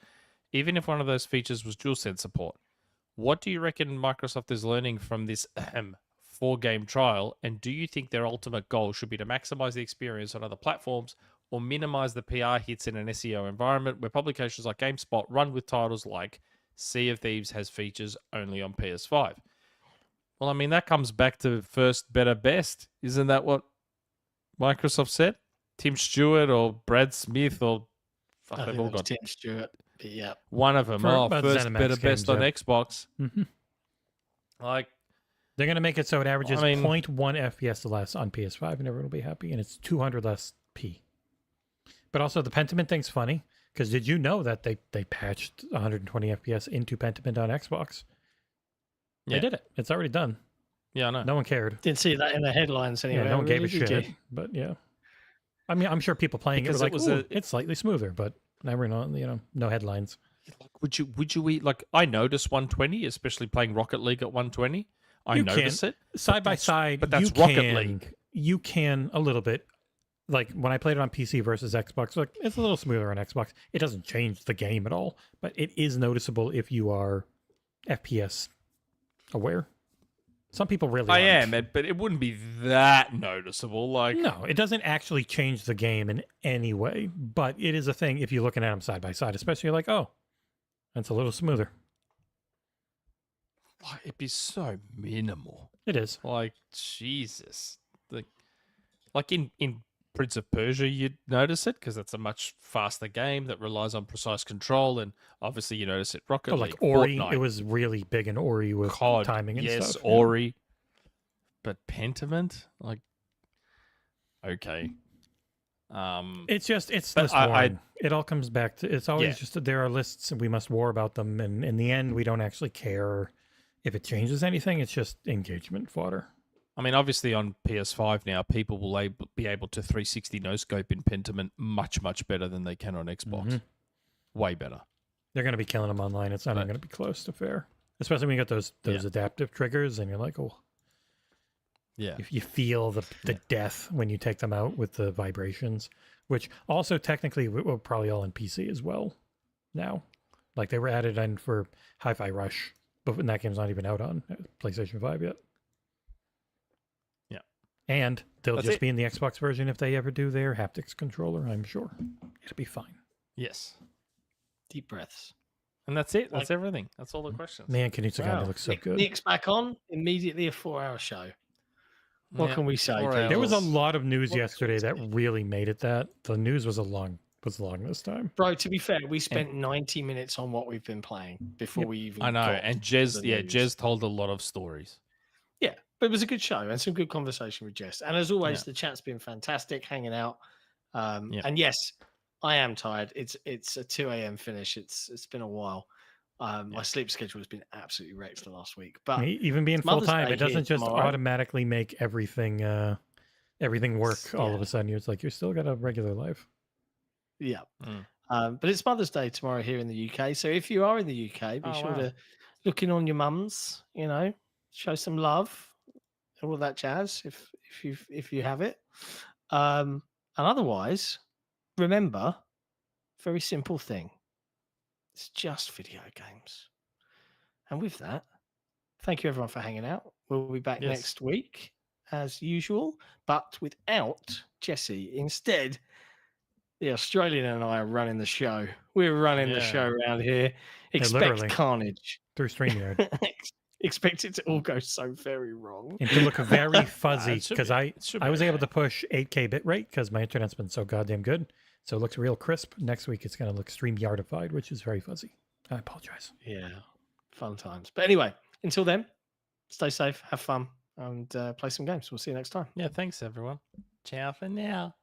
Even if one of those features was DualSense support. What do you reckon Microsoft is learning from this 4-game trial, and do you think their ultimate goal should be to maximize the experience on other platforms or minimize the PR hits in an SEO environment where publications like GameSpot run with titles like Sea of Thieves has features only on PS5? Well, I mean, that comes back to first, better, best. Isn't that what Microsoft said? Tim Stewart or Brad Smith or... Tim Stewart. Yeah. One of them. First ZeniMax better best games, on yeah. Xbox. Mm-hmm. Like, They're going to make it so it averages I mean- 0.1 FPS less on PS5, and everyone will be happy, and it's 200 less P. But also, the Pentiment thing's funny, because did you know that they patched 120 FPS into Pentiment on Xbox? Yeah. They did it. It's already done. yeah, I know. No one cared. Didn't see that in the headlines anyway. Yeah, no one gave a Really, did shit. you? But yeah, I mean, I'm sure people playing Because it it was was like, "Ooh, it's slightly smoother," but never know. No headlines. Would you eat, like, I notice 120, especially playing Rocket League at 120. I You notice can. it. Side by side, but that's you Rocket can, League. You can a little bit. Like when I played it on PC versus Xbox, like it's a little smoother on Xbox. It doesn't change the game at all, but it is noticeable if you are FPS aware. Some people really I aren't. am, but it wouldn't be that noticeable. Like, No, it doesn't actually change the game in any way, but it is a thing if you're looking at them side by side, especially you're like, oh, that's a little smoother. it'd be so minimal. It is. Like, Jesus. Like in Prince of Persia, you'd notice it because it's a much faster game that relies on precise control, and obviously you notice it. Rocket Oh, League, like Ori, Fortnite, it was really big in Ori with COD, timing and yes, stuff. yeah. Ori, but Pentiment, like, okay. It's But list warring. It all comes back to, it's always just that there are lists and we must war about them. And in the end, we don't actually care if it changes anything. It's just engagement fodder. I mean, obviously on PS5 now, people will be able to 360 no scope in Pentiment much, much better than they can on Xbox. Mhm. Way better. They're going to be killing them online. It's not even going to be close to fair. Especially when you got those adaptive triggers and you're like, oh, Yeah. if you feel the death when you take them out with the vibrations, which also technically we're probably all in PC as well now. Like they were added in for Hi-Fi Rush, but that game's not even out on PlayStation 5 yet. Yeah. And they'll That's just it. be in the Xbox version if they ever do their haptics controller, I'm sure. It'll be fine. Yes. Deep breaths. And that's it. That's Like- everything. That's all the questions. Man, Kanitsugami Wow. looks so good. Nick's back on. Immediately a 4-hour show. What Yeah. can we say? 4 people? There was a hours. lot of news What- yesterday that really made it that. The news was long this time. Bro, to be fair, we spent 90 minutes on what we've been playing before we even I know. got And to Jez, the yeah, news. Jez told a lot of stories. Yeah, but it was a good show and some good conversation with Jess. And as always, Yeah. the chat's been fantastic, hanging out. Yeah. And yes, I am tired. It's a 2 a.m. finish. It's been a while. My sleep schedule has been absolutely wrecked the last week. But Even being it's full Mother's time, Day it doesn't here just tomorrow. automatically make everything work all of Yeah. a sudden. It's like you still got a regular life. yeah. Mm. But it's Mother's Day tomorrow here in the UK. So if you are in the UK, be Oh, sure wow. to look in on your mums, show some love, all of that jazz if you have it. And otherwise, remember, very simple thing. It's just video games. And with that, thank you everyone for hanging out. We'll be back Yes. next week as usual, but without Jesse. Instead, the Australian and I are running the show. We're running the Yeah. show around here. Expect literally. carnage. Through StreamYard. Expect it to all go so very wrong. And to look very fuzzy it should because be- I it should I be was able to okay. push 8K bitrate because my internet's been so goddamn good. So it looks real crisp. Next week it's going to look StreamYardified, which is very fuzzy. I apologize. Yeah, fun times. But anyway, until then, stay safe, have fun, and play some games. We'll see you next time. Yeah, thanks, everyone. Ciao for now.